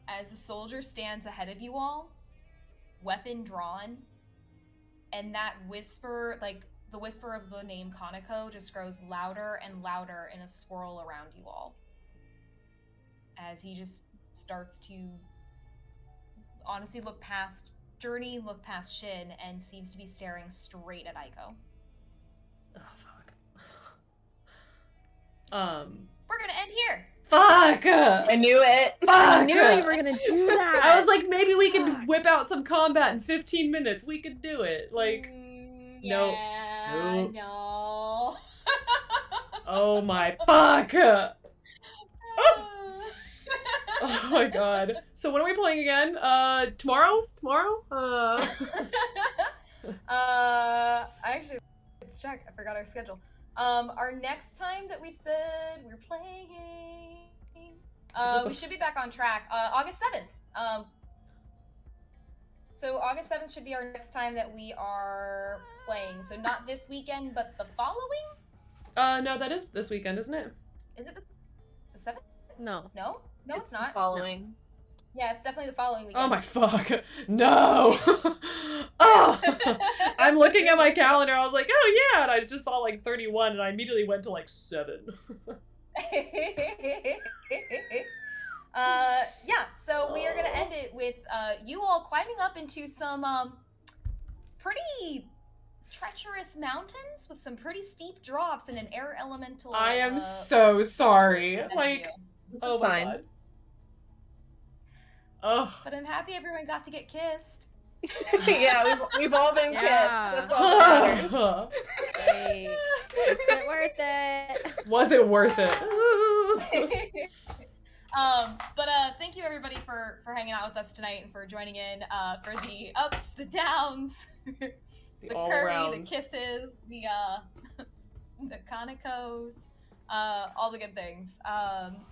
As a soldier stands ahead of you all, weapon drawn, and that whisper, like the whisper of the name Kaneko, just grows louder and louder in a swirl around you all. As he just starts to honestly look past Journey, look past Shin, and seems to be staring straight at Aiko. Oh, fuck. We're gonna end here! Fuck! I knew it. Fuck! I knew you were gonna do that. I was like, maybe we could whip out some combat in 15 minutes. We could do it. Like, no. Yeah, Nope. no. Oh my fuck! Oh my god. So when are we playing again? Tomorrow? I actually have to check. I forgot our schedule. Our next time that we said we're playing, we should be back on track. August 7th. So August 7th should be our next time that we are playing. So not this weekend, but the following? No, that is this weekend, isn't it? Is it the 7th? No. No, it's the not. following. Yeah, it's definitely the following weekend. Oh my fuck. No. Oh. I'm looking at my calendar. I was like, oh yeah, and I just saw like 31 and I immediately went to like 7. Yeah, so we are gonna end it with you all climbing up into some pretty treacherous mountains with some pretty steep drops and an air elemental. I am so sorry. ahead of Like, you. This oh is my fine. god. Oh. But I'm happy everyone got to get kissed. Yeah, we've all been Yeah. kissed. That's all that matters. Hey, is it worth it? Was it worth it? But thank you everybody for hanging out with us tonight and for joining in for the ups, the downs, the all curry, rounds. the kisses, the the Kanekos, all the good things.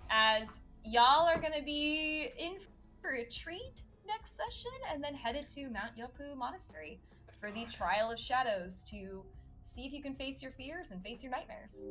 As y'all are gonna be in for a treat next session and then headed to Mount Yopu Monastery for the Trial of Shadows to see if you can face your fears and face your nightmares.